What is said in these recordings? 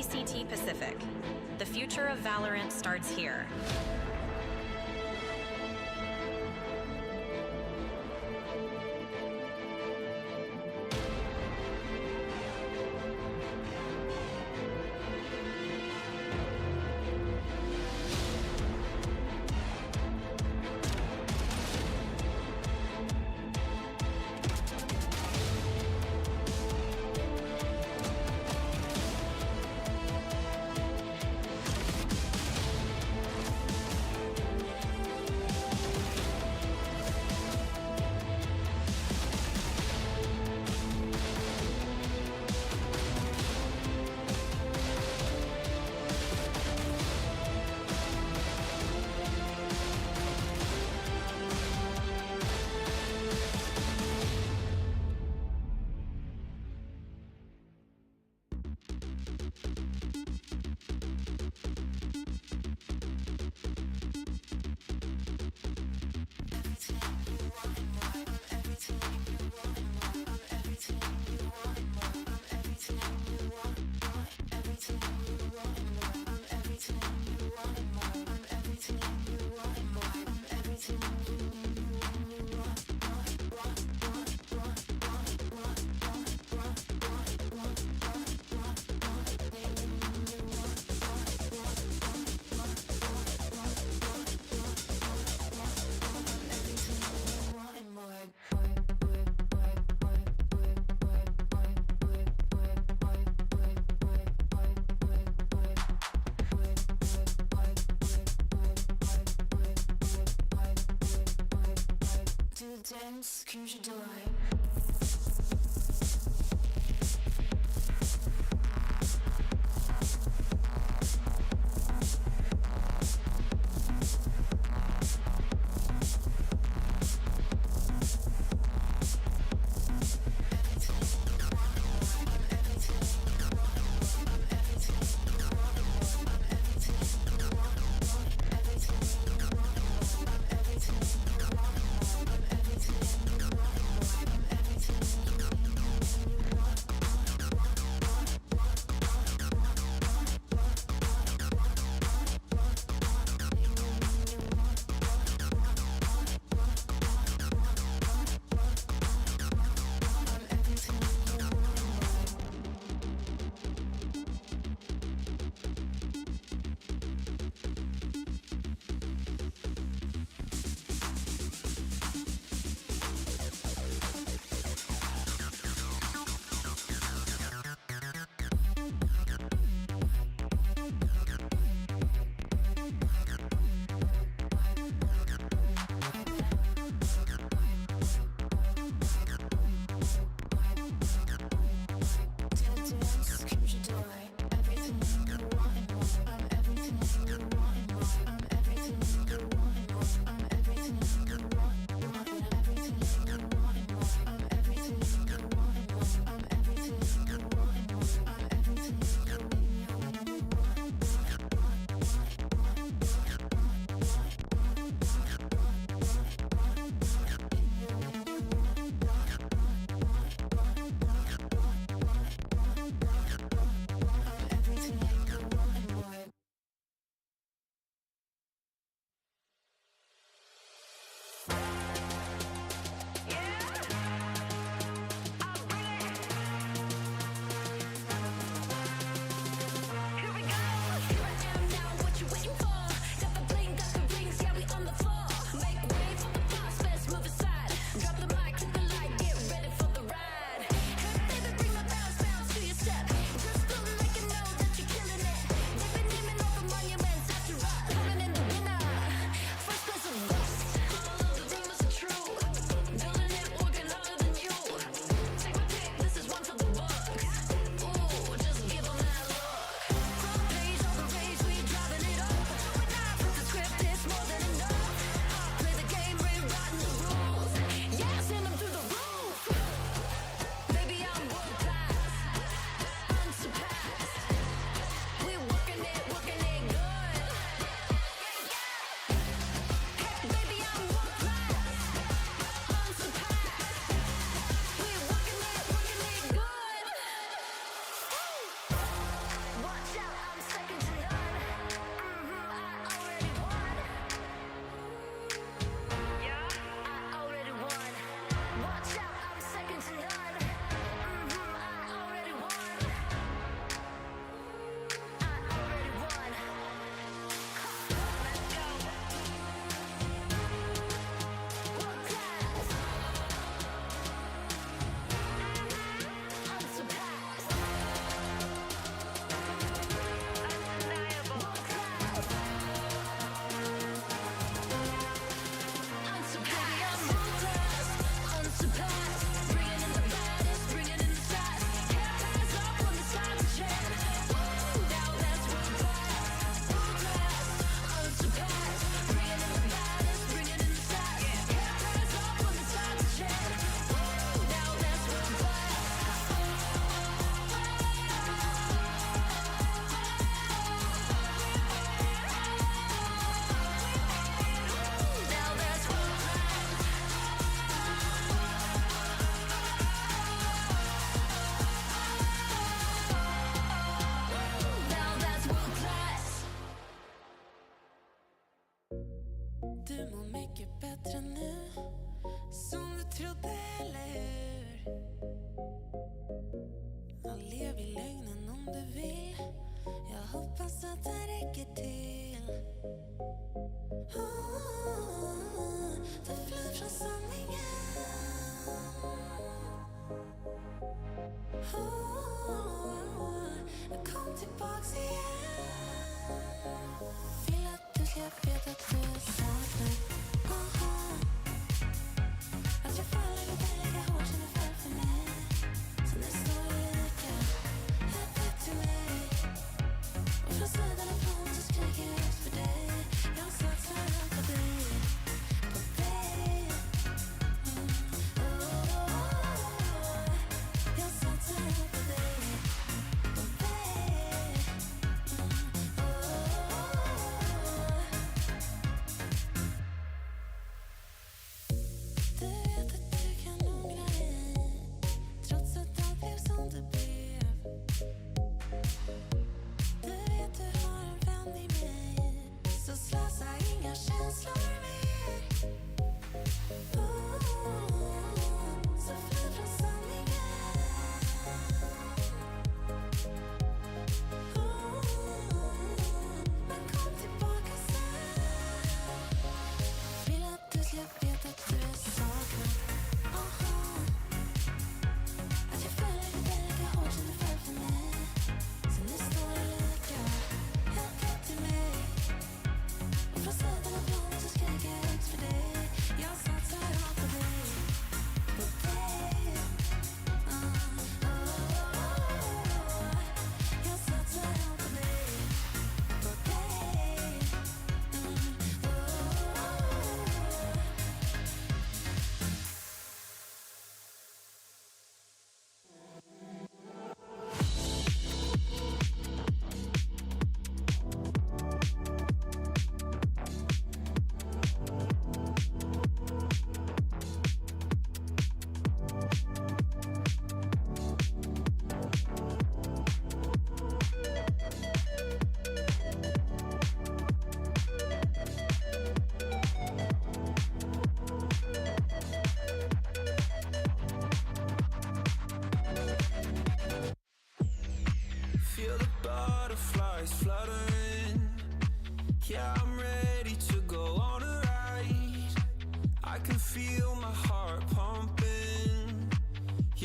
VCT Pacific. The future of Valorant starts here.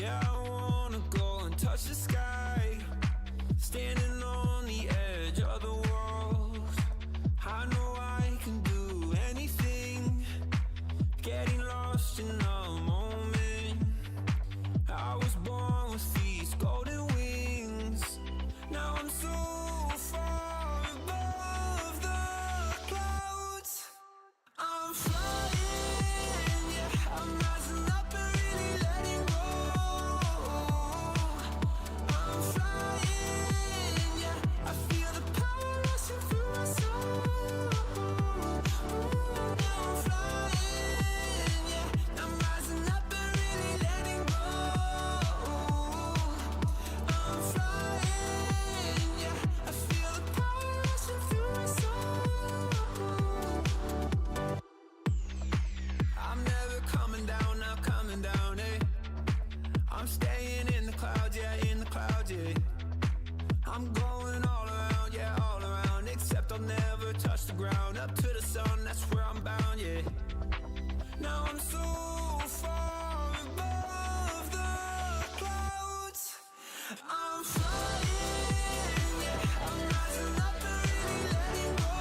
Yeah, I wanna go and touch the sky, standing on the edge of the world. I know I can do anything, getting lost in the moment. I was born with these golden wings. Now I'm so far above the clouds. I'm flying, yeah, I'm rising up and really letting go. I'm flying, yeah, I feel the power rushing through my soul. Now I'm flying, yeah, I'm rising up and really letting go. I'm flying, yeah, I feel the power rushing through my soul. I'm never coming down, not coming down, eh? I'm staying in the clouds, yeah, in the clouds, yeah. I'm going all around, yeah, all around, except I'll never touch the ground. Up to the sun, that's where I'm bound, yeah. Now I'm so far above the clouds. I'm flying, yeah, I'm rising up and really letting go.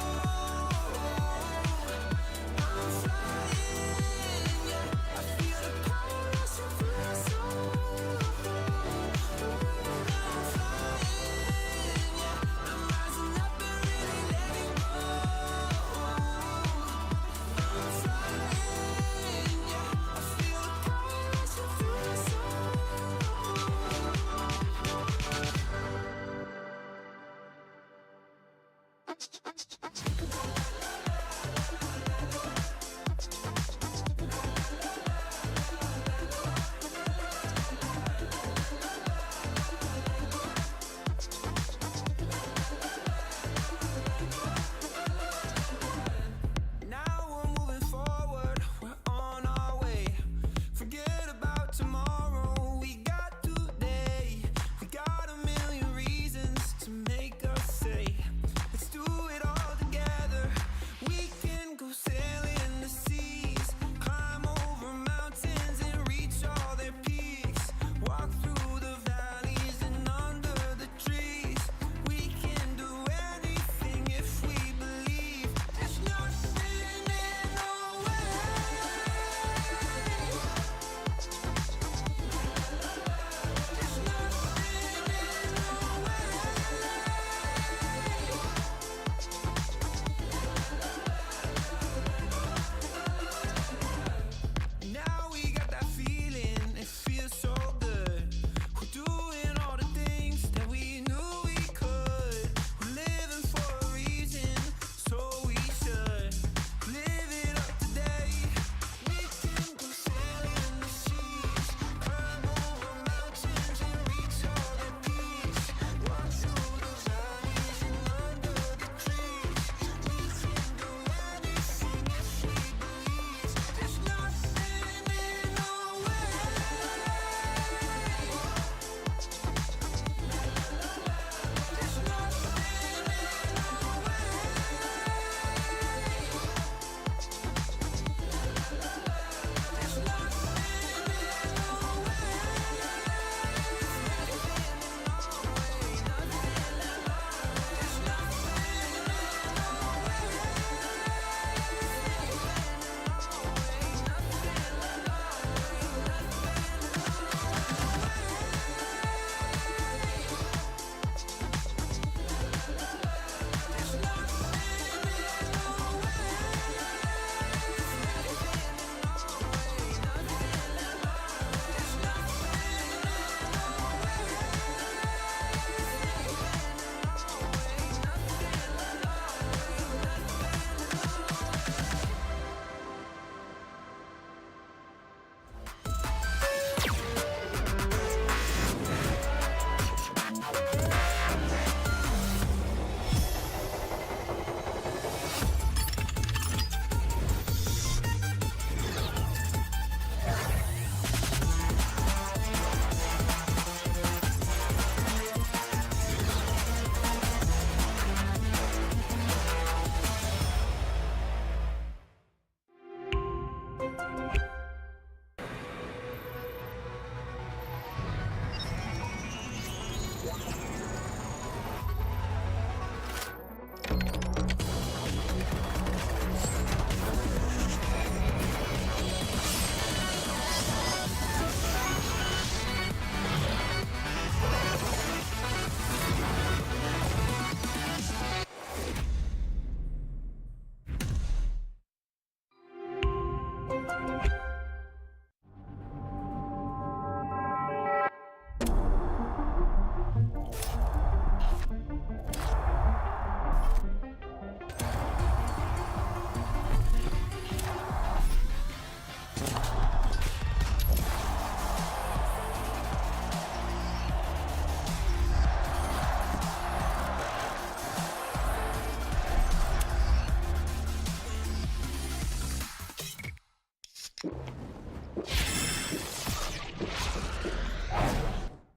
I'm flying, yeah, I feel the power rushing through my soul. Now I'm flying, yeah, I'm rising up and really letting go. I'm flying, yeah, I feel the power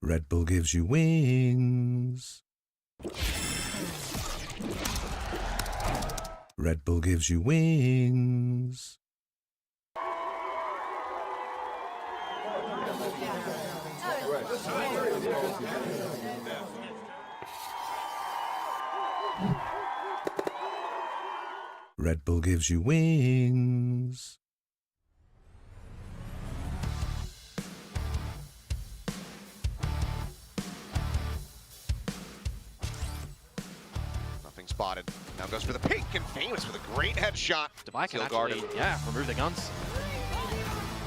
Red Bull gives you wings. Red Bull gives you wings. Red Bull gives you wings. Nothing spotted. Now goes for the pink and Famous with a great headshot. Device can Still actually, guarded. yeah, remove the guns.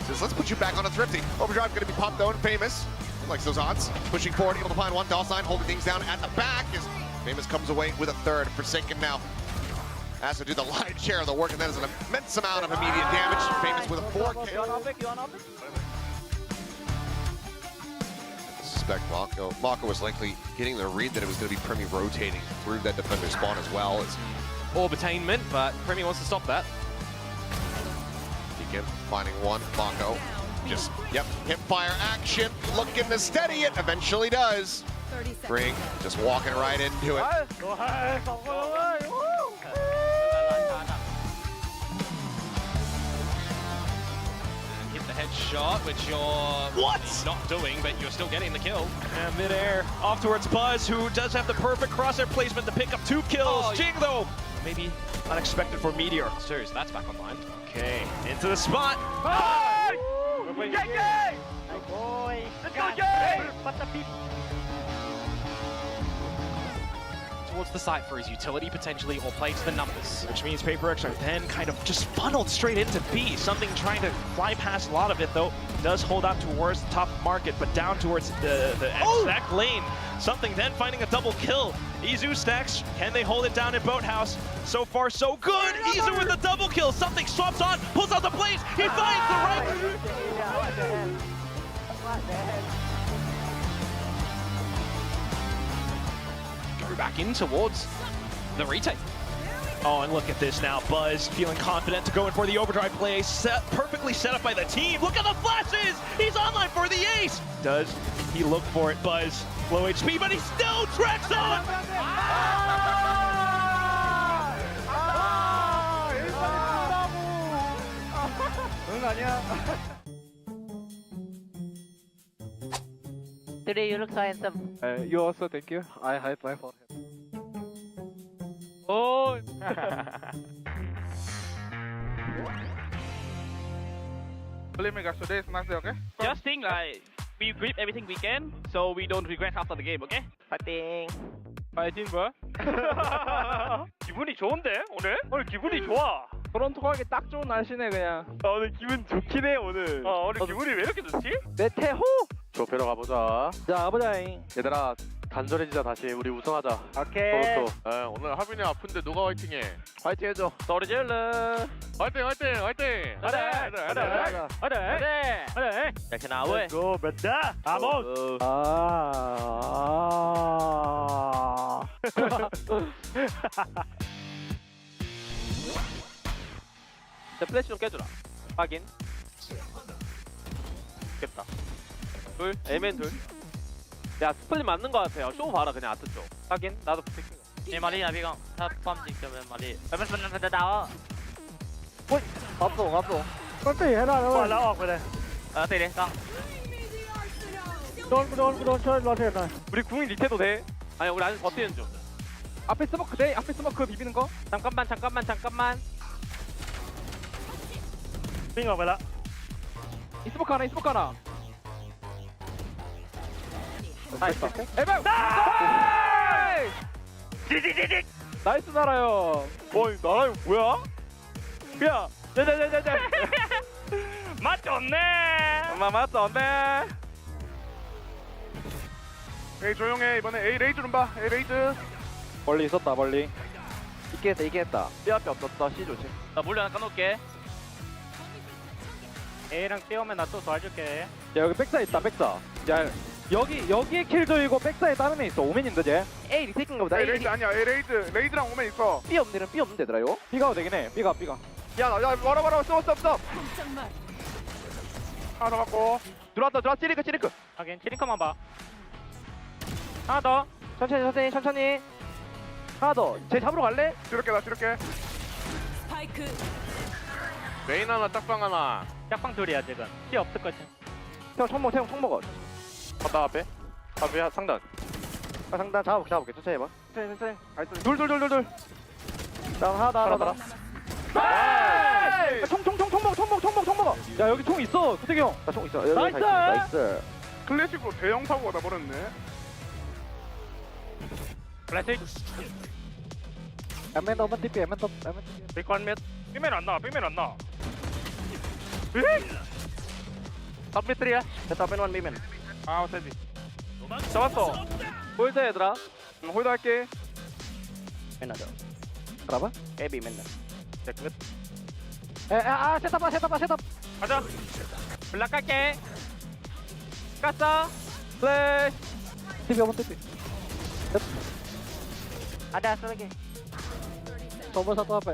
Says, let's put you back on a Thrifty. Overdrive going to be popped though, and Famous likes those odds. Pushing forward, able to find one. $sign holding things down at the back as Famous comes away with a third. Forsaken now has to do the lion's share of the work, and that is an immense amount of immediate damage. Famous with a 4 kill. Suspect Mako was likely getting the read that it was going to be Premi rotating through that defender spawn as well. As Orbitainment, but Premi wants to stop that. Deacon finding one. Mako just, hip fire action, looking to steady it, eventually does. Ring just walking right into it. Hit the headshot, which you're not doing, but you're still getting the kill. And midair, off towards Buzz, who does have the perfect crosshair placement to pick up 2 kills. Oh, Jing, though, maybe unexpected for Meteor. So that's back online. Okay, into the spot. Towards the site for his utility, potentially, or play to the numbers. Which means PRX are then kind of just funneled straight into B. Something trying to fly past a lot of it, though. Does hold out towards the top market, but down towards the exact lane. Something then finding a double kill. Izu stacks. Can they hold it down in Boathouse? So far, so good. Izu with the double kill. Something swaps on, pulls out the blaze. He finds the right. Go back in towards the retake. Oh, and look at this now. Buzz feeling confident to go in for the overdrive play. Perfectly set up by the team. Look at the flashes! He's online for the ace! Does he look for it, Buzz? Low HP, but he still tracks on! Today you look so handsome. You also, thank you. I hide my forehead. Oh! Believe me guys, today is nice day, okay? Just think like we grip everything we can, so we don't regret after the game, okay? Fighting. 파이팅 뭐야? 기분이 좋은데 오늘? 오늘 기분이 좋아. 토론토 가기 딱 좋은 날씨네 그냥. 오늘 기분 좋긴 해 오늘. 오늘 기분이 왜 이렇게 좋지? 내 태호! 좁혀러 가보자. 자 가보자잉. 얘들아 간절해지자 다시. 우리 우승하자. 오케이. 토론토. 오늘 하빈이 아픈데 누가 화이팅해? 화이팅 해줘. 소리질러. 화이팅 화이팅 화이팅. 하래. 이렇게 나와. 고 맨다. 아몬. 자, 플래시 좀 깨주라. 확인. 깼다. 둘, A맨 둘. 야, 스플릿 맞는 거 같아요. 쇼 봐라, 그냥 아트 쪽. 확인, 나도 부탁해. Em Mali là biết không? Thấp bom chỉ cầm em Mali. Mình đào á. ôi ngập có tỷ hết rồi. Quả lão ọc rồi này. Tỷ đi, con. 돈 chơi lo thiệt rồi. 우리 궁이 리테도 돼. 아니, 우리 아직 버티는 중. 앞에 스모크 돼? 앞에 스모크 비비는 거? 잠깐만. 빙 ọc rồi. 이 스모크 하나. 나이스. 에방! 나이스! 나이스 나라요. 어이, 나라이 뭐야? 야, 맛 좋네. 맛 좋네. 에이 조용해. 이번에 A 레이즈 좀 봐. A 레이즈. 멀리 있었다 멀리. 이기겠다. 뼈 앞에 없었어. C 조심. 나 몰래 하나 까놓을게. A랑 B 오면 나 또 도와줄게. 야 여기 백사 있다 백사. 야 여기에 킬조이고 백사에 다른 애 있어. 오맨인데 쟤. A 리테이크인가 보다. A 레이즈 아니야. A 레이즈랑 오면 있어. B 없는데 얘들아 이거? B가 되긴 해. B가. 야 와라. 스톱. 하나 더 맞고. 들어왔다. 찌리크. 하긴, 치링커만 봐. 하나 더. 천천히. 하나 더. 쟤 잡으러 갈래? 줄게 나 줄게. 메인 하나 짝방 하나. 짝방 둘이야 지금. 피 없을 거지. 형 총 먹어. 바다 앞에. 앞에 상단. 상단 잡아볼게. 천천히 해봐. 천천히. 둘. 하나 더. 총 먹어. 야 여기 총 있어. 구태기 형. 나 총 있어. 나이스. 클래식으로 대형 사고가 나버렸네. 클래식. 에멘 너만 TP. 빅원 몇? 삐면 안 나. 탑 미트리야. 됐다 맨원 미면. 아 세지. 잡았어. 홀드 얘들아. 홀드 할게. 맨 하자. 그라봐? 에비 맨날. 끝. 셋업. 가자. 블락 갈게. 깠어. 플래시. TP 한번 TP. 아다 쏘게. 더블 사또 앞에.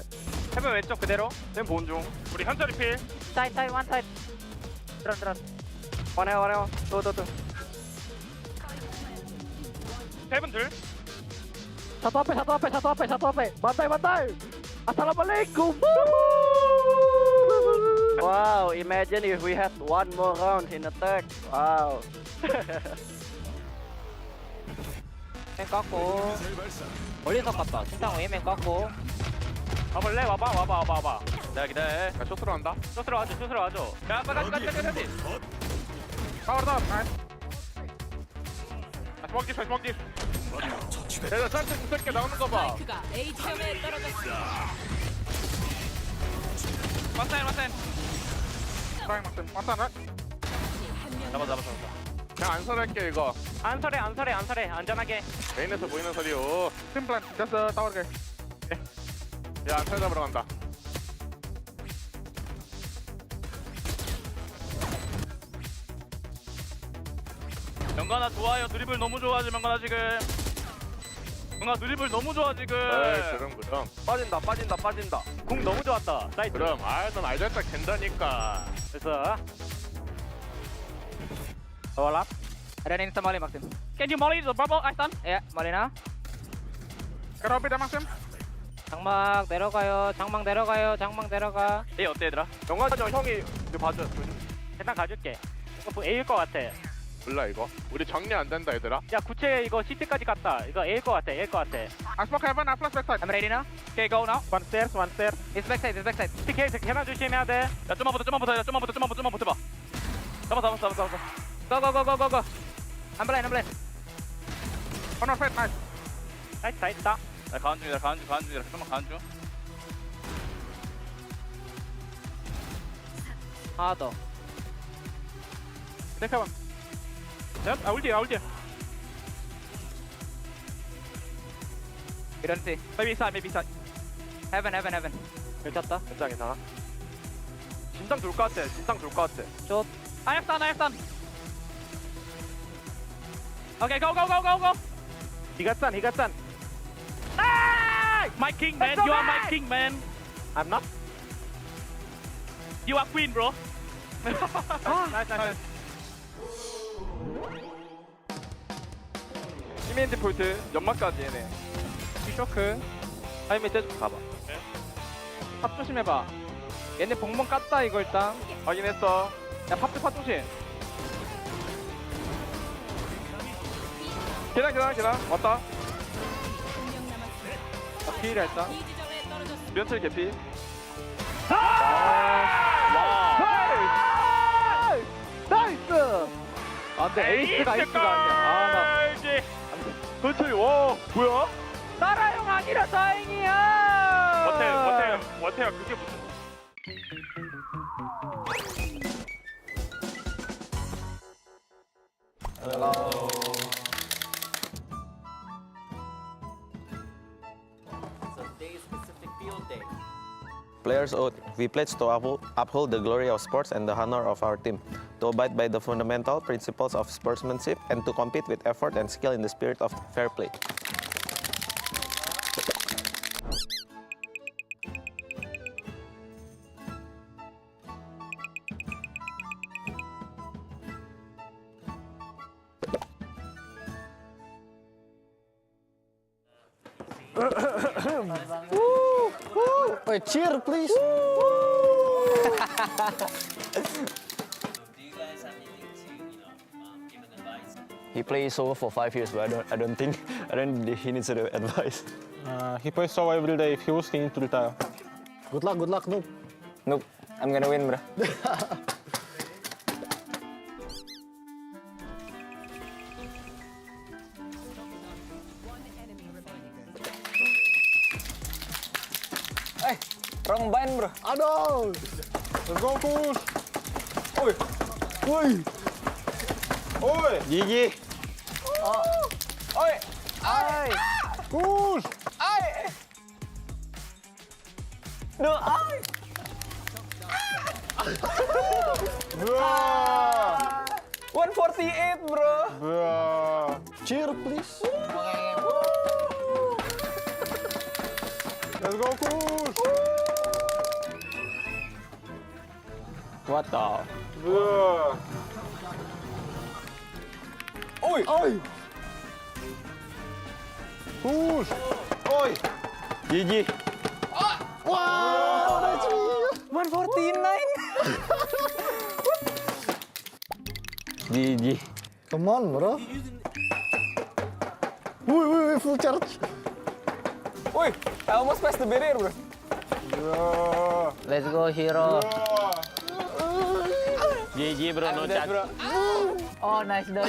해변 왼쪽 그대로. 쌤 본중. 우리 한 자리 필. 사이드 원 사이드. 드론. 와네요. 또. 해변 둘. 사또 앞에. 만달. 아살라말레이쿰. Wow, imagine if we had one more round in attack. Wow. 맨 깎고. 멀리서 깠다. 신상 위에 맨 깎고. 와볼래? 와봐. 기다려. 나 쇼트로 한다. 쇼스로 와줘. 야, 빨리. 파워다. 다시 먹기. 내가 짤때 무섭게 나오는 거 봐. 맞다. 사랑 맞잖아. 잡아. 그냥 안설할게 이거. 안 설해. 안전하게. 메인에서 보이는 소리요. 팀플랜 됐어. 따오르게. 야 안설 잡으러 간다. 명관아 좋아요. 드리블 너무 좋아하지 명관아 지금. 명관아 드리블 너무 좋아 지금. 그럼. 빠진다. 공 너무 좋았다. 사이트. 그럼 넌 알겠다 된다니까. 됐어. Overlap. Ada yang molly Maxim. Can you molly the bubble, Aston? Ya, molly now. 그럼 삐다 막심. 장막 내려가. 얘 어때 얘들아? 영화전 형이 이거 봐줘. 일단 가줄게. 이거 A일 것 같아. 몰라 이거. 우리 정리 안 된다 얘들아. 야, 구체 이거 CT까지 갔다. 이거 A일 것 같아. 아스파크 해봐. 나 플러스 백사이드. I'm ready now. Okay, go now. One stairs. It's backside. TK, 개만 조심해야 돼. 야, 좀만 붙어봐. 잡았어. Go. I'm blind. 하나 페트 나이스. 다 있다. 나 가는 중이다. 좀만 가는 중. 하나 더. 내가 봐. 울디야. 이런 씨. Maybe side. Heaven. 괜찮다. 괜찮아. 진상 돌 것 같아. 슛. I have done. Okay, go. He got stun. My king, man. You are my king, man. I'm not. You are queen, bro. Nice. 시멘트 폴트 연막까지 얘네. 쇼크. 타이밍 떼줘. 가봐. 팝 조심해봐. 얘네 봉봉 깠다 이거 일단. 확인했어. 야 팝 조심. 계단 왔다. 피해라 일단. 면철 개피. 나이스. 안돼 에이스가 아니야. 면철이 와 뭐야? 나라형 아니라 다행이야. 원태야 그게 무슨? Players oath. We pledge to uphold the glory of sports and the honor of our team, to abide by the fundamental principles of sportsmanship, and to compete with effort and skill in the spirit of fair play. Wait, cheer please. He plays solo for 5 years, but I don't think he needs advice. He plays solo every day. If he loses, he needs to retire. Good luck, noob. Nope, I'm gonna win, bro. Wrong bind, bro. Aduh. Let's go, push. Woi. Oi. GG. Oi. Ai. Push. Ai. No, ay. Bruh. 148, bro. Bruh. Cheer please. Let's go, push. What the? Bruh. Oi. Oi. Push. Oi. GG. Wow, that's me. 149. GG. Come on, bro. Woi, full charge. Woi, I almost passed the barrier, bro. Bruh. Let's go, hero. Bruh. GG, bro. No chat. Bro. Oh, nice dog.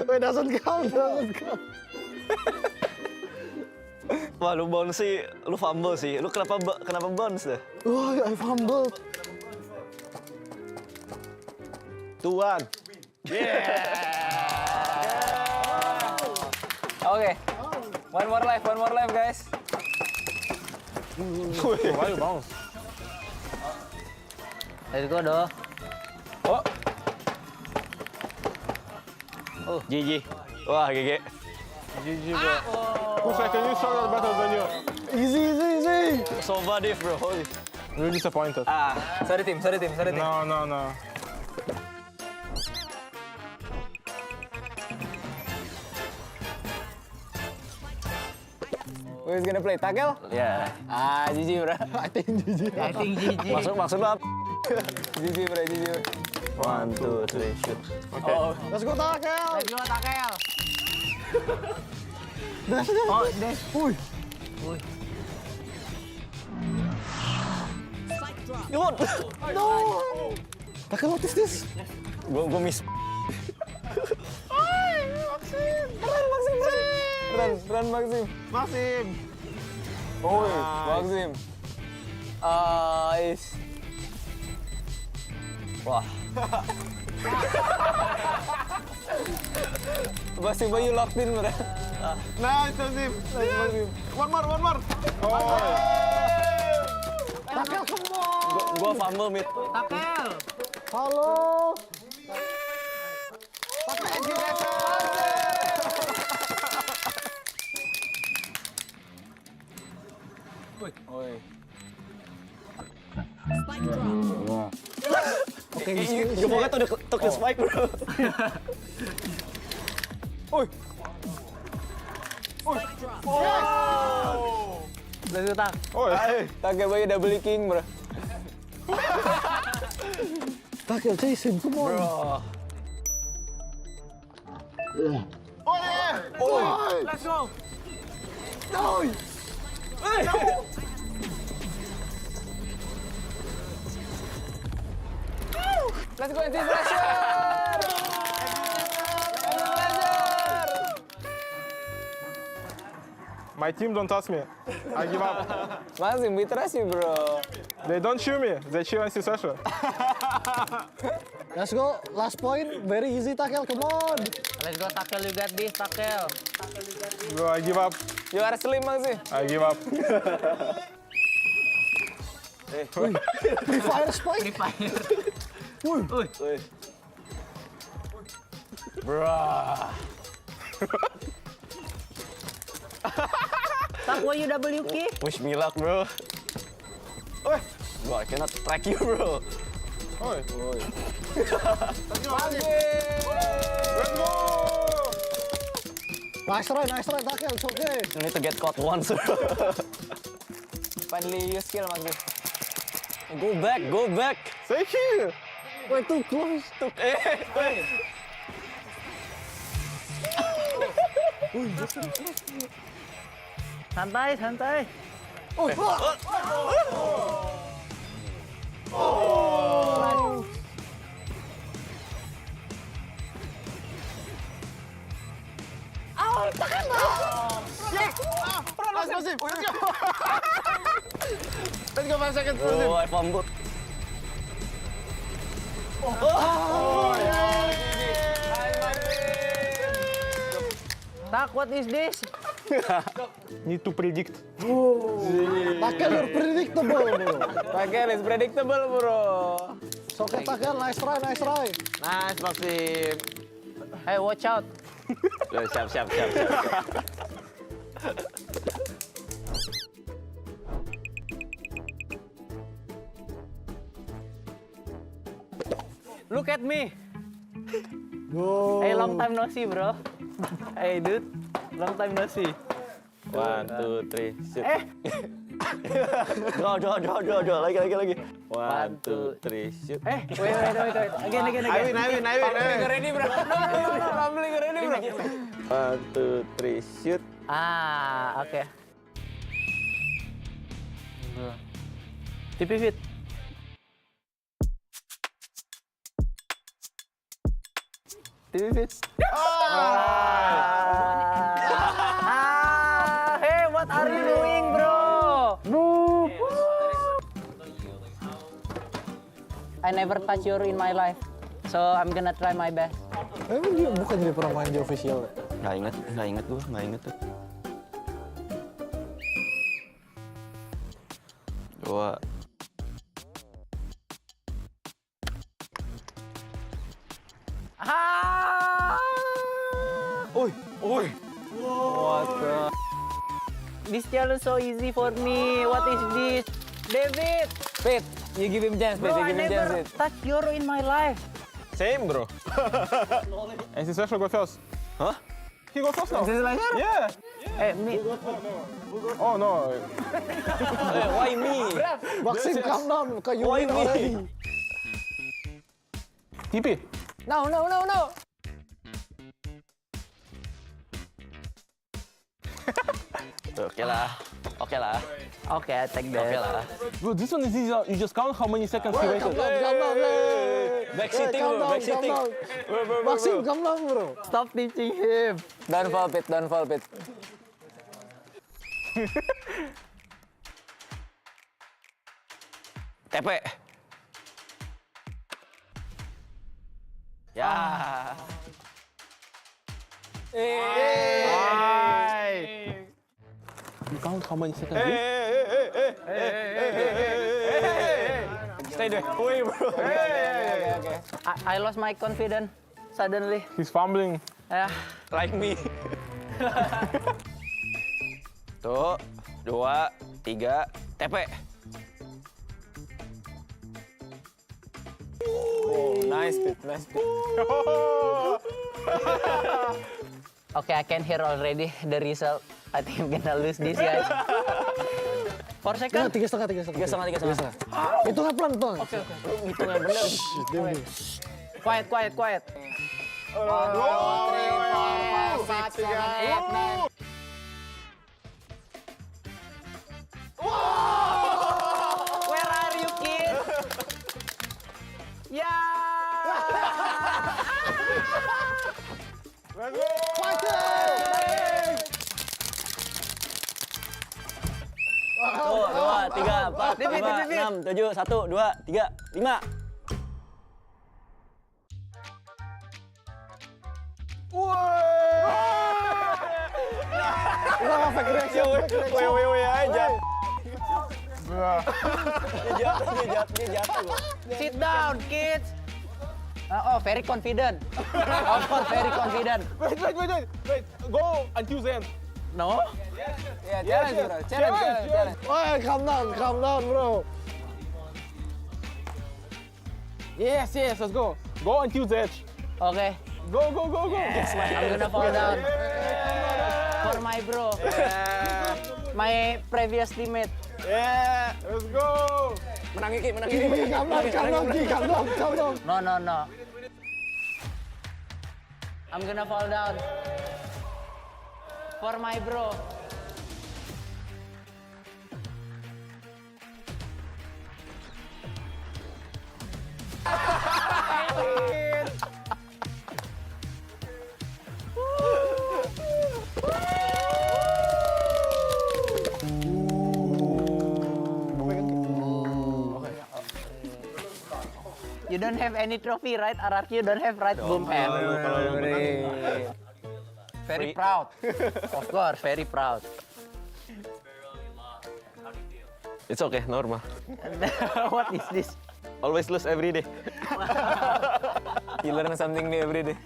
Wait, doesn't count. Wah, lu bounce sih, lu fumble sih. Lu kenapa bounce deh? Oh, I fumbled. 2-1. Okay. One more life, guys. Why you bounce? Let's go, doh. Oh, GG. Wah, GG. GG, bro. Push, I can use shoulder better than you. Easy. So bad, bro. Holy. Really disappointed. Sorry team. No. Who's gonna play? Tackle? Yeah. GG, bro. I think GG. Maksud lu apa? GG, bro. 1, 2, 3, shoot. Okay. Let's go, tackle. Dash. Uy. Good. No. Tackle, what is this? Gua miss. Run, Maxim. Oh, Maxim. Nice. Wah. Maxim, you locked in, bro. Nice, Maxim. One more. Tackle, come on. Gua fumble mid. Halo. You forgot to took the spike, bro. Oi. Let's go, Tak. Tackle by double king, bro. Tackle, chase him, come on. Bro. Let's go. No. Let's go, anti-pressure! My team don't trust me. I give up. Maxim, we trust you, bro. They don't cheer me. They cheer anti-pressure. Let's go. Last point. Very easy, tackle. Come on. Let's go, tackle. You got this, tackle. Bro, I give up. You are slim, Maxim. I give up. Free fire spike. Bruh. Tak, why you double kick? Wish me luck, bro. Bro, I cannot track you, bro. Let's go! Nice try, tackle. It's okay. You need to get caught once. Finally, use skill, Mas. Go back. Thank you. We're too close. Santai. Let's go 5 seconds. Oh, I fumbled. Tak, what is this? Need to predict. Tackle, you're predictable, bro. Tackle is predictable, bro. It's okay, tackle. Nice try. Nice, Maxim. Hey, watch out. Siap. Look at me. Go. Hey, long time no see, bro. Hey, dude. Long time no see. 1, 2, 3, shoot. Draw. Lagi. 1, 2, 3, shoot. Wait. Again. I win. Ready, bro. I'm ready, bro. 1, 2, 3, shoot. Ah, oke. TP fit. Hey, what are you doing, bro? Boo! I never touch you in my life, so I'm gonna try my best. Emang dia bukan dia pernah main di official? Nggak inget tuh. Dua. Oi! What the? This challenge so easy for me. What is this? David! Fit, you give him chance, Bro, I never touch Euro in my life. Same, bro. And this special go first. Huh? He go first now. This is like that? Yeah. Hey, me. Oh no. Why me? Maxim, calm down. Because you Why win me? already. TP. No. Oke lah. Okay, I take that. Oke lah. Bro, this one is easy. You just count how many seconds he Calm waited. down. Backseating, bro. Backseating. Maxim, calm down, bro. Stop teaching him. Don't fall pit. TP. Ya. You count how many seconds? Stay there. Wait, bro. Okay. I lost my confidence suddenly. He's fumbling. Yeah. Like me. Tuh, 2, 3, TP. Oh, nice pit. Okay, I can hear already the result. I think I'm gonna lose this, guys. 4 seconds? 3,5. Hitungnya pelan. Okay. Hitungnya bener. Quiet. 1, 2, 3, 4, 5, 6, 7, 8, 9. Where are you, kid? Yeah! Tuh, 2, 3, 4, 5, 6, 7, 1, 2, 3, 5. Wah, fake reaction. Woi aja. Dia jatuh. Sit down, kids. Very confident. Of course, very confident. Wait. Go until the end. No? Yeah, challenge. Wah, calm down, bro. Yes, let's go. Go until the edge. Okay. Go. I'm gonna fall down. For my bro. My previous teammate. Yeah, let's go. Menang Iki, menang Iki. Come on. No. I'm gonna fall down. For my bro. You don't have any trophy, right? RRQ, you don't have, right? Boom have. Very proud. Of course, very proud. It's okay, normal. What is this? Always lose every day. You learn something new every day.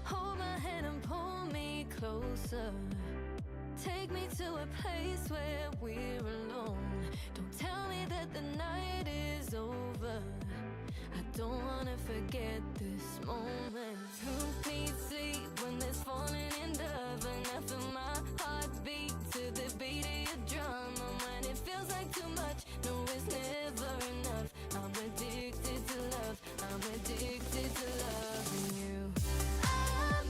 Hold my hand and pull me closer. Take me to a place where we're alone. Don't tell me that the night is over. I don't wanna forget this moment. Who needs sleep when there's falling in love? And I feel my heartbeat to the beat of your drum. And when it feels like too much, no, it's never enough. I'm addicted to love. I'm addicted to loving you. I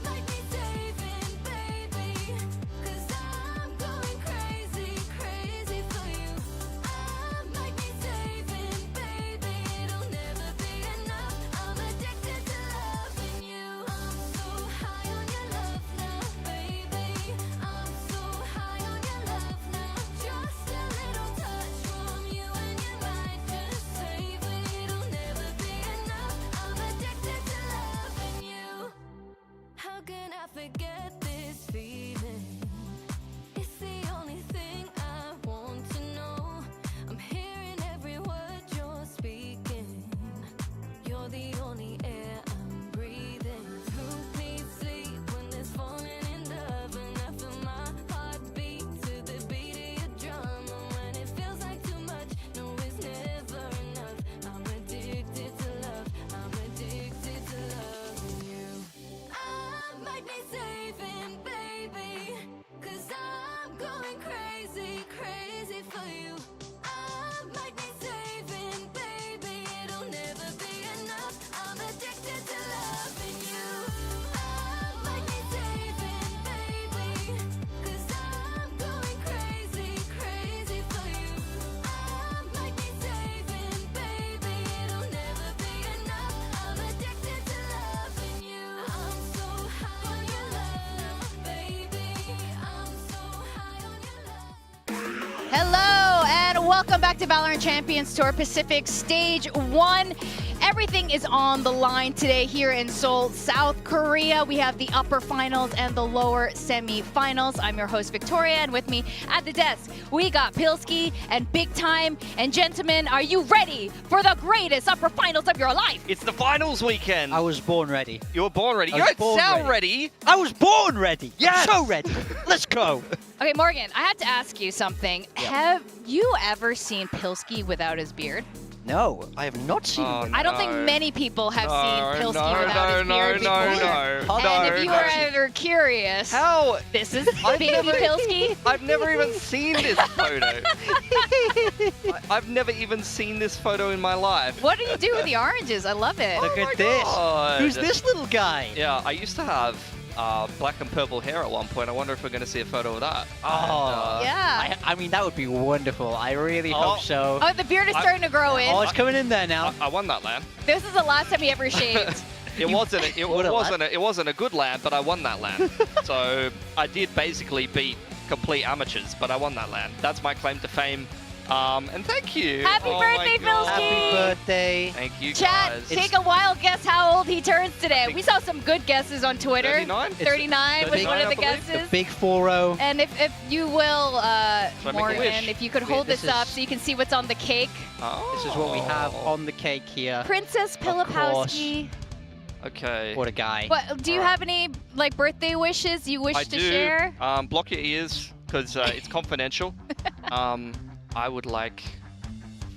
might be saving, baby, 'cause I'm going crazy, crazy for you. I might be saving, baby, it'll never be enough. I'm addicted to loving you. I'm so high on your love now, baby. I'm so high on your love now. Just a little touch from you and your mind. Just save it, it'll never be enough. I'm addicted to loving you. How can I forget this feeling? It's the only thing I want to know. I'm hearing every word you're speaking. You're the only air I'm breathing. Who needs sleep when there's falling in love? And I feel my heartbeat to the beat of your drum. And when it feels like too much, no, it's never enough. I'm addicted to love. I'm addicted to loving you. I might be saving, baby, 'cause I'm going crazy, crazy for you. I might be saving, baby, it'll never be enough. I'm addicted to loving you. I might be saving, baby, 'cause I'm going crazy, crazy for you. I might be saving, baby, it'll never be enough. I'm addicted to loving you. I'm so high on your love, baby. I'm so high on your love. Hello and welcome back to Valorant Champions Tour Pacific Stage 1. Everything is on the line today here in Seoul, South Korea. We have the upper finals and the lower semi-finals. I'm your host, Victoria, and with me at the desk, we got Pilski and Big Time. And gentlemen, are you ready for the greatest upper finals of your life? It's the finals weekend. I was born ready. You were born ready. I You was don't born sound ready. I was born ready. Yes. So ready. Let's go. Okay, Morgan, I had to ask you something. Have you ever seen Pilski without his beard? No, I have not seen Oh, him. I don't think many people have seen Pilski without his beard no, before. no. And if you are ever curious, How? this is Baby Pilski. I've never even seen this photo. I've never even seen this photo in my life. What do you do with the oranges? I love it. Look Oh my at this. God. Who's this little guy? Yeah, I used to have black and purple hair at one point. I wonder if we're going to see a photo of that. Oh. Yeah. I mean, that would be wonderful. I really hope so. Oh, the beard is starting to grow in. Oh, it's coming in there now. I won that LAN. This is the last time he ever shaved. It wasn't a good LAN, but I won that LAN. So I did basically beat complete amateurs, but I won that LAN. That's my claim to fame. And thank you. Happy birthday, Pilski. Happy birthday. Thank you, Chat, guys. take a wild guess how old he turns today. We saw some good guesses on Twitter. 39? 39 was one of the guesses. The big 4-0. And if you will, I make a Morgan, wish? if you could Wait, hold this this up is- so you can see what's on the cake. Oh. This is what we have on the cake here. Princess course. Pilipowski. Okay. What a guy. But do you have any like birthday wishes you wish to share? Block your ears because it's confidential. I would like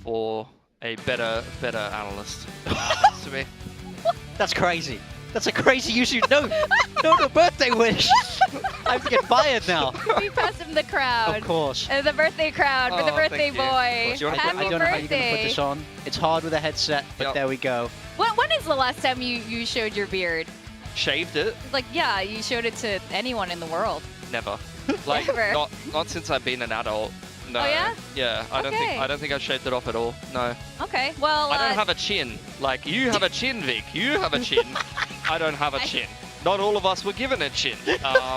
for a better analyst to me. That's crazy. That's a crazy you should know. No birthday wish. I have to get fired now. We pass him the crown. Of course. The birthday crown for the birthday boy. I Happy don't know how you're going to birthday. put this on. It's hard with a headset, but there we go. When is the last time you showed your beard? Shaved it? Like, yeah, you showed it to anyone in the world. Never. Like, Never. not since I've been an adult. No. Oh, yeah? Yeah, I don't think I've shaved it off at all. No. Okay, well. I don't have a chin. Like, you have a chin, Vic. You have a chin. I don't have a chin. Not all of us were given a chin.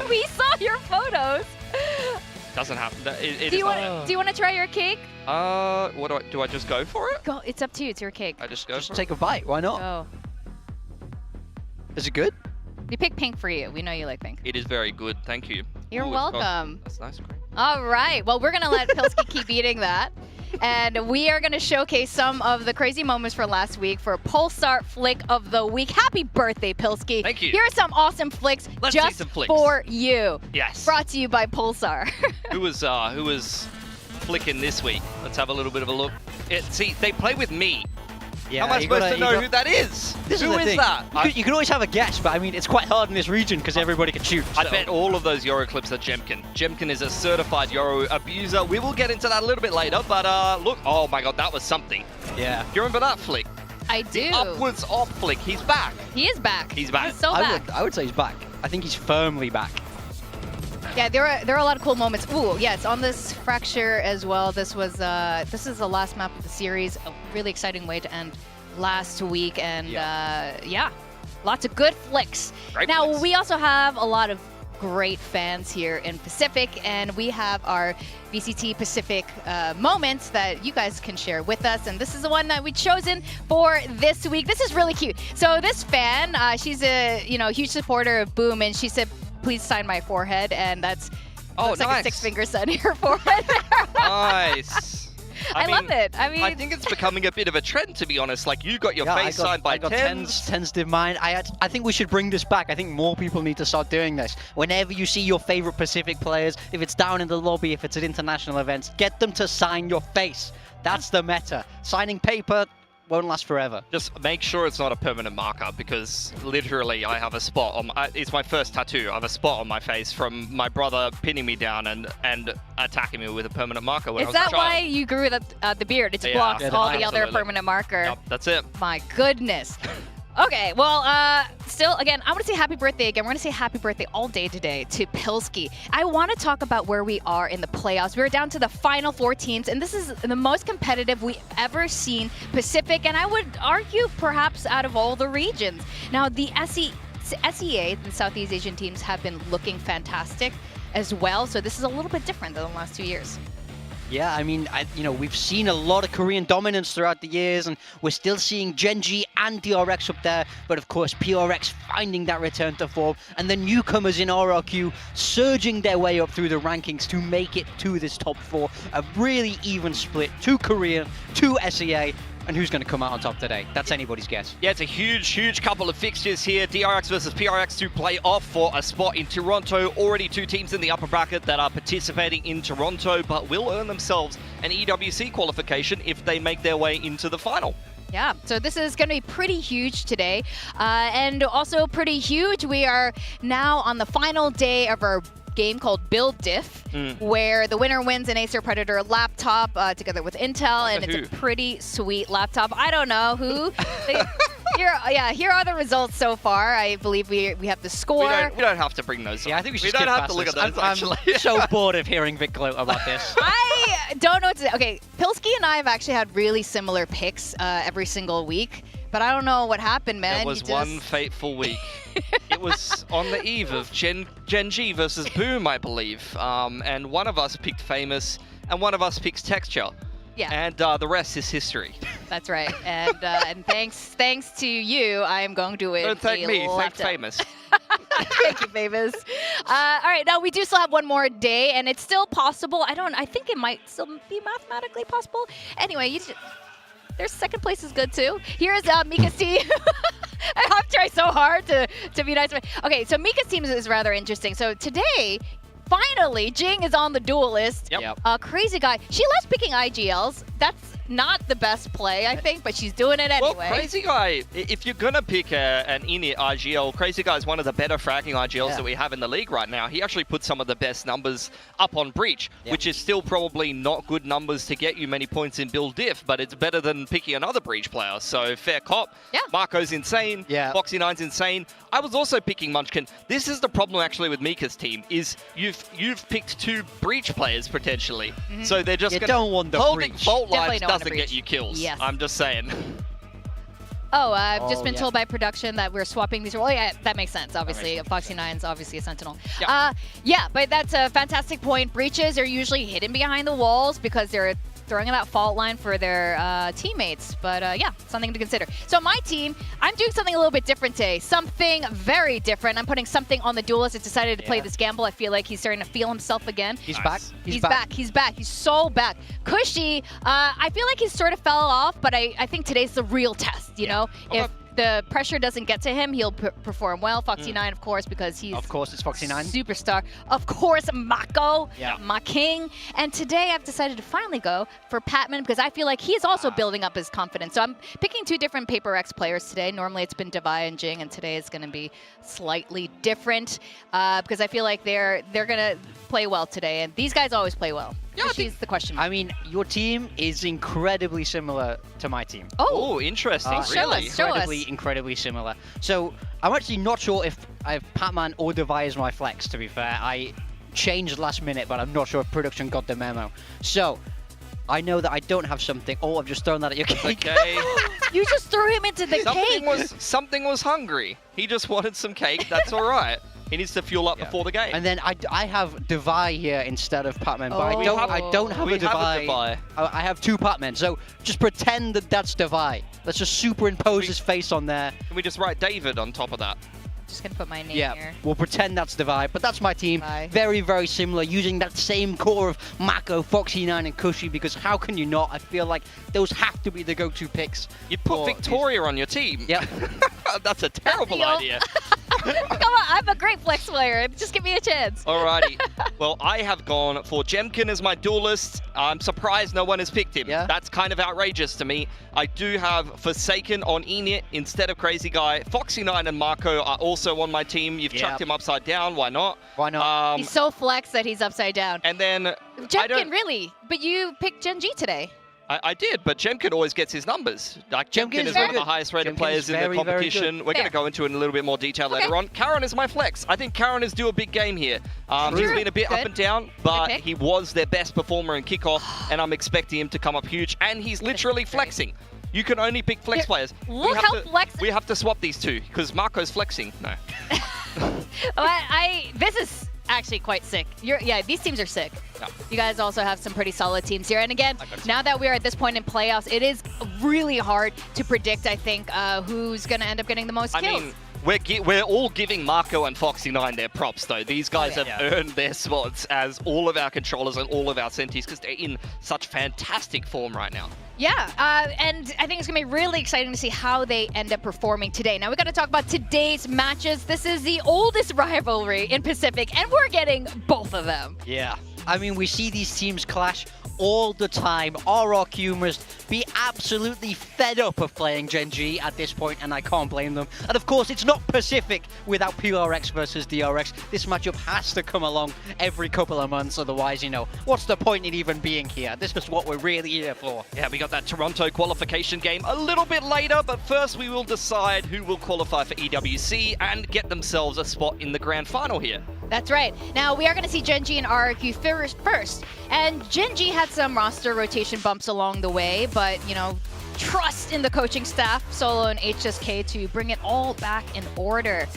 We saw your photos. Doesn't happen. Do you want to try your cake? What do I just go for it? Go. It's up to you. It's your cake. I just go. Just take a bite. Why not? Go. Is it good? We picked pink for you. We know you like pink. It is very good. Thank you. You're Ooh, welcome. That's nice. Great. All right. Well, we're going to let Pilsky keep eating that. And we are going to showcase some of the crazy moments from last week for Pulsar Flick of the Week. Happy birthday, Pilsky. Thank you. Here are some awesome flicks Let's see just some flicks. for you. Yes. Brought to you by Pulsar. Who was flicking this week? Let's have a little bit of a look. See, they play with me. Yeah, How am I supposed to know who that is? Who is that? You can always have a guess, but I mean, it's quite hard in this region because everybody can shoot. I bet all of those Yoro clips are Jemkin. Jemkin is a certified Yoro abuser. We will get into that a little bit later, but look, oh my god, that was something. Yeah. Do you remember that flick? I do. The upwards off flick. He's back. He is back. He's back. He's so back. I would say he's back. I think he's firmly back. Yeah, there are a lot of cool moments. Ooh, yes, on this Fracture as well. This is the last map of the series. A really exciting way to end last week, and yeah, lots of good flicks. Now we also have a lot of great fans here in Pacific, and we have our VCT Pacific moments that you guys can share with us, and this is the one that we've chosen for this week. This is really cute. So this fan, she's a huge supporter of Boom, and she said, "Please sign my forehead," and that's looks like a 6-finger sign in her forehead. Nice. I love it. I mean, I think it's becoming a bit of a trend, to be honest. Like, you got your face signed by Tens. Tens did mine. I think we should bring this back. I think more people need to start doing this. Whenever you see your favorite Pacific players, if it's down in the lobby, if it's at international events, get them to sign your face. That's the meta. Signing paper won't last forever. Just make sure it's not a permanent marker, because literally I have a spot on it's my first tattoo. I have a spot on my face from my brother pinning me down and attacking me with a permanent marker when I was a child. Is that why you grew the beard? It blocks all the other permanent marker. Yep, that's it. My goodness. Okay, well, still, again, I want to say happy birthday again. We're going to say happy birthday all day today to Pilsky. I want to talk about where we are in the playoffs. We're down to the final 4 teams, and this is the most competitive we've ever seen Pacific, and I would argue perhaps out of all the regions. Now, the SEA, the Southeast Asian teams, have been looking fantastic as well, so this is a little bit different than the last 2 years. Yeah, I mean, we've seen a lot of Korean dominance throughout the years, and we're still seeing Genji and DRX up there, but of course PRX finding that return to form, and the newcomers in RRQ surging their way up through the rankings to make it to this top 4. A really even split, 2 Korean, 2 SEA, and who's going to come out on top today? That's anybody's guess. Yeah, it's a huge couple of fixtures here. DRX versus PRX to play off for a spot in Toronto. Already 2 teams in the upper bracket that are participating in Toronto, but will earn themselves an EWC qualification if they make their way into the final. Yeah, so this is going to be pretty huge today. And also pretty huge, we are now on the final day of our game called buildup, where the winner wins an Acer Predator laptop together with Intel, and it's a pretty sweet laptop. I don't know who. Here are the results so far. I believe we have the score. We don't have to bring those up. Yeah, I think we should don't have to look at those, actually. I'm so bored of hearing Vic gloat about this. I don't know what to say. Okay, Pilsky and I have actually had really similar picks every single week, but I don't know what happened, man. There was one fateful week. It was on the eve of Genji versus Boom, I believe. And one of us picked Famous, and one of us picks Texture. Yeah. And the rest is history. That's right. And thanks to you, I am going to win. Don't thank me. Thank laptop. Famous. Thank you, Famous. All right, now we do still have one more day, and it's still possible. I think it might still be mathematically possible. Anyway, there's second place is good too. Here's Mika C. I'm trying so hard to be nice. Okay, so Mika's team is rather interesting. So today, finally, Jing is on the duel list. Yep. Crazy guy. She loves picking IGLs. That's not the best play, I think, but she's doing it anyway. Well, Crazy Guy, if you're going to pick an init IGL, Crazy Guy is one of the better fragging IGLs that we have in the league right now. He actually put some of the best numbers up on Breach, which is still probably not good numbers to get you many points in build diff, but it's better than picking another Breach player. So fair cop. Yeah. Marco's insane. Foxy9's insane. I was also picking Munchkin. This is the problem actually with Mika's team, is you've picked 2 Breach players potentially. So they're just going to holding Fault Lines doesn't get you kills. Yes. I'm just saying. Oh, I've just been told by production that we're swapping these roles. Yeah, that makes sense, obviously. Foxy9's obviously a Sentinel. Yeah, but that's a fantastic point. Breaches are usually hidden behind the walls because they're throwing that fault line for their teammates. But yeah, something to consider. So my team, I'm doing something a little bit different today. Something very different. I'm putting something on the duelist. It's decided to play this gamble. I feel like he's starting to feel himself again. He's back. He's back. He's back. He's so back. Cushy, I feel like he sort of fell off, but I think today's the real test, you know? If the pressure doesn't get to him, he'll perform well. Foxy9, of course, because he's it's Foxy9. Superstar. Of course, Mako, Yeah. my king. And today I've decided to finally go for Patman because I feel like he's also building up his confidence. So I'm picking 2 different PRX players today. Normally it's been Devi and Jing, and today it's going to be slightly different because I feel like they're going to play well today. And these guys always play well. Yeah, She's the question mark. I mean, your team is incredibly similar to my team. Oh, interesting. Show Really? us. Incredibly similar. So I'm actually not sure if Patman or Devi is my flex, to be fair. I changed last minute, but I'm not sure if production got the memo. So I know that I don't have something. Oh, I've just thrown that at your cake. Okay. You just threw him into the cake. Something was hungry. He just wanted some cake. That's all right. He needs to fuel up before the game. And then I have Devi here instead of Patman, but I don't have a Devi. I have 2 Patmen, so just pretend that that's Devi. Let's just superimpose his face on there. Can we just write David on top of that? Just gonna put my name here. We'll pretend that's Devi, but that's my team. Devi. Very, very similar, using that same core of Mako, Foxy9, and Cushy, because how can you not? I feel like those have to be the go-to picks. You put Victoria on your team. Yep. That's a terrible idea. Come on, I'm a great flex player. Just give me a chance. Alrighty. Well, I have gone for Jemkin as my duelist. I'm surprised no one has picked him. Yeah. That's kind of outrageous to me. I do have Forsaken on Enit instead of Crazy Guy. Foxy9 and Marco are also on my team. You've chucked him upside down. Why not? Why not? He's so flex that he's upside down. And then... Jemkin, really? But you picked Gen G today. I did, but Jemkin always gets his numbers. Like, Jemkin is very one of the good. highest rated Jemkin players is in very, the very competition. good. We're going to go into it in a little bit more detail later on. Karen is my flex. I think Karen is due a big game here. He's been a bit up and down, but he was their best performer in kickoff, and I'm expecting him to come up huge. And he's literally flexing. You can only pick flex players. Look how flex. We have to swap these 2 because Marco's flexing. No. This is actually quite sick. These teams are sick. Yeah. You guys also have some pretty solid teams here. And again, now that we are at this point in playoffs, it is really hard to predict, I think, who's going to end up getting the most kills. I mean, we're all giving Marco and Foxy9 their props, though. These guys have earned their spots as all of our controllers and all of our senties because they're in such fantastic form right now. Yeah, and I think it's going to be really exciting to see how they end up performing today. Now, we got to talk about today's matches. This is the oldest rivalry in Pacific, and we're getting both of them. Yeah. I mean, we see these teams clash all the time. RRQ must be absolutely fed up of playing Gen G at this point, and I can't blame them. And of course, it's not Pacific without PRX versus DRX. This matchup has to come along every couple of months, otherwise, you know, what's the point in even being here? This is what we're really here for. Yeah, we got that Toronto qualification game a little bit later, but first we will decide who will qualify for EWC and get themselves a spot in the grand final here. That's right. Now, we are going to see Gen G and RRQ first. And Gen G had some roster rotation bumps along the way, but, you know, trust in the coaching staff, Solo and HSK, to bring it all back in order.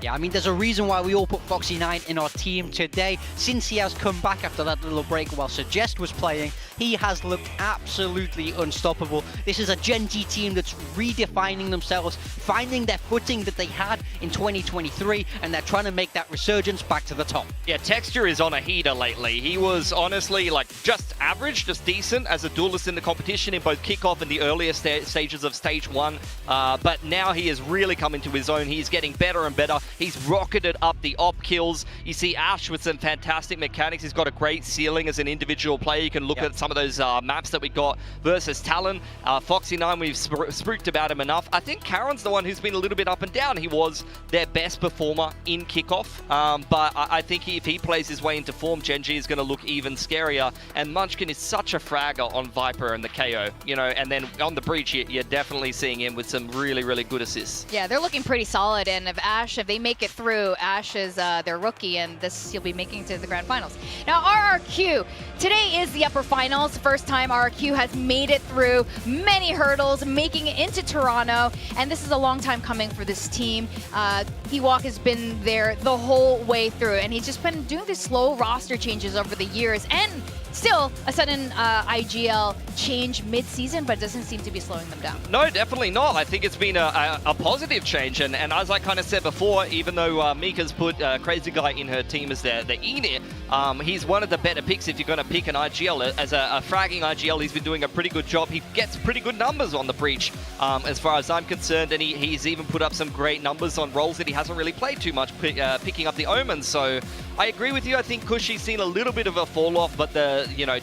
Yeah, I mean, there's a reason why we all put Foxy9 in our team today, since he has come back after that little break while Suggest was playing. he has looked absolutely unstoppable. This is a Gen G team that's redefining themselves, finding their footing that they had in 2023, and they're trying to make that resurgence back to the top. Yeah, Texture is on a heater lately. He was honestly like just average, just decent as a duelist in the competition in both kickoff and the earlier stages of stage 1. But now he has really come into his own. He's getting better and better. He's rocketed up the op kills. You see Ash with some fantastic mechanics. He's got a great ceiling as an individual player. You can look at some of those maps that we got versus Talon. Foxy9, we've spooked about him enough. I think Karen's the one who's been a little bit up and down. He was their best performer in kickoff. But I think if he plays his way into form, Gen G is going to look even scarier. And Munchkin is such a fragger on Viper and the KO, you know, and then on the breach, you're definitely seeing him with some really, really good assists. Yeah, they're looking pretty solid, and if they make it through, Ash is their rookie, and he'll be making it to the grand finals. Now, RRQ, today is the upper finals. First time RRQ has made it through many hurdles, making it into Toronto, and this is a long time coming for this team. Ewok has been there the whole way through, and he's just been doing these slow roster changes over the years, and still a sudden IGL change mid-season, but doesn't seem to be slowing them down. No, definitely not. I think it's been a positive change, and as I kind of said before, even though Mika's put Crazy Guy in her team as the E-Nit, he's one of the better picks if you're going to pick an IGL. As a fragging IGL, he's been doing a pretty good job. He gets pretty good numbers on the breach, as far as I'm concerned, and he's even put up some great numbers on roles that he hasn't really played too much, picking up the Omens. So I agree with you. I think Kushi's seen a little bit of a fall off, but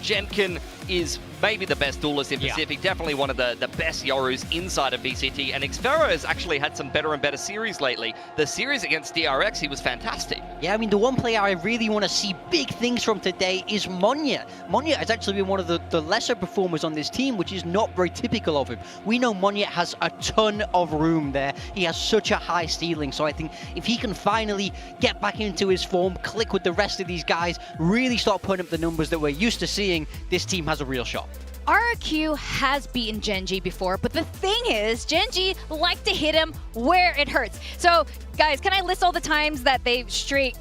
Jenkin is maybe the best duelist in Pacific, definitely one of the best Yorus inside of VCT, and Xfero has actually had some better and better series lately. The series against DRX, he was fantastic. Yeah, I mean, the one player I really want to see big things from today is Monya. Monya has actually been one of the lesser performers on this team, which is not very typical of him. We know Monya has a ton of room there. He has such a high ceiling, so I think if he can finally get back into his form, click with the rest of these guys, really start putting up the numbers that we're used to seeing, this team has a real shot. RRQ has beaten Gen G before, but the thing is, Gen G like to hit him where it hurts. So, guys, can I list all the times that they've straight,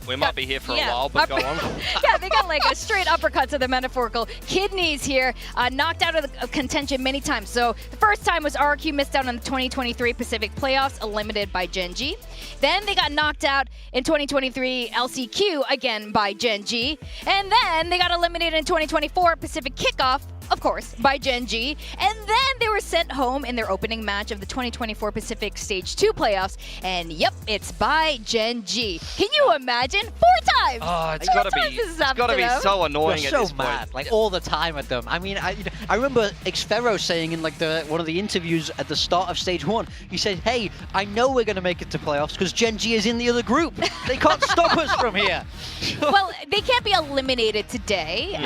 we might be here for a while, but go on. Yeah, they got like a straight uppercut to the metaphorical kidneys here, knocked out of contention many times. So the first time was RRQ missed out on the 2023 Pacific Playoffs, eliminated by Gen G. Then they got knocked out in 2023 LCQ, again by Gen G. And then they got eliminated in 2024 Pacific Kickoff, of course, by Gen G. And then they were sent home in their opening match of the 2024 Pacific Stage 2 playoffs. And yep, it's by Gen G. Can you imagine? 4 times! Oh, it's gotta be so annoying at this mad, point. like all the time at them. I mean, I remember Xfero saying in like one of the interviews at the start of Stage 1, he said, hey, I know we're gonna make it to playoffs because Gen G is in the other group. They can't stop us from here. Well, they can't be eliminated today,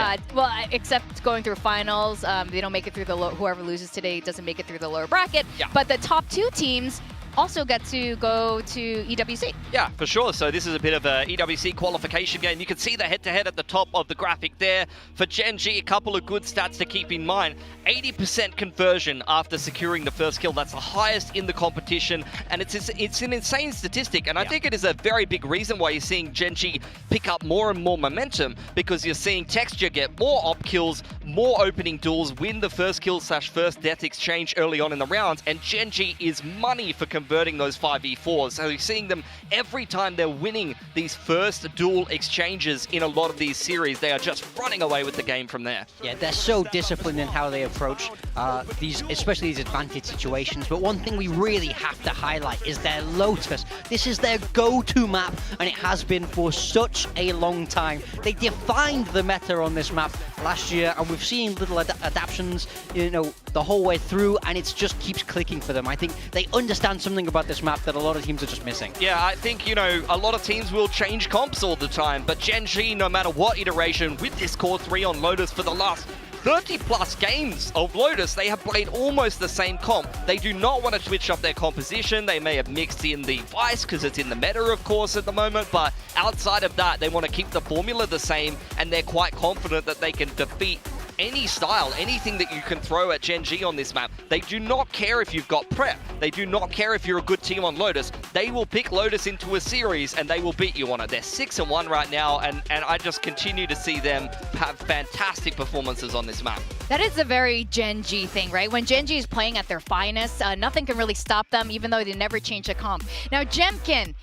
except going through finals. They don't make it through whoever loses today doesn't make it through the lower bracket. Yeah. But the top 2 teams also get to go to EWC. Yeah, for sure. So this is a bit of a EWC qualification game. You can see the head-to-head at the top of the graphic there. For Gen G, a couple of good stats to keep in mind. 80% conversion after securing the first kill. That's the highest in the competition, and it's an insane statistic. And I think it is a very big reason why you're seeing Gen G pick up more and more momentum, because you're seeing Texture get more op kills, more opening duels, win the first kill / first death exchange early on in the rounds, and Gen G is money for converting those 5v4s. So you're seeing them every time they're winning these first duel exchanges in a lot of these series. They are just running away with the game from there. Yeah, they're so disciplined in how they approach especially these advantage situations. But one thing we really have to highlight is their Lotus. This is their go-to map, and it has been for such a long time. They defined the meta on this map last year, and we've seen little adaptations, the whole way through, and it just keeps clicking for them. I think they understand something about this map that a lot of teams are just missing. Yeah, I think, a lot of teams will change comps all the time, but Gen G, no matter what iteration, with this core 3 on Lotus for the last 30+ games of Lotus, they have played almost the same comp. They do not want to switch up their composition. They may have mixed in the Vice because it's in the meta, of course, at the moment, but outside of that, they want to keep the formula the same, and they're quite confident that they can defeat any style, anything that you can throw at Gen G on this map. They do not care if you've got prep. They do not care if you're a good team on Lotus. They will pick Lotus into a series and they will beat you on it. They're 6-1 right now, and I just continue to see them have fantastic performances on this map. That is a very Gen G thing, right? When Gen G is playing at their finest, nothing can really stop them, even though they never change the comp. Now, Jemkin,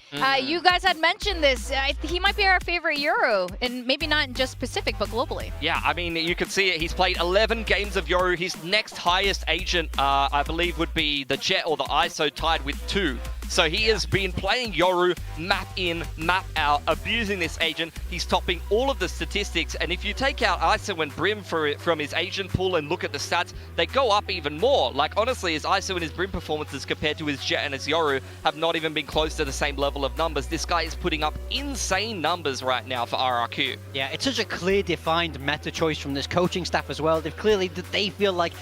you guys had mentioned this. He might be our favorite Yoru, and maybe not just Pacific, but globally. Yeah, I mean, you can see it. He's played 11 games of Yoru. His next highest agent, I believe, would be the Jet or the ISO, tied with 2. So he has been playing Yoru, map in, map out, abusing this agent. He's topping all of the statistics, and if you take out ISO and Brim from his agent pool and look at the stats, they go up even more. Like, honestly, his ISO and his Brim performances compared to his Jet and his Yoru have not even been close to the same level of numbers. This guy is putting up insane numbers right now for RRQ. Yeah, it's such a clear, defined meta choice from this coaching staff as well. They feel like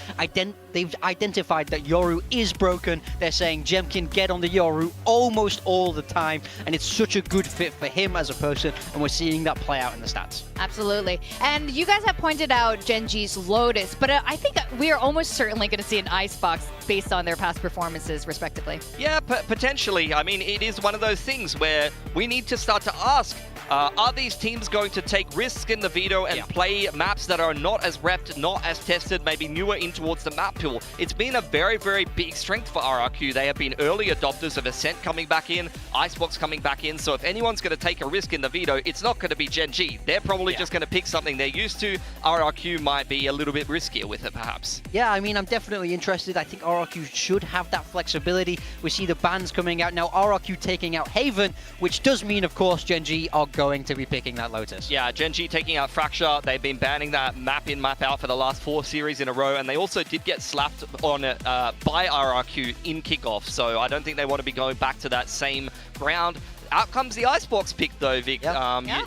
they've identified that Yoru is broken. They're saying Jemkin, get on the Yoru almost all the time, and it's such a good fit for him as a person, and we're seeing that play out in the stats. Absolutely. And you guys have pointed out Gen G's Lotus, but I think we are almost certainly going to see an Icebox based on their past performances, respectively. Yeah, potentially. I mean, it is one of those things where we need to start to ask, are these teams going to take risks in the veto and play maps that are not as repped, not as tested, maybe newer in towards the map pool? It's been a very, very big strength for RRQ. They have been early adopters of Ascent coming back in, Icebox coming back in, so if anyone's going to take a risk in the veto, it's not going to be Gen G. They're probably just going to pick something they're used to. RRQ might be a little bit riskier with it, perhaps. Yeah, I mean, I'm definitely interested. I think RRQ should have that flexibility. We see the bans coming out now, RRQ taking out Haven, which does mean, of course, Gen G are going to be picking that Lotus. Yeah, Gen G taking out Fracture. They've been banning that map in, map out for the last 4 series in a row, and they also did get slapped on it by RRQ in kickoff, so I don't think they want to be going back to that same ground. Out comes the Icebox pick, though, Vic.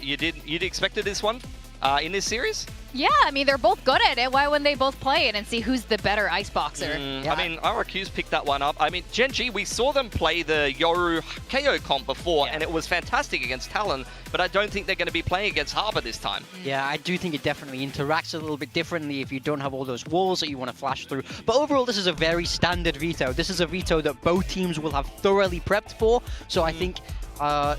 You'd expected this one in this series? Yeah, I mean, they're both good at it. Why wouldn't they both play it and see who's the better Iceboxer? I mean, RRQ's picked that one up. I mean, Gen G, we saw them play the Yoru KO comp before, and it was fantastic against Talon, but I don't think they're going to be playing against Harbor this time. Yeah, I do think it definitely interacts a little bit differently if you don't have all those walls that you want to flash through. But overall, this is a very standard veto. This is a veto that both teams will have thoroughly prepped for, so I think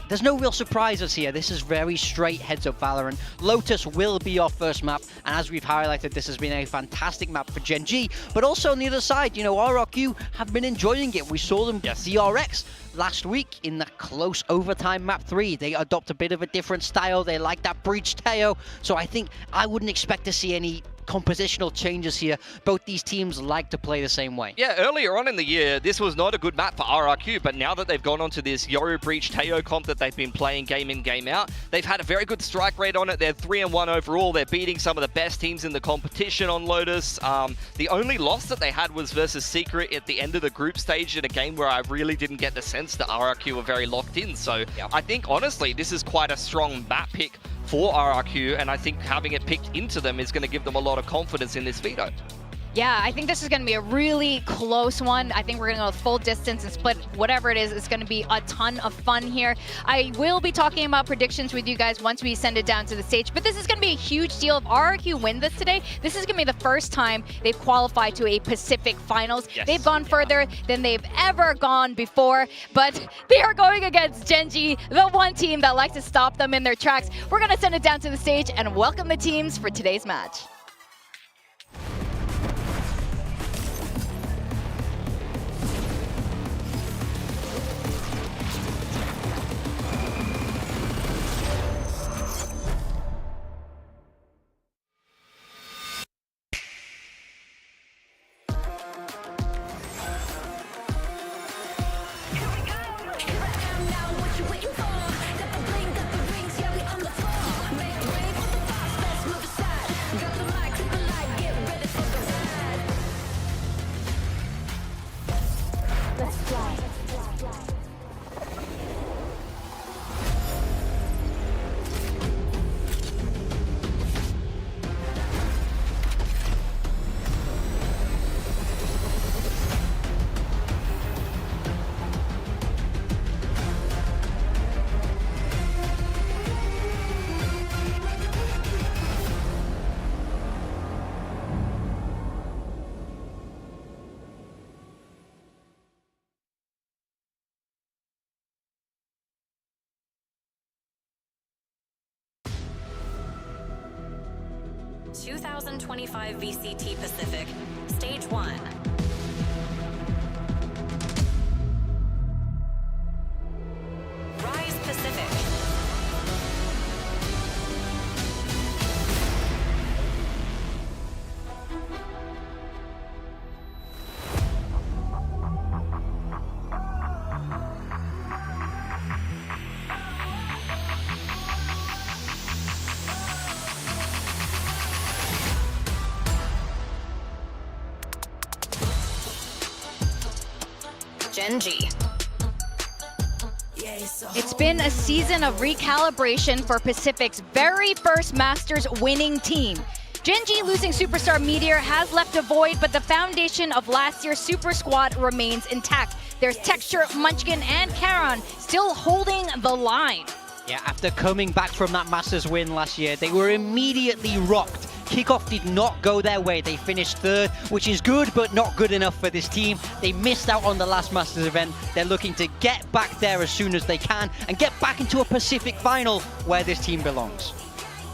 there's no real surprises here. This is very straight heads-up Valorant. Lotus will be our first map, and as we've highlighted, this has been a fantastic map for Gen G. But also on the other side, you know, RRQ have been enjoying it. We saw them DRX last week in that close overtime map 3. They adopt a bit of a different style. They like that breach Teo. So I think I wouldn't expect to see any compositional changes here. Both these teams like to play the same way. Yeah, earlier on in the year, this was not a good map for RRQ, but now that they've gone onto this Yoru Breach Teo comp that they've been playing game in, game out, they've had a very good strike rate on it. They're 3-1 overall. They're beating some of the best teams in the competition on Lotus. The only loss that they had was versus Secret at the end of the group stage in a game where I really didn't get the sense that RRQ were very locked in. So I think, honestly, this is quite a strong map pick for RRQ, and I think having it picked into them is going to give them a lot of confidence in this veto. Yeah, I think this is going to be a really close one. I think we're going to go full distance and split whatever it is. It's going to be a ton of fun here. I will be talking about predictions with you guys once we send it down to the stage, but this is going to be a huge deal. If RRQ win this today, this is going to be the first time they've qualified to a Pacific Finals. They've gone further than they've ever gone before, but they are going against Gen G, the one team that likes to stop them in their tracks. We're going to send it down to the stage and welcome the teams for today's match. Got the 2025 VCT Pacific, Stage 1. Rise Pacific. Genji. It's been a season of recalibration for Pacific's very first Masters winning team. Genji losing superstar Meteor has left a void, but the foundation of last year's super squad remains intact. There's Texture, Munchkin, and Karon still holding the line. Yeah, after coming back from that Masters win last year, they were immediately rocked. Kickoff did not go their way. They finished third, which is good, but not good enough for this team. They missed out on the last Masters event. They're looking to get back there as soon as they can and get back into a Pacific final where this team belongs.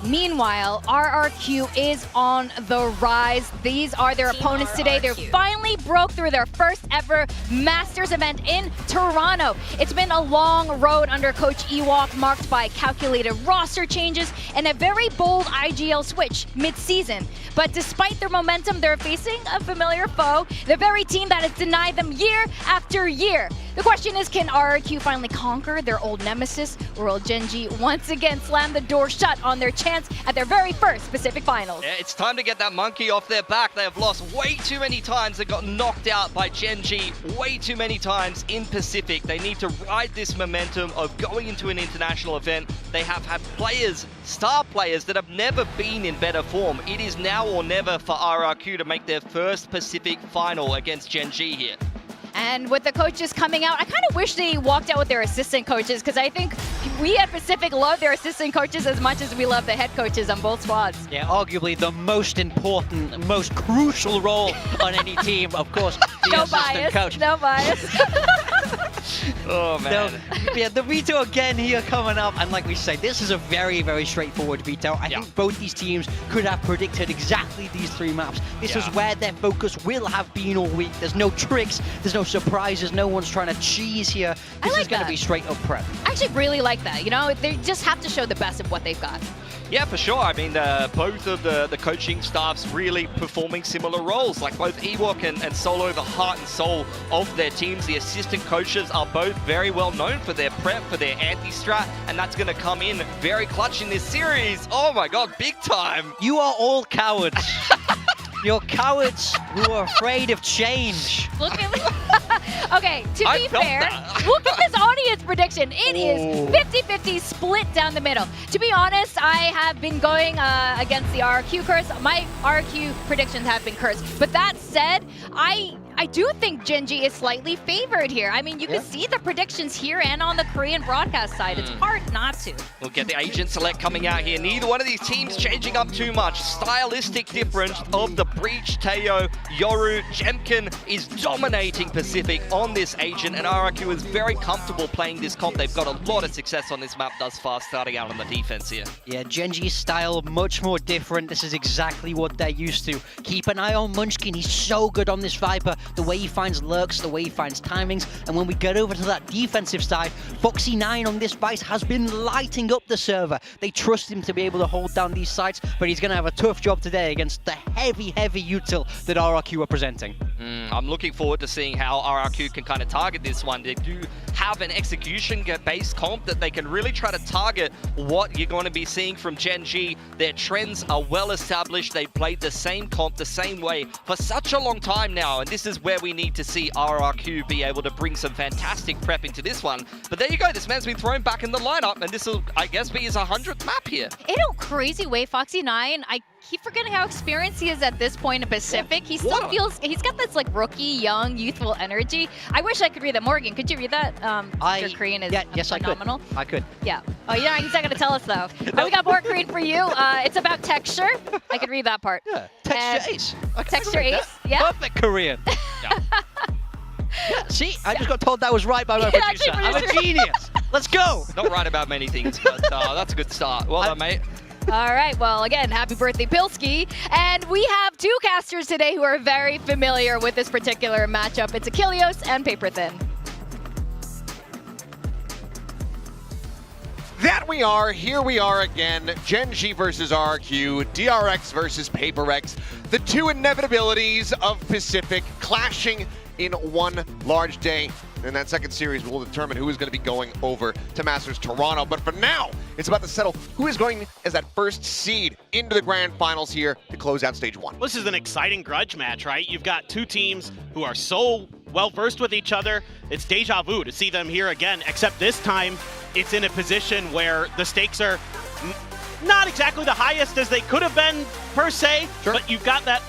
Meanwhile, RRQ is on the rise. These are their opponents today. They finally broke through their first ever Masters event in Toronto. It's been a long road under Coach Ewok, marked by calculated roster changes and a very bold IGL switch mid-season. But despite their momentum, they're facing a familiar foe, the very team that has denied them year after year. The question is, can RRQ finally conquer their old nemesis, or will Genji once again slam the door shut on their chance at their very first Pacific Finals? Yeah, it's time to get that monkey off their back. They have lost way too many times. They got knocked out by Genji way too many times in Pacific. They need to ride this momentum of going into an international event. They have had players, star players, that have never been in better form. It is now or never for RRQ to make their first Pacific Final against Genji here. And with the coaches coming out, I kind of wish they walked out with their assistant coaches, because I think we at Pacific love their assistant coaches as much as we love the head coaches on both squads. Yeah, arguably the most important, most crucial role on any team, of course, the No assistant bias, coach. no bias. Oh, man. So, yeah, the veto again here coming up, and like we say, this is a very, very straightforward veto. I think both these teams could have predicted exactly these three maps. This is where their focus will have been all week. There's no tricks, there's no surprises, no one's trying to cheese here. This is going to be straight up prep. I actually really like that. You know, they just have to show the best of what they've got. Yeah, for sure. I mean, both of the coaching staffs really performing similar roles. Like both Ewok and Solo, the heart and soul of their teams. The assistant coaches are both very well known for their prep, for their anti-strat, and that's going to come in very clutch in this series. Oh my god, big time. You are all cowards. You're cowards who are afraid of change. Look at okay, to be fair, look at this audience prediction. It is 50-50 split down the middle. To be honest, I have been going against the RRQ curse. My RRQ predictions have been cursed. But that said, I do think Genji is slightly favored here. I mean, you can see the predictions here and on the Korean broadcast side. It's hard not to. We'll get the agent select coming out here. Neither one of these teams changing up too much. Stylistic difference of the Breach, Teo, Yoru, Jemkin is dominating Pacific on this agent, and RRQ is very comfortable playing this comp. They've got a lot of success on this map thus far, starting out on the defense here. Yeah, Genji's style much more different. This is exactly what they're used to. Keep an eye on Munchkin. He's so good on this Viper. The way he finds lurks, the way he finds timings. And when we get over to that defensive side, Foxy9 on this Vice has been lighting up the server. They trust him to be able to hold down these sites, but he's going to have a tough job today against the heavy util that RRQ are presenting. I'm looking forward to seeing how RRQ can kind of target this one. They do have an execution-based comp that they can really try to target what you're going to be seeing from Genji. Their trends are well established. They played the same comp the same way for such a long time now, and this is where we need to see RRQ be able to bring some fantastic prep into this one. But there you go, this man's been thrown back in the lineup, and this will, I guess, be his 100th map here. In a crazy way, Foxy9, I keep forgetting how experienced he is at this point in Pacific. He still feels, he's got this like rookie, young, youthful energy. I wish I could read that. Morgan, could you read that? Your Korean is phenomenal. I could. Yeah. Oh, yeah, he's not going to tell us though. But we got more Korean for you. It's about texture. I could read that part. Yeah, texture ace. Texture ace, yeah. Perfect Korean. Yeah, see, I just got told that was right by my producer. I'm a genius. Let's go. Not right about many things, but that's a good start. Well done, mate. All right, well, again, happy birthday, Pilski. And we have two casters today who are very familiar with this particular matchup. It's Achilleos and Paper Thin. That we are. Here we are again. Gen.G versus RRQ, DRX versus PRX. The two inevitabilities of Pacific clashing in one large day. In that second series, we'll determine who is going to be going over to Masters Toronto. But for now, it's about to settle who is going as that first seed into the grand finals here to close out stage one. This is an exciting grudge match, right? You've got two teams who are so well versed with each other. It's deja vu to see them here again, except this time it's in a position where the stakes are not exactly the highest as they could have been per se, but you've got that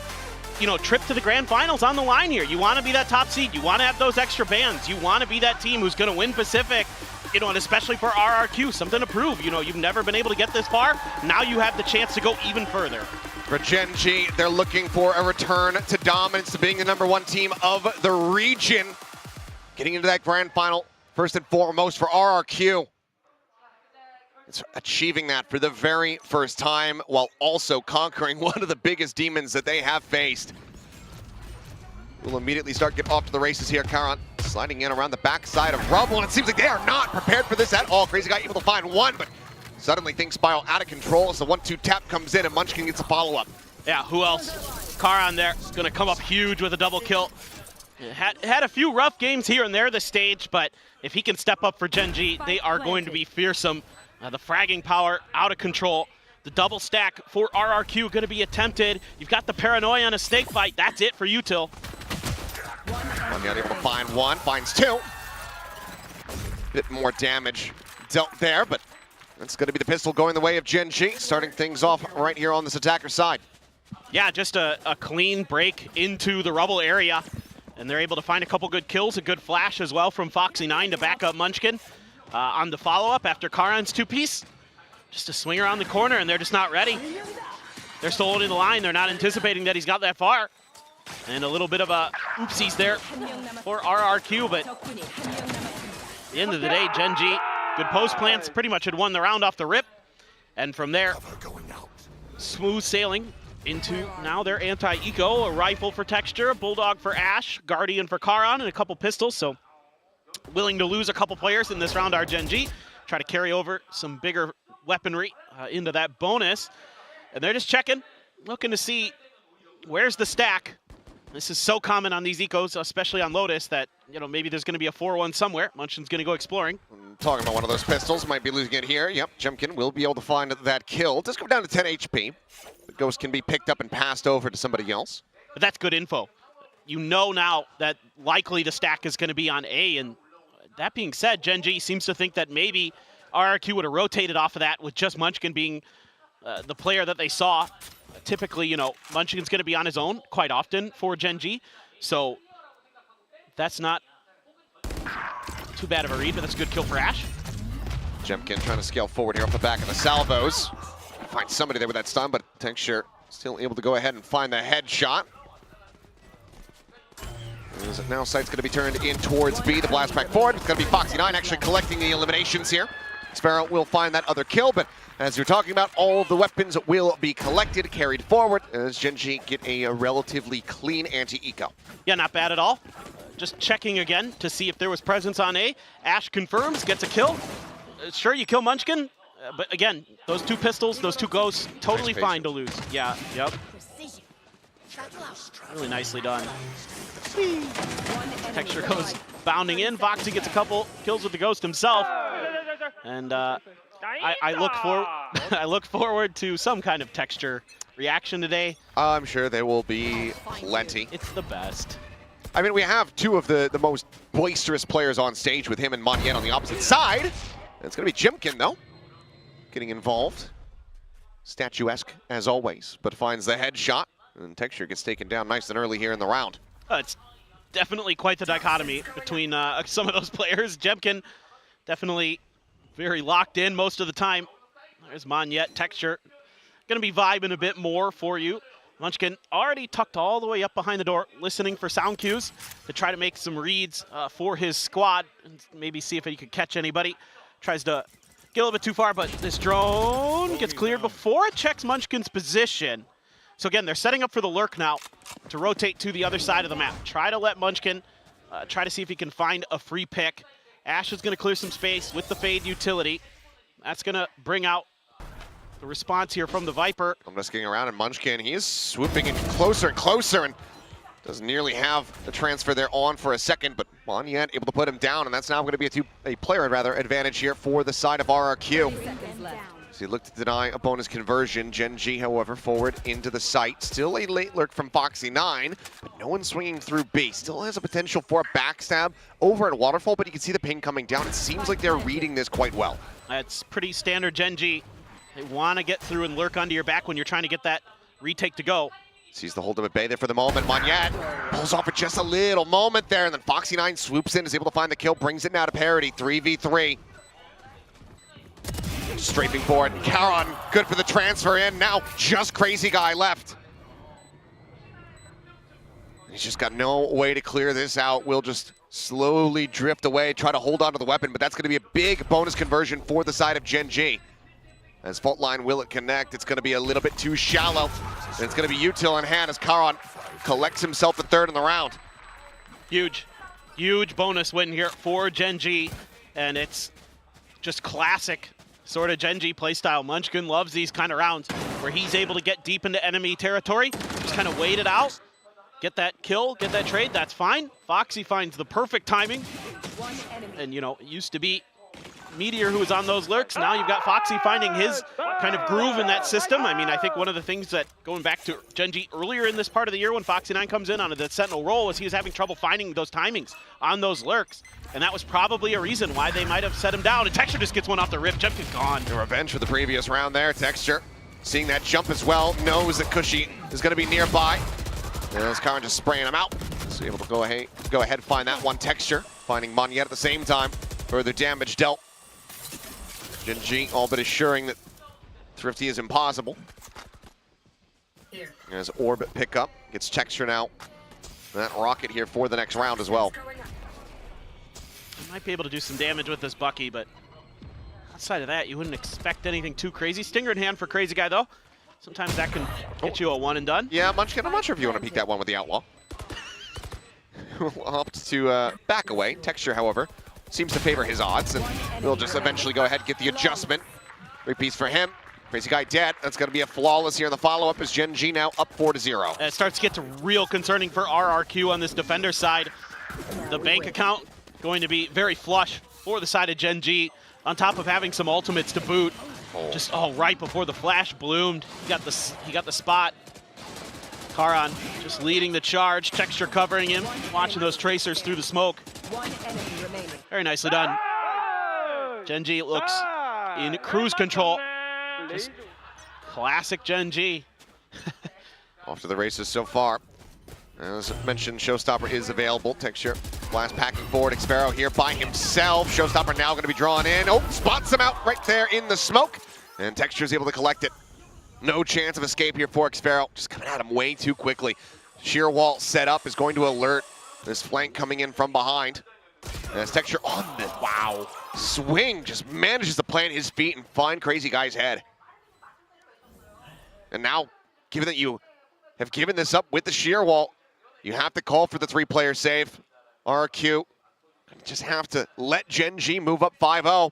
trip to the grand finals on the line here. You want to be that top seed. You want to have those extra bans. You want to be that team who's going to win Pacific, and especially for RRQ, something to prove. You've never been able to get this far. Now you have the chance to go even further. For Gen.G, they're looking for a return to dominance, to being the #1 team of the region. Getting into that grand final, first and foremost for RRQ. It's achieving that for the very first time while also conquering one of the biggest demons that they have faced. We'll immediately get off to the races here. Karan sliding in around the backside of Rubble, and it seems like they are not prepared for this at all. Crazy Guy able to find one, but suddenly things spiral out of control as the 1-2 tap comes in and Munchkin gets a follow-up. Yeah, who else? Karan there, going to come up huge with a double kill. Had a few rough games here and there this stage, but if he can step up for Gen.G, they are going to be fearsome. The fragging power out of control. The double stack for RRQ going to be attempted. You've got the paranoia on a snake fight. That's it for Util. Not able to find one, finds two. Bit more damage dealt there, but that's going to be the pistol going the way of Gen.G, starting things off right here on this attacker side. Yeah, just a clean break into the rubble area, and they're able to find a couple good kills, a good flash as well from Foxy9 to back up Munchkin. On the follow-up after Karan's two-piece. Just a swing around the corner, and they're just not ready. They're still holding the line. They're not anticipating that he's got that far. And a little bit of a oopsies there for RRQ, but at the end of the day, Gen.G, good post plants, pretty much had won the round off the rip. And from there, smooth sailing into now their anti-eco, a rifle for Texture, a bulldog for Ash, Guardian for Karan, and a couple pistols, so willing to lose a couple players in this round are Gen.G. Try to carry over some bigger weaponry into that bonus. And they're just checking, looking to see where's the stack. This is so common on these ecos, especially on Lotus, that maybe there's going to be a 4-1 somewhere. Munchin's going to go exploring. Talking about one of those pistols, might be losing it here. Yep, Jemkin will be able to find that kill. Does go down to 10 HP. The ghost can be picked up and passed over to somebody else. But that's good info. You know now that likely the stack is going to be on A, and that being said, Gen.G seems to think that maybe RRQ would have rotated off of that with just Munchkin being the player that they saw. Typically, Munchkin's going to be on his own quite often for Gen.G, so that's not too bad of a read, but that's a good kill for Ash. Jemkin trying to scale forward here off the back of the salvos. Find somebody there with that stun, but Texture still able to go ahead and find the headshot. Now sight's going to be turned in towards B. The blast back forward. It's going to be Foxy9 actually collecting the eliminations here. Sparrow will find that other kill, but as you're talking about, all of the weapons will be collected, carried forward, as Gen.G get a relatively clean anti-eco. Yeah, not bad at all. Just checking again to see if there was presence on A. Ash confirms, gets a kill. Sure, you kill Munchkin, but again, those two pistols, those two ghosts, totally fine to lose. Yeah, yep. Really nicely done. Texture goes bounding in. Foxy gets a couple kills with the ghost himself. And I look forward to some kind of Texture reaction today. I'm sure there will be plenty. It's the best. I mean, we have two of the most boisterous players on stage with him and Monyen on the opposite side. It's going to be Jimkin, though, getting involved. Statuesque, as always, but finds the headshot. And Texture gets taken down nice and early here in the round. It's definitely quite the dichotomy between some of those players. Jemkin definitely very locked in most of the time. There's Monyet. Texture going to be vibing a bit more for you. Munchkin already tucked all the way up behind the door, listening for sound cues to try to make some reads for his squad and maybe see if he could catch anybody. Tries to get a little bit too far, but this drone gets cleared before it checks Munchkin's position. So again, they're setting up for the lurk now to rotate to the other side of the map. Try to let Munchkin try to see if he can find a free pick. Ash is going to clear some space with the Fade utility. That's going to bring out the response here from the Viper. I'm just getting around, and Munchkin, he is swooping in closer and closer, and doesn't nearly have the transfer there on for a second, but Monyet able to put him down, and that's now going to be a player advantage here for the side of RRQ. So he looked to deny a bonus conversion. Gen.G, however, forward into the site. Still a late lurk from Foxy9, but no one swinging through B. Still has a potential for a backstab over at Waterfall, but you can see the ping coming down. It seems like they're reading this quite well. That's pretty standard Gen.G. They want to get through and lurk onto your back when you're trying to get that retake to go. Sees the hold of a Bay there for the moment. Monyet pulls off for just a little moment there, and then Foxy9 swoops in, is able to find the kill, brings it now to parity, 3v3. Strafing forward, Caron, good for the transfer in, now just Crazy Guy left. He's just got no way to clear this out. Will just slowly drift away, try to hold on to the weapon, but that's going to be a big bonus conversion for the side of Gen.G. As fault line, will it connect? It's going to be a little bit too shallow. And it's going to be util in hand as Caron collects himself the third in the round. Huge bonus win here for Gen.G. And it's just classic sort of Gen.G playstyle. Munchkin loves these kind of rounds where he's able to get deep into enemy territory, just kind of wait it out, get that kill, get that trade, that's fine. Foxy finds the perfect timing. And, you know, it used to be Meteor who was on those lurks. Now you've got Foxy finding his kind of groove in that system. I mean, I think one of the things that, going back to Gen.G earlier in this part of the year when Foxy9 comes in on the Sentinel role, was he was having trouble finding those timings on those lurks. And that was probably a reason why they might have set him down. And Texture just gets one off the rip. Jump is gone. The revenge for the previous round there. Texture seeing that jump as well, knows that Cushy is going to be nearby. And as Caron just spraying him out. So able to go ahead, find that one. Texture finding Monyet at the same time. Further damage dealt. Gen.G all but assuring that Thrifty is impossible. As Orbit pickup gets Texture now. That rocket here for the next round as well. Might be able to do some damage with this Bucky, but outside of that, you wouldn't expect anything too crazy. Stinger in hand for Crazy Guy, though. Sometimes that can get you a one and done. Yeah, Munchkin, I'm not sure if you want to peek that one with the Outlaw. Opt to back away. Texture, however, seems to favor his odds, and we'll just eventually go ahead and get the adjustment. Repeats for him. Crazy Guy dead. That's going to be a flawless here in the follow-up as Gen.G now up 4-0. It starts to get to real concerning for RRQ on this defender side. The bank account going to be very flush for the side of Gen.G, on top of having some ultimates to boot. Just right before the flash bloomed, he got the spot. Caron just leading the charge, Texture covering him, watching those tracers through the smoke. Very nicely done. Gen.G looks in cruise control. Just classic Gen.G. Off to the races so far. As mentioned, Showstopper is available. Texture, blast packing forward. Xpero here by himself. Showstopper now going to be drawn in. Oh, spots him out right there in the smoke. And Texture is able to collect it. No chance of escape here for Xpero. Just coming at him way too quickly. Sheer wall set up is going to alert this flank coming in from behind. And as Texture on the swing, just manages to plant his feet and find Crazy Guy's head. And now, given that you have given this up with the sheer wall, you have to call for the three-player save. RQ just have to let Gen.G move up 5-0.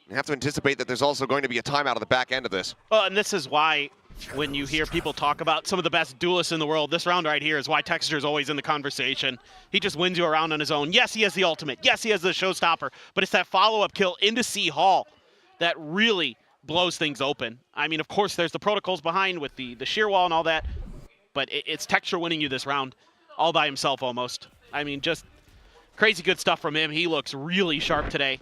You have to anticipate that there's also going to be a timeout on the back end of this. Well, and this is why when you hear people talk about some of the best duelists in the world, this round right here is why Texture is always in the conversation. He just wins you around on his own. Yes, he has the ultimate. Yes, he has the showstopper. But it's that follow-up kill into C Hall that really blows things open. I mean, of course, there's the protocols behind with the sheer wall and all that. But it's Texture winning you this round all by himself almost. I mean, just crazy good stuff from him. He looks really sharp today.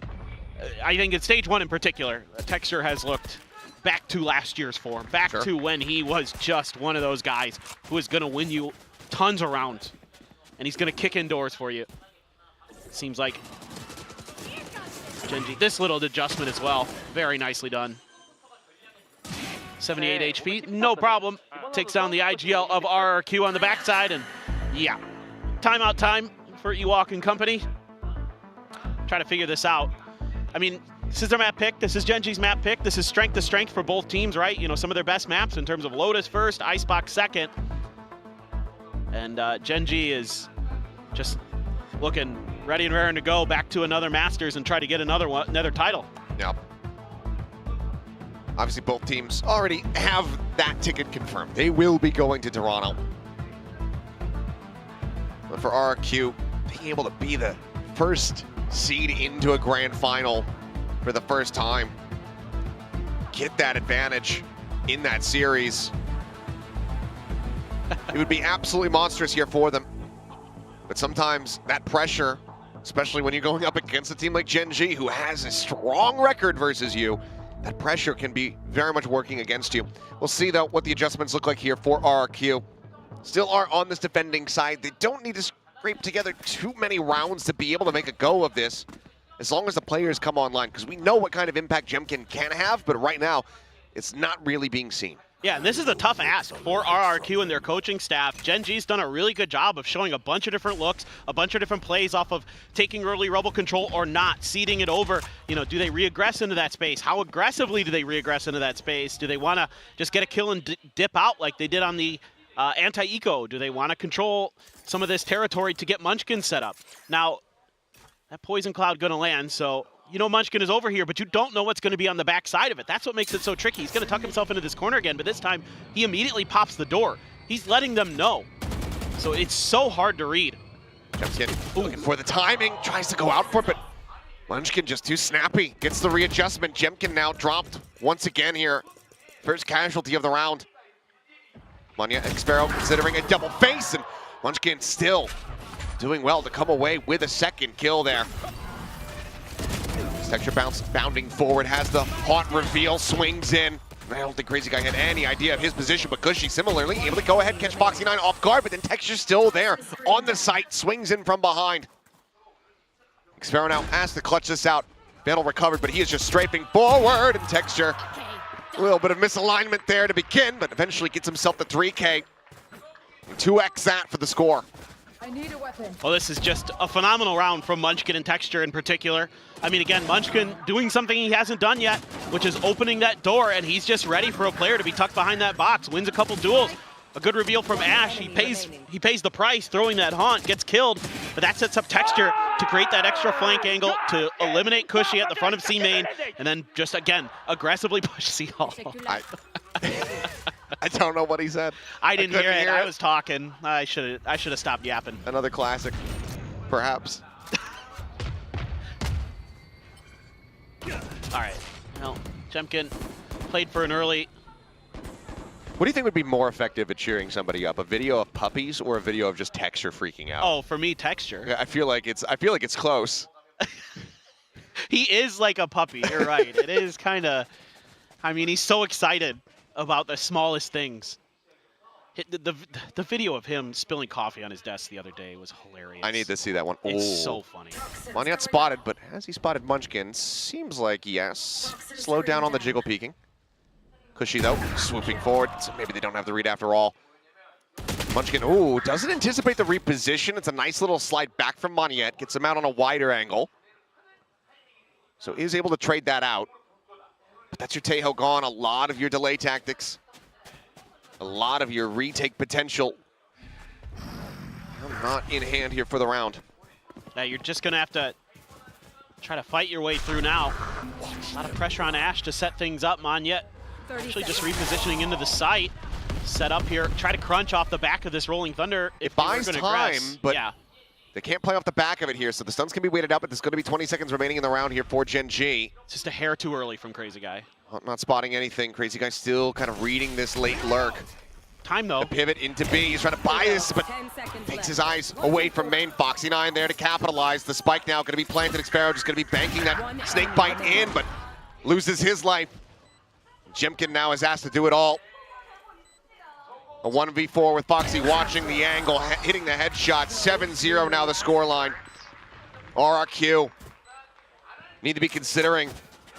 I think in stage one in particular, Texture has looked back to last year's form, back to when he was just one of those guys who is going to win you tons of rounds, and he's going to kick in doors for you. Seems like Gen.G, this little adjustment as well, very nicely done. 78 HP, no problem. Takes down the IGL of RRQ on the backside, and yeah, timeout time for Ewok and company. Try to figure this out. I mean, This is their map pick. This is Gen.G's map pick. This is strength to strength for both teams, right? You know, some of their best maps in terms of Lotus first, Icebox second. And Gen.G is just looking ready and raring to go back to another Masters and try to get another title. Yep. Obviously, both teams already have that ticket confirmed. They will be going to Toronto. But for RRQ, being able to be the first seed into a grand final for the first time, get that advantage in that series. It would be absolutely monstrous here for them. But sometimes that pressure, especially when you're going up against a team like Gen.G, who has a strong record versus you, that pressure can be very much working against you. We'll see, though, what the adjustments look like here for RRQ. Still are on this defending side. They don't need to scrape together too many rounds to be able to make a go of this, as long as the players come online, because we know what kind of impact Jemkin can have, but right now, it's not really being seen. Yeah, and this is a tough ask for RRQ and their coaching staff. Gen.G's done a really good job of showing a bunch of different looks, a bunch of different plays off of taking early rebel control or not, seeding it over. You know, do they reaggress into that space? How aggressively do they reaggress into that space? Do they want to just get a kill and dip out like they did on the anti-eco? Do they want to control some of this territory to get Munchkin set up? Now, that poison cloud going to land, so you know Munchkin is over here, but you don't know what's going to be on the back side of it. That's what makes it so tricky. He's going to tuck himself into this corner again, but this time he immediately pops the door. He's letting them know. So it's so hard to read. Jemkin looking for the timing, tries to go out for it, but Munchkin just too snappy. Gets the readjustment. Jemkin now dropped once again here. First casualty of the round. Manya and Sparrow considering a double face, and Munchkin still doing well to come away with a second kill there. Texture bounce, bounding forward, has the haunt reveal, swings in. I don't think Crazy Guy had any idea of his position, but Gushy similarly able to go ahead and catch Foxy9 off guard, but then Texture's still there on the site, swings in from behind. Xpero now has to clutch this out. Vandal recovered, but he is just strafing forward, and Texture, a little bit of misalignment there to begin, but eventually gets himself the 3K. 2x that for the score. I need a weapon. Well, this is just a phenomenal round from Munchkin and Texture in particular. I mean, again, Munchkin doing something he hasn't done yet, which is opening that door, and he's just ready for a player to be tucked behind that box. Wins a couple duels. A good reveal from Ash. He pays the price throwing that haunt, gets killed, but that sets up Texture to create that extra flank angle to eliminate Cushy at the front of C main, and then just, again, aggressively push C Hall. I don't know what he said. I didn't hear it. I was talking. I should have stopped yapping. Another classic, perhaps. All right. Well, Jemkin played for an early. What do you think would be more effective at cheering somebody up? A video of puppies or a video of just Texture freaking out? Oh, for me, Texture. I feel like it's close. He is like a puppy. You're right. It is kind of. I mean, he's so excited about the smallest things. The video of him spilling coffee on his desk the other day was hilarious. I need to see that one. It's so funny. Monyet spotted, but has he spotted Munchkin? Seems like yes. Slowed down on the jiggle peeking. Cushy though, swooping forward, so maybe they don't have the read after all. Munchkin, ooh, doesn't anticipate the reposition. It's a nice little slide back from Monyet, gets him out on a wider angle. So is able to trade that out. But that's your Tejo gone, a lot of your delay tactics. A lot of your retake potential. Not in hand here for the round. Now you're just gonna have to try to fight your way through now. A lot of pressure on Ash to set things up. Monyet actually just repositioning into the site. Set up here, try to crunch off the back of this Rolling Thunder. It buys time, but yeah, they can't play off the back of it here, so the stuns can be waited out, but there's going to be 20 seconds remaining in the round here for Gen.G. It's just a hair too early from Crazy Guy. Not spotting anything. Crazy Guy still kind of reading this late lurk. Time though. The pivot into B. He's trying to buy this, but takes his eyes away from main. Foxy9 there to capitalize. The spike now going to be planted. Xpero just going to be banking that snake bite in, but loses his life. Jemkin now is asked to do it all. A 1v4 with Foxy watching the angle, hitting the headshot. 7-0 now the scoreline. RRQ need to be considering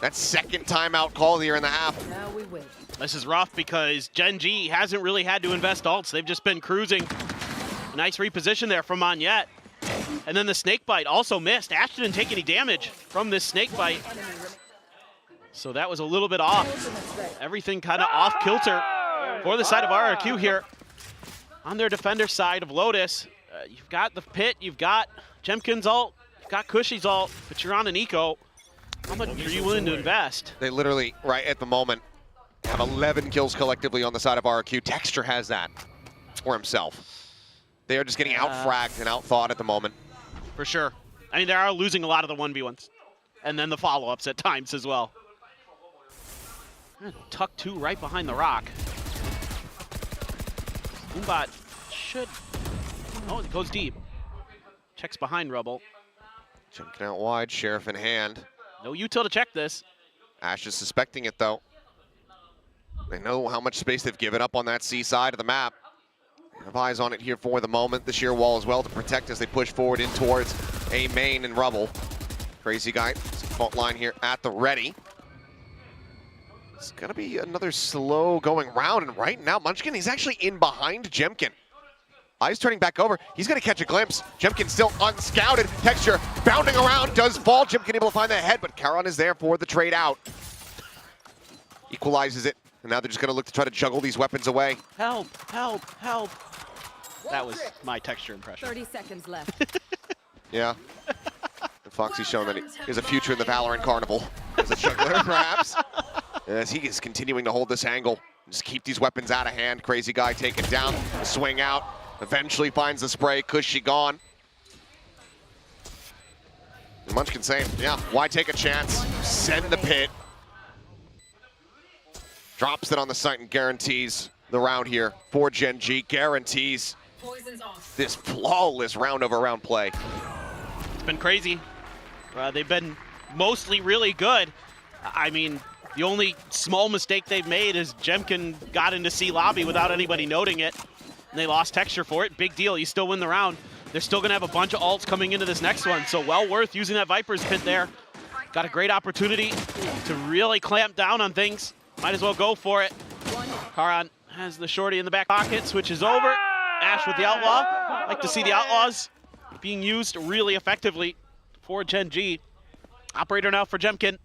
that second timeout call here in the half. Now we win. This is rough because Gen.G hasn't really had to invest ults. They've just been cruising. Nice reposition there from Monyet. And then the snake bite also missed. Ash didn't take any damage from this snake bite. So that was a little bit off. Everything kind of off kilter for the side of RRQ here. On their defender side of Lotus, you've got the pit, you've got Jemkin's ult, you've got Cushy's ult, but you're on an eco. How much are you willing to invest? They literally, right at the moment, have 11 kills collectively on the side of RRQ. Texture has that for himself. They are just getting out-fragged and out-thought at the moment. For sure. I mean, they are losing a lot of the 1v1s. And then the follow-ups at times as well. Tuck 2 right behind the rock. Umbot should... Oh, it goes deep. Checks behind Rubble. Jemkin out wide, Sheriff in hand. No util to check this. Ash is suspecting it, though. They know how much space they've given up on that C side of the map. They have eyes on it here for the moment. The sheer wall as well to protect as they push forward in towards A main and Rubble. Crazy guy, fault line here at the ready. It's gonna be another slow going round, and right now Munchkin, he's actually in behind Jemkin. Eyes turning back over, he's gonna catch a glimpse. Jemkin still unscouted. Texture bounding around, does fall. Jemkin able to find the head, but Charon is there for the trade out. Equalizes it, and now they're just gonna look to try to juggle these weapons away. Help, help, help. That was my Texture impression. 30 seconds left. Yeah. And Foxy's showing that he has a future in the Valorant Carnival as a juggler, perhaps. As he is continuing to hold this angle. Just keep these weapons out of hand. Crazy guy taken down, swing out. Eventually finds the spray, Cushy gone. And Munchkin saying, yeah, why take a chance? Send the pit. Drops it on the site and guarantees the round here for Gen G. Guarantees this flawless round over round play. It's been crazy. They've been mostly really good. I mean, the only small mistake they've made is Jemkin got into C lobby without anybody noting it. And they lost Texture for it. Big deal. You still win the round. They're still going to have a bunch of ults coming into this next one. So well worth using that Viper's pit there. Got a great opportunity to really clamp down on things. Might as well go for it. Charon has the shorty in the back pocket. Switches over. Ash with the Outlaw. Like to see the Outlaws being used really effectively for Gen G. Operator now for Jemkin.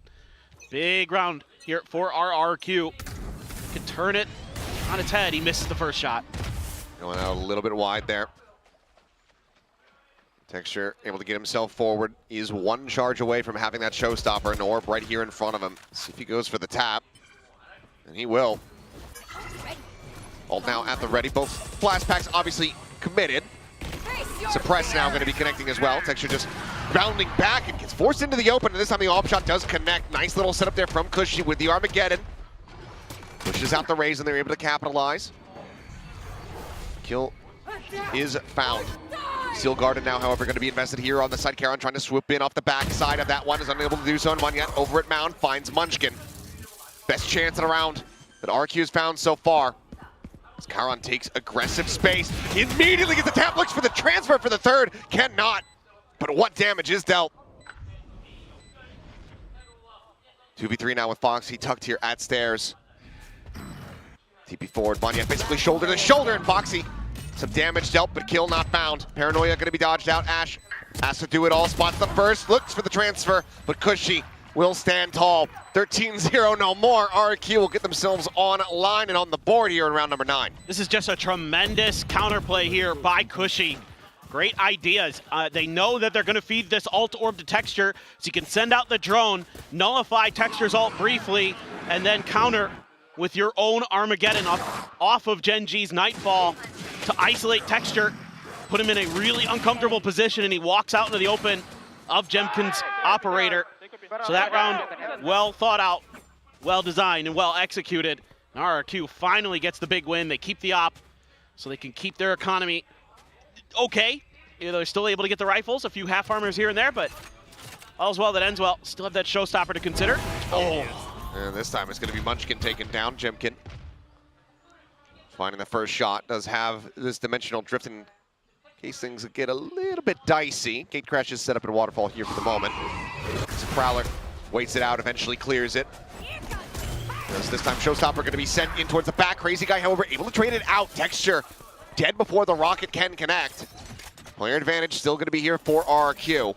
Big round here for RRQ. Can turn it on its head. He misses the first shot. Going out a little bit wide there. Texture able to get himself forward. He is one charge away from having that showstopper, an orb right here in front of him. See if he goes for the tap. And he will. Ult now at the ready. Both flash packs obviously committed. Suppress now going to be connecting as well. Texture just bounding back and gets forced into the open. And this time the AWP shot does connect. Nice little setup there from Cushy with the Armageddon. Pushes out the raise and they're able to capitalize. Kill is found. Steel Garden now, however, going to be invested here on the side. Charon trying to swoop in off the back side of that one. Is unable to do so. And one yet over at Mound finds Munchkin. Best chance in a round that RQ has found so far. As Charon takes aggressive space. Immediately gets the tap. Looks for the transfer for the third. Cannot. But what damage is dealt? 2v3 now with Fox. He tucked here at stairs. TP forward. Vanya basically shoulder to shoulder. And Foxy, some damage dealt, but kill not found. Paranoia going to be dodged out. Ash has to do it all. Spots the first. Looks for the transfer. But Cushy will stand tall. 13-0, no more. RQ will get themselves online and on the board here in round number 9. This is just a tremendous counterplay here by Cushy. Great ideas. They know that they're going to feed this ult orb to Texture, so you can send out the drone, nullify Texture's ult briefly, and then counter with your own Armageddon off of Gen G's Nightfall to isolate Texture, put him in a really uncomfortable position, and he walks out into the open of Jemkin's Operator. So that round, well thought out, well designed, and well executed. And RRQ finally gets the big win. They keep the op, so they can keep their economy okay. They're still able to get the rifles, a few half armors here and there, but all's well that ends well. Still have that showstopper to consider. Oh. And this time it's going to be Munchkin taken down. Jemkin finding the first shot. Does have this dimensional drift in case things get a little bit dicey. Gate crash is set up in Waterfall here for the moment. So Prowler waits it out, eventually clears it. This time showstopper going to be sent in towards the back. Crazy guy, however, able to trade it out. Texture dead before the rocket can connect. Player advantage still going to be here for RQ.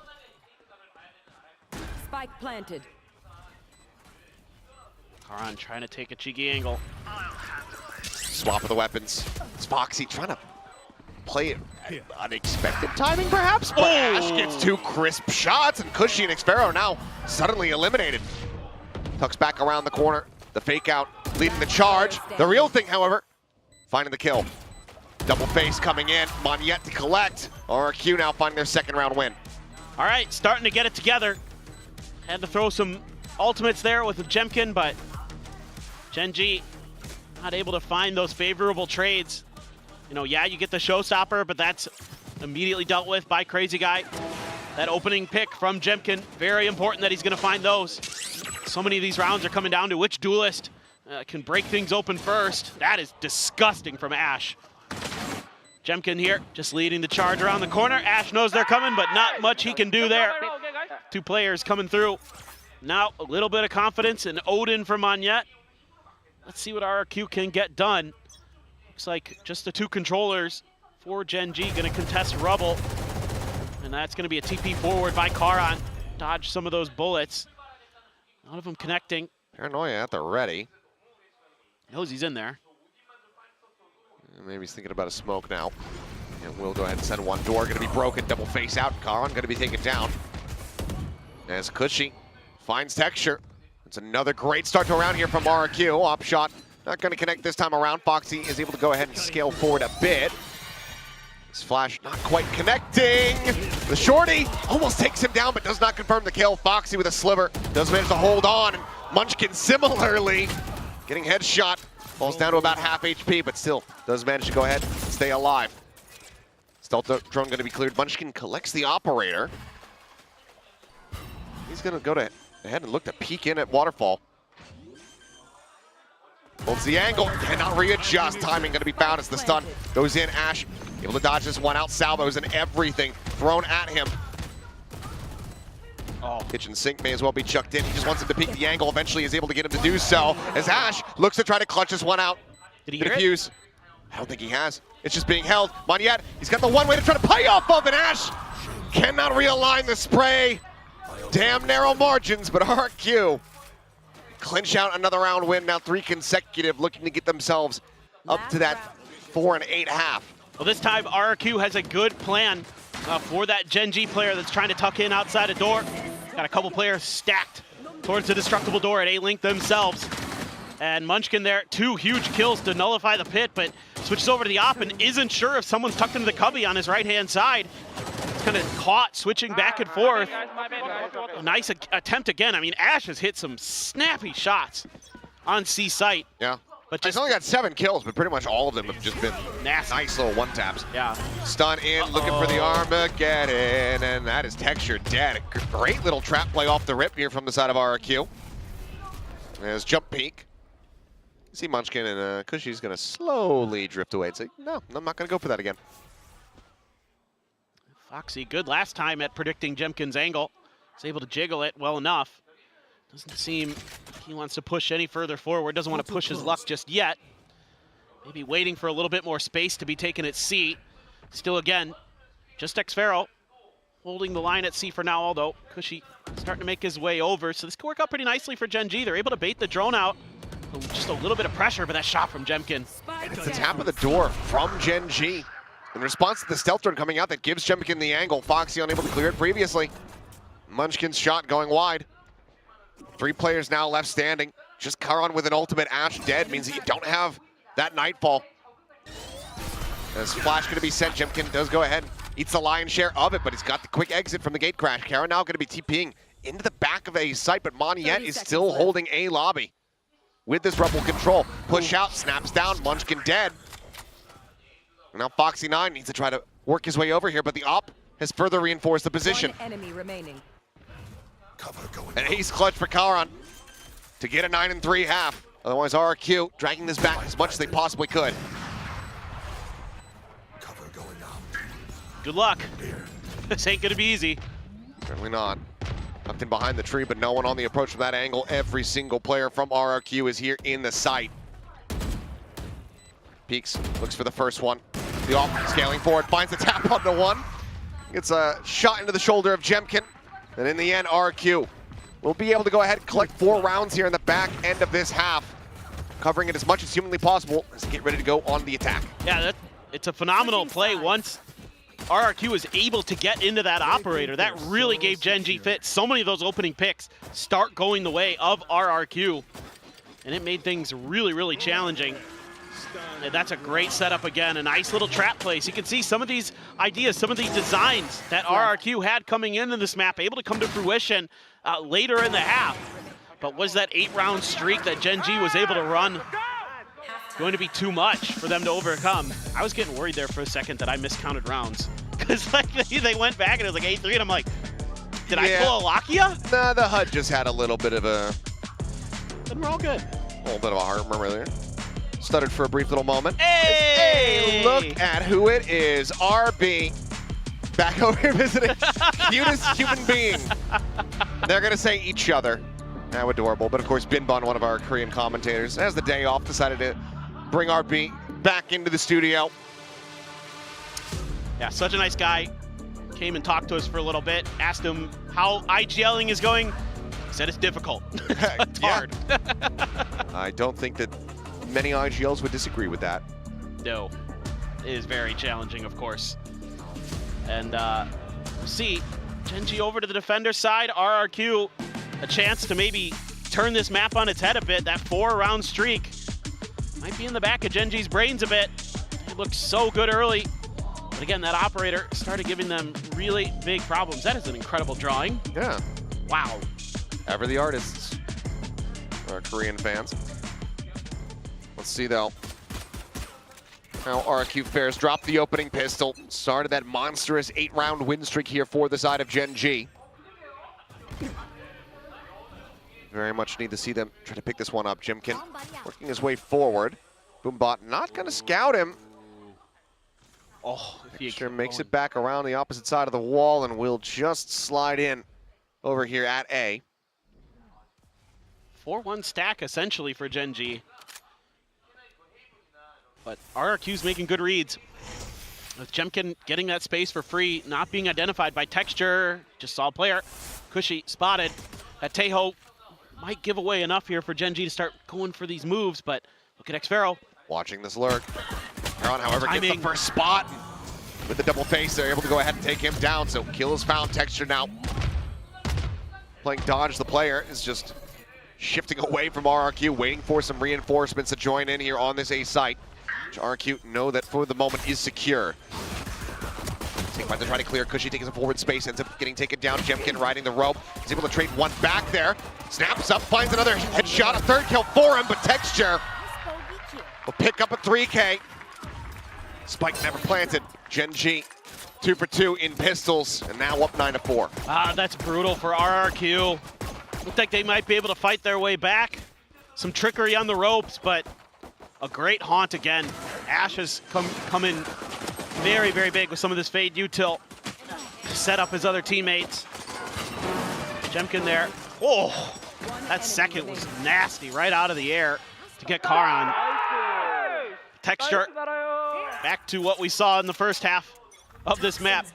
Spike planted. Karan trying to take a cheeky angle. Swap of the weapons. It's Foxy trying to play it unexpected timing, perhaps? But Ash gets 2 crisp shots, and Cushy and Xfero now suddenly eliminated. Tucks back around the corner. The fake out leading the charge. The real thing, however, finding the kill. Double face coming in. Monyet to collect. RRQ now finding their second round win. All right, starting to get it together. Had to throw some ultimates there with Jemkin, but Gen.G not able to find those favorable trades. You know, yeah, you get the showstopper, but that's immediately dealt with by Crazy Guy. That opening pick from Jemkin, very important that he's going to find those. So many of these rounds are coming down to which duelist can break things open first. That is disgusting from Ash. Jemkin here, just leading the charge around the corner. Ash knows they're coming, but not much he can do there. 2 players coming through. Now a little bit of confidence in Odin for Monyet. Let's see what RRQ can get done. Looks like just the 2 controllers for Gen.G gonna contest Rubble. And that's gonna be a TP forward by Karan. Dodge some of those bullets. None of them connecting. Paranoia at the ready. Knows he's in there. Maybe he's thinking about a smoke now. And we'll go ahead and send one door. Going to be broken. Double face out. Karan going to be taken down. As Cushy finds texture. It's another great start to a round here from RRQ. Op shot. Not going to connect this time around. Foxy is able to go ahead and scale forward a bit. This flash not quite connecting. The shorty almost takes him down, but does not confirm the kill. Foxy with a sliver. Does manage to hold on. And Munchkin similarly getting headshot. Falls down to about half HP, but still does manage to go ahead and stay alive. Stealth drone going to be cleared. Munchkin collects the operator. He's going to go ahead and look to peek in at Waterfall. Holds the angle, cannot readjust. Timing going to be found as the stun goes in. Ash able to dodge this one out. Salvos and everything thrown at him. Kitchen sink may as well be chucked in. He just wants him to peek the angle. Eventually is able to get him to do so. As Ash looks to try to clutch this one out. Did he defuse? I don't think he has. It's just being held. Monyet, he's got the one way to try to play off of, and Ash cannot realign the spray. Damn narrow margins, but RRQ clinch out another round win. Now 3 consecutive, looking to get themselves up to that 4 and 8 half. Well, this time RRQ has a good plan for that Gen.G player that's trying to tuck in outside a door. Got a couple players stacked towards the destructible door at A-Link themselves. And Munchkin there, 2 huge kills to nullify the pit, but switches over to the op and isn't sure if someone's tucked into the cubby on his right-hand side. It's kind of caught, switching back and forth. A nice attempt again. I mean, Ash has hit some snappy shots on C site. Yeah. But he's only got 7 kills, but pretty much all of them have just been nice little one-taps. Yeah. Stun in, looking for the Armageddon, and that is texture dead. A great little trap play off the rip here from the side of RRQ. There's jump peek. See Munchkin and Cushy's going to slowly drift away and say, no, I'm not going to go for that again. Foxy, good last time at predicting Jemkin's angle. Was able to jiggle it well enough. Doesn't seem he wants to push any further forward. Doesn't want to push his luck just yet. Maybe waiting for a little bit more space to be taken at C. Still again, just Xfero holding the line at C for now, although Cushy starting to make his way over. So this could work out pretty nicely for Gen.G. They're able to bait the drone out. Just a little bit of pressure, but that shot from Jemkin. It's the tap of the door from Gen.G. In response to the stealth drone coming out that gives Jemkin the angle. Foxy unable to clear it previously. Munchkin's shot going wide. 3 players now left standing. Just Karan with an ultimate. Ash dead means that you don't have that Nightfall. As flash going to be sent, Jemkin does go ahead, eats the lion's share of it, but he's got the quick exit from the gate crash. Karan now going to be TPing into the back of A site, but Monyet is still holding A lobby with this rebel control. Push out, snaps down, Munchkin dead. And now Foxy9 needs to try to work his way over here, but the op has further reinforced the position. Enemy remaining. An ace clutch for Karan to get a 9-3 half. Otherwise, RRQ dragging this back as much as they possibly could. Good luck. This ain't gonna be easy. Certainly not. Tucked in behind the tree, but no one on the approach from that angle. Every single player from RRQ is here in the site. Peeks, looks for the first one. The off scaling forward, finds the tap on the one. Gets a shot into the shoulder of Jemkin. And in the end, RRQ will be able to go ahead and collect 4 rounds here in the back end of this half, covering it as much as humanly possible as they get ready to go on the attack. Yeah, it's a phenomenal play once RRQ is able to get into that operator. That really gave Gen G fit. So many of those opening picks start going the way of RRQ, and it made things really, really challenging. And that's a great setup again, a nice little trap place. You can see some of these ideas, some of these designs that RRQ had coming into this map able to come to fruition later in the half. But was that 8-round streak that Gen G was able to run going to be too much for them to overcome? I was getting worried there for a second that I miscounted rounds. Because like they went back and it was like 8-3 and I'm like, did I pull a Lakia? Nah, the HUD just had a little bit of a... Then we're all good. A little bit of a heart murmur there. Stuttered for a brief little moment. Hey! Look at who it is. RB back over here visiting. Cutest human being. They're going to say each other. How adorable. But of course, Binbon, one of our Korean commentators, has the day off, decided to bring RB back into the studio. Yeah, such a nice guy. Came and talked to us for a little bit. Asked him how IGLing is going. He said it's difficult. It's hard. I don't think that many IGLs would disagree with that. No, it is very challenging, of course. And we'll see. Gen G over to the defender side. RRQ, a chance to maybe turn this map on its head a bit. That 4-round streak might be in the back of Gen G's brains a bit. It looked so good early. But again, that operator started giving them really big problems. That is an incredible drawing. Yeah. Wow. Ever the artists. Our Korean fans. Let's see, though, how RRQ fares. Dropped the opening pistol. Started that monstrous 8-round win streak here for the side of Gen G. Very much need to see them try to pick this one up. Jimkin working his way forward. Boombot not going to scout him. Oh, if he sure makes it back around the opposite side of the wall and will just slide in over here at A. 4-1 stack, essentially, for Gen G. But RRQ's making good reads. With Jemkin getting that space for free, not being identified by Texture. Just saw a player. Cushy spotted. That Teho might give away enough here for Gen G to start going for these moves, but look at Xfero. Watching this lurk. Heron, however, gets the first spot. With the double face, they're able to go ahead and take him down, so kill is found. Texture now playing dodge. The player is just shifting away from RRQ, waiting for some reinforcements to join in here on this A site. Which RRQ know that for the moment is secure. Take to try to clear. Cushy taking some forward space, ends up getting taken down. Jemkin riding the rope. He's able to trade one back there. Snaps up, finds another headshot, a third kill for him, but Texture will pick up a 3K. Spike never planted. Gen G 2 for 2 in pistols, and now up 9-4. Ah, that's brutal for RRQ. Looked like they might be able to fight their way back. Some trickery on the ropes, but a great haunt again. Ash has come in very, very big with some of this fade util to set up his other teammates. Jemkin there. Oh, that second was nasty right out of the air to get Karan. Texture back to what we saw in the first half of this map.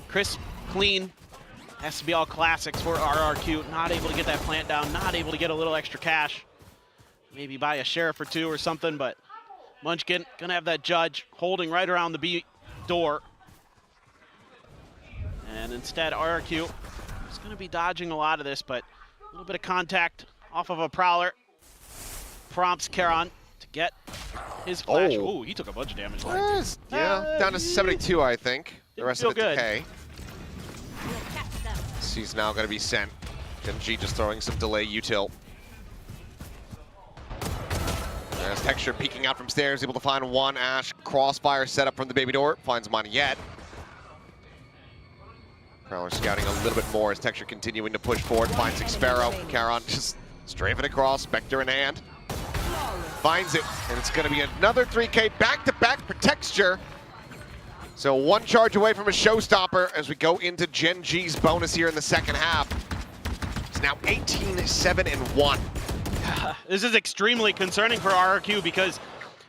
Crisp, clean, has to be all classics for RRQ. Not able to get that plant down, not able to get a little extra cash. Maybe buy a sheriff or two or something, but Munchkin gonna have that judge holding right around the B door. And instead, RRQ is gonna be dodging a lot of this, but a little bit of contact off of a Prowler prompts Karan to get his flash. Oh, he took a bunch of damage. Yeah, down to 72, I think. The rest of it good. decay. He's now going to be sent. Gen G just throwing some delay util. There's Texture peeking out from stairs, able to find one. Ash crossfire set up from the baby door. Finds Moneyette. Prowler scouting a little bit more as Texture continuing to push forward. Finds Xfero. Karan just strafing across, Spectre in hand. Finds it, and it's going to be another 3K back-to-back for Texture. So one charge away from a showstopper as we go into Gen G's bonus here in the second half. It's now 18-7-1. This is extremely concerning for RRQ because,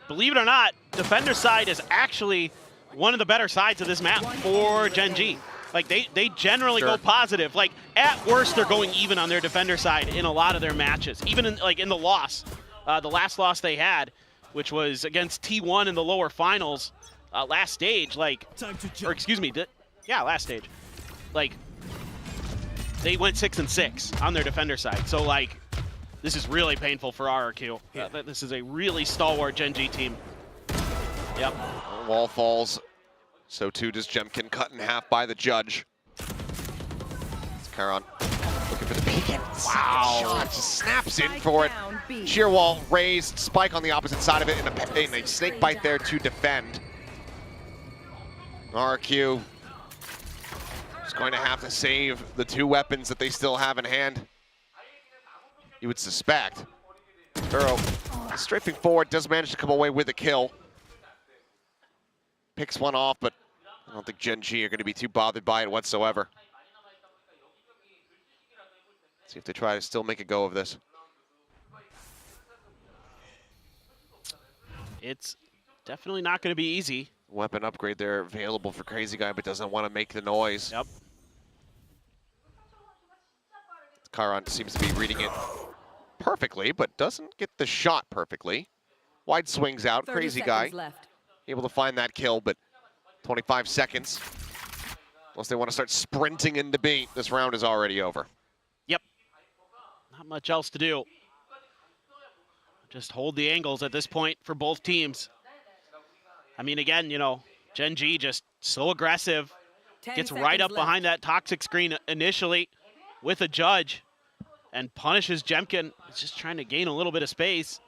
believe it or not, defender side is actually one of the better sides of this map for Gen G. Like they generally Sure. go positive. Like at worst, they're going even on their defender side in a lot of their matches. Even in in the loss, the last loss they had, which was against T1 in the lower finals, last stage. Like, or excuse me, last stage. Like they went 6-6 on their defender side. So like, this is really painful for RRQ. This is a really stalwart Gen G team. Yep. Wall falls. So too does Jemkin, cut in half by the judge. It's Karan looking for the peek and wow, shot just snaps in for it. Sheer wall raised, spike on the opposite side of it, and a snake bite there to defend. RQ is going to have to save the 2 weapons that they still have in hand. You would suspect. Burrow strafing forward, does manage to come away with a kill. Picks one off, but I don't think Gen G are going to be too bothered by it whatsoever. See if they try to still make a go of this. It's definitely not going to be easy. Weapon upgrade there available for Crazy Guy, but doesn't want to make the noise. Yep. Karan seems to be reading it perfectly, but doesn't get the shot perfectly. Wide swings out, Crazy Guy able to find that kill, but 25 seconds. Unless they want to start sprinting into B, this round is already over. Yep. Not much else to do. Just hold the angles at this point for both teams. I mean, again, you know, Gen G just so aggressive. Gets right up behind that toxic screen initially with a judge and punishes Jemkin. He's just trying to gain a little bit of space.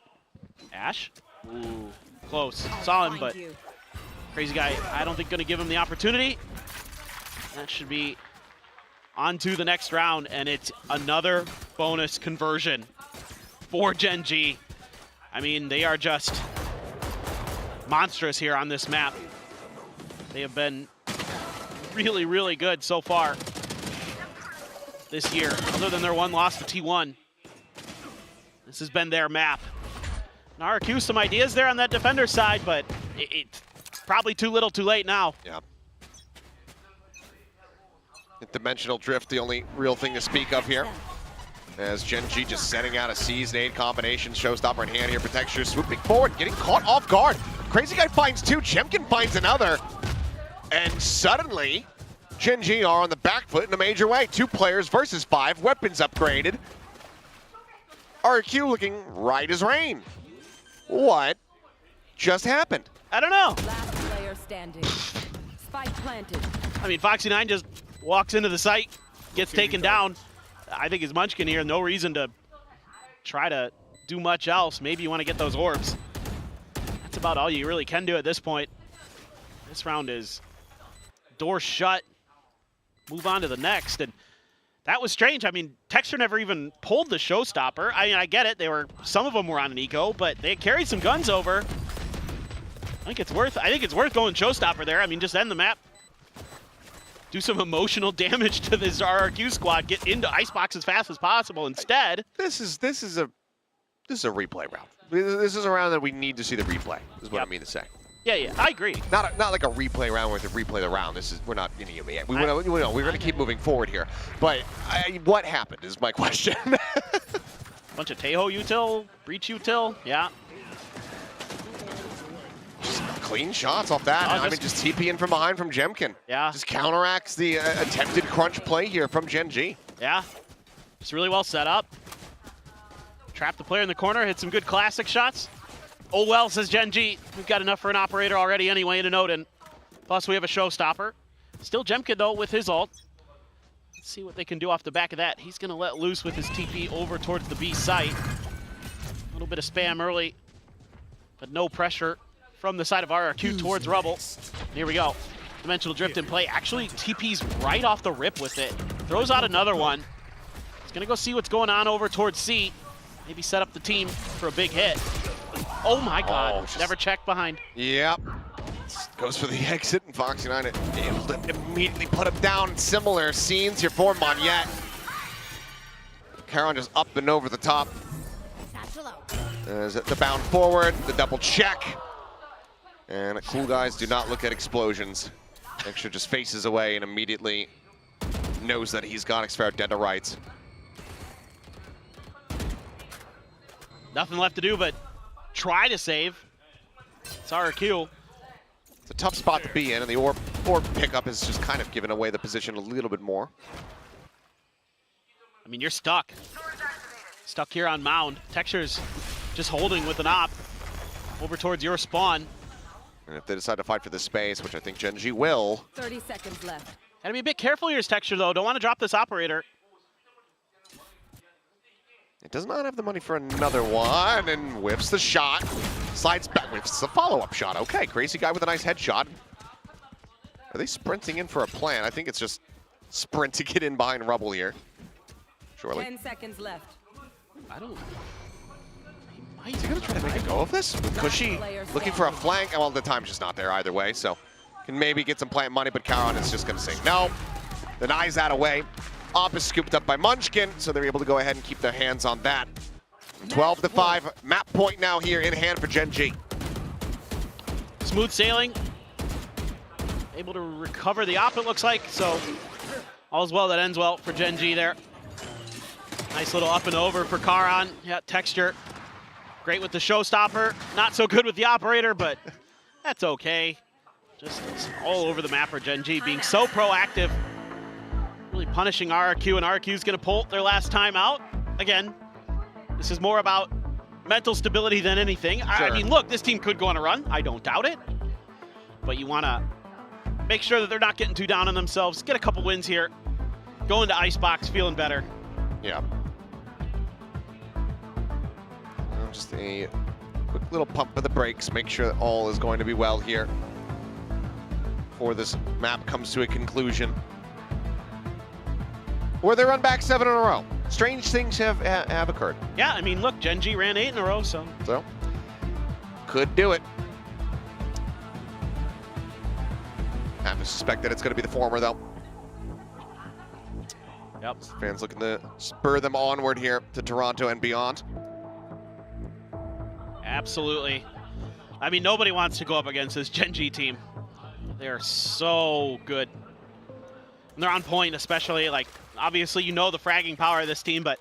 Ash? Ooh, close. Saw him, but Crazy Guy, I don't think going to give him the opportunity. That should be on to the next round, and it's another bonus conversion for Gen G. I mean, they are just monstrous here on this map. They have been really, really good so far this year, other than their one loss to T1. This has been their map. And RRQ, some ideas there on that defender side, but it's probably too little too late now. Yeah. Dimensional drift, the only real thing to speak of here. As Gen G just setting out a C's nade combination, showstopper in hand here, Protecture swooping forward, getting caught off guard. Crazy Guy finds 2, Jemkin finds another. And suddenly, Gen G are on the back foot in a major way. 2 players versus 5, weapons upgraded. RQ looking right as rain. What just happened? I don't know. Last player standing. Spike planted. I mean, Foxy9 just walks into the site, gets taken down. I think it's Munchkin here, no reason to try to do much else. Maybe you want to get those orbs. That's about all you really can do at this point. This round is door shut. Move on to the next. And that was strange. I mean, Texture never even pulled the showstopper. I mean, I get it. Some of them were on an eco, but they carried some guns over. I think it's worth going showstopper there. I mean, just end the map. Do some emotional damage to this RRQ squad. Get into Icebox as fast as possible. Instead, this is a replay round. This is a round that we need to see the replay. Is what I mean to say. Yeah, I agree. Not like a replay round where to replay the round. We're not getting it yet. We're going to keep moving forward here. But what happened is my question. Bunch of Tejo util, breach util, yeah. Clean shots off that. I mean, just TPing from behind from Jemkin. Yeah. Just counteracts the attempted crunch play here from Gen G. Yeah. Just really well set up. Trap the player in the corner, hit some good classic shots. Oh well, says Gen G. We've got enough for an operator already anyway in an Odin. Plus we have a showstopper. Still Jemkin though with his ult. Let's see what they can do off the back of that. He's gonna let loose with his TP over towards the B site. A little bit of spam early, but no pressure from the side of RRQ towards Rubble. Here we go. Dimensional drift in play. Actually TP's right off the rip with it. Throws out another one. He's gonna go see what's going on over towards C. Maybe set up the team for a big hit. Oh my god, never checked behind. Yep. Goes for the exit, and Foxy9 able to immediately put him down. Similar scenes here for Monyet. Karan just up and over the top. As the bound forward, the double check. And Cool Guys do not look at explosions. Texture just faces away and immediately knows that he's got Xfair dead to rights. Nothing left to do but try to save. It's RQ. It's a tough spot to be in, and the orb pickup is just kind of giving away the position a little bit more. I mean, you're stuck. Stuck here on Mound. Texture's just holding with an op over towards your spawn. And if they decide to fight for this space, which I think Gen G will. 30 seconds left. Gotta be a bit careful here, Texture, though. Don't want to drop this operator. It does not have the money for another one, and whiffs the shot. Slides back, whiffs the follow-up shot. Okay, crazy guy with a nice headshot. Are they sprinting in for a plan? I think it's just sprint to get in behind Rubble here. Surely. 10 seconds left. I don't... Is he gonna try to make a go of this? With Cushy looking for a flank. Well, the time's just not there either way, so can maybe get some plant money, but Charon is just gonna say no. Denies that away. Op is scooped up by Munchkin, so they're able to go ahead and keep their hands on that. 12-5, map point now here in hand for Gen G. Smooth sailing. Able to recover the op, it looks like, so all's well that ends well for Gen G there. Nice little up and over for Charon. Yeah, Texture. Great with the showstopper. Not so good with the operator, but that's okay. Just all over the map for Gen G, being so proactive. Really punishing RRQ, and RRQ's gonna pull their last time out. Again, this is more about mental stability than anything. Sure. I mean, look, this team could go on a run. I don't doubt it. But you wanna make sure that they're not getting too down on themselves. Get a couple wins here. Go into Icebox feeling better. Yeah. Just a quick little pump of the brakes. Make sure that all is going to be well here before this map comes to a conclusion. Or they run back 7 in a row. Strange things have occurred. Yeah, I mean, look, Gen G ran 8 in a row, so could do it. I have to suspect that it's going to be the former, though. Yep. Fans looking to spur them onward here to Toronto and beyond. Absolutely. I mean, nobody wants to go up against this Gen G team. They're so good. And they're on point, especially, like, obviously you know the fragging power of this team, but,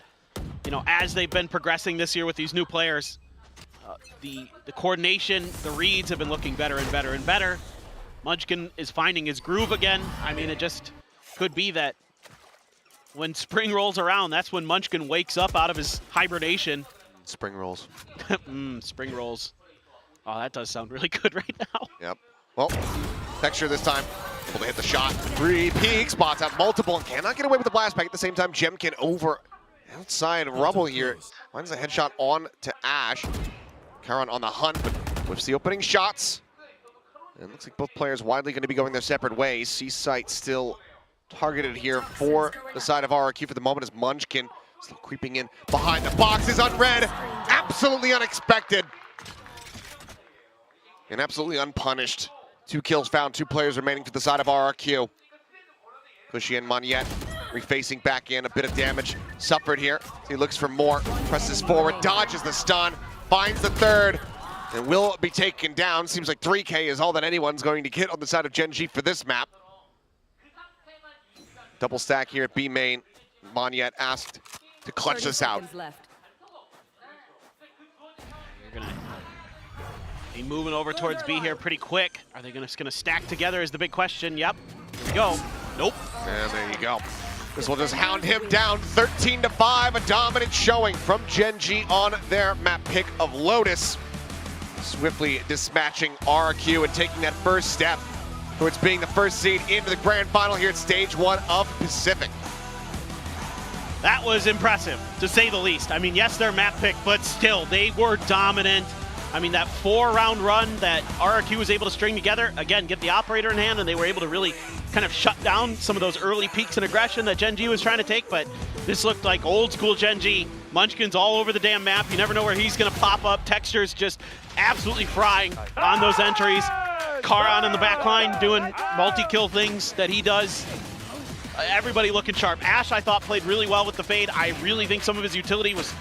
you know, as they've been progressing this year with these new players, the coordination, the reads have been looking better and better and better. Munchkin is finding his groove again. I mean, it just could be that when spring rolls around, that's when Munchkin wakes up out of his hibernation. Spring rolls. Spring rolls. Oh, that does sound really good right now. Yep. Well, Texture this time. Able to hit the shot. 3 peak spots out multiple and cannot get away with the blast pack. At the same time, Jemkin over outside Rubble here. Finds a headshot on to Ash. Charon on the hunt, but whiffs the opening shots. And it looks like both players widely going to be going their separate ways. C-Site still targeted here for the side of RRQ for the moment as Munchkin still creeping in behind the boxes, unread, absolutely unexpected. And absolutely unpunished. 2 kills found, 2 players remaining to the side of RRQ. Cushy and Moniette refacing back in, a bit of damage suffered here. He looks for more, presses forward, dodges the stun, finds the third, and will be taken down. Seems like 3K is all that anyone's going to get on the side of Gen G for this map. Double stack here at B main. Moniette asked to clutch this out. You're gonna be moving over towards B here pretty quick. Are they just gonna stack together is the big question. Yep, here we go. Nope. And there you go. This will just hound him down 13-5, a dominant showing from Gen G on their map pick of Lotus. Swiftly dispatching RRQ and taking that first step towards being the first seed into the grand final here at stage 1 of Pacific. That was impressive, to say the least. I mean, yes, they're map pick, but still, they were dominant. I mean, that 4-round run that RRQ was able to string together, again, get the operator in hand, and they were able to really kind of shut down some of those early peaks in aggression that Gen G was trying to take, but this looked like old school Gen G. Munchkin's all over the damn map. You never know where he's gonna pop up. Texture's just absolutely frying on those entries. Charon in the back line doing multi-kill things that he does. Everybody looking sharp. Ash, I thought, played really well with the fade. I really think some of his utility was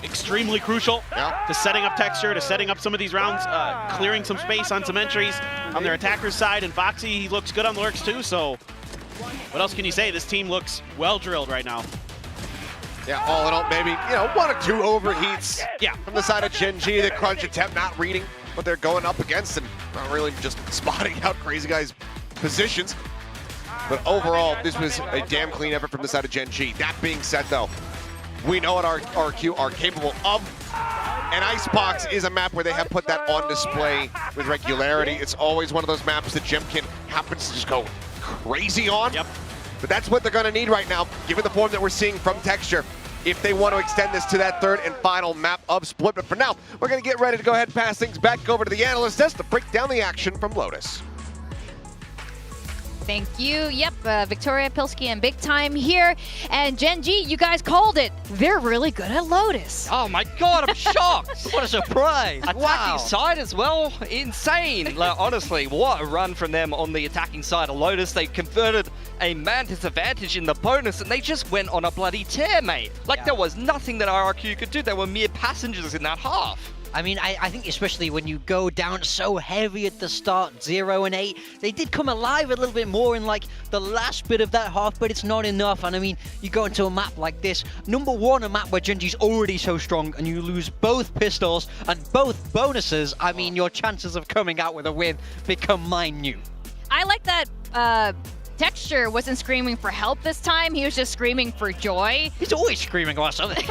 extremely crucial to setting up Texture, to setting up some of these rounds, clearing some space on some entries on their attacker's side. And Foxy, he looks good on the lurks too, so what else can you say? This team looks well drilled right now. Yeah, all in all, maybe, you know, 1 or 2 overheats from the side of Gen G. The crunch attempt not reading what they're going up against and not really just spotting out Crazy Guy's positions. But overall, this was a damn clean effort from the side of Gen G. That being said, though, we know what our RQ are capable of. And Icebox is a map where they have put that on display with regularity. It's always one of those maps that Jemkin happens to just go crazy on. But that's what they're going to need right now, given the form that we're seeing from Texture, if they want to extend this to that 3rd and final map of Split. But for now, we're going to get ready to go ahead and pass things back over to the analyst desk to break down the action from Lotus. Thank you. Yep, Victoria, Pilsky, and Big Time here. And Gen G, you guys called it. They're really good at Lotus. Oh my god, I'm shocked. What a surprise. Attacking side as well, insane. Like, honestly, what a run from them on the attacking side of Lotus. They converted a man disadvantage in the bonus and they just went on a bloody tear, mate. Like, there was nothing that RRQ could do. They were mere passengers in that half. I mean, I think especially when you go down so heavy at the start, 0 and 8, they did come alive a little bit more in like the last bit of that half, but it's not enough. And I mean, you go into a map like this, number 1, a map where Gen G's already so strong, and you lose both pistols and both bonuses. I mean, your chances of coming out with a win become minute. I like that Texture wasn't screaming for help this time. He was just screaming for joy. He's always screaming about something.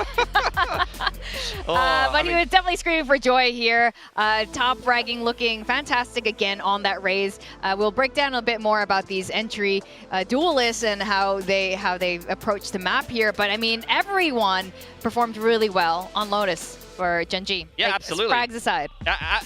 But he was definitely screaming for joy here. Top fragging looking fantastic again on that raise. We'll break down a bit more about these entry duelists and how they approach the map here. But I mean, everyone performed really well on Lotus for Gen G. Yeah, like, absolutely. Frags aside.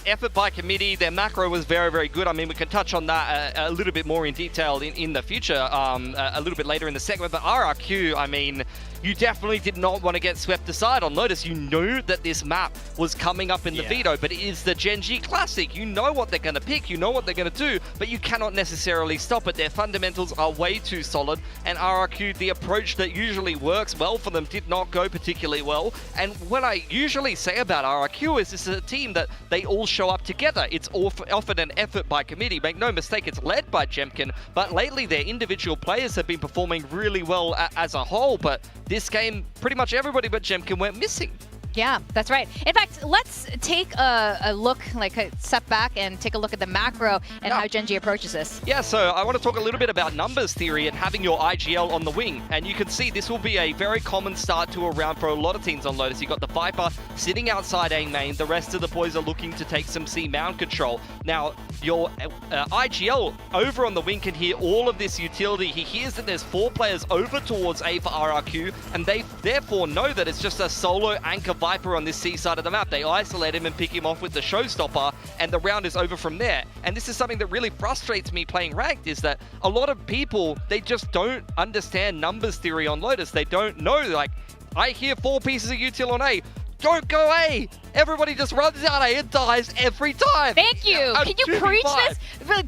Effort by committee, their macro was very, very good. I mean, we can touch on that a little bit more in detail in the future, a little bit later in the segment. But RRQ, I mean, you definitely did not want to get swept aside on Lotus. You knew that this map was coming up in the veto, but it is the Gen G Classic. You know what they're going to pick, you know what they're going to do, but you cannot necessarily stop it. Their fundamentals are way too solid, and RRQ, the approach that usually works well for them, did not go particularly well. And what I usually say about RRQ is this is a team that they all show up together. It's often an effort by committee. Make no mistake, it's led by Jemkin, but lately their individual players have been performing really well as a whole, but this game, pretty much everybody but Jemkin went missing. Yeah, that's right. In fact, let's take a look, like a step back and take a look at the macro and how Gen G approaches this. Yeah, so I want to talk a little bit about numbers theory and having your IGL on the wing. And you can see this will be a very common start to a round for a lot of teams on Lotus. You've got the Viper sitting outside A main. The rest of the boys are looking to take some C mound control. Now, your IGL over on the wing can hear all of this utility. He hears that there's 4 players over towards A for RRQ, and they therefore know that it's just a solo anchor Viper on this C side of the map. They isolate him and pick him off with the showstopper, and the round is over from there. And this is something that really frustrates me playing ranked, is that a lot of people, they just don't understand numbers theory on Lotus. They don't know, like, I hear 4 pieces of util on A. Don't go A! Everybody just runs out A and dies every time! Thank you! Can you preach this?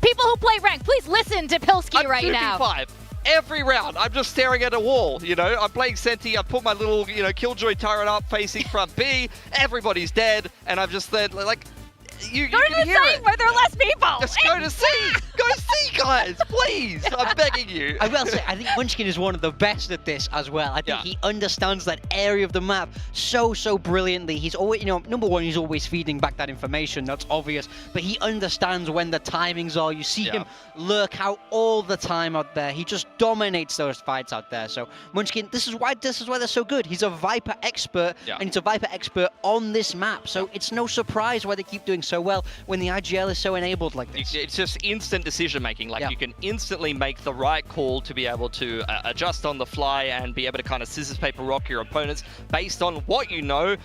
People who play ranked, please listen to Pilsky right now. 2v5. Every round, I'm just staring at a wall, you know? I'm playing Senti, I put my little, you know, Killjoy turret up facing front B, everybody's dead, and I'm just there, like, you go can to the hear side it. where there are less people! Just go to C! Go C, guys! Please! I'm begging you. I will say, I think Munchkin is one of the best at this as well. I think he understands that area of the map so brilliantly. He's always, you know, number 1, he's always feeding back that information. That's obvious. But he understands when the timings are. You see him lurk out all the time out there. He just dominates those fights out there. So Munchkin, this is why they're so good. He's a Viper expert, and he's a Viper expert on this map. So it's no surprise why they keep doing so well when the IGL is so enabled like this. It's just instant decision making. Like, you can instantly make the right call to be able to adjust on the fly and be able to kind of scissors, paper, rock your opponents based on what you know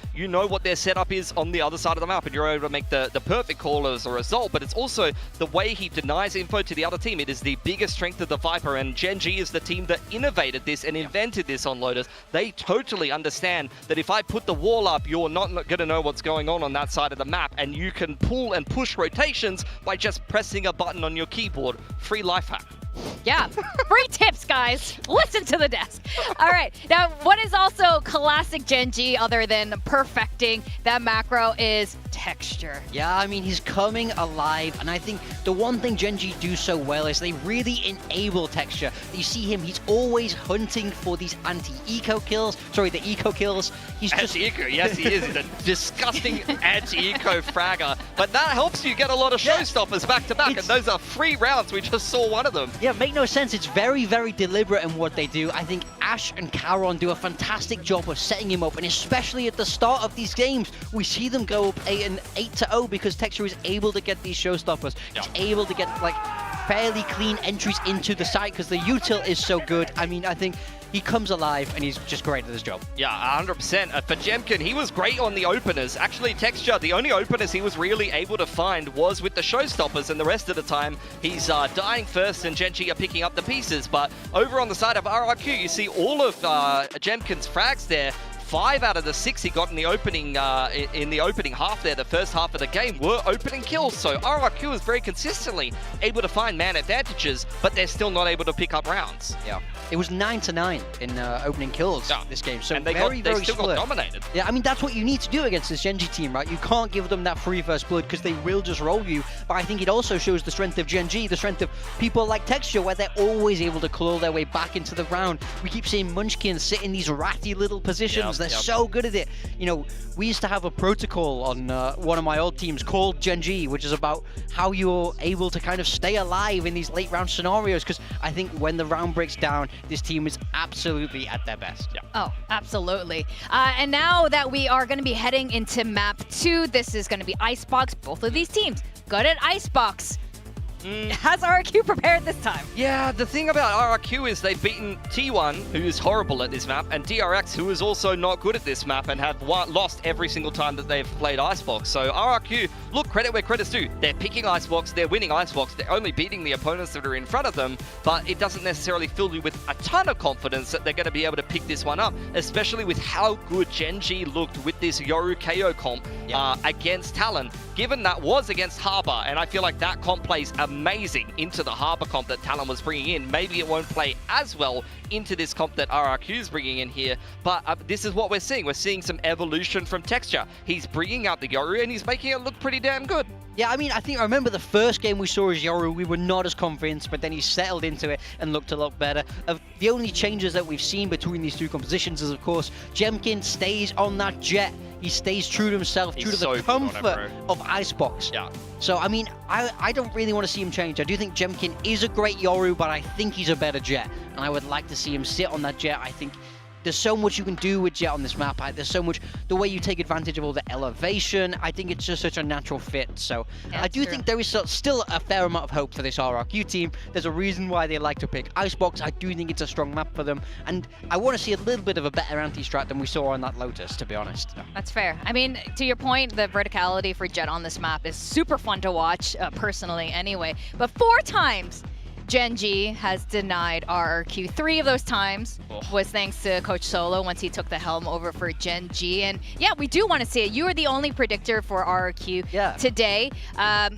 what their setup is on the other side of the map, and you're able to make the perfect call as a result. But it's also the way he denies info to the other team. It is the biggest strength of the Viper, and Gen G is the team that innovated this and invented this on Lotus. They totally understand that if I put the wall up, you're not going to know what's going on that side of the map, and you can pull and push rotations by just pressing a button on your keyboard. Free life hack. Yeah, free tips, guys. Listen to the desk. All right, now what is also classic Gen.G other than perfecting that macro is texture. Yeah, I mean, he's coming alive, and I think the one thing Gen.G do so well is they really enable texture. You see him, he's always hunting for these anti-eco kills. Sorry, the eco kills. He's just... Anti-eco, yes he is. He's a disgusting anti-eco fragger. But that helps you get a lot of showstoppers back to back, and those are free rounds. We just saw one of them. Yeah, make no sense. It's very, very deliberate in what they do. I think Ash and Caron do a fantastic job of setting him up, and especially at the start of these games, we see them go up 8-0 because Texture is able to get these showstoppers. He's able to get like fairly clean entries into the site because the util is so good. I mean, I think he comes alive and he's just great at his job. Yeah, 100%. For Jemkin, he was great on the openers. Actually, Texture, the only openers he was really able to find was with the showstoppers, and the rest of the time he's dying first and Gen.G are picking up the pieces. But over on the side of RRQ, you see all of Jemkin's frags there. 5 out of the 6 he got in the opening half there, the first half of the game, were opening kills. So RRQ is very consistently able to find man advantages, but they're still not able to pick up rounds. Yeah, it was 9-9 in opening kills this game. So and they still got dominated. Yeah, I mean, that's what you need to do against this Gen.G team, right? You can't give them that free first blood because they will just roll you. But I think it also shows the strength of Gen.G, the strength of people like Texture, where they're always able to claw their way back into the round. We keep seeing Munchkin sit in these ratty little positions. They're so good at it. You know, we used to have a protocol on one of my old teams called Gen.G, which is about how you're able to kind of stay alive in these late round scenarios, because I think when the round breaks down, this team is absolutely at their best. Yeah. Oh, absolutely. And now that we are going to be heading into map 2, this is going to be Icebox. Both of these teams good at Icebox. Has RRQ prepared this time? Yeah, the thing about RRQ is they've beaten T1, who is horrible at this map, and DRX, who is also not good at this map and have lost every single time that they've played Icebox. So RRQ, look, credit where credit's due. They're picking Icebox, they're winning Icebox, they're only beating the opponents that are in front of them, but it doesn't necessarily fill you with a ton of confidence that they're going to be able to pick this one up, especially with how good Gen.G looked with this Yoru KO comp against Talon, given that was against Harbor, and I feel like that comp plays amazing into the Harbor comp that Talon was bringing in. Maybe it won't play as well into this comp that RRQ is bringing in here, but this is what we're seeing. We're seeing some evolution from Texture. He's bringing out the Yoru and he's making it look pretty damn good. Yeah, I mean, I remember the first game we saw as Yoru, we were not as convinced, but then he settled into it and looked a lot better. The only changes that we've seen between these two compositions is, of course, Jemkin stays on that jet. He stays true to himself, true to the comfort of Icebox. Yeah. So, I mean, I don't really want to see him change. I do think Jemkin is a great Yoru, but I think he's a better jet. And I would like to see him sit on that jet. I think there's so much you can do with Jet on this map. There's so much, the way you take advantage of all the elevation. I think it's just such a natural fit. So I do think there is still a fair amount of hope for this RRQ team. There's a reason why they like to pick Icebox. I do think it's a strong map for them. And I want to see a little bit of a better anti-strat than we saw on that Lotus, to be honest. That's fair. I mean, to your point, the verticality for Jet on this map is super fun to watch, personally anyway. But 4 times Gen.G has denied RRQ. 3 of those times was thanks to Coach Solo once he took the helm over for Gen.G. And yeah, we do want to see it. You are the only predictor for RRQ today, at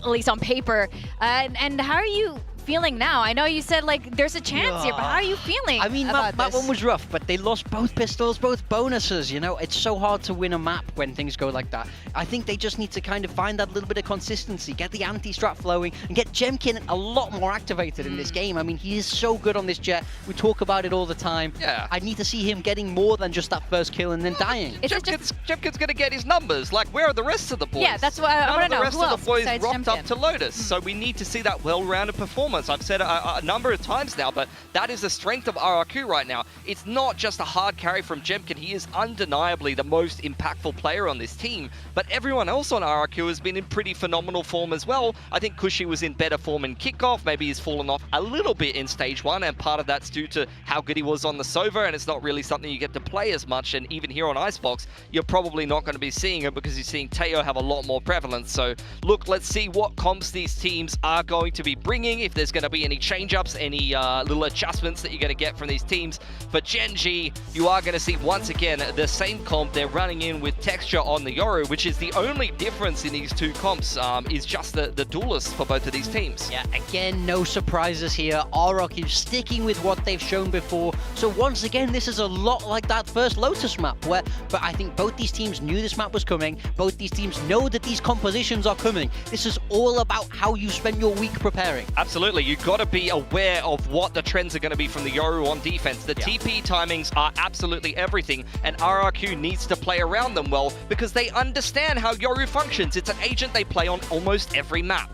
least on paper. And how are you feeling now? I know you said like there's a chance here, but how are you feeling? I mean, about map this? 1 was rough, but they lost both pistols, both bonuses. You know, it's so hard to win a map when things go like that. I think they just need to kind of find that little bit of consistency, get the anti-strat flowing, and get Jemkin a lot more activated in this game. I mean, he is so good on this jet. We talk about it all the time. Yeah. I need to see him getting more than just that first kill and then dying. Jemkin's going to get his numbers. Like, where are the rest of the boys? Yeah, that's what I want to know. None of the rest of the boys besides rocked up Jemkin? to Lotus. So we need to see that well-rounded performance. I've said a number of times now, but that is the strength of RRQ right now. It's not just a hard carry from Jemkin. He is undeniably the most impactful player on this team, but everyone else on RRQ has been in pretty phenomenal form as well. I think Cushy was in better form in kickoff. Maybe he's fallen off a little bit in stage 1, and part of that's due to how good he was on the Sova, and it's not really something you get to play as much. And even here on Icebox, you're probably not going to be seeing it because you're seeing Teo have a lot more prevalence. So look, let's see what comps these teams are going to be bringing. If there's there's going to be any change-ups, any little adjustments that you're going to get from these teams. For Gen G, you are going to see once again the same comp. They're running in with texture on the Yoru, which is the only difference in these two comps, is just the duelists for both of these teams. Yeah, again, no surprises here. RRQ sticking with what they've shown before. So once again, this is a lot like that first Lotus map, but I think both these teams knew this map was coming. Both these teams know that these compositions are coming. This is all about how you spend your week preparing. Absolutely, you've got to be aware of what the trends are going to be from the Yoru on defense. The TP timings are absolutely everything, and RRQ needs to play around them well because they understand how Yoru functions. It's an agent they play on almost every map.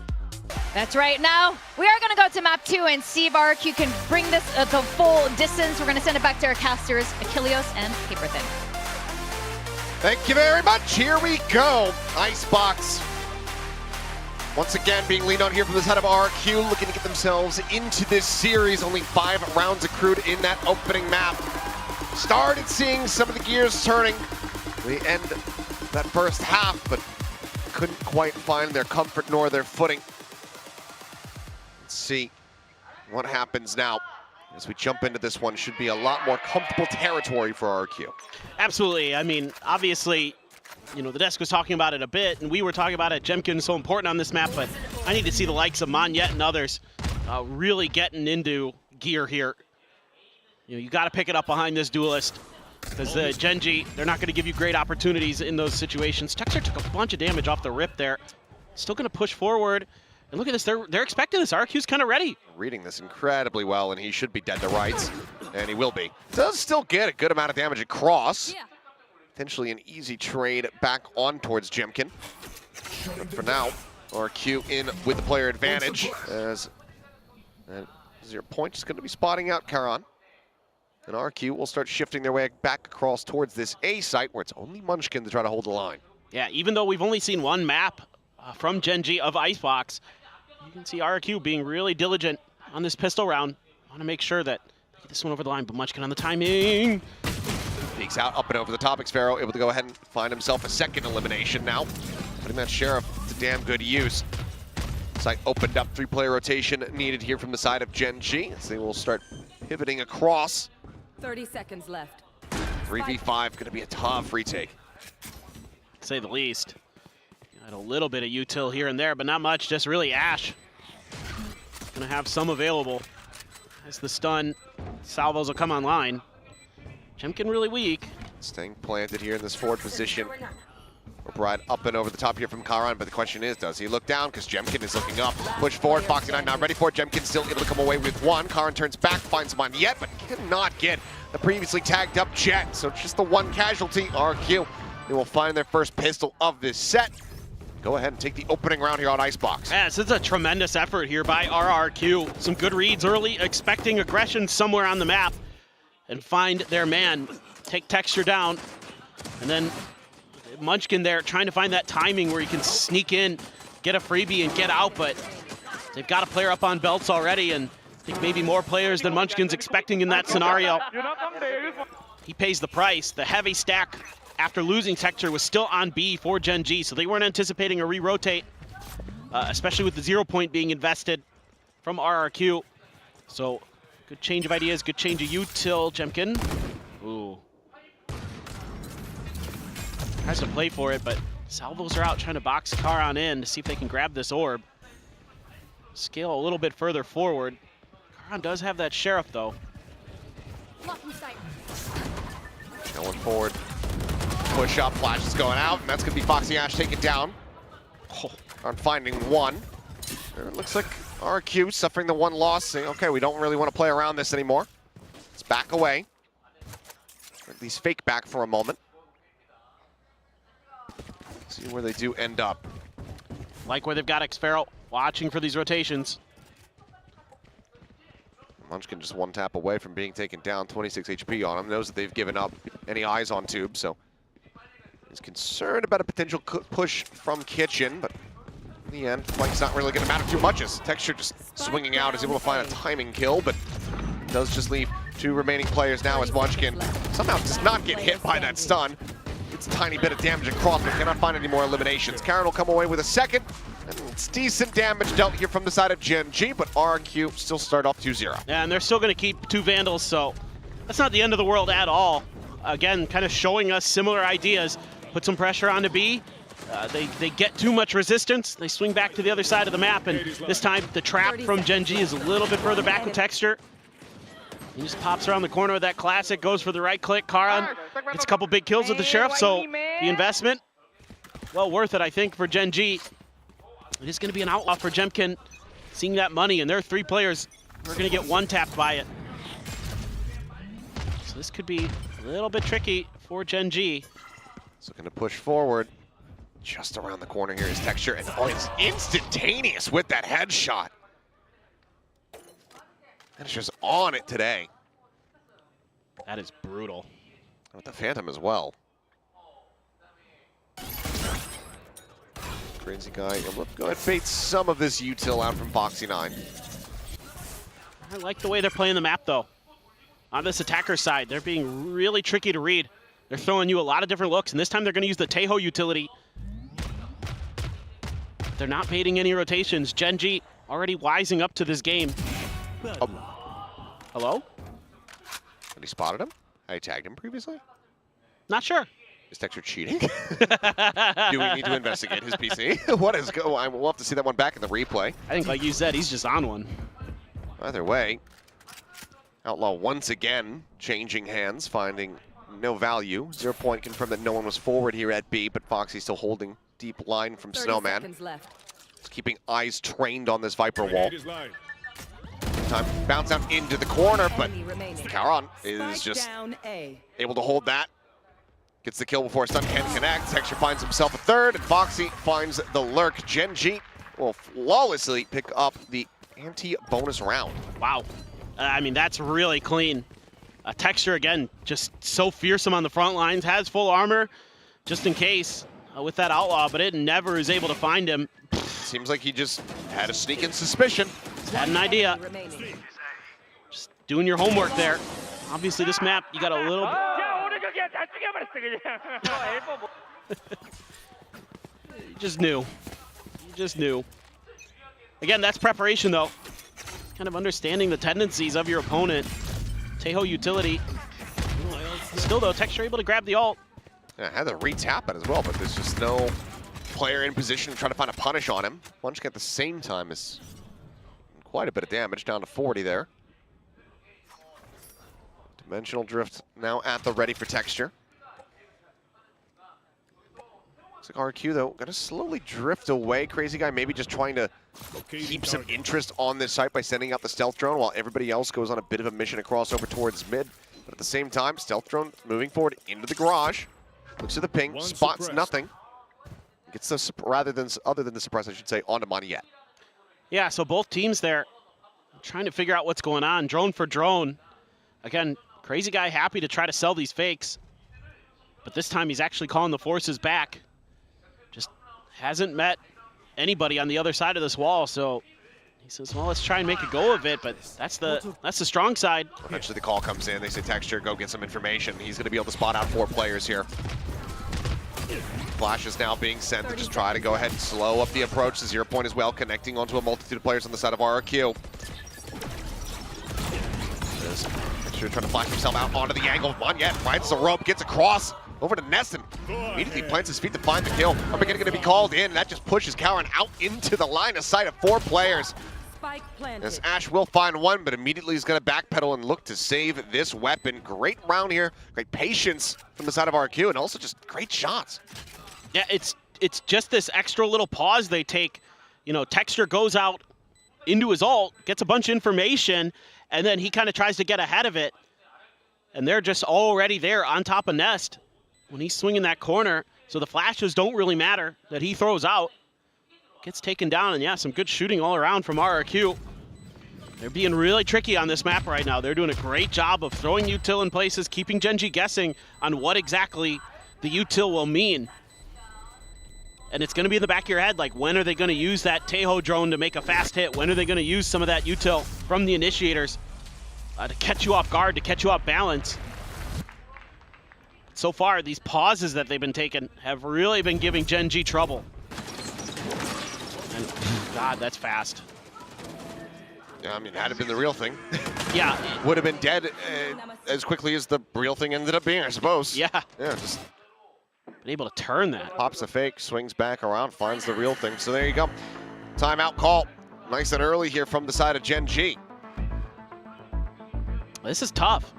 That's right. Now, we are going to go to map 2 and see if RRQ can bring this the full distance. We're going to send it back to our casters, Achilleos and Paperthin. Thank you very much. Here we go. Icebox. Once again, being leaned on here from the side of RRQ, looking to get themselves into this series. Only 5 rounds accrued in that opening map. Started seeing some of the gears turning. We end that first half, but couldn't quite find their comfort nor their footing. Let's see what happens now. As we jump into this one, should be a lot more comfortable territory for RRQ. Absolutely. I mean, obviously, you know, the desk was talking about it a bit, and we were talking about it. Jemkin's so important on this map, but I need to see the likes of Monyet and others really getting into gear here. You know, you got to pick it up behind this duelist because the Gen G, they're not going to give you great opportunities in those situations. Texture took a bunch of damage off the rip there. Still going to push forward. And look at this, they're expecting this. RQ's kind of ready. Reading this incredibly well, and he should be dead to rights, and he will be. Does still get a good amount of damage across. Potentially an easy trade back on towards Jemkin. But for now, RQ in with the player advantage, as 0 Point is going to be spotting out Karan. And RQ will start shifting their way back across towards this A site, where it's only Munchkin to try to hold the line. Yeah, even though we've only seen one map from Gen G of Icebox, you can see RQ being really diligent on this pistol round. Want to make sure that they get this one over the line, but Munchkin on the timing. Peeks out, up and over the top. Xfero able to go ahead and find himself a second elimination now. Putting that Sheriff to damn good use. Site opened up, 3-player rotation needed here from the side of Gen G, as they will start pivoting across. 30 seconds left. 3v5 going to be a tough retake. To say the least. Got a little bit of util here and there, but not much, just really Ash. Gonna have some available. As the stun, salvos will come online. Jemkin really weak. Staying planted here in this forward position. Right up and over the top here from Karan, but the question is, does he look down? Because Jemkin is looking up. Push forward, Foxy9 not ready for it. Jemkin still able to come away with one. Karan turns back, finds Monyet, but cannot get the previously tagged up Jet. So just the one casualty. RQ, they will find their first pistol of this set. Go ahead and take the opening round here on Icebox. Yes, it's a tremendous effort here by RRQ. Some good reads early, expecting aggression somewhere on the map, and find their man, take Texture down, and then Munchkin there trying to find that timing where he can sneak in, get a freebie and get out, but they've got a player up on belts already, and I think maybe more players than Munchkin's expecting in that scenario. He pays the price. The heavy stack after losing Texture was still on B for Gen G, so they weren't anticipating a re-rotate, especially with the 0 Point being invested from RRQ. So good change of ideas, good change of util, Jemkin. Ooh. Tries to play for it, but salvos are out trying to box Karan in to see if they can grab this orb. Scale a little bit further forward. Karan does have that Sheriff, though. Going forward. Push up, flash is going out, and that's going to be Foxy Ash taken down. On finding one. And it looks like RQ suffering the one loss, saying, okay, we don't really want to play around this anymore. Let's back away. Or at least fake back for a moment. See where they do end up. Like where they've got Xfero watching for these rotations. Munchkin just one tap away from being taken down, 26 HP on him. Knows that they've given up any eyes on Tube, so he's concerned about a potential push from Kitchen, but in the end, flank's not really going to matter too much as Texture just swinging out is able to find a timing kill, but does just leave 2 remaining players now as Munchkin somehow does not get hit by that stun. It's a tiny bit of damage across, but cannot find any more eliminations. Karen will come away with a second. And it's decent damage dealt here from the side of Gen G, but RQ still start off 2-0. Yeah, and they're still going to keep 2 Vandals, so that's not the end of the world at all. Again, kind of showing us similar ideas. Put some pressure on the B. They get too much resistance. They swing back to the other side of the map, and this time the trap from Gen G is a little bit further back with Texture. He just pops around the corner with that classic, goes for the right click. Karan gets a couple big kills with the Sheriff, so the investment, well worth it, I think, for Gen G. It is going to be an outlaw for Jemkin, seeing that money, and there are 3 players who are going to get one-tapped by it. So this could be a little bit tricky for Gen G. So going to push forward. Just around the corner here is Texture, and it's instantaneous with that headshot. And it's just on it today. That is brutal. With the Phantom as well. Crazy guy, go ahead, bait some of this util out from Foxy9. I like the way they're playing the map, though. On this attacker side, they're being really tricky to read. They're throwing you a lot of different looks, and this time they're going to use the Teho utility. They're not baiting any rotations. Gen G already wising up to this game. Hello? Had he spotted him? I tagged him previously? Not sure. Is Texture cheating? Do we need to investigate his PC? What is going on? We'll have to see that one back in the replay. I think, like you said, he's just on one. Either way, Outlaw once again changing hands, finding no value. 0 point confirmed that no one was forward here at B, but Foxy still holding deep line from Snowman. Just keeping eyes trained on this Viper wall. Time bounce out into the corner, but Karan is just able to hold that. Gets the kill before Stun can connect. Texture finds himself a third, and Foxy finds the lurk. Gen G will flawlessly pick up the anti-bonus round. Wow. I mean, that's really clean. Texture, again, just so fearsome on the front lines. Has full armor, just in case, with that Outlaw, but it never is able to find him. Seems like he just had a sneaking suspicion. Had an idea. Just doing your homework there. Obviously, this map, you got a little bit... You just knew. You just knew. Again, that's preparation, though. Kind of understanding the tendencies of your opponent. Teho utility. Still, though, Texture able to grab the ult. Yeah, had to re-tap it as well, but there's just no player in position to try to find a punish on him. Munchkin at the same time is quite a bit of damage, down to 40 there. Dimensional Drift now at the ready for Texture. Looks like RQ, though, going to slowly drift away. Crazy guy maybe just trying to keep some interest on this site by sending out the stealth drone while everybody else goes on a bit of a mission to cross over towards mid. But at the same time, stealth drone moving forward into the garage. Looks at the ping, spots nothing. Gets the, other than the suppress, I should say, onto Moneyet. Yeah, so both teams there trying to figure out what's going on. Drone for drone. Again, Crazy guy happy to try to sell these fakes. But this time he's actually calling the forces back. Just hasn't met anybody on the other side of this wall, so he says, well, let's try and make a go of it, but that's the strong side. Eventually the call comes in. They say, Texture, go get some information. He's going to be able to spot out 4 players here. Flash is now being sent to just try to go ahead and slow up the approach. The 0 point as well, connecting onto a multitude of players on the side of RRQ. Texture trying to flash himself out onto the angle. Moneyet finds the rope, gets across over to Nesson. Immediately plants his feet to find the kill. Armageddon going to be called in, and that just pushes Karan out into the line of sight of 4 players. As Ash will find one, but immediately he's going to backpedal and look to save this weapon. Great round here. Great patience from the side of RQ, and also just great shots. Yeah, it's just this extra little pause they take. You know, Texture goes out into his ult, gets a bunch of information, and then he kind of tries to get ahead of it. And they're just already there on top of Nest when he's swinging that corner. So the flashes don't really matter that he throws out. Gets taken down, and yeah, some good shooting all around from RRQ. They're being really tricky on this map right now. They're doing a great job of throwing util in places, keeping Gen G guessing on what exactly the util will mean. And it's going to be in the back of your head, like, when are they going to use that Teho drone to make a fast hit? When are they going to use some of that util from the initiators to catch you off guard, to catch you off balance? So far, these pauses that they've been taking have really been giving Gen G trouble. And God, that's fast. Yeah, I mean, had it been the real thing, yeah, would have been dead as quickly as the real thing ended up being, I suppose. Yeah. Yeah, just been able to turn that. pops a fake, swings back around, finds the real thing. So there you go. Timeout call. Nice and early here from the side of Gen G. This is tough.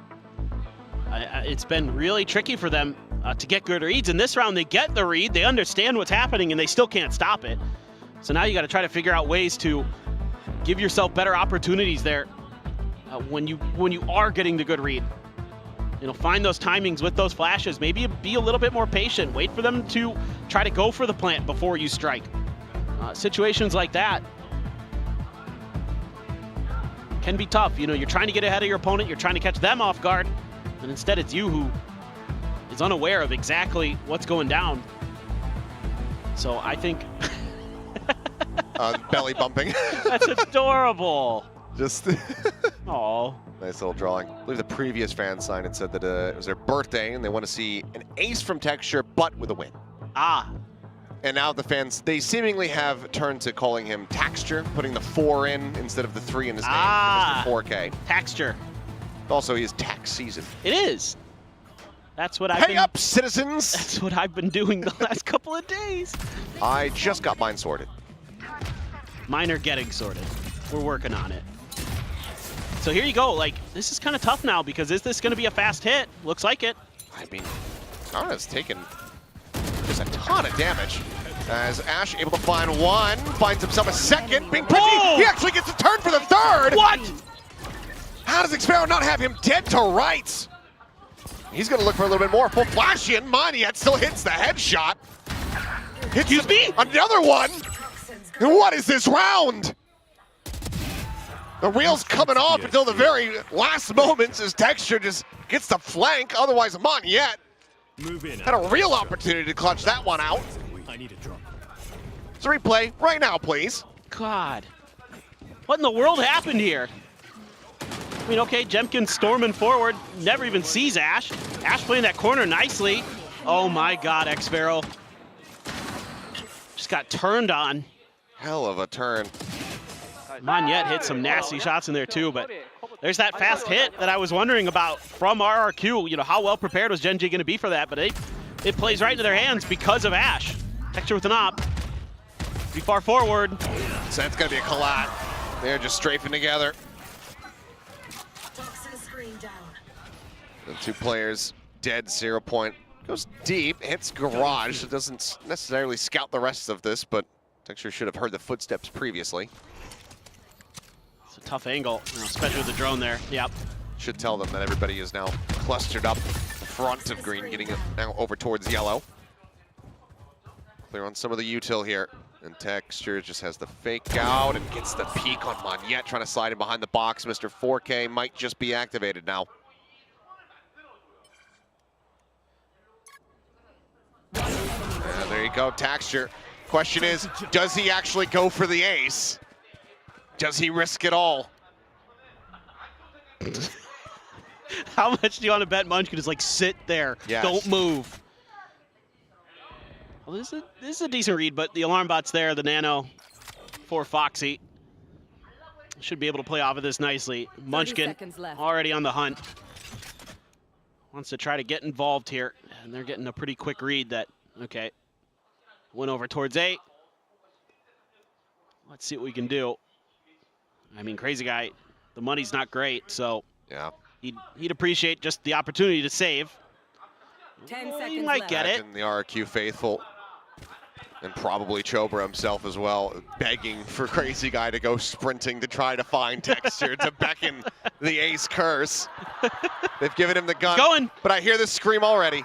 It's been really tricky for them to get good reads. In this round, they get the read, they understand what's happening, and they still can't stop it. So now you got to try to figure out ways to give yourself better opportunities there when you are getting the good read. You know, find those timings with those flashes. Maybe be a little bit more patient. Wait for them to try to go for the plant before you strike. Situations like that can be tough. You know, you're trying to get ahead of your opponent, you're trying to catch them off guard, and instead it's you who is unaware of exactly what's going down. So I think... belly bumping. That's adorable. Just... Oh. Nice little drawing. I believe the previous fan sign had said that it was their birthday and they want to see an ace from Texture, but with a win. Ah. And now the fans, they seemingly have turned to calling him Taxture, putting the 4 in instead of the 3 in his name for Mr. 4K. Taxture. Also, he is tax season. It is. That's what I've been... Pay up, citizens! That's what I've been doing the last couple of days. I just got mine sorted. Mine are getting sorted. We're working on it. So here you go. Like, this is kind of tough now because is this going to be a fast hit? Looks like it. I mean, Kara's taken just a ton of damage. As Ash able to find one, finds himself a second, being pretty. Whoa! He actually gets a turn for the third. What? How does Xpero not have him dead to rights? He's going to look for a little bit more. Full flash in. Monyet still hits the headshot. Excuse me? Another one. What is this round? The reel's coming off until the very last moments as Texture just gets the flank. Otherwise, Monyet had a real opportunity to clutch that one out. I need a drop. It's a replay right now, please. God. What in the world happened here? I mean, okay, Jemkin storming forward, never even sees Ash. Ash playing that corner nicely. Oh my God, Xpero. Just got turned on. Hell of a turn. Monyet hit some nasty shots in there too, but there's that fast hit that I was wondering about from RRQ. You know, how well prepared was Gen G going to be for that? But it plays right into their hands because of Ash. Texture with an op. Be far forward. So that's going to be a collat. They're just strafing together. The two players dead, 0 point. Goes deep, hits garage. It doesn't necessarily scout the rest of this, but Texture should have heard the footsteps previously. It's a tough angle, you know, especially with the drone there. Yep. Should tell them that everybody is now clustered up front of green, getting it now over towards yellow. Clear on some of the util here. And Texture just has the fake out and gets the peek on Monyet, trying to slide in behind the box. Mr. 4K might just be activated now. And there you go, Texture. Question is, does he actually go for the ace? Does he risk it all? How much do you want to bet Munchkin is like, sit there, Yes. don't move? Well, this is a decent read, but the alarm bot's there, the nano for Foxy. Should be able to play off of this nicely. Munchkin already on the hunt. Wants to try to get involved here, and they're getting a pretty quick read that, okay, went over towards A. Let's see what we can do. I mean, Crazy Guy, the money's not great, so yeah, he'd appreciate just the opportunity to save. 10 Well, seconds he might left. get it. Imagine the RQ faithful, and probably Chobra himself as well, begging for Crazy Guy to go sprinting to try to find Texture to beckon the ace curse. They've given him the gun, going. But I hear this scream already.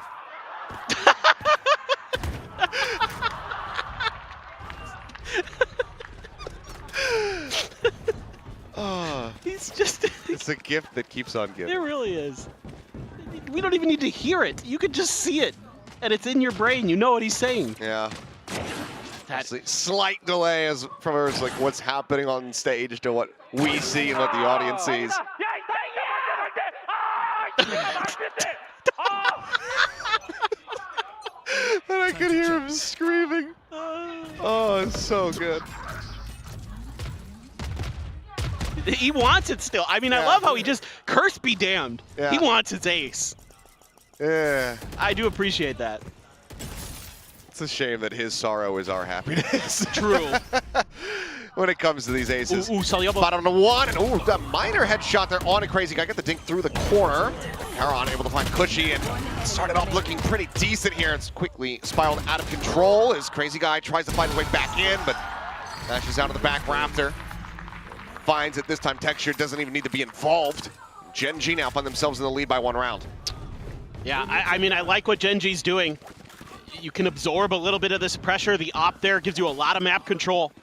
Oh, He's just... it's a gift that keeps on giving. It really is. We don't even need to hear it. You can just see it, and it's in your brain. You know what he's saying. Yeah. That, Slight delay as from us, like what's happening on stage to what we see and what the audience sees. And I could hear him screaming. Oh, it's so good. He wants it still. I mean, I love how he just, curse be damned. Yeah. He wants his ace. Yeah. I do appreciate that. It's a shame that his sorrow is our happiness. True. When it comes to these aces. Ooh, Saliobo. Bottom to one, and ooh, that minor headshot there on a crazy guy. Got the dink through the corner. Caron able to find Cushy and started off looking pretty decent here. It's quickly spiraled out of control as crazy guy tries to find his way back in, but dashes out of the back rafter. Finds it this time. Texture doesn't even need to be involved. Gen G now find themselves in the lead by 1 round. Yeah, I mean, I like what Gen G's doing. You can absorb a little bit of this pressure. The op there gives you a lot of map control.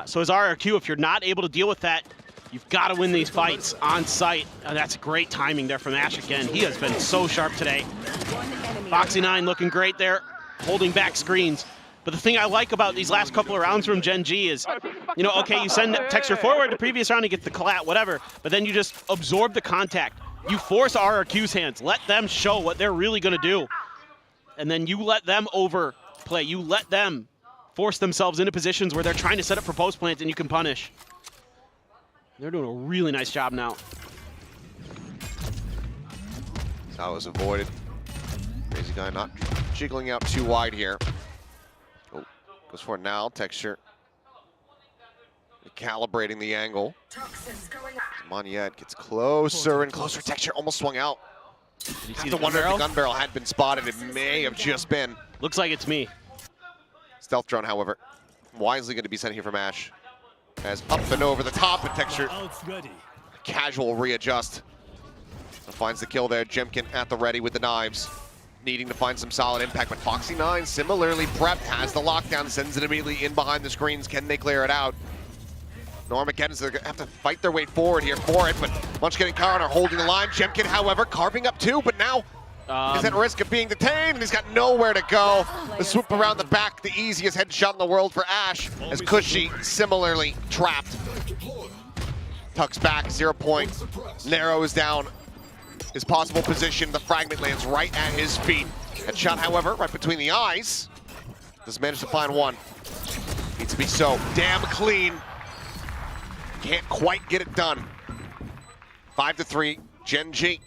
So as RRQ, if you're not able to deal with that, you've got to win these fights on site. That's great timing there from Ash again. He has been so sharp today. Foxy9 looking great there, holding back screens. But the thing I like about these last couple of rounds from Gen G is, you know, okay, you send Texture forward, the previous round he gets the collat, whatever, but then you just absorb the contact. You force RRQ's hands, let them show what they're really going to do. And then you let them overplay. You let them force themselves into positions where they're trying to set up for post plant and you can punish. They're doing a really nice job now. That was avoided. Crazy guy not jiggling out too wide here. Oh, goes for it now. Texture calibrating the angle. Moniette gets closer and closer. Texture almost swung out. Did you I see have to the wonder if gun the barrel? gun barrel had been spotted. It may have just been. Looks like it's me. Stealth drone, however, wisely going to be sent here from Ash. As up and over the top, and Texture casual readjust. So finds the kill there. Jemkin at the ready with the knives, needing to find some solid impact. But Foxy9 similarly prepped, has the lockdown, sends it immediately in behind the screens. Can they clear it out? Normageddon's going to have to fight their way forward here for it, but Munchkin and Karan are holding the line. Jemkin, however, carving up two, but now he's at risk of being detained, and he's got nowhere to go. The swoop around the back, the easiest headshot in the world for Ash, as Cushy similarly trapped. Tucks back, 0 point, narrows down his possible position. The fragment lands right at his feet. Headshot, however, right between the eyes. Does manage to find one. Needs to be so damn clean. Can't quite get it done. 5-3, Gen G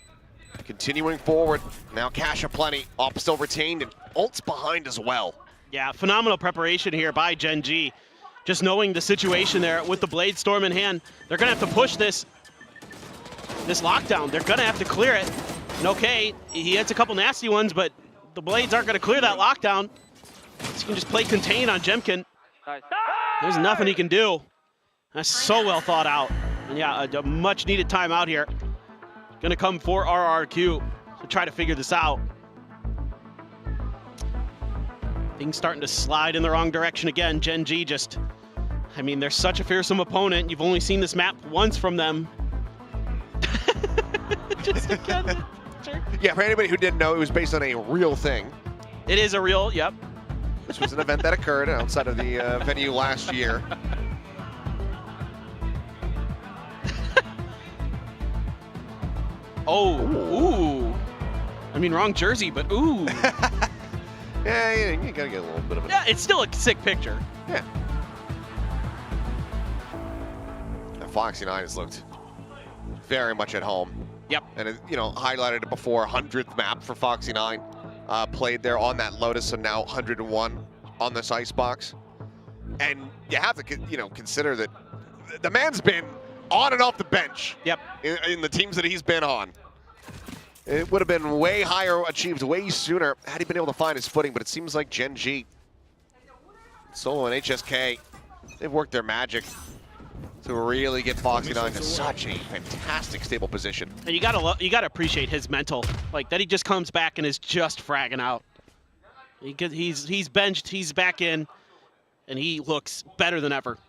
continuing forward. Now cash aplenty, op still retained, and ult's behind as well. Yeah, phenomenal preparation here by Gen G. Just knowing the situation there with the Blade Storm in hand, they're gonna have to push this lockdown. They're gonna have to clear it. And okay, he hits a couple nasty ones, but the Blades aren't gonna clear that lockdown. So he can just play contain on Jemkin. There's nothing he can do. That's so well thought out. And yeah, a much needed timeout here. Gonna come for RRQ to try to figure this out. Things starting to slide in the wrong direction again. Gen G just, I mean, they're such a fearsome opponent. You've only seen this map once from them. Just again. Sure. Yeah, for anybody who didn't know, it was based on a real thing. It is a real, yep. This was an event that occurred outside of the venue last year. Oh, ooh. I mean, wrong jersey, but ooh. Yeah, you gotta get a little bit of it. Yeah, it's still a sick picture. Yeah. And Foxy9 has looked very much at home. Yep. And it, you know, highlighted it before, 100th map for Foxy9. Played there on that Lotus, so now 101 on this Icebox. And you have to, you know, consider that the man's been on and off the bench. Yep. In the teams that he's been on. It would have been way higher achieved way sooner had he been able to find his footing, but it seems like Gen G, Solo and HSK, they've worked their magic to really get Foxy9 to such a fantastic stable position. And you gotta appreciate his mental, like that he just comes back and is just fragging out. He's benched, he's back in, and he looks better than ever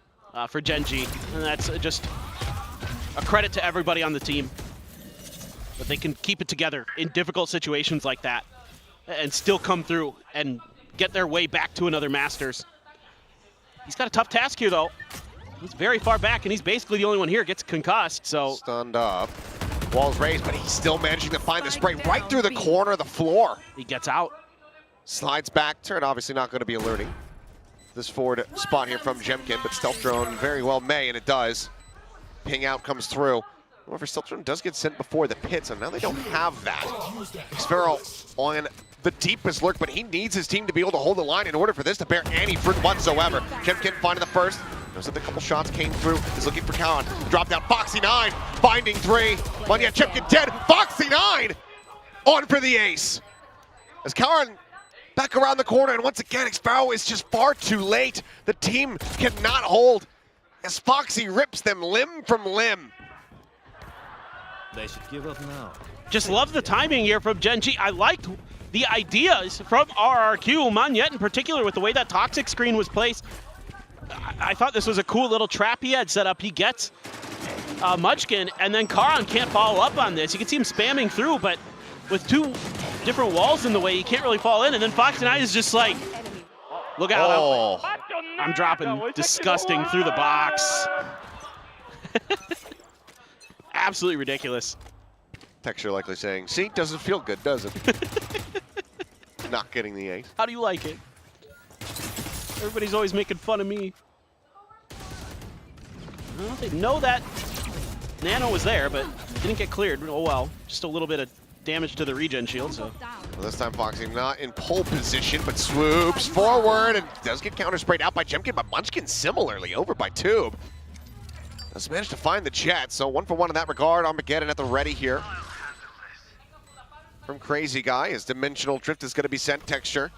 for Gen G. And that's just a credit to everybody on the team. That they can keep it together in difficult situations like that and still come through and get their way back to another Masters. He's got a tough task here, though. He's very far back, and he's basically the only one here gets concussed, so. Stunned up. Walls raised, but he's still managing to find the spray right through the corner of the floor. He gets out. Slides back. Turret obviously not going to be alerting this forward spot here from Jemkin, but Stealth Drone very well may, and it does. ping out comes through. However, Stiltron does get sent before the pit, so now they don't have that. Sparrow on the deepest lurk, but he needs his team to be able to hold the line in order for this to bear any fruit whatsoever. Jemkin finding the first. Knows that a couple shots came through. Is looking for Cowan. Drop down. Foxy9 finding 3. One yet. Jemkin dead. Foxy9 on for the ace. As Cowan back around the corner, and once again, Sparrow is just far too late. The team cannot hold as Foxy rips them limb from limb. They should give up now. Just love the timing here from Gen.G. I liked the ideas from RRQ. Monyet in particular, with the way that Toxic screen was placed. I thought this was a cool little trap he had set up. He gets Munchkin, and then Karan can't follow up on this. You can see him spamming through, but with 2 different walls in the way, he can't really fall in. And then Foxy9 is just like, look out. Oh. I'm dropping disgusting through the box. Absolutely ridiculous. Texture likely saying, see, doesn't feel good, does it? Not getting the ace. How do you like it? Everybody's always making fun of me. Well, they know that Nano was there, but didn't get cleared. Oh well, just a little bit of damage to the regen shield. So well, this time Foxy not in pole position, but swoops forward and does get counter sprayed out by Jemkin, but Munchkin similarly over by Tube. Does manage to find the jet, so 1 for 1 in that regard. Armageddon at the ready here from Crazy Guy. His dimensional drift is going to be sent. Texture.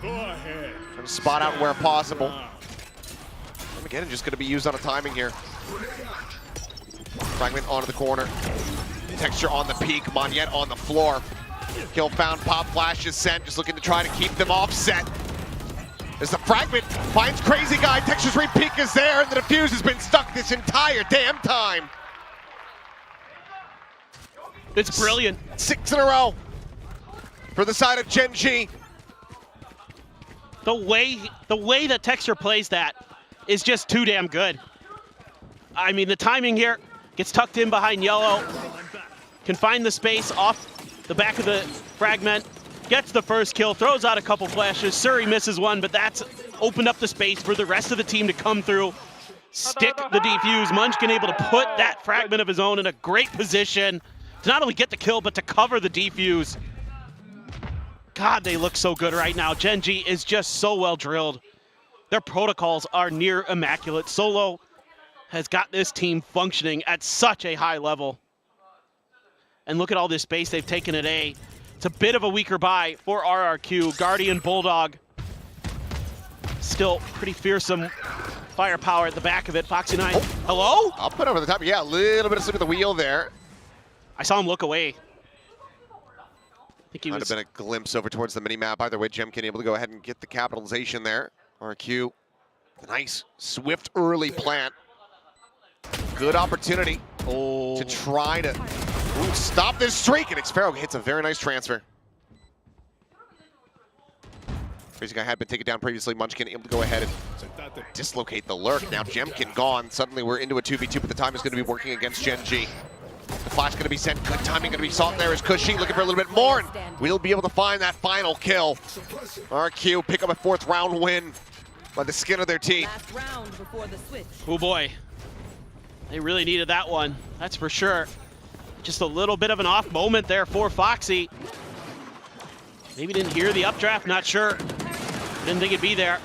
Go ahead. Trying to spot out where possible. Armageddon just going to be used on a timing here. Fragment onto the corner. Texture on the peak. Monyet on the floor. Kill found. Pop flash is sent. Just looking to try to keep them offset. As the fragment finds Crazy Guy. Texture's re-peak is there, and the defuse has been stuck this entire damn time. It's brilliant. 6 in a row for the side of Gen.G. The way that Texture plays that is just too damn good. I mean, the timing here gets tucked in behind yellow, can find the space off the back of the fragment, gets the first kill, throws out a couple flashes. Surrey misses one, but that's opened up the space for the rest of the team to come through, stick the defuse. Munchkin able to put that fragment of his own in a great position to not only get the kill, but to cover the defuse. God, they look so good right now. Gen.G is just so well drilled. Their protocols are near immaculate. Solo has got this team functioning at such a high level. And look at all this space they've taken at A. It's a bit of a weaker buy for RRQ. Guardian Bulldog, still pretty fearsome firepower at the back of it. Foxy9, hello? I'll put over the top. Yeah, a little bit of slip of the wheel there. I saw him look away. I think he Might have been a glimpse over towards the mini-map. Either way, Jemkin able to go ahead and get the capitalization there. RQ, nice, swift early plant. Good opportunity to try to stop this streak, and Xfero hits a very nice transfer. Crazy Guy had been taken down previously. Munchkin able to go ahead and dislocate the lurk. Now Jemkin gone. Suddenly we're into a 2v2, but the time is going to be working against Gen.G. The flash going to be sent. Good timing going to be sought there as Cushy looking for a little bit more, and we'll be able to find that final kill. RQ pick up a 4th round win by the skin of their teeth. Oh boy, they really needed that one, that's for sure. Just a little bit of an off moment there for Foxy. Maybe didn't hear the updraft, not sure. Didn't think it'd be there.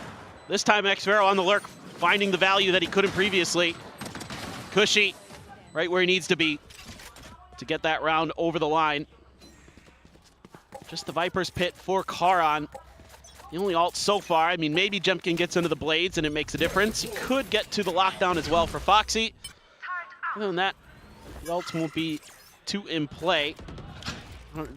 This time Xfero on the lurk, finding the value that he couldn't previously. Cushy, right where he needs to be to get that round over the line. Just the Viper's Pit for Karan. The only ult so far. I mean, maybe Jemkin gets into the blades and it makes a difference. He could get to the lockdown as well for Foxy. Other than that, the ults won't be too in play.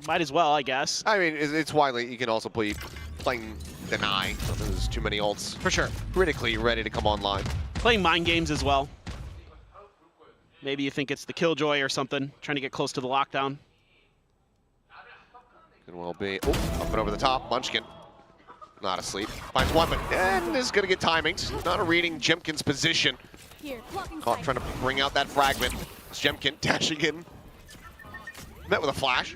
Might as well, I guess. I mean, it's widely. You can also play playing deny. So there's too many ults. For sure. Critically ready to come online. Playing mind games as well. Maybe you think it's the Killjoy or something, trying to get close to the lockdown. Could well be. Oh, up and over the top. Munchkin. Not asleep. Finds one, but is going to get timings. Not reading Jemkin's position. Caught trying to bring out that fragment. It's Jemkin dashing in. Met with a flash.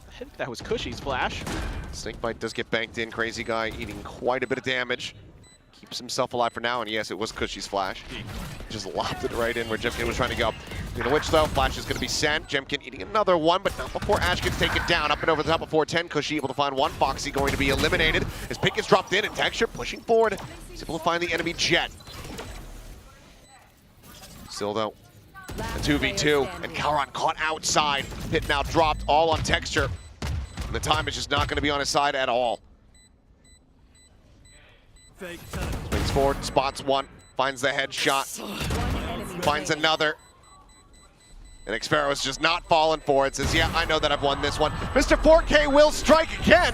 I think that was Cushy's flash. Snakebite does get banked in. Crazy Guy eating quite a bit of damage. keeps himself alive for now, and yes, it was Cushy's flash. Just lobbed it right in where Jemkin was trying to go. Speaking of which, though, flash is going to be sent. Jemkin eating another one, but not before Ash gets taken down. Up and over the top of 410, Cushy able to find one. Foxy going to be eliminated as Pick gets dropped in, and Texture pushing forward. He's able to find the enemy Jet. Still, though, a 2v2, and Calron caught outside. Hit now dropped all on Texture. And the time is just not going to be on his side at all. Swings forward, spots one, finds the headshot, finds another. And Xpharaoh is just not falling for it, says, yeah, I know that I've won this one. Mr. 4K will strike again,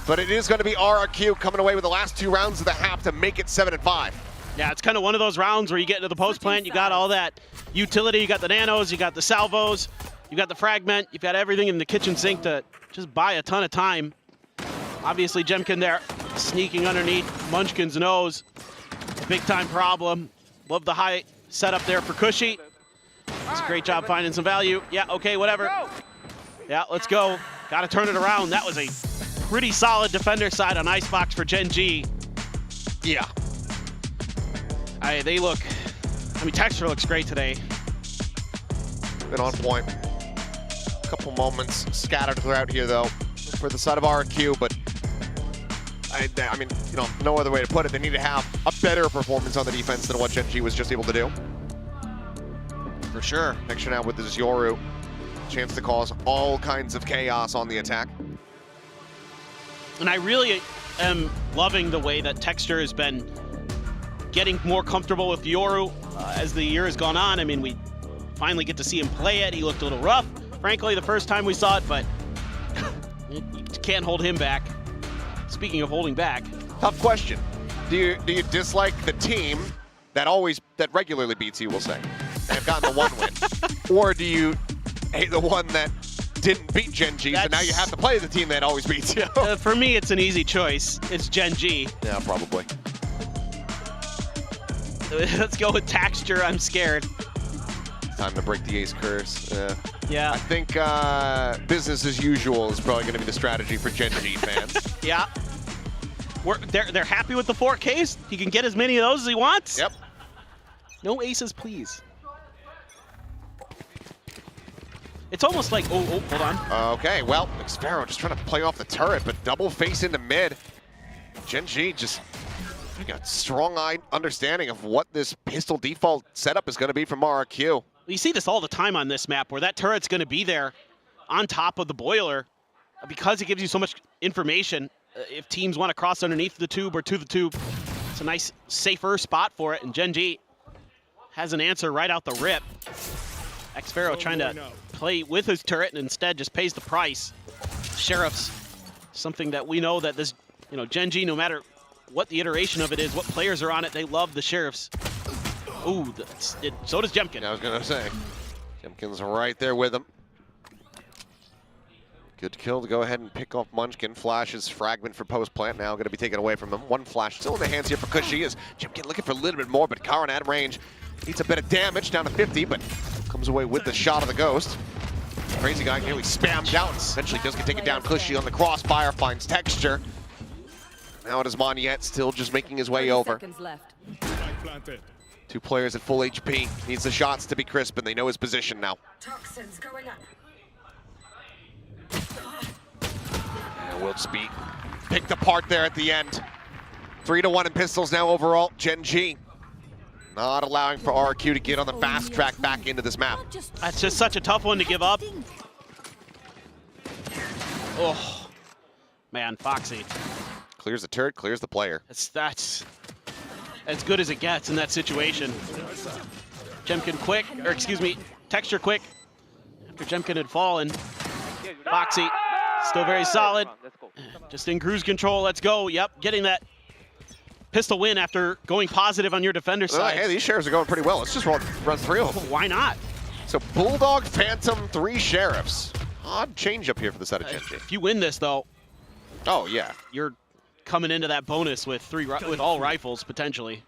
but it is going to be RRQ coming away with the last 2 rounds of the half to make it 7-5. Yeah, it's kind of one of those rounds where you get into the post plant, you got all that utility, you got the nanos, you got the salvos, you got the fragment, you've got everything in the kitchen sink to just buy a ton of time. Obviously, Jemkin there sneaking underneath Munchkin's nose. Big time problem. Love the high setup there for Cushy. It's a great job finding some value. Yeah, okay, whatever. Yeah, let's go. Got to turn it around. That was a pretty solid defender side on Icebox for Gen G. Yeah. They look, I mean, Texture looks great today. Been on point. A couple moments scattered throughout here, though, for the side of RQ, but I mean, you know, no other way to put it. They need to have a better performance on the defense than what Gen G was just able to do. For sure. Texture now with this Yoru. Chance to cause all kinds of chaos on the attack. And I really am loving the way that Texture has been getting more comfortable with Yoru as the year has gone on. I mean, we finally get to see him play it. He looked a little rough, frankly, the first time we saw it, but you can't hold him back. Speaking of holding back. Tough question. Do you dislike the team that regularly beats you, we'll say, and have gotten the one win? Or do you hate the one that didn't beat Gen G, so now you have to play the team that always beats you? For me, it's an easy choice. It's Gen G. Yeah, probably. Let's go with Texture. I'm scared. Time to break the ace curse. Yeah. I think business as usual is probably going to be the strategy for Gen G fans. Yeah. They're happy with the 4Ks. He can get as many of those as he wants. Yep. No aces, please. It's almost like, oh, hold on. Okay, well, Xpharaoh just trying to play off the turret, but double face into mid. Gen G just got a strong-eyed understanding of what this pistol default setup is going to be from RRQ. You see this all the time on this map, where that turret's going to be there on top of the boiler because it gives you so much information. If teams want to cross underneath the tube or to the tube, it's a nice, safer spot for it, and Gen G has an answer right out the rip. Xpharaoh trying to play with his turret and instead just pays the price. Sheriffs, something that we know that this, Gen G, no matter what the iteration of it is, what players are on it, they love the Sheriffs. Ooh, so does Jemkin. I was going to say, Jemkin's right there with him. Good kill to go ahead and pick off Munchkin. Flash's fragment for post plant now going to be taken away from him. One flash still in the hands here for Cushy as Jemkin looking for a little bit more, but Karan at range needs a bit of damage down to 50, but comes away with the shot of the ghost. Crazy guy nearly spammed out. Eventually does get taken down. Cushy on the crossfire, finds Texture. Now it is Moniette still just making his way over. Left. 2 players at full HP. Needs the shots to be crisp, and they know his position now. Toxins going up. And will just be picked apart there at the end. 3-1 in pistols now overall. Gen G not allowing for RQ to get on the fast track back into this map. That's just such a tough one to give up. Oh, man, Foxy. Clears the turret, clears the player. That's as good as it gets in that situation. Jemkin quick, or excuse me, Texture quick. After Jemkin had fallen, Foxy still very solid. Just in cruise control, let's go. Yep, getting that pistol win after going positive on your defender side. Hey, these shares are going pretty well. Let's just run 3 of them. Why not? So Bulldog, Phantom, 3 Sheriffs. Odd change up here for the set of Gen G. If you win this though, oh yeah, you're coming into that bonus with all rifles potentially.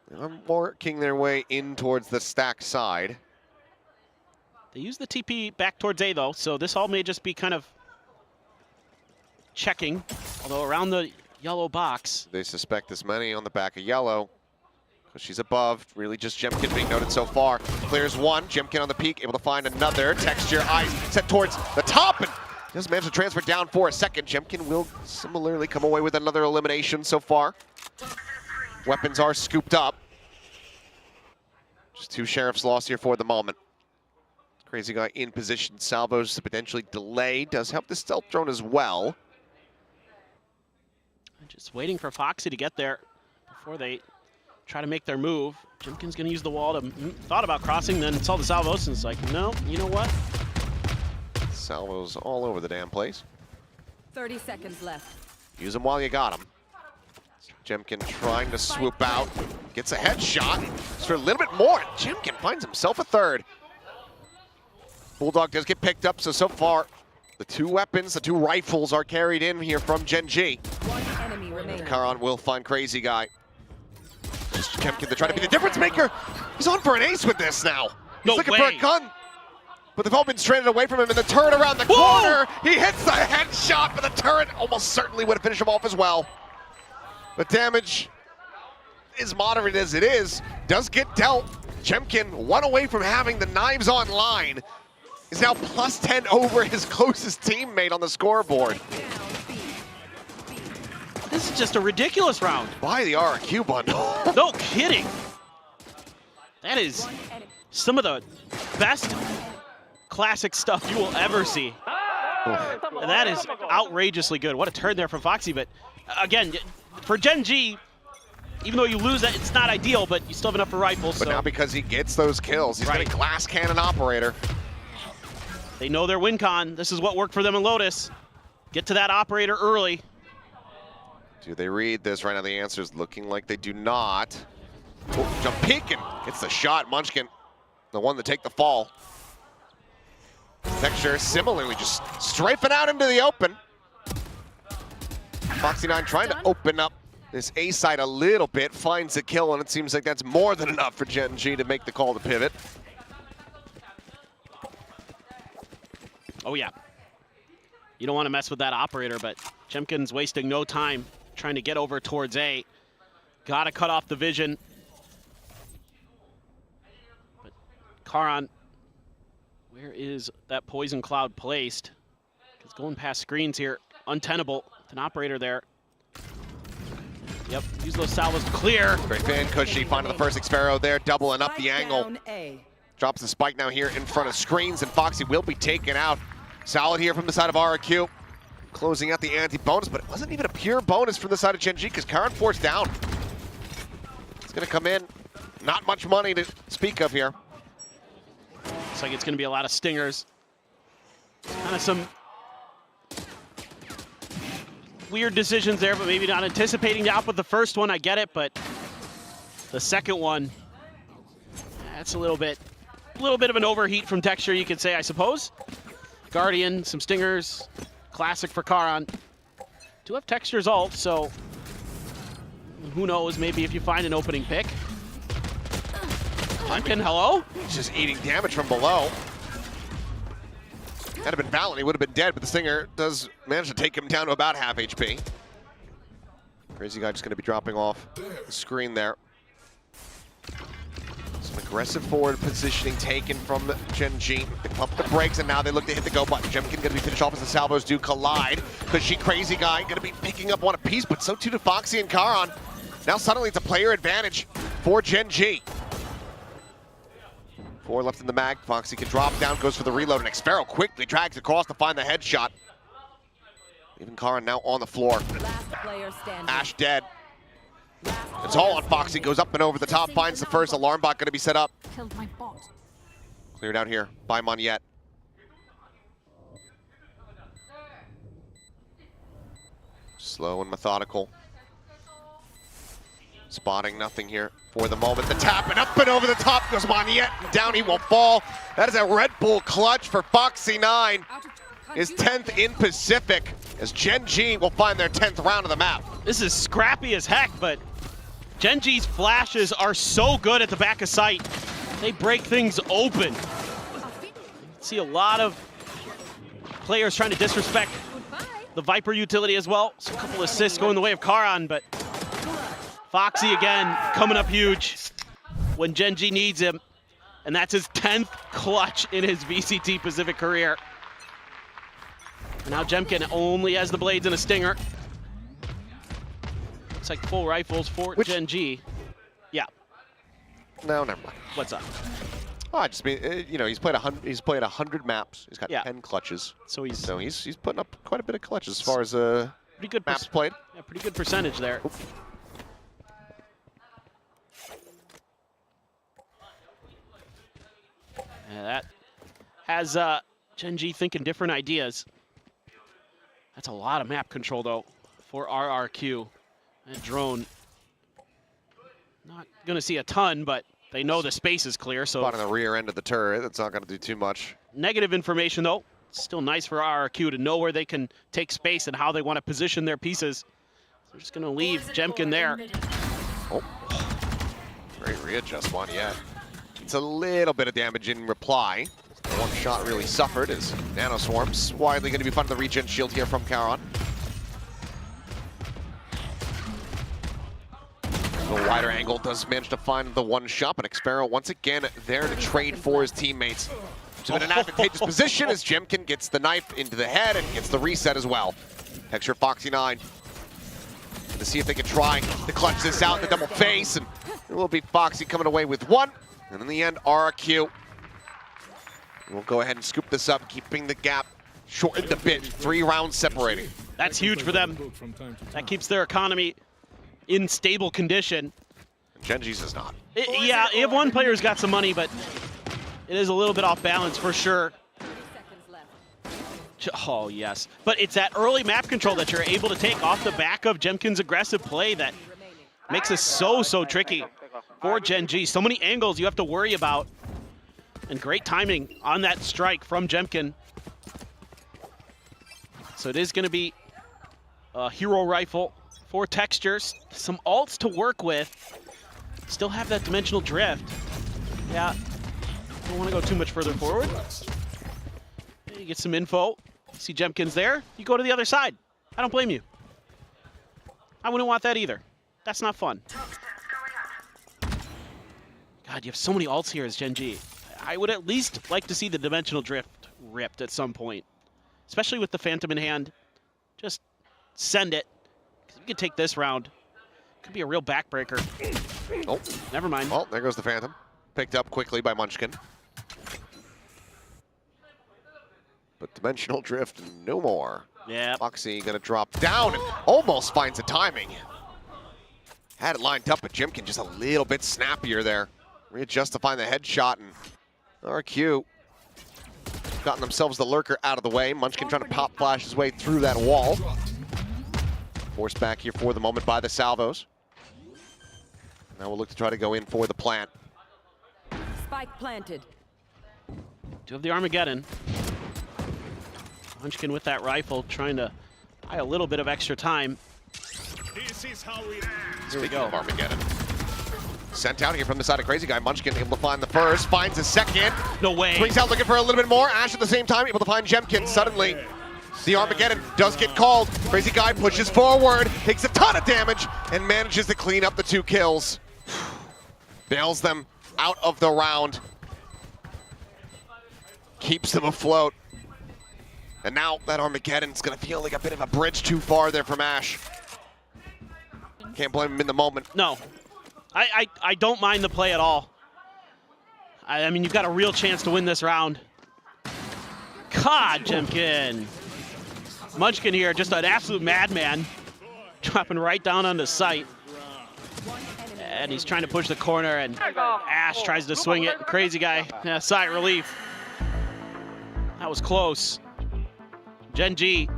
They're working their way in towards the stack side. They use the TP back towards A though, so this all may just be kind of checking. Although around the yellow box. They suspect this many on the back of yellow. Because she's above. Really just Jemkin being noted so far. Clears one. Jemkin on the peak, able to find another. Texture, eyes set towards the top, and doesn't manage to transfer down for a second. Jemkin will similarly come away with another elimination so far. Weapons are scooped up. Just 2 sheriffs lost here for the moment. Crazy guy in position. Salvos to potentially delay. Does help the stealth drone as well. Just waiting for Foxy to get there before they try to make their move. Jemkin's going to use the wall to thought about crossing, then saw the salvos and it's like, no, you know what? Salvos all over the damn place. 30 seconds left. Use them while you got them. Jemkin trying to swoop out. Gets a headshot. Just for a little bit more. Jemkin finds himself a third. Bulldog does get picked up, so far the 2 weapons, the 2 rifles are carried in here from Gen G. One enemy remaining. Karan will find Crazy Guy. Just Jemkin to try to be the difference maker. He's on for an ace with this now. He's looking for a gun. But they've all been stranded away from him, and the turret around the corner. He hits the headshot, but the turret almost certainly would have finished him off as well. The damage is moderate as it is. Does get dealt. Jemkin, 1 away from having the knives online. Is now +10 over his closest teammate on the scoreboard. This is just a ridiculous round. By the RQ bundle. No kidding. That is some of the best classic stuff you will ever see. And that is outrageously good. What a turn there from Foxy, but again, for Gen G, even though you lose that, it's not ideal, but you still have enough for rifles. But now because he gets those kills, he's got a glass cannon operator. They know their win con. This is what worked for them in Lotus. Get to that operator early. Do they read this? Right now the answer is looking like they do not. Oh, jump peek and gets the shot. Munchkin, the one to take the fall. Texture similarly just strafing out into the open. Foxy9 trying to open up this A side a little bit, finds a kill, and it seems like that's more than enough for Gen G to make the call to pivot. Oh yeah. You don't want to mess with that operator, but Jemkin's wasting no time trying to get over towards A. Gotta cut off the vision. But Karan, where is that poison cloud placed? It's going past screens here, untenable. With an operator there. Yep, use those salvos to clear. Great fan, Cushy finding the first Xpharaoh there, doubling up the angle. Drops the spike now here in front of screens, and Foxy will be taken out. Solid here from the side of RQ. Closing out the anti-bonus, but it wasn't even a pure bonus from the side of Gen G because Karan forced down. It's going to come in. Not much money to speak of here. Looks like it's going to be a lot of stingers. Kind of some weird decisions there, but maybe not anticipating the out with the first one. I get it, but the second one, that's a little bit of an overheat from Texture, you could say, I suppose. Guardian, some stingers, classic for Karan. Do have Texture's ult, so who knows, maybe if you find an opening pick. Munchkin, hello? He's just eating damage from below. Had it been Valorant, he would have been dead, but the Stinger does manage to take him down to about half HP. Crazy Guy just going to be dropping off the screen there. Some aggressive forward positioning taken from Gen G. They pump the brakes, and now they look to hit the go button. Jemkin going to be finished off as the salvos do collide. Because Crazy Guy going to be picking up one apiece, but so too do Foxy and Karan. Now suddenly it's a player advantage for Gen G. 4 left in the mag. Foxy can drop down, goes for the reload, and Xpharaoh quickly drags across to find the headshot. Even Karan now on the floor. Ash dead. It's all on Foxy, goes up and over the top, finds the first alarm bot, gonna be set up. Killed my bot. Cleared out here by Moniette. Slow and methodical. Spotting nothing here for the moment. The tap, and up and over the top goes Moniette. Down he will fall. That is a Red Bull clutch for Foxy9. His 10th in Pacific, as Gen G will find their 10th round of the map. This is scrappy as heck, but Gen G's flashes are so good at the back of sight. They break things open. See a lot of players trying to disrespect the Viper utility as well. So a couple assists going the way of Karan, but Foxy again coming up huge when Gen.G needs him. And that's his 10th clutch in his VCT Pacific career. And now Jemkin only has the blades and a stinger. Looks like full rifles for Gen.G. Yeah. No, never mind. What's up? Oh, I just mean, you know, he's played 100 maps. He's got 10 clutches. So he's putting up quite a bit of clutches as far as pretty good maps played. Yeah, pretty good percentage there. Oop. Yeah, that has Gen.G thinking different ideas. That's a lot of map control, though, for RRQ. That drone, not going to see a ton, but they know the space is clear. So Spot on the rear end of the turret. That's not going to do too much. Negative information, though. Still nice for RRQ to know where they can take space and how they want to position their pieces. They're just going to leave Jemkin there. Oh, great readjust one yet. It's a little bit of damage in reply. One shot really suffered as Nano Swarms widely going to be fun to the regen shield here from Karan. A wider angle does manage to find the one shot, but Xpero once again there to trade for his teammates. Which is in an advantageous position as Jemkin gets the knife into the head and gets the reset as well. Texture Foxy 9 to see if they can try to clutch this out in the double face, and it will be Foxy coming away with one. And in the end, RRQ will go ahead and scoop this up, keeping the gap shortened a bit. 3 rounds separating. That's huge for them. That keeps their economy in stable condition. Gen.G's is not. Yeah, if one player's got some money, but it is a little bit off balance for sure. Oh, yes. But it's that early map control that you're able to take off the back of Jemkin's aggressive play that makes this so tricky for Gen.G. So many angles you have to worry about. And great timing on that strike from Jemkin. So it is going to be a hero rifle for Textures. Some alts to work with. Still have that dimensional drift. Yeah, don't want to go too much further forward. You get some info. See Jemkin's there. You go to the other side. I don't blame you. I wouldn't want that either. That's not fun. God, you have so many alts here as Gen.G. I would at least like to see the dimensional drift ripped at some point. Especially with the Phantom in hand. Just send it. You can take this round. Could be a real backbreaker. Oh, never mind. Well, there goes the Phantom. Picked up quickly by Munchkin. But dimensional drift, no more. Yeah. Foxy gonna drop down and almost finds the timing. Had it lined up, but Jemkin just a little bit snappier there. Readjust to find the headshot, and RQ gotten themselves the lurker out of the way. Munchkin trying to pop flash his way through that wall. Forced back here for the moment by the salvos. Now we'll look to try to go in for the plant. Spike planted. Do have the Armageddon. Munchkin with that rifle trying to buy a little bit of extra time. This is how we Here we go. Of Armageddon. Sent out here from the side of Crazy Guy. Munchkin able to find the first, finds a second. No way. Swings out looking for a little bit more. Ash at the same time able to find Jemkin. Suddenly, the Armageddon does get called. Crazy Guy pushes forward, takes a ton of damage, and manages to clean up the 2 kills. Bails them out of the round. Keeps them afloat. And now that Armageddon's gonna feel like a bit of a bridge too far there from Ash. Can't blame him in the moment. No. I don't mind the play at all. I mean, you've got a real chance to win this round. God, Jemkin. Munchkin here, just an absolute madman. Dropping right down on the site. And he's trying to push the corner, and Ash tries to swing it. Crazy Guy, yeah, sigh of relief. That was close. Gen.G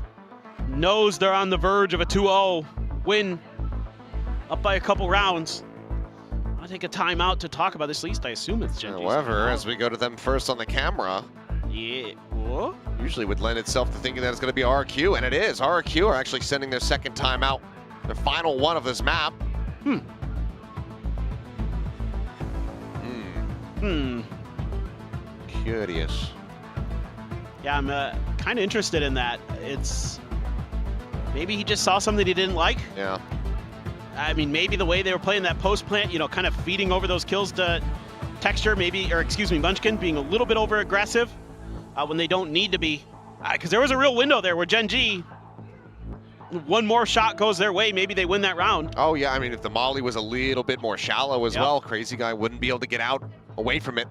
knows they're on the verge of a 2-0 win. Up by a couple rounds. I'll take a timeout to talk about this. At least I assume it's Gen.G. However, as we go to them first on the camera, yeah, what? Usually would lend itself to thinking that it's going to be RQ, and it is. RQ are actually sending their second timeout, their final one of this map. Curious. Yeah, I'm kind of interested in that. It's Maybe he just saw something he didn't like. Yeah. I mean, maybe the way they were playing that post plant, you know, kind of feeding over those kills to Texture, maybe, or excuse me, Munchkin being a little bit over aggressive when they don't need to be. Because there was a real window there where Gen G, one more shot goes their way, maybe they win that round. Oh yeah, I mean, if the molly was a little bit more shallow as Yep. well, Crazy Guy wouldn't be able to get out away from it.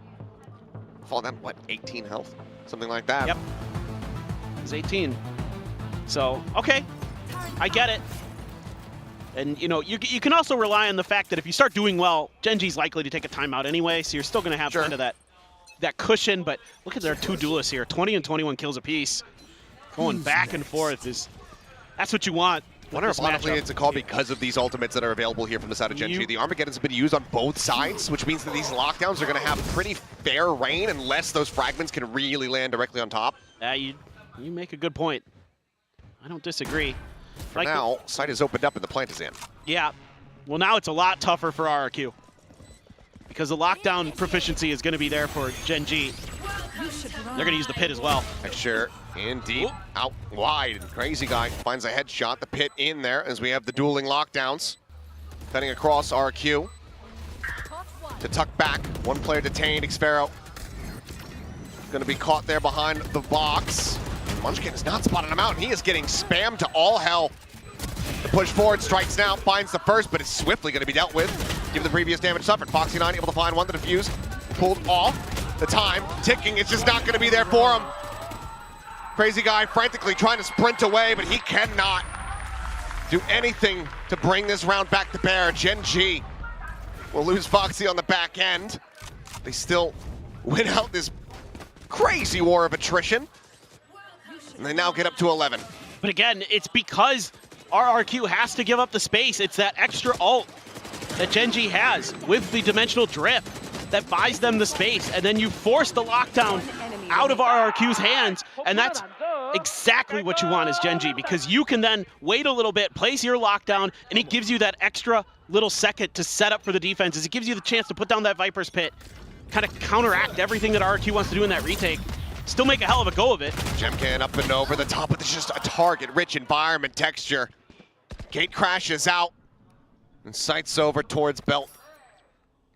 Fall down, what, 18 health? Something like that. Yep. It's 18. So, okay, I get it. And, you know, you can also rely on the fact that if you start doing well, Gen G's likely to take a timeout anyway, so you're still going to have kind of that cushion. But look at their two duelists here, 20 and 21 kills apiece. Going back and forth that's what you want. I wonder if honestly it's a call because of these ultimates that are available here from the side of Gen G. The Armageddon's been used on both sides, which means that these lockdowns are going to have pretty fair reign unless those fragments can really land directly on top. You make a good point. I don't disagree. For now, site is opened up and the plant is in. Yeah. Well, now it's a lot tougher for RRQ because the lockdown proficiency is going to be there for Gen G. They're going to use the pit as well. Sure, in deep, out wide. And Crazy Guy finds a headshot. The pit in there as we have the dueling lockdowns. Cutting across RQ. To tuck back. One player detained. Xfero going to be caught there behind the box. Munchkin is not spotting him out, and he is getting spammed to all hell. The push forward, strikes now, finds the first, but it's swiftly going to be dealt with. Given the previous damage suffered, Foxy9 able to find one to defuse. Pulled off. The time ticking, it's just not going to be there for him. Crazy Guy frantically trying to sprint away, but he cannot do anything to bring this round back to bear. Gen G will lose Foxy on the back end. They still win out this crazy war of attrition. And they now get up to 11. But again, it's because RRQ has to give up the space. It's that extra ult that Gen G has with the dimensional drift that buys them the space, and then you force the lockdown out of RRQ's hands, and that's exactly what you want as Gen G, because you can then wait a little bit, place your lockdown, and it gives you that extra little second to set up for the defenses. It gives you the chance to put down that Viper's Pit, kind of counteract everything that RRQ wants to do in that retake. Still make a hell of a go of it. Gemcan up and over the top, but it's just a target-rich environment texture. Gate crashes out, and sights over towards Belt.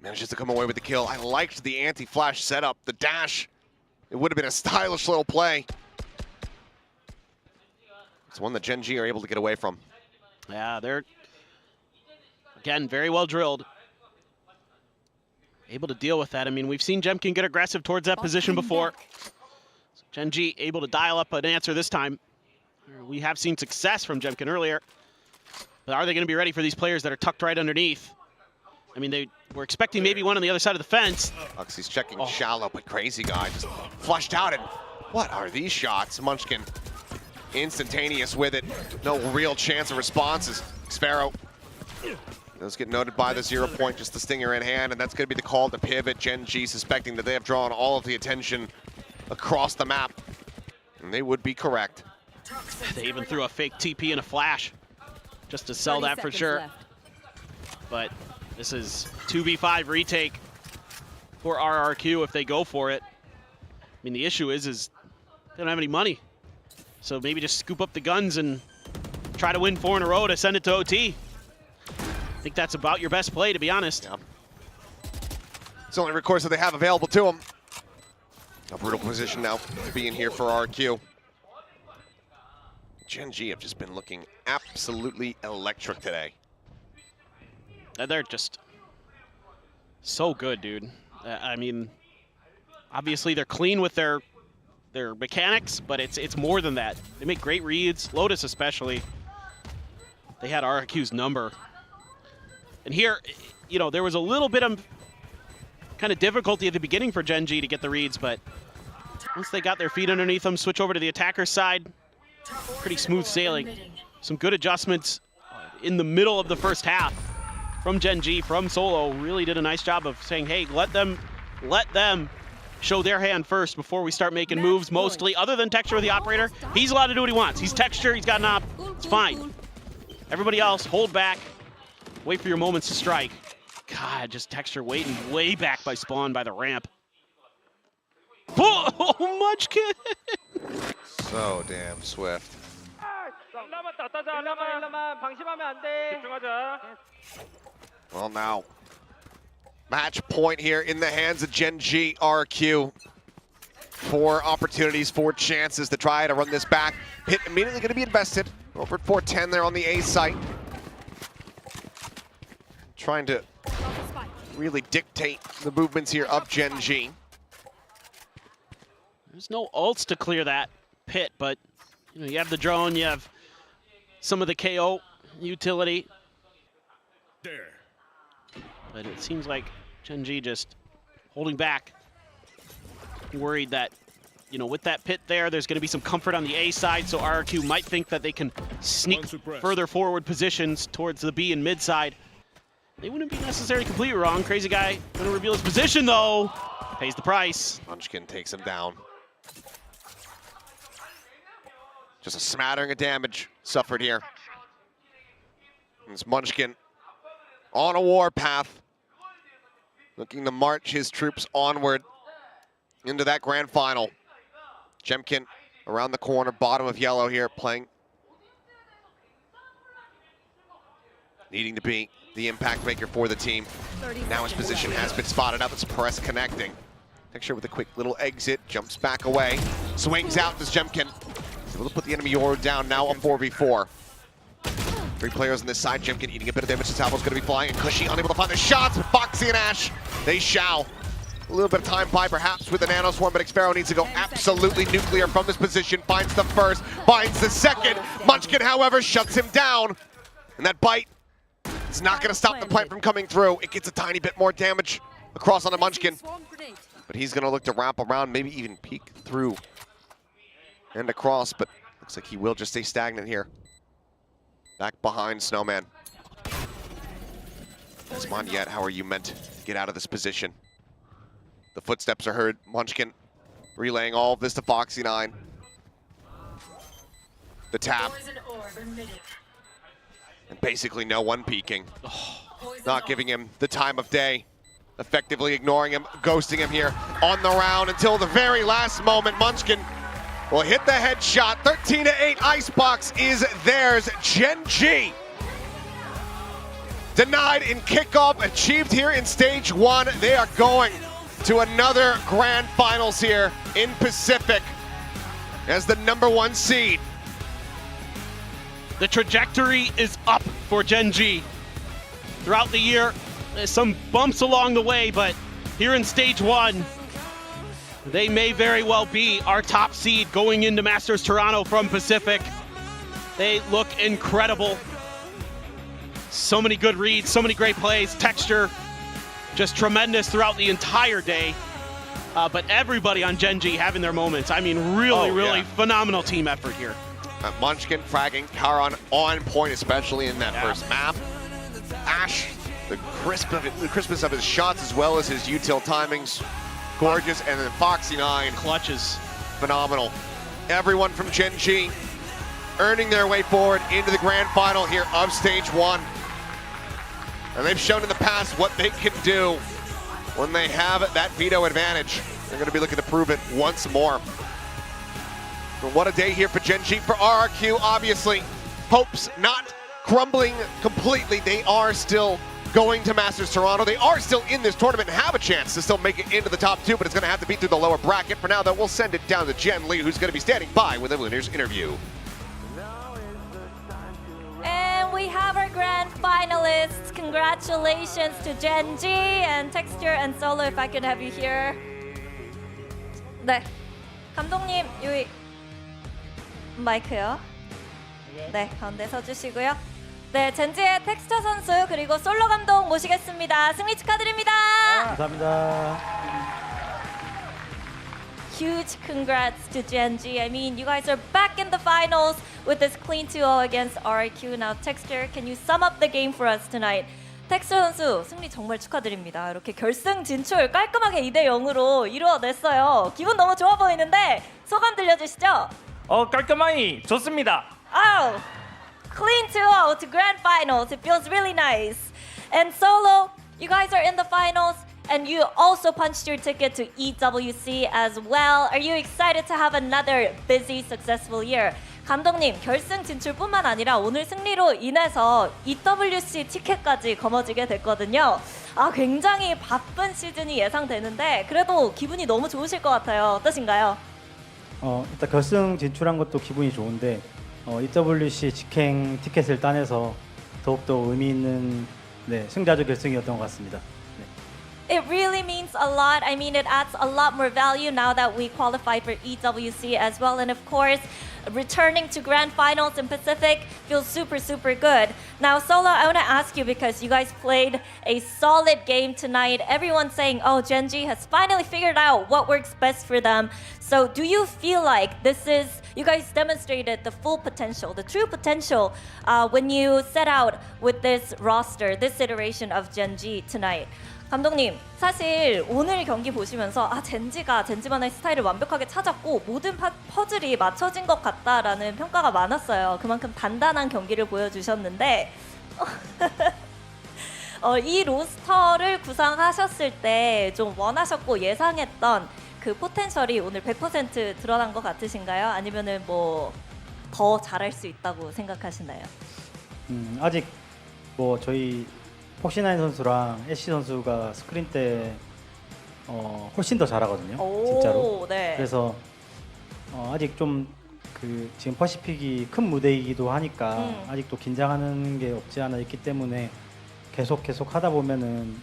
Manages to come away with the kill. I liked the anti-flash setup, the dash. It would have been a stylish little play. It's one that Gen G are able to get away from. Yeah, they're, again, very well drilled. Able to deal with that. I mean, we've seen Gemkin get aggressive towards that position before. Gen G able to dial up an answer this time. We have seen success from Gemkin earlier. But are they going to be ready for these players that are tucked right underneath? I mean, they were expecting maybe one on the other side of the fence. Uxie's checking shallow, but Crazy Guy just flushed out. And what are these shots? Munchkin instantaneous with it. No real chance of responses. Xfero does get noted by the 0 point, just the stinger in hand, and that's going to be the call to pivot. Gen G suspecting that they have drawn all of the attention across the map, and they would be correct. They even threw a fake TP and a flash just to sell that for sure. But this is 2v5 retake for RRQ if they go for it. I mean, the issue is they don't have any money. So maybe just scoop up the guns and try to win 4 in a row to send it to OT. I think that's about your best play, to be honest. Yeah. It's the only recourse that they have available to them. A brutal position now being here for RQ. Gen G have just been looking absolutely electric today. They're just so good, dude. I mean, obviously they're clean with their mechanics, but it's more than that. They make great reads, Lotus especially. They had RQ's number. And here, you know, there was a little bit of kind of difficulty at the beginning for Gen G to get the reads, but once they got their feet underneath them, switch over to the attacker's side, pretty smooth sailing. Some good adjustments in the middle of the first half from Gen G, from Solo. Really did a nice job of saying, hey, let them show their hand first before we start making moves, mostly. Other than Texture, the operator, he's allowed to do what he wants. He's Texture, he's got an op, it's fine. Everybody else, hold back, wait for your moments to strike. God, just Texture waiting way back by spawn by the ramp. Oh, Munchkin! So damn swift. 일러만 방심하면 안 돼. 집중하자. Well, now, match point here in the hands of Gen G RQ. 4 opportunities, 4 chances to try to run this back. Pit immediately going to be invested. Over at 410 there on the A site. Trying to really dictate the movements here of Gen G. There's no ults to clear that pit, but you have the drone, you have some of the KO utility. There. But it seems like Gen G just holding back. Worried that, with that pit there's going to be some comfort on the A side, so RRQ might think that they can sneak further forward positions towards the B and mid side. They wouldn't be necessarily completely wrong. Crazy Guy going to reveal his position, though. Pays the price. Munchkin takes him down. Just a smattering of damage suffered here. It's Munchkin on a warpath, looking to march his troops onward into that grand final. Jemkin around the corner, bottom of yellow here, playing. Needing to be the impact maker for the team. Now his position has been spotted up. It's Press connecting. Texture with a quick little exit, jumps back away, swings out as Jemkin. Able to put the enemy Yoru down, now a 4v4. 3 players on this side, Jemkin eating a bit of damage. Salvo's going to be flying, and Cushy unable to find the shots, but Foxy and Ash, they shall. A little bit of time by perhaps with the Nano Swarm, but Xpero needs to go absolutely nuclear from this position. Finds the first, finds the second. Munchkin, however, shuts him down. And that bite is not going to stop the plant from coming through. It gets a tiny bit more damage across on the Munchkin. But he's going to look to wrap around, maybe even peek through and across, but looks like he will just stay stagnant here. Back behind Snowman. Desmond, yet, how are you meant to get out of this position? The footsteps are heard. Munchkin relaying all of this to Foxy9. The tap. And basically no one peeking. Not giving him the time of day. Effectively ignoring him, ghosting him here on the round until the very last moment. Munchkin will hit the headshot. 13-8 Icebox is theirs. Gen G denied in kickoff, achieved here in stage 1. They are going to another grand finals here in Pacific as the #1 seed. The trajectory is up for Gen G. Throughout the year, there's some bumps along the way, but here in stage 1, they may very well be our top seed going into Masters Toronto from Pacific. They look incredible. So many good reads, so many great plays, texture, just tremendous throughout the entire day. But everybody on Gen G having their moments. I mean, really phenomenal team effort here. Munchkin fragging, Karan on point, especially in that first map. Ash, the crispness of his shots as well as his util timings, gorgeous. And then Foxy9, clutches, phenomenal. Everyone from Gen G earning their way forward into the grand final here of stage 1. And they've shown in the past what they can do when they have that veto advantage. They're going to be looking to prove it once more. But what a day here for Gen G. For RRQ, obviously, hopes not crumbling completely. They are still going to Masters Toronto. They are still in this tournament and have a chance to still make it into the top 2, but it's going to have to be through the lower bracket. For now, though, we'll send it down to Jen Lee, who's going to be standing by with the winners interview. And we have our grand finalists. Congratulations to Gen G and Texture and Solo, if I could have you here. 네, 감독님 여기 마이크요. 네, 가운데 서주시고요. 네, 젠지의 텍스처 선수 그리고 솔로 감독 모시겠습니다. 승리 축하드립니다. 감사합니다. Huge congrats to Gen G. I mean, you guys are back in the finals with this clean 2-0 against RIQ. Now, Texture, can you sum up the game for us tonight? 텍스처 선수 승리 정말 축하드립니다. 이렇게 결승 진출 깔끔하게 2대0으로 이루어냈어요. 기분 너무 좋아 보이는데 소감 들려주시죠. 깔끔하니 좋습니다. Oh, clean 2-0 to grand finals. It feels really nice. And Solo, you guys are in the finals. And you also punched your ticket to EWC as well. Are you excited to have another busy, successful year? 감독님, 결승 진출뿐만 아니라 오늘 승리로 인해서 EWC 티켓까지 거머쥐게 됐거든요. 굉장히 바쁜 시즌이 예상되는데 그래도 기분이 너무 좋으실 것 같아요. 어떠신가요? 일단 결승 진출한 것도 기분이 좋은데 EWC 직행 티켓을 따내서 더욱더 의미 있는 승자조 결승이었던 것 같습니다. It really means a lot. I mean, it adds a lot more value now that we qualified for EWC as well. And of course, returning to Grand Finals in Pacific feels super, super good. Now, Solo, I want to ask you because you guys played a solid game tonight. Everyone's saying, oh, Gen.G has finally figured out what works best for them. So do you feel like you guys demonstrated the full potential, the true potential when you set out with this roster, this iteration of Gen.G tonight? 감독님, 사실 오늘 경기 보시면서 젠지가 젠지만의 스타일을 완벽하게 찾았고 모든 퍼즐이 맞춰진 것 같다라는 평가가 많았어요. 그만큼 단단한 경기를 보여주셨는데 이 로스터를 구상하셨을 때 좀 원하셨고 예상했던 그 포텐셜이 오늘 100% 드러난 것 같으신가요? 아니면은 뭐 더 잘할 수 있다고 생각하시나요? 아직 저희 폭시나인 선수랑 애쉬 선수가 스크린 때 훨씬 더 잘하거든요. 진짜로. 네. 그래서 아직 좀 지금 퍼시픽이 큰 무대이기도 하니까 아직도 긴장하는 게 없지 않아 있기 때문에 계속 하다 보면은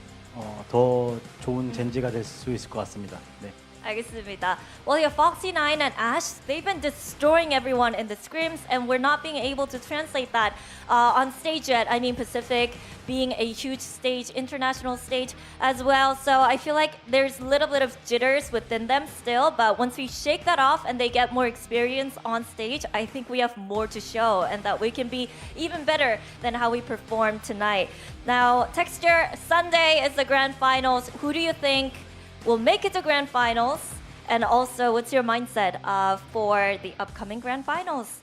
더 좋은 젠지가 될 수 있을 것 같습니다. 네. 알겠습니다. Well, yeah, Foxy9 and Ash, they've been destroying everyone in the scrims, and we're not being able to translate that on stage yet. I mean, Pacific being a huge stage, international stage as well. So I feel like there's a little bit of jitters within them still, but once we shake that off and they get more experience on stage, I think we have more to show and that we can be even better than how we performed tonight. Now, Texture, Sunday is the grand finals. Who do you think will make it to grand finals? And also, what's your mindset for the upcoming grand finals?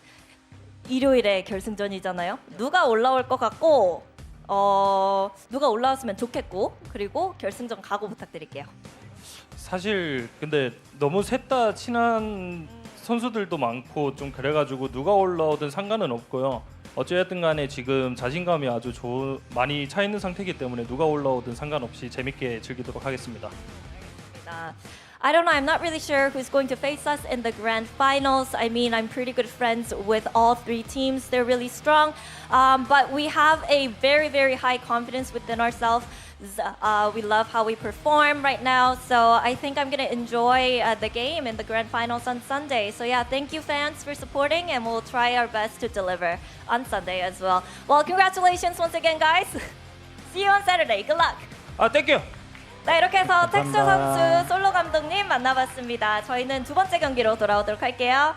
일요일에 결승전이잖아요. 누가 올라올 것 같고, 누가 올라왔으면 좋겠고, 그리고 결승전 각오 부탁드릴게요. 사실 근데 너무 셋 다 친한 선수들도 많고 좀 그래가지고 누가 올라오든 상관은 없고요. 어찌됐든 간에 지금 자신감이 아주 많이 차 있는 상태이기 때문에 누가 올라오든 상관없이 재밌게 즐기도록 하겠습니다. I don't know, I'm not really sure who's going to face us in the grand finals. I mean, I'm pretty good friends with all three teams. They're really strong. But we have a very, very high confidence within ourselves. We love how we perform right now. So I think I'm going to enjoy the game in the grand finals on Sunday. So yeah, thank you fans for supporting, and we'll try our best to deliver on Sunday as well. Well, congratulations once again, guys. See you on Saturday. Good luck. Thank you. 네, 이렇게 해서 텍스처 선수, 솔로 감독님 만나봤습니다. 저희는 두 번째 경기로 돌아오도록 할게요.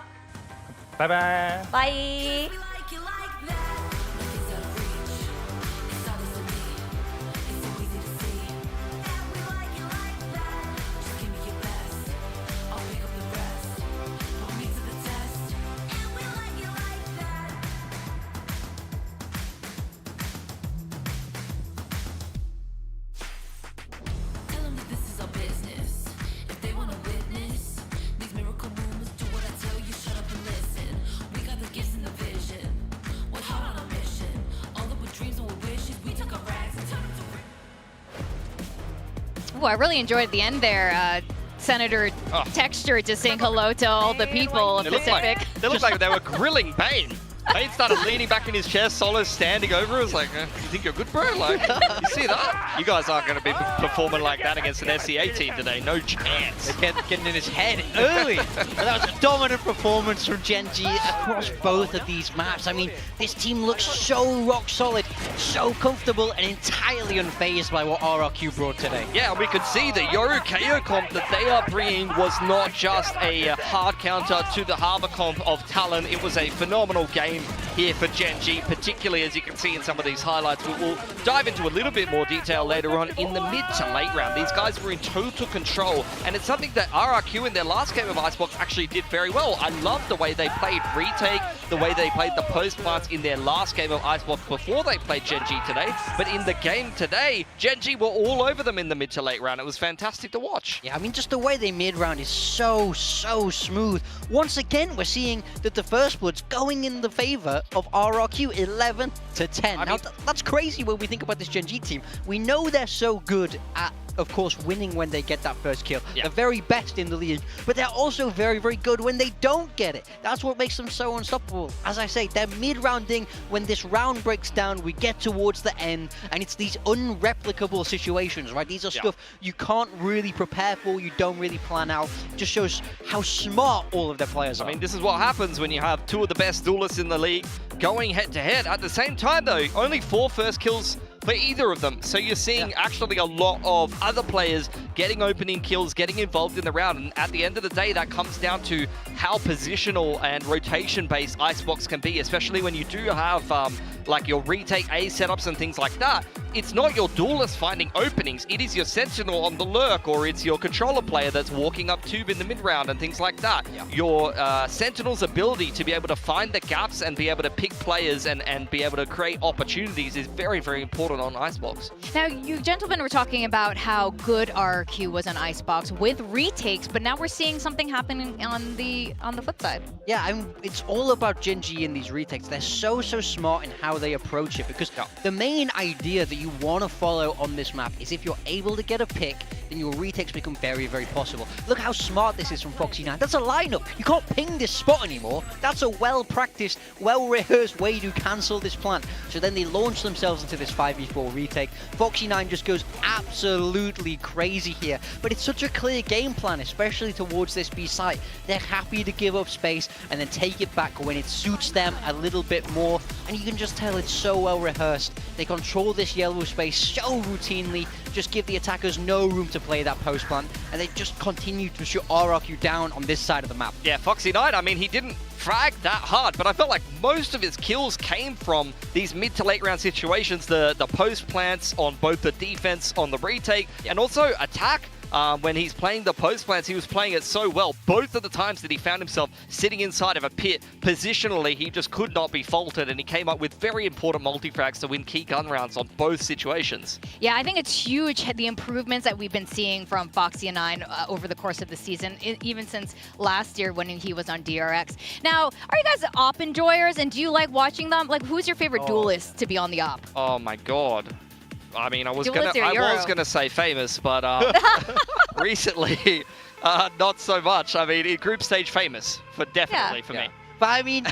바이바이. 바이. Ooh, I really enjoyed the end there. Senator Texture just saying hello to all the people of Pacific. They looked like they were grilling Bane. Bane started leaning back in his chair, Solo's standing over. It was like, you think you're good, bro? Like, you see that? You guys aren't going to be performing like that against an SEA team today. No chance. They kept getting in his head early. That was a dominant performance from Gen.G across both of these maps. I mean, this team looks so rock solid, so comfortable, and entirely unfazed by what RRQ brought today. Yeah, we could see the Yoru KO comp that they are bringing was not just a hard counter to the Harbor comp of Talon. It was a phenomenal game game here for Gen G, particularly as you can see in some of these highlights. We'll dive into a little bit more detail later on in the mid to late round. These guys were in total control, and it's something that RRQ in their last game of Icebox actually did very well. I love the way they played retake, the way they played the post plants in their last game of Icebox before they played Gen G today. But in the game today, Gen G were all over them in the mid to late round. It was fantastic to watch. Yeah, I mean, just the way they mid round is so smooth. Once again, we're seeing that the First Blood's going in the favor of RRQ 11-10. Now, that's crazy when we think about this Gen G team. We know they're so good at, of course, winning when they get that first kill. Yeah. They're very best in the league, but they're also very good when they don't get it. That's what makes them so unstoppable. As I say, they're mid-rounding. When this round breaks down, we get towards the end, and it's these unreplicable situations, right? These are stuff you can't really prepare for, you don't really plan out. It just shows how smart all of their players are. I mean, this is what happens when you have two of the best duelists in the league going head-to-head. At the same time, though, only 4 first kills for either of them. So you're seeing actually a lot of other players getting opening kills, getting involved in the round. And at the end of the day, that comes down to how positional and rotation-based Icebox can be, especially when you do have like your retake A setups and things like that. It's not your duelist finding openings. It is your sentinel on the lurk, or it's your controller player that's walking up tube in the mid-round and things like that. Your sentinel's ability to be able to find the gaps and be able to pick players and be able to create opportunities is very important on Icebox. Now, you gentlemen were talking about how good RRQ was on Icebox with retakes, but now we're seeing something happening on the flip side. Yeah, I mean, it's all about Gen G in these retakes. They're so smart in how they approach it, because the main idea that you want to follow on this map is if you're able to get a pick, then your retakes become very possible. Look how smart this is from Foxy9. That's a lineup. You can't ping this spot anymore. That's a well-practiced, well-rehearsed way to cancel this plant. So then they launch themselves into this 5v4 retake. Foxy9 just goes absolutely crazy here. But it's such a clear game plan, especially towards this B site. They're happy to give up space and then take it back when it suits them a little bit more. And you can just tell it's so well rehearsed. They control this yellow space so routinely, just give the attackers no room to play that post plant, and they just continue to shoot RRQ down on this side of the map. Yeah, Foxy9, I mean, he didn't frag that hard, but I felt like most of his kills came from these mid to late round situations, the post plants on both the defense, on the retake, and also attack. When he's playing the post plants, he was playing it so well. Both of the times that he found himself sitting inside of a pit, positionally, he just could not be faulted, and he came up with very important multi-frags to win key gun rounds on both situations. Yeah, I think it's huge, the improvements that we've been seeing from Foxy9 over the course of the season, even since last year when he was on DRX. Now, are you guys op enjoyers, and do you like watching them? Like, who's your favorite duelist to be on the op? Oh my god. I mean, I was Duelist or Euro? gonna say famous, but recently, not so much. I mean, in group stage, famous for definitely for me. But I mean,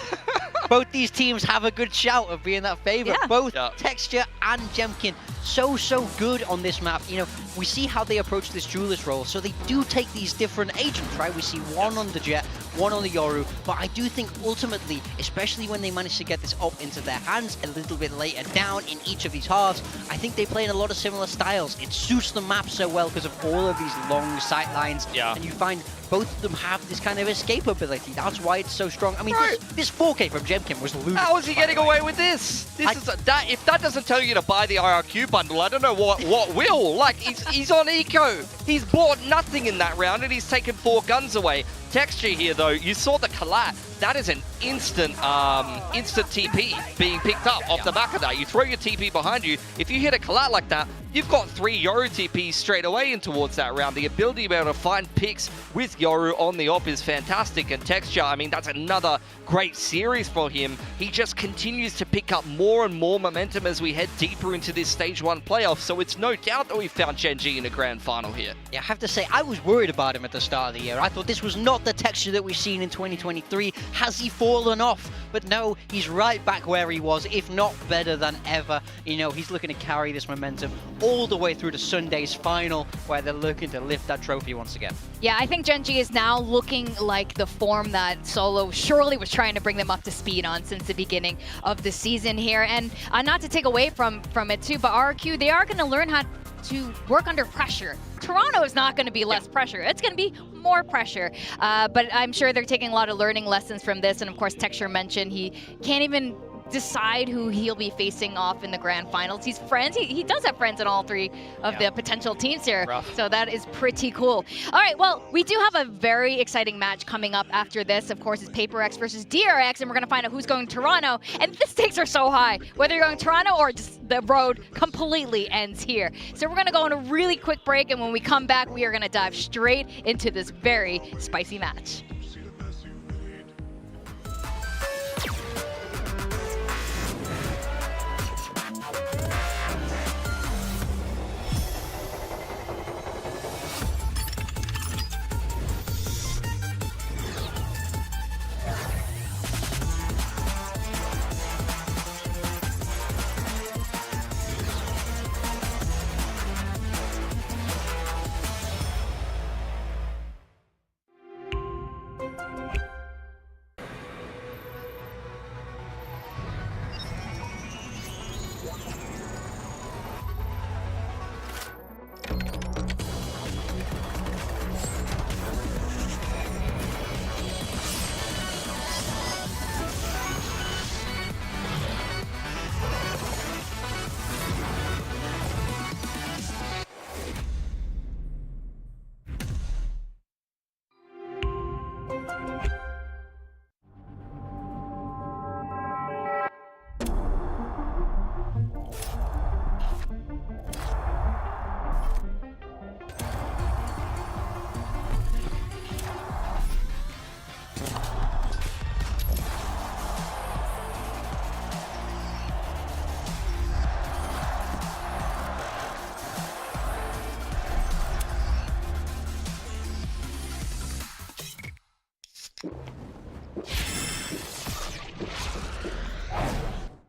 both these teams have a good shout of being that favorite. Both Texture and Jemkin so good on this map. You know, we see how they approach this duelist role, so they do take these different agents, right? We see one on the Jet, one on the Yoru, but I do think ultimately, especially when they manage to get this up into their hands a little bit later down in each of these halves, I think they play in a lot of similar styles. It suits the map so well because of all of these long sight lines, and you find both of them have this kind of escape ability. That's why it's so strong. I mean, this 4K from Jemkin was ludicrous. How is he getting away with this? If that doesn't tell you to buy the RRQ bundle, I don't know what will. Like, he's on eco. He's bought nothing in that round, and he's taken 4 guns away. Texture here, though, you saw the collat. That is an instant TP being picked up off the back of that. You throw your TP behind you. If you hit a collat like that, you've got 3 Yoru TPs straight away in towards that round. The ability to be able to find picks with Yoru on the op is fantastic. And Texture, I mean, that's another great series for him. He just continues to pick up more and more momentum as we head deeper into this Stage 1 playoff. So it's no doubt that we found Gen G in a grand final here. Yeah, I have to say, I was worried about him at the start of the year. I thought this was not the Texture that we've seen in 2023. Has he fallen off? But no, he's right back where he was, if not better than ever. You know, he's looking to carry this momentum all the way through to Sunday's final, where they're looking to lift that trophy once again. Yeah, I think Gen G is now looking like the form that Solo surely was trying to bring them up to speed on since the beginning of the season here. And not to take away from it too, but RRQ, they are going to learn how to work under pressure. Toronto is not going to be less pressure. It's going to be more pressure. But I'm sure they're taking a lot of learning lessons from this. And of course, Texture mentioned he can't even decide who he'll be facing off in the grand finals. He's friends. He does have friends in all three of the potential teams here. Rough. So that is pretty cool. All right, well, we do have a very exciting match coming up after this. Of course, it's PRX versus DRX, and we're going to find out who's going to Toronto. And the stakes are so high. Whether you're going to Toronto or just the road completely ends here. So we're going to go on a really quick break, and when we come back, we are going to dive straight into this very spicy match.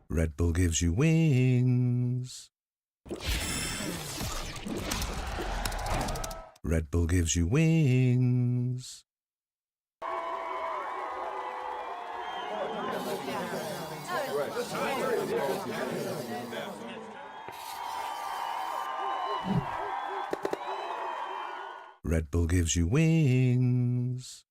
Red Bull gives you wings. Red Bull gives you wings. Red Bull gives you wings.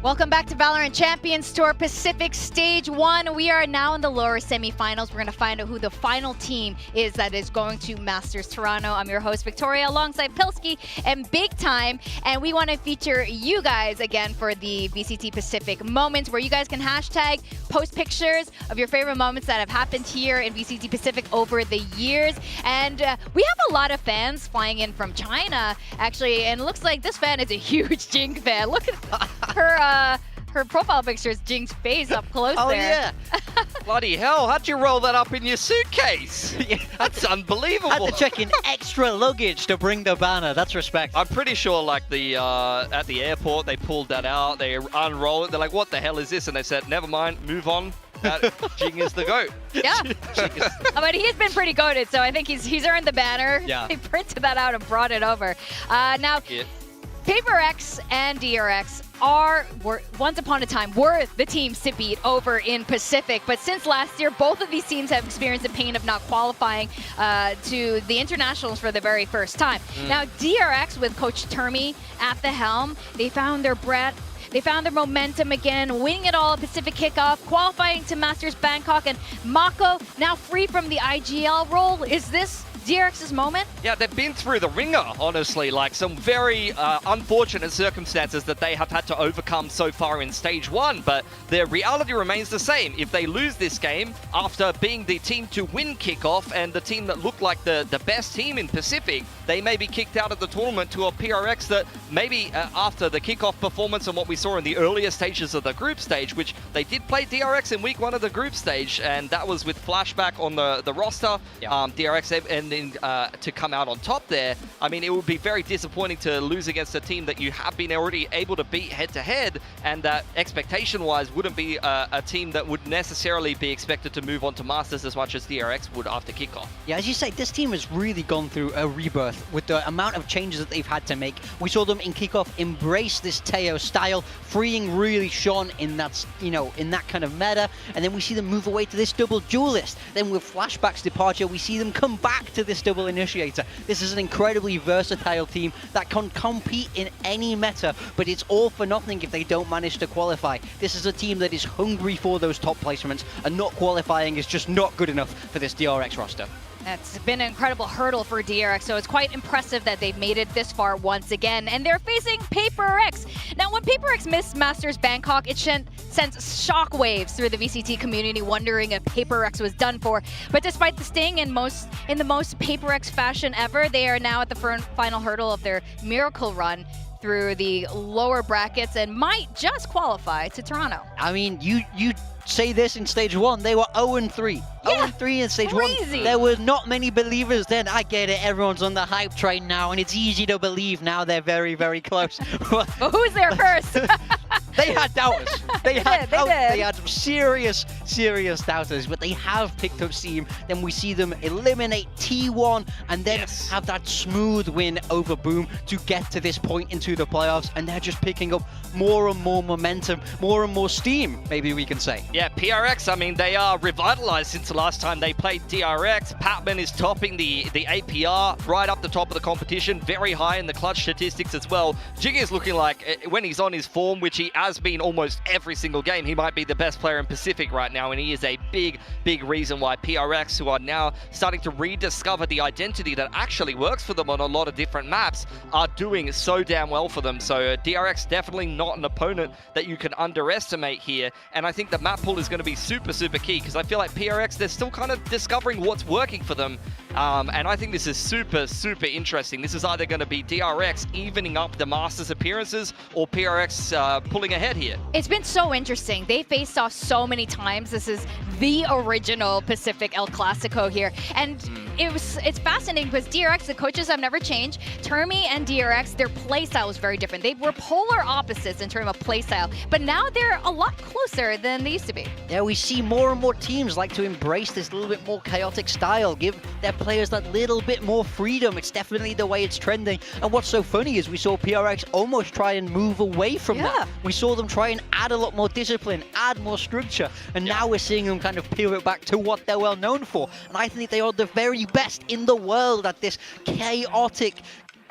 Welcome back to VALORANT Champions Tour Pacific Stage 1. We are now in the lower semifinals. We're going to find out who the final team is that is going to Masters Toronto. I'm your host, Victoria, alongside Pilsky and Big Time. And we want to feature you guys again for the VCT Pacific Moments, where you guys can hashtag, post pictures of your favorite moments that have happened here in VCT Pacific over the years. And we have a lot of fans flying in from China, actually. And it looks like this fan is a huge Jing fan. Look at her profile picture is Jing's face up close there. Oh, yeah. Bloody hell, how'd you roll that up in your suitcase? That's unbelievable. Had to check in extra luggage to bring the banner. That's respect. I'm pretty sure, like, at the airport, they pulled that out, they unroll it, they're like, what the hell is this? And they said, never mind, move on. Jing is the GOAT. Yeah. But he's been pretty goated, so I think he's earned the banner. Yeah. He printed that out and brought it over. Now, PRX and DRX were once upon a time were the teams to beat over in Pacific, but since last year, both of these teams have experienced the pain of not qualifying to the internationals for the very first time. Now, DRX with Coach Termi at the helm, they found their breath. They found their momentum again, winning it all at Pacific Kickoff, qualifying to Masters Bangkok, and Mako now free from the IGL role. Is this DRX's moment? Yeah, they've been through the ringer, honestly, like some very unfortunate circumstances that they have had to overcome so far in Stage 1, but their reality remains the same. If they lose this game after being the team to win kickoff and the team that looked like the best team in Pacific, they may be kicked out of the tournament to a PRX that maybe after the kickoff performance and what we saw in the earlier stages of the group stage, which they did play DRX in week 1 of the group stage, and that was with flashback on the roster. DRX, and destined to come out on top there. I mean, it would be very disappointing to lose against a team that you have been already able to beat head-to-head, and that expectation-wise wouldn't be a team that would necessarily be expected to move on to Masters as much as DRX would after kickoff. Yeah, as you say, this team has really gone through a rebirth with the amount of changes that they've had to make. We saw them in kickoff embrace this Teo style, freeing really Sean in that, in that kind of meta, and then we see them move away to this double duelist. Then with Flashback's departure, we see them come back to this double initiator. This is an incredibly versatile team that can compete in any meta, but it's all for nothing if they don't manage to qualify. This is a team that is hungry for those top placements, and not qualifying is just not good enough for this DRX roster. That's been an incredible hurdle for DRX, so it's quite impressive that they've made it this far once again. And they're facing PRX. Now, when PRX missed Masters Bangkok, it sent shockwaves through the VCT community, wondering if PRX was done for. But despite the sting in the most PRX fashion ever, they are now at the final hurdle of their miracle run through the lower brackets and might just qualify to Toronto. I mean, you say this in stage 1, they were 0-3. Yeah, 0-3 in stage crazy. 1. There were not many believers then. I get it, everyone's on the hype train now, and it's easy to believe now they're very, very close. But who's there first? They had doubters. They had did. serious doubters, but they have picked up steam. Then we see them eliminate T1 and then have that smooth win over Boom to get to this point into the playoffs, and they're just picking up more and more momentum, more and more steam, maybe we can say. Yeah, PRX, I mean, they are revitalized since the last time they played DRX. Patman is topping the APR right up the top of the competition, very high in the clutch statistics as well. Jing is looking like, when he's on his form, which he has been almost every single game, he might be the best player in Pacific right now, and he is a big reason why PRX, who are now starting to rediscover the identity that actually works for them on a lot of different maps, are doing so damn well for them. So DRX definitely not an opponent that you can underestimate here, and I think the map pool is going to be super key, because I feel like PRX, they're still kind of discovering what's working for them, and I think this is super interesting. This is either going to be DRX evening up the Masters appearances or PRX pulling ahead here. It's been so interesting. They faced off so many times. This is the original Pacific El Clasico here, and it's fascinating because DRX, the coaches have never changed. Termi and DRX, their playstyle was very different. They were polar opposites in terms of playstyle, but now they're a lot closer than they used to be. Yeah, we see more and more teams like to embrace this little bit more chaotic style, give their players that little bit more freedom. It's definitely the way it's trending. And what's so funny is we saw PRX almost try and move away from that. We saw them try and add a lot more discipline, add more structure, and now we're seeing them kind of pivot back to what they're well known for. And I think they are the very best in the world at this chaotic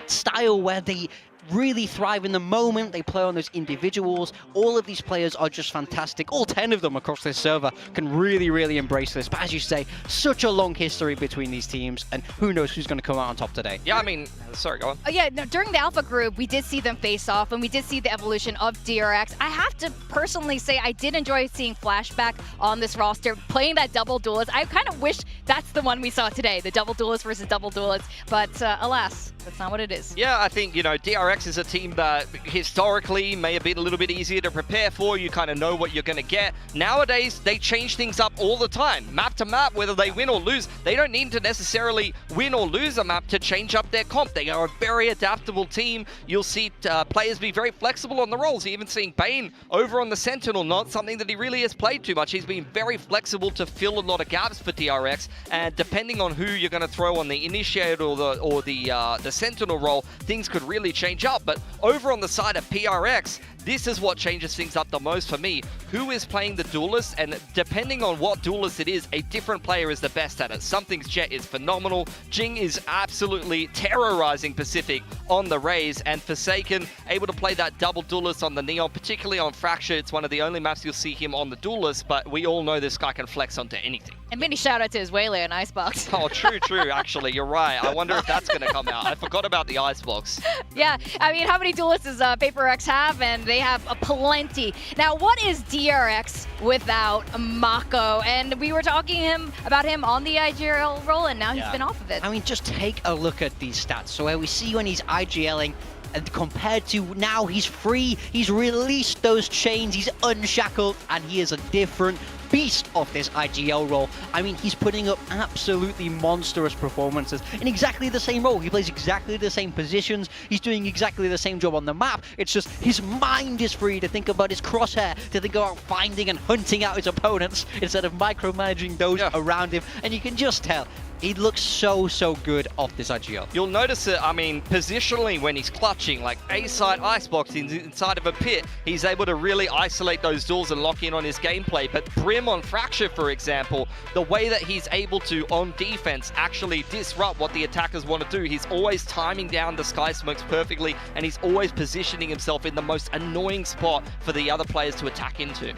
style where they really thrive in the moment. They play on those individuals. All of these players are just fantastic. All 10 of them across this server can really embrace this. But as you say, such a long history between these teams, and who knows who's going to come out on top today. Yeah, I mean, sorry, go on. Yeah, no, during the Alpha group, we did see them face off, and we did see the evolution of DRX. I have to personally say I did enjoy seeing Flashback on this roster, playing that double duelist. I kind of wish that's the one we saw today, the double duelist versus double duelist, but alas, that's not what it is. Yeah, I think, DRX is a team that historically may have been a little bit easier to prepare for. You kind of know what you're going to get. Nowadays, they change things up all the time. Map to map, whether they win or lose, they don't need to necessarily win or lose a map to change up their comp. They are a very adaptable team. You'll see players be very flexible on the roles. You're even seeing Bane over on the Sentinel, not something that he really has played too much. He's been very flexible to fill a lot of gaps for DRX, and depending on who you're going to throw on the Initiator or the Sentinel role, things could really change up. But over on the side of PRX, this is what changes things up the most for me. Who is playing the duelist? And depending on what duelist it is, a different player is the best at it. Something's Jet is phenomenal. Jing is absolutely terrorizing Pacific on the Rays, and Forsaken able to play that double duelist on the Neon, particularly on Fracture. It's one of the only maps you'll see him on the duelist, but we all know this guy can flex onto anything. And many shout out to his Waylay and Icebox. Oh, true, actually, you're right. I wonder if that's going to come out. I forgot about the Icebox. Yeah, I mean, how many duelists does PRX have? And they have plenty. Now, what is DRX without Mako? And we were talking about him on the IGL role, and now he's been off of it. I mean, just take a look at these stats. So where we see when he's IGLing, And compared to now, he's free, he's released those chains, he's unshackled, and he is a different beast of this IGL role. I mean, he's putting up absolutely monstrous performances in exactly the same role. He plays exactly the same positions. He's doing exactly the same job on the map. It's just his mind is free to think about his crosshair, to think about finding and hunting out his opponents instead of micromanaging those around him. And you can just tell he looks so good off this IGL. You'll notice it, I mean, positionally when he's clutching, like A-side icebox inside of a pit, he's able to really isolate those duels and lock in on his gameplay. But Brim on Fracture, for example, the way that he's able to, on defense, actually disrupt what the attackers want to do, he's always timing down the sky smokes perfectly, and he's always positioning himself in the most annoying spot for the other players to attack into.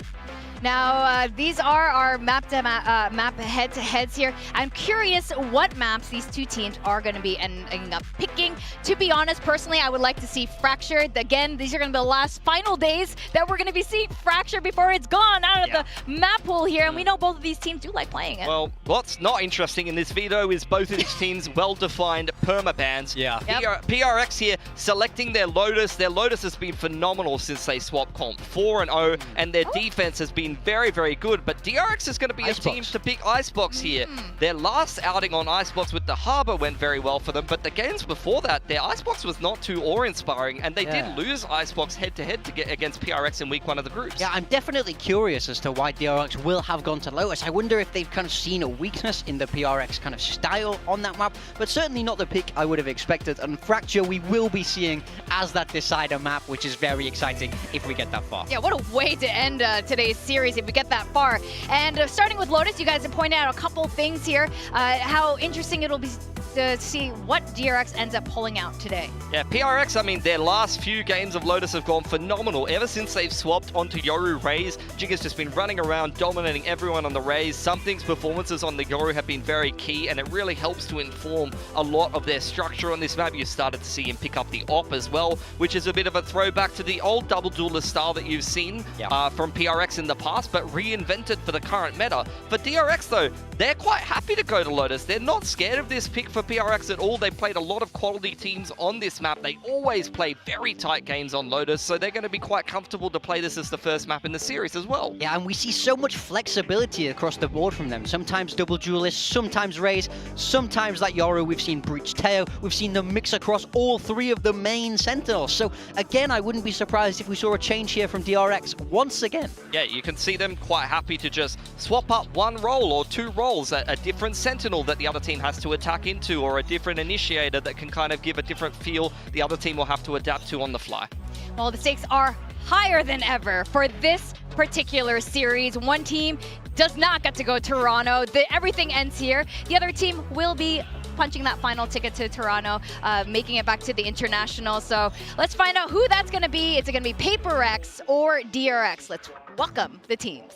Now, these are our map head-to-heads here. I'm curious what maps these two teams are going to be ending up picking. To be honest, personally, I would like to see Fracture. Again, these are going to be the last final days that we're going to be seeing Fracture before it's gone out of the map pool here. And we know both of these teams do like playing it. Well, what's not interesting in this video is both of these teams' well-defined permabans. Yeah. PRX here selecting their Lotus. Their Lotus has been phenomenal since they swapped comp 4-0, and their defense has been very good, but DRX is going to be a team to pick Icebox here. Their last outing on Icebox with the Harbor went very well for them, but the games before that, their Icebox was not too awe-inspiring, and they did lose Icebox head-to-head to get against PRX in week 1 of the groups. Yeah, I'm definitely curious as to why DRX will have gone to Lotus. I wonder if they've kind of seen a weakness in the PRX kind of style on that map, but certainly not the pick I would have expected. And Fracture we will be seeing as that decider map, which is very exciting if we get that far. Yeah, what a way to end today's series if we get that far. And starting with Lotus, you guys have pointed out a couple things here. How interesting it'll be to see what DRX ends up pulling out today. Yeah, PRX, I mean, their last few games of Lotus have gone phenomenal. Ever since they've swapped onto Yoru Raze, Jigga's just been running around, dominating everyone on the Raze. Something's performances on the Yoru have been very key, and it really helps to inform a lot of their structure on this map. You started to see him pick up the op as well, which is a bit of a throwback to the old double duelist style that you've seen from PRX in the past, but reinvented for the current meta. For DRX though, they're quite happy to go to Lotus. They're not scared of this pick for PRX at all. They played a lot of quality teams on this map. They always play very tight games on Lotus, so they're going to be quite comfortable to play this as the first map in the series as well. Yeah, and we see so much flexibility across the board from them. Sometimes double duelists, sometimes Raze, sometimes like Yoru, we've seen Breach Tail, we've seen them mix across all three of the main Sentinels. So again, I wouldn't be surprised if we saw a change here from DRX once again. Yeah, you can see them quite happy to just swap up one role or two roles, a different Sentinel that the other team has to attack into, or a different initiator that can kind of give a different feel the other team will have to adapt to on the fly. Well, the stakes are higher than ever for this particular series. One team does not get to go to Toronto. Everything ends here. The other team will be punching that final ticket to Toronto, making it back to the international. So let's find out who that's going to be. Is it going to be PRX or DRX? Let's welcome the teams.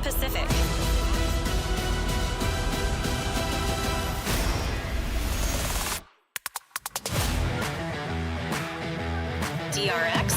Pacific. DRX.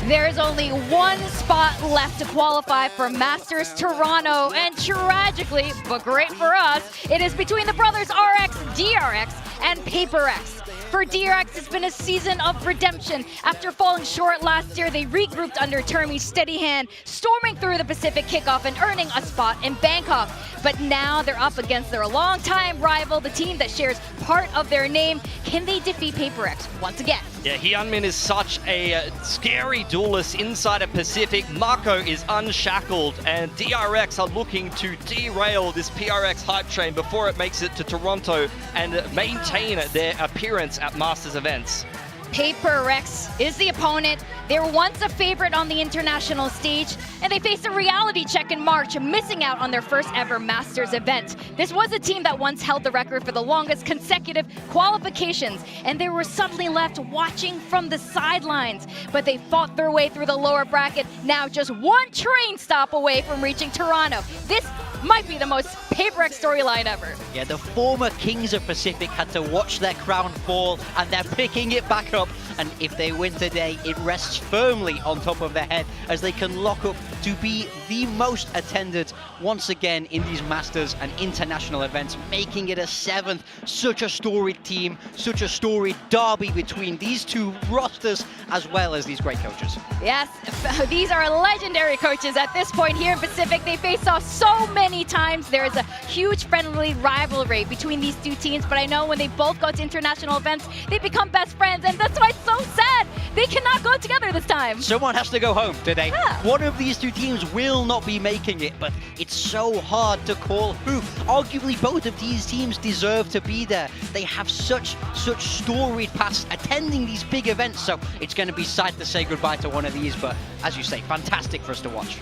There is only one spot left to qualify for Masters Toronto, and tragically, but great for us, it is between the brothers RX, DRX, and PRX. For DRX, it's been a season of redemption. After falling short last year, they regrouped under Termi's steady hand, storming through the Pacific kickoff and earning a spot in Bangkok. But now they're up against their longtime rival, the team that shares part of their name. Can they defeat PRX once again? Yeah, Hyunmin is such a scary duelist inside of Pacific. Marco is unshackled, and DRX are looking to derail this PRX hype train before it makes it to Toronto and maintain their appearance at Masters events. PRX is the opponent. They were once a favorite on the international stage, and they faced a reality check in March, missing out on their first ever Masters event. This was a team that once held the record for the longest consecutive qualifications, and they were suddenly left watching from the sidelines. But they fought their way through the lower bracket, now just one train stop away from reaching Toronto. This might be the most PRX storyline ever. Yeah, the former kings of Pacific had to watch their crown fall, and they're picking it back up. And if they win today, it rests firmly on top of their head as they can lock up to be the most attended once again in these Masters and international events, making it a 7th. Such a storied team, such a storied derby between these two rosters as well as these great coaches. Yes, these are legendary coaches at this point here in Pacific. They face off so many times. There is a huge friendly rivalry between these two teams, but I know when they both go to international events, they become best friends, and that's why it's so sad they cannot go together this time. Someone has to go home today. Yeah. One of these two teams will not be making it, but it's so hard to call who. Arguably, both of these teams deserve to be there. They have such storied past attending these big events, so it's going to be sad to say goodbye to one of these, but as you say, fantastic for us to watch.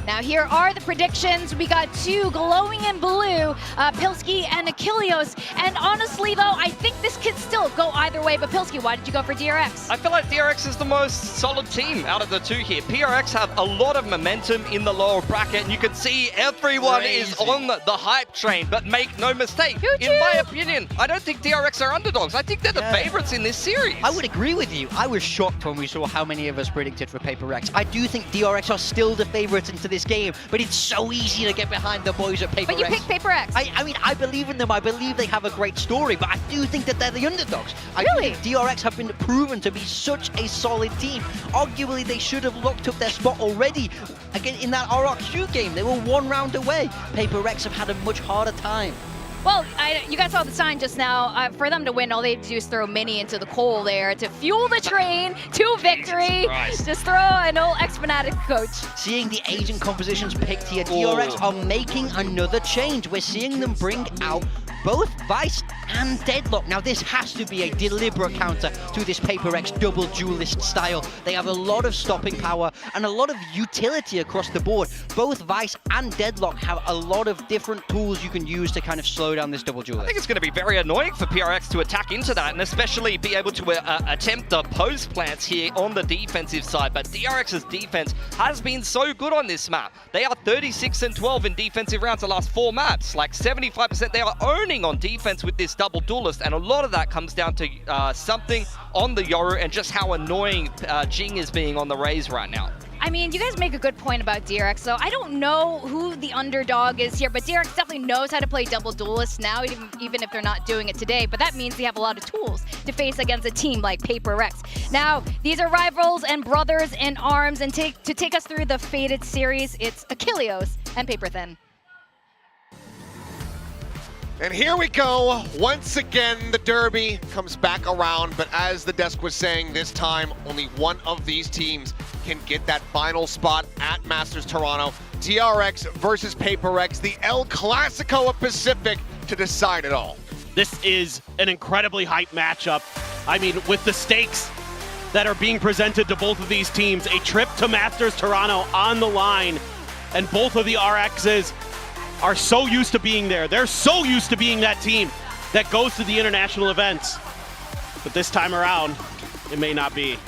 Now here are the predictions. We got two glowing in blue, Pilski and Achilleos. And honestly though, I think this could still go either way. But Pilski, why did you go for DRX? I feel like DRX is the most solid team out of the two here. PRX have a lot of momentum in the lower bracket, and you can see everyone is on the hype train. But make no mistake, in my opinion, I don't think DRX are underdogs. I think they're the favorites in this series. I would agree with you. I was shocked when we saw how many of us predicted for PRX. I do think DRX are still the favorites into this game, but it's so easy to get behind the boys at PRX. But you picked PRX. I mean, I believe in them. I believe they have a great story, but I do think that they're the underdogs. Really? I think DRX have been proven to be such a solid team. Arguably, they should have locked up their spot already. Again, in that RRQ game, they were one round away. PRX have had a much harder time. Well, you guys saw the sign just now. For them to win, all they have to do is throw Mini into the coal there to fuel the train to victory. Just throw an old X-Fanatic coach. Seeing the agent compositions picked here, DRX are making another change. We're seeing them bring out both Vice and Deadlock. Now, this has to be a deliberate counter to this PRX double duelist style. They have a lot of stopping power and a lot of utility across the board. Both Vice and Deadlock have a lot of different tools you can use to kind of slow down this double duelist. I think it's going to be very annoying for PRX to attack into that, and especially be able to attempt the post plants here on the defensive side. But DRX's defense has been so good on this map. They are 36-12 in defensive rounds the last 4 maps. Like 75% they are owning on defense with this double duelist, and a lot of that comes down to something on the Yoru and just how annoying Jing is being on the Raze right now. I mean, you guys make a good point about DRX, so I don't know who the underdog is here, but DRX definitely knows how to play double duelists now, even if they're not doing it today. But that means they have a lot of tools to face against a team like PRX. Now, these are rivals and brothers in arms, and to take us through the Fated series, it's Achilleos and Paperthin. And here we go. Once again, the derby comes back around, but as the desk was saying, this time only one of these teams can get that final spot at Masters Toronto. DRX versus PRX, the El Clasico of Pacific, to decide it all. This is an incredibly hype matchup. I mean, with the stakes that are being presented to both of these teams, a trip to Masters Toronto on the line, and both of the RXs are so used to being there. They're so used to being that team that goes to the international events. But this time around, it may not be.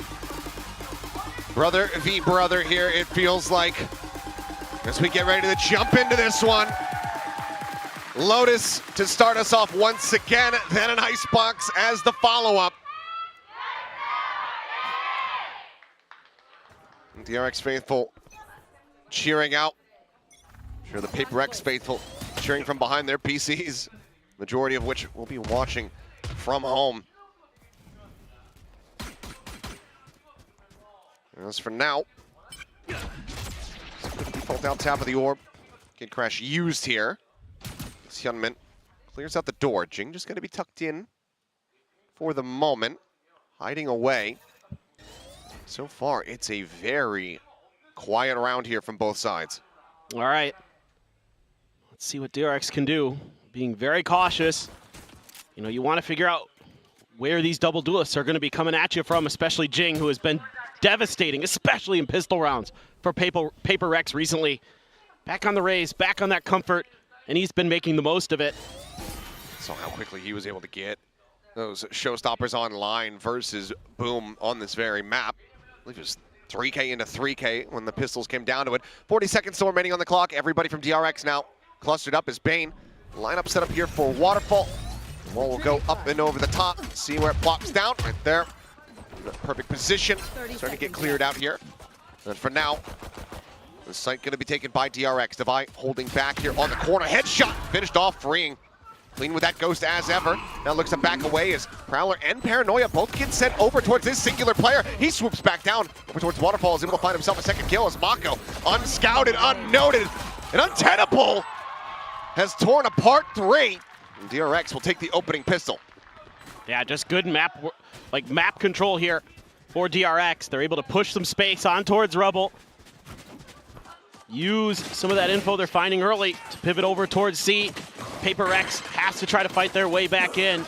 Brother v brother here, it feels like, as we get ready to jump into this one. Lotus to start us off once again, then an Icebox as the follow-up. DRX faithful cheering out. Sure, the PRX faithful cheering from behind their PCs, majority of which will be watching from home. As for now, default down tap of the orb. Kid Crash used here. Hyunmin clears out the door. Jing just going to be tucked in for the moment, hiding away. So far, it's a very quiet round here from both sides. All right. Let's see what DRX can do. Being very cautious. You know, you want to figure out where these double duelists are going to be coming at you from, especially Jing, who has been devastating, especially in pistol rounds for PRX recently. Back on the raise, back on that comfort, and he's been making the most of it. Saw how quickly he was able to get those showstoppers online versus Boom on this very map. I believe it was 3K into 3K when the pistols came down to it. 40 seconds still remaining on the clock. Everybody from DRX now clustered up as Bane. Lineup set up here for Waterfall. The wall will go up and over the top. See where it plops down right there. Perfect position. Starting to get cleared out here. And for now, the site going to be taken by DRX. Devi holding back here on the corner. Headshot finished off, freeing. Clean with that ghost as ever. Now looks to back away as Prowler and Paranoia both get sent over towards this singular player. He swoops back down over towards Waterfall, is able to find himself a second kill as Mako, unscouted, unnoted, and untenable, has torn apart 3. And DRX will take the opening pistol. Yeah, just good map control here for DRX. They're able to push some space on towards Rubble. Use some of that info they're finding early to pivot over towards C. PRX has to try to fight their way back in.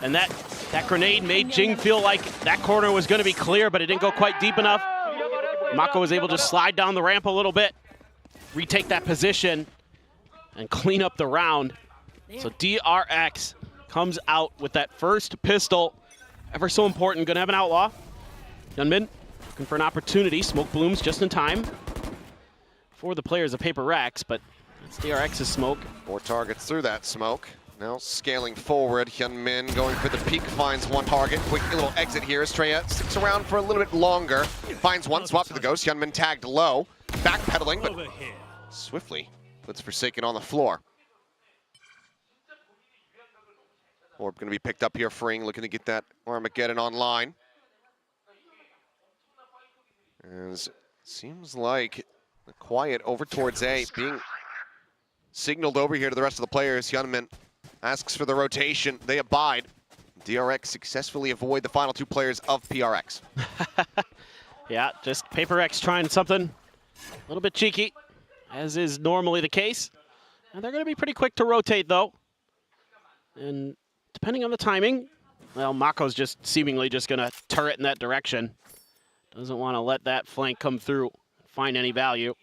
And that grenade made Jing feel like that corner was going to be clear, but it didn't go quite deep enough. Mako was able to slide down the ramp a little bit, retake that position, and clean up the round. So DRX comes out with that first pistol. Ever so important. Going to have an outlaw. Hyunmin looking for an opportunity. Smoke blooms just in time for the players of PRX, but it's DRX's smoke. 4 targets through that smoke. Now scaling forward, Hyunmin going for the peek, finds one target. Quick little exit here. Estrella sticks around for a little bit longer. Finds one, swap to the ghost. Hyunmin tagged low. Backpedaling, but swiftly puts Forsaken on the floor. Orb going to be picked up here, freeing, looking to get that Armageddon online. As seems like the quiet over towards A being signaled over here to the rest of the players. Hyunmin asks for the rotation. They abide. DRX successfully avoid the final 2 players of PRX. Yeah, just PRX trying something a little bit cheeky, as is normally the case. And they're going to be pretty quick to rotate, though. And depending on the timing, well, Mako's just seemingly just going to turret in that direction. Doesn't want to let that flank come through, find any value.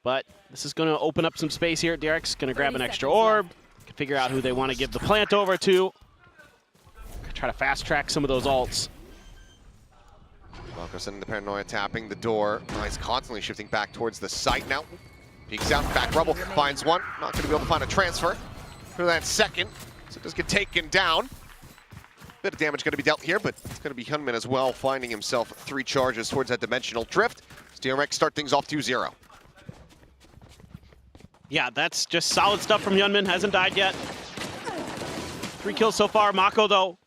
But this is going to open up some space here. DRX going to grab an extra orb, figure out who they want to give the plant over to. Try to fast track some of those ults. Mako sending the Paranoia, tapping the door. He's constantly shifting back towards the site now. Peeks out, back Rubble, finds one. Not going to be able to find a transfer for that second. So it does get taken down. Bit of damage going to be dealt here, but it's going to be Hyunmin as well, finding himself 3 charges towards that dimensional drift. As DRX start things off 2-0. Yeah, that's just solid stuff from Hyunmin. Hasn't died yet. 3 kills so far. Mako, though,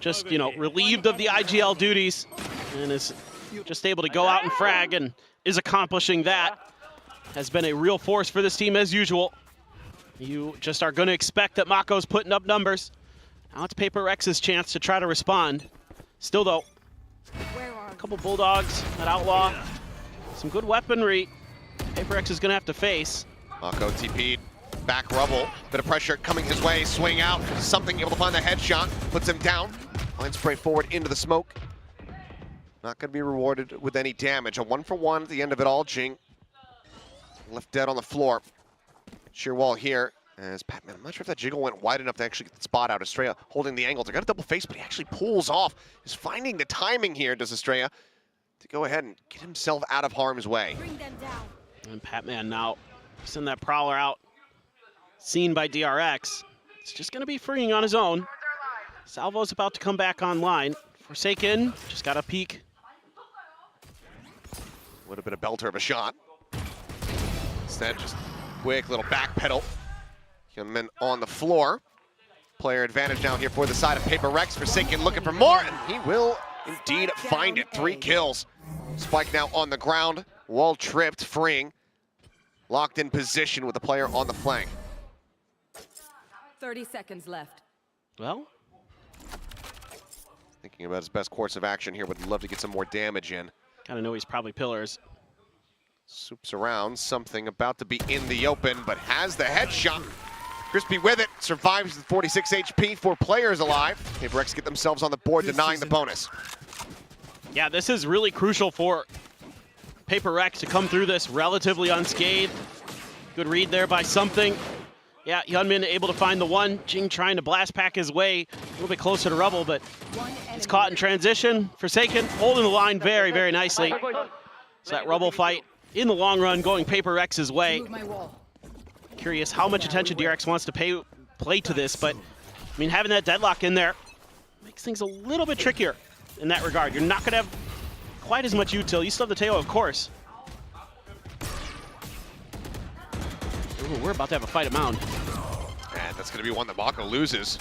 just, you know, relieved of the IGL duties and is just able to go out and frag and is accomplishing that. Has been a real force for this team as usual. You just are going to expect that Mako's putting up numbers. Now it's PRX's chance to try to respond. Still, though, a couple Bulldogs, that Outlaw, some good weaponry PRX is going to have to face. Mako TP'd, back Rubble, bit of pressure coming his way, swing out, something able to find the headshot, puts him down, line spray forward into the smoke. Not going to be rewarded with any damage. A 1-for-1 at the end of it all. Jing left dead on the floor. Sheer wall here as Batman, I'm not sure if that jiggle went wide enough to actually get the spot out. Estrella holding the angle. They got a double face, but he actually pulls off. He's finding the timing here, does Estrella, to go ahead and get himself out of harm's way. And Batman now send that Prowler out. Seen by DRX. It's just going to be freeing on his own. Salvo's about to come back online. Forsaken just got a peek. Would have been a belter of a shot. Instead, just quick little back pedal. Hyunmin on the floor. Player advantage now here for the side of PRX. Forsaken looking for more, and he will indeed find it. 3 kills. Spike now on the ground, wall tripped, freeing. Locked in position with the player on the flank. 30 seconds left. Well, thinking about his best course of action here, would love to get some more damage in. Kind of know he's probably pillars. Swoops around, something about to be in the open, but has the headshot. Crispy with it, survives with 46 HP, 4 players alive. PRX get themselves on the board, denying the bonus. Yeah, this is really crucial for PRX to come through this relatively unscathed. Good read there by something. Yeah, Hyunmin able to find the one. Jing trying to blast pack his way a little bit closer to Rubble, but it's caught in transition. Forsaken holding the line very, very nicely. So that Rubble fight in the long run going PRX's way. Curious how much attention DRX wants to play to this, but I mean, having that deadlock in there makes things a little bit trickier in that regard. You're not going to have quite as much util. You still have the Teo, of course. Ooh, we're about to have a fight at Mound. And that's going to be one that Mako loses.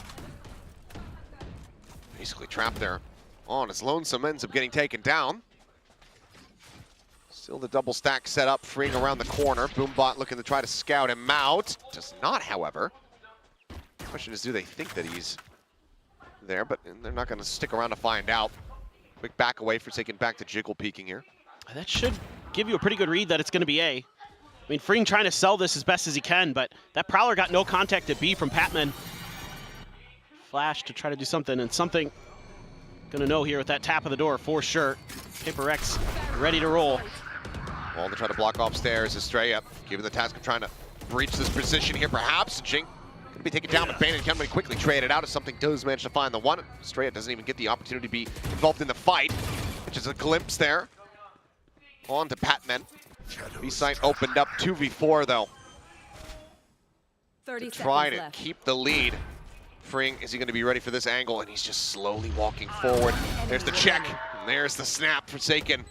Basically trapped there on his lonesome, ends up getting taken down. Still the double stack set up, freeing around the corner. Boombot looking to try to scout him out. Does not, however. The question is, do they think that he's there? But they're not going to stick around to find out. Quick back away, Forsaken back to Jiggle peeking here. That should give you a pretty good read that it's going to be A. I mean, Freeing trying to sell this as best as he can, but that Prowler got no contact at B from Patman. Flash to try to do something, and something gonna know here with that tap of the door for sure. PRX ready to roll. Wall to try to block off stairs. Estrella given the task of trying to breach this position here, perhaps. Jing gonna be taken down, but Bane and Hyunmin quickly traded out as something does manage to find the one. Estrella doesn't even get the opportunity to be involved in the fight, which is a glimpse there. On to Patman. B-site opened up 2v4 though. 30 to try to left. keep the lead. Freeing, is he going to be ready for this angle? And he's just slowly walking forward. There's the check, and there's the snap. Forsaken.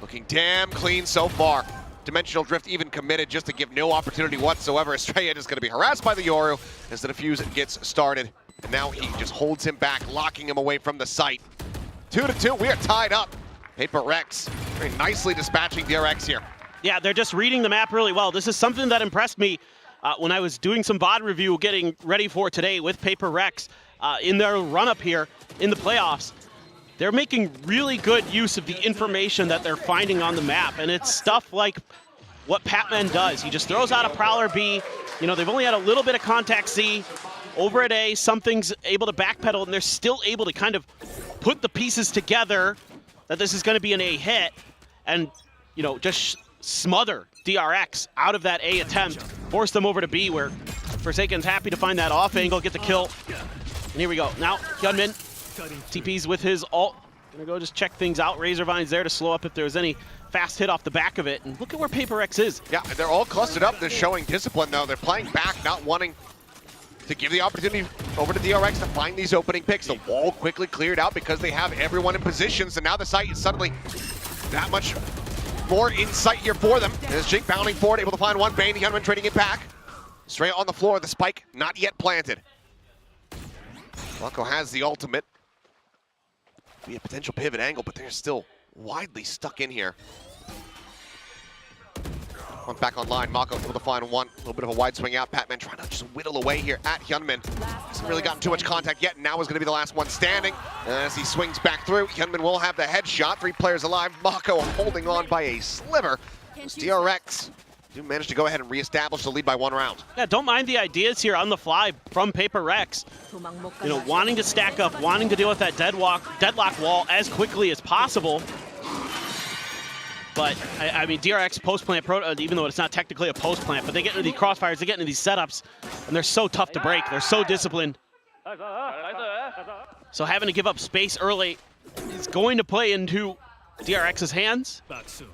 Looking damn clean so far. Dimensional Drift even committed just to give no opportunity whatsoever. Estrella is going to be harassed by the Yoru as the defuse gets started. And now he just holds him back, locking him away from the site. 2-2, we are tied up. PRX very nicely dispatching DRX here. Yeah, they're just reading the map really well. This is something that impressed me when I was doing some VOD review getting ready for today with PRX in their run-up here in the playoffs. They're making really good use of the information that they're finding on the map, and it's stuff like what Patman does. He just throws out a Prowler B. You know, they've only had a little bit of contact C. Over at A, something's able to backpedal, and they're still able to kind of put the pieces together that this is going to be an A hit, and, you know, just smother DRX out of that A attempt, force them over to B, where Forsaken's happy to find that off angle, get the kill. And here we go. Now, Hyunmin TP's with his ult. Gonna go just check things out. Razorvine's there to slow up if there's any fast hit off the back of it. And look at where PRX is. Yeah, they're all clustered up. They're showing discipline, though. They're playing back, not wanting to give the opportunity over to DRX to find these opening picks. The wall quickly cleared out because they have everyone in position. So now the site is suddenly that much more insight here for them. As Jake bounding forward, able to find one. Bane, Hyunmin trading it back. Straight on the floor, the spike not yet planted. Mako has the ultimate. Be a potential pivot angle, but they're still widely stuck in here. One back online, Mako able to find one. A little bit of a wide swing out. Patman trying to just whittle away here at Hyunmin. Hasn't really gotten too much contact yet. Now is going to be the last one standing. And as he swings back through, Hyunmin will have the headshot. 3 players alive. Mako holding on by a sliver. As DRX do manage to go ahead and reestablish the lead by 1 round. Yeah, don't mind the ideas here on the fly from PRX. You know, wanting to stack up, wanting to deal with that deadlock wall as quickly as possible. But, I mean, DRX post-plant, even though it's not technically a post-plant, but they get into these crossfires, they get into these setups, and they're so tough to break. They're so disciplined. So having to give up space early is going to play into DRX's hands,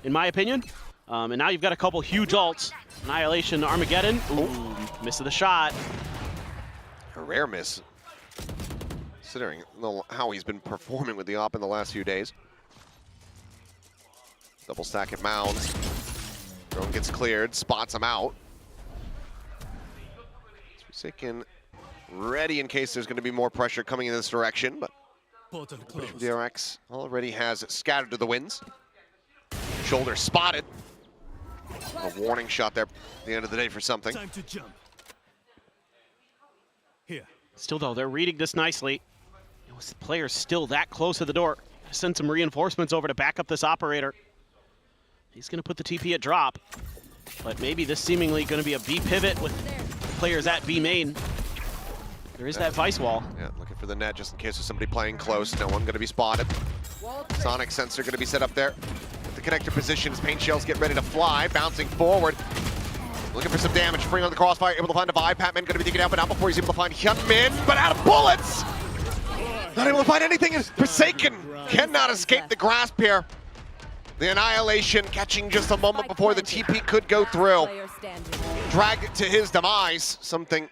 in my opinion. And now you've got a couple huge ults. Annihilation, Armageddon. Ooh, miss of the shot. A rare miss, considering how he's been performing with the op in the last few days. Double stack at Mounds. Drone gets cleared, spots him out. Forsaken ready in case there's going to be more pressure coming in this direction, but DRX already has scattered to the winds. Shoulder spotted. A warning shot there at the end of the day for something. Time to jump. Here. Still, though, they're reading this nicely. The player's still that close to the door. Send some reinforcements over to back up this operator. He's going to put the TP at drop. But maybe this seemingly going to be a B pivot with players at B main. There is that Vice wall. Yeah, looking for the net just in case there's somebody playing close. No one going to be spotted. Sonic sensor going to be set up there. The connector position as paint shells get ready to fly. Bouncing forward. Looking for some damage. Bring on the crossfire. Able to find a vibe. Patman going to be taken out, but not before he's able to find Hyunmin. But out of bullets! Not able to find anything. And Forsaken cannot escape the grasp here. The Annihilation catching just a moment before the TP could go through. Dragged it to his demise. Something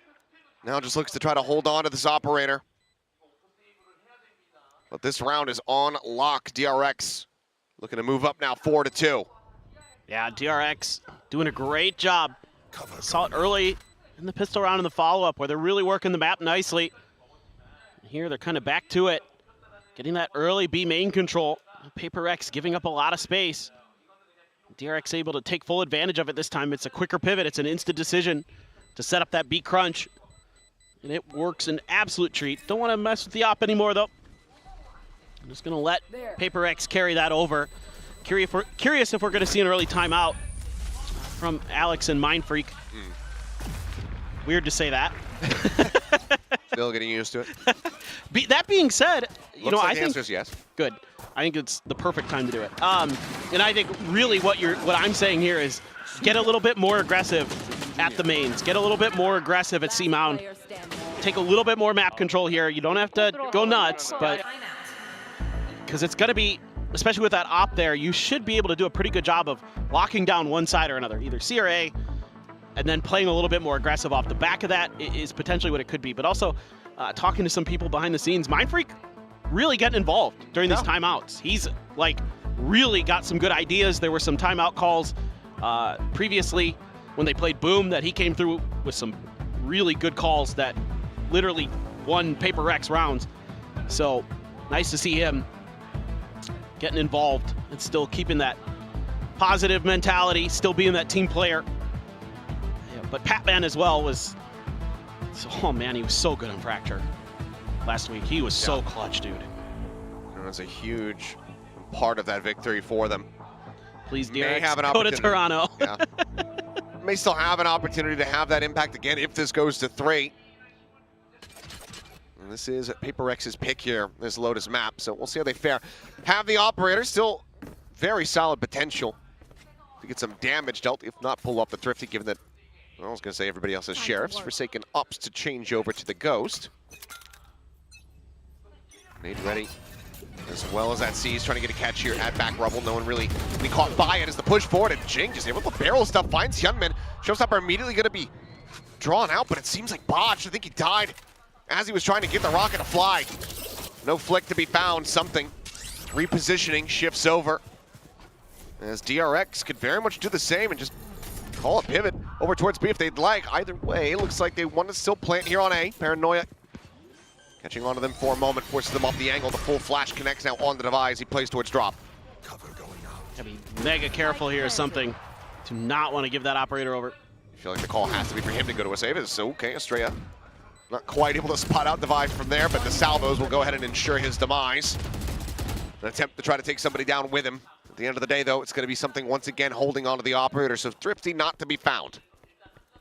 now just looks to try to hold on to this operator. But this round is on lock. DRX looking to move up now 4-2. Yeah, DRX doing a great job. Saw it early in the pistol round in the follow-up where they're really working the map nicely. Here they're kind of back to it. Getting that early B main control. PRX giving up a lot of space. DRX able to take full advantage of it this time. It's a quicker pivot. It's an instant decision to set up that B crunch. And it works an absolute treat. Don't want to mess with the op anymore, though. I'm just going to let PRX carry that over. Curious if we're going to see an early timeout from Alex and Mindfreak. Weird to say that. Still getting used to it. That being said, Looks like I the think answer is yes. Good. I think it's the perfect time to do it. And I think really what I'm saying here is get a little bit more aggressive at the mains. Get a little bit more aggressive at C-Mound. Take a little bit more map control here. You don't have to go nuts, but because it's going to be, especially with that op there, you should be able to do a pretty good job of locking down one side or another, either C or A, and then playing a little bit more aggressive off the back of that is potentially what it could be. But also talking to some people behind the scenes, Mindfreak really getting involved during these timeouts. He's like really got some good ideas. There were some timeout calls previously when they played Boom that he came through with some really good calls that literally won PRX rounds. So nice to see him getting involved and still keeping that positive mentality, still being that team player. Yeah, but Patman as well was, oh man, he was so good on Fracture last week. He was so clutch, dude. And that's a huge part of that victory for them. Please, May DRX, have an go to opportunity. Toronto. Yeah. May still have an opportunity to have that impact again if this goes to 3. And this is PRX's pick here, this Lotus map, so we'll see how they fare. Have the operator, still very solid potential to get some damage dealt, if not pull up the Thrifty, given that, well, I was going to say everybody else has Sheriffs. Forsaken ups to change over to the Ghost. Made ready, as well as that C's trying to get a catch here at back rubble. No one really be caught by it as the push forward, and Jing just able to barrel stuff, finds Hyunmin. Showstopper immediately going to be drawn out, but it seems like botched. I think he died as he was trying to get the rocket to fly. No flick to be found, something. Repositioning shifts over, as DRX could very much do the same and just call a pivot over towards B if they'd like. Either way, looks like they want to still plant here on A. Paranoia catching onto them for a moment, forces them off the angle. The full flash connects now on the device. He plays towards drop. Gotta be mega careful here, something. Do not want to give that operator over. I feel like the call has to be for him to go to a save. It's okay, Estrella not quite able to spot out device from there, but the salvos will go ahead and ensure his demise. An attempt to try to take somebody down with him. At the end of the day, though, it's going to be something once again holding on to the operator, so Thrifty not to be found.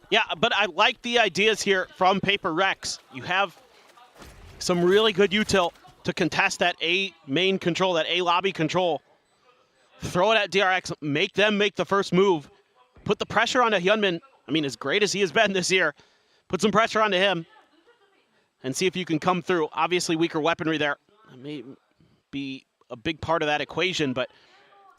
Yeah, but I like the ideas here from PRX. You have some really good util to contest that A main control, that A lobby control. Throw it at DRX, make them make the first move. Put the pressure onto Hyunmin. I mean, as great as he has been this year, put some pressure onto him and see if you can come through. Obviously, weaker weaponry there. That may be a big part of that equation, but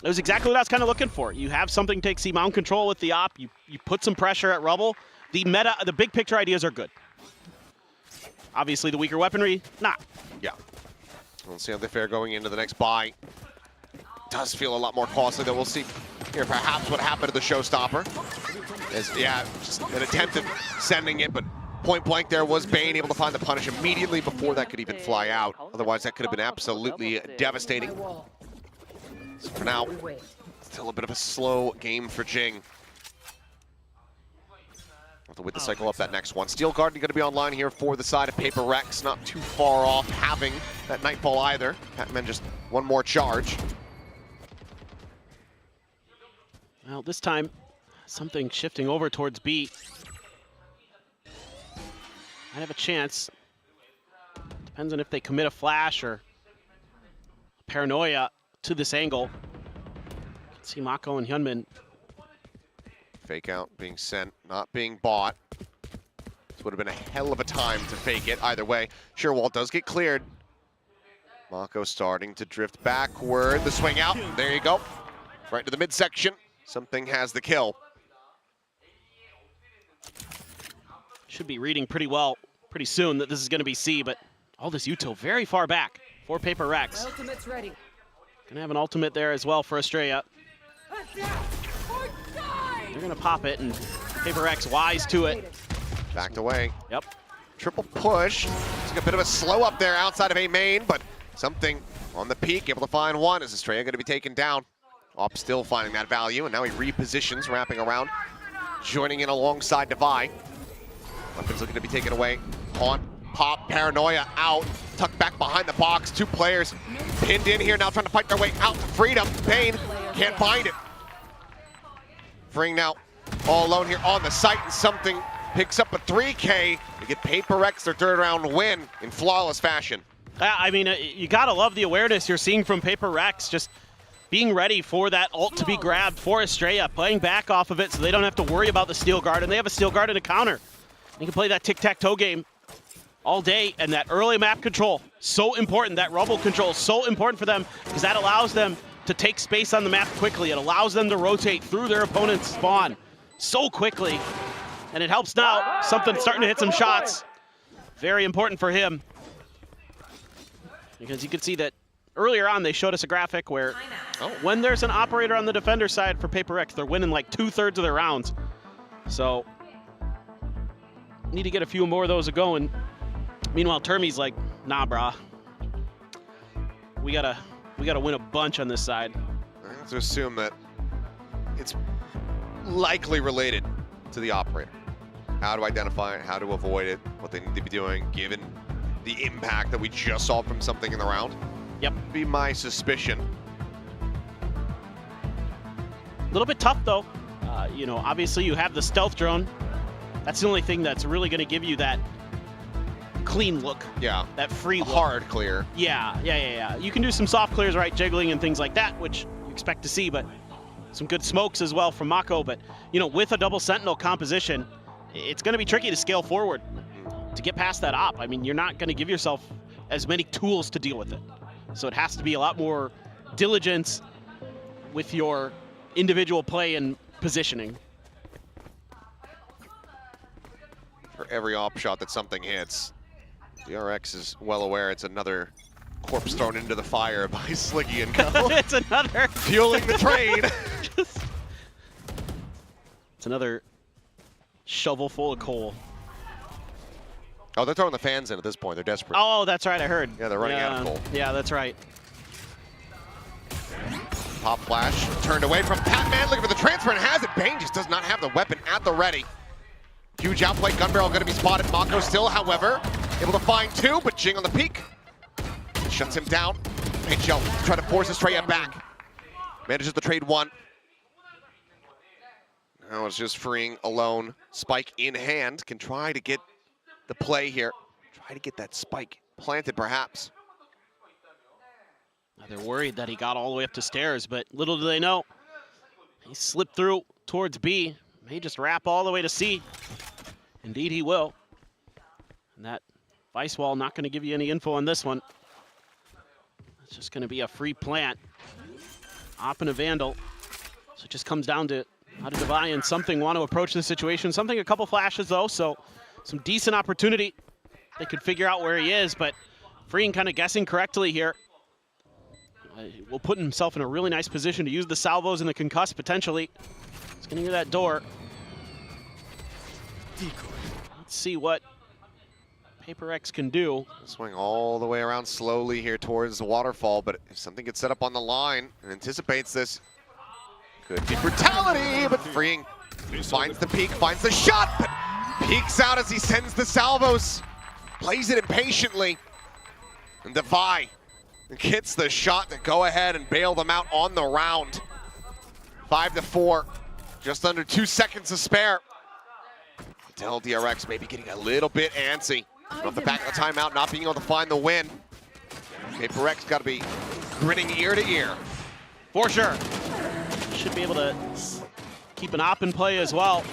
it was exactly what I was kind of looking for. You have something take C-Mount control with the op. You put some pressure at Rubble. The big picture ideas are good. Obviously, the weaker weaponry, not. Yeah. We'll see how they fare going into the next buy. Does feel a lot more costly, though. We'll see here perhaps what happened to the Showstopper. As, yeah, just an attempt at sending it, but point blank there was Bane able to find the punish immediately before that could even fly out. Otherwise, that could have been absolutely devastating. So for now, still a bit of a slow game for Jing. Have to wait the cycle up that next one. Steel Guardian going to be online here for the side of PRX. Not too far off having that Nightfall either. Pac-Man just one more charge. Well, this time, something shifting over towards B. Might have a chance. Depends on if they commit a flash or paranoia to this angle. You can see Mako and Hyunmin. Fake out being sent, not being bought. This would have been a hell of a time to fake it either way. Sure, Walt does get cleared. Mako starting to drift backward. The swing out, there you go. Right to the midsection. Something has the kill. Should be reading pretty well pretty soon that this is going to be C, but all this util very far back for PRX. Ultimate's ready. Gonna have an ultimate there as well for Estrella. They're gonna pop it, and PRX wise to it. Backed away. Yep. Triple push. It's a bit of a slow up there outside of A main, but something on the peak, able to find one. Is Estrella going to be taken down? Op still finding that value, and now he repositions, wrapping around, joining in alongside Devi. Weapons looking to be taken away. On pop, Paranoia out, tucked back behind the box. Two players pinned in here, now trying to fight their way out to freedom. Bane can't find it. Freeing now, all alone here on the site, and something picks up a 3K to get PRX their third round win in flawless fashion. I mean, you gotta love the awareness you're seeing from PRX, just being ready for that ult to be grabbed for Estrella, playing back off of it so they don't have to worry about the Steel Guard, and they have a Steel Guard and a counter. They can play that tic-tac-toe game all day, and that early map control, so important. That rubble control, so important for them, because that allows them to take space on the map quickly. It allows them to rotate through their opponent's spawn so quickly, and it helps now. Something's starting to hit some shots. Very important for him, because you can see that earlier on they showed us a graphic where when there's an operator on the defender side for PRX, they're winning like 2/3 of their rounds. So need to get a few more of those going. Meanwhile, Termi's like, nah, brah. We gotta win a bunch on this side. I have to assume that it's likely related to the operator. How to identify it, how to avoid it, what they need to be doing, given the impact that we just saw from something in the round. Yep. Be my suspicion. A little bit tough though. You know, obviously you have the stealth drone. That's the only thing that's really going to give you that clean look. Yeah. That free look. Hard clear. Yeah. You can do some soft clears, right? Jiggling and things like that, which you expect to see, but some good smokes as well from Mako. But, you know, with a double sentinel composition, it's going to be tricky to scale forward to get past that op. I mean, you're not going to give yourself as many tools to deal with it. So it has to be a lot more diligence with your individual play and positioning. For every op shot that something hits, DRX is well aware it's another corpse thrown into the fire by Sliggy and Co. It's another fueling the train. It's another shovel full of coal. Oh, they're throwing the fans in at this point. They're desperate. Oh, that's right. I heard. Yeah, they're running out of coal. Yeah, that's right. Pop flash turned away from Pac-Man, looking for the transfer and has it. Bane just does not have the weapon at the ready. Huge outplay, gun barrel going to be spotted. Mako still, however, able to find two, but Jing on the peak. Shuts him down. HL trying to force Estrella back. Manages to trade one. Now it's just freeing alone. Spike in hand, can try to get the play here. Try to get that spike planted, perhaps. Now they're worried that he got all the way up to stairs, but little do they know, he slipped through towards B. May just wrap all the way to C. Indeed he will. And that vice wall not going to give you any info on this one. It's just going to be a free plant. Op and a Vandal. So it just comes down to how to Devi and something want to approach the situation. Something a couple flashes though, so some decent opportunity. They could figure out where he is, but Freeing kind of guessing correctly here. Will put himself in a really nice position to use the salvos and the concuss potentially. He's going to hear that door. Let's see what PRX can do. Swing all the way around slowly here towards the waterfall, but if something gets set up on the line and anticipates this, could be brutality, but freeing. Finds the peak, finds the shot, but peeks out as he sends the salvos. Plays it impatiently. And Defy gets the shot to go ahead and bail them out on the round. 5-4, just under 2 seconds to spare. Tell DRX maybe getting a little bit antsy. Off the back of the timeout, not being able to find the win. PRX got to be grinning ear to ear. For sure. Should be able to keep an op in play as well.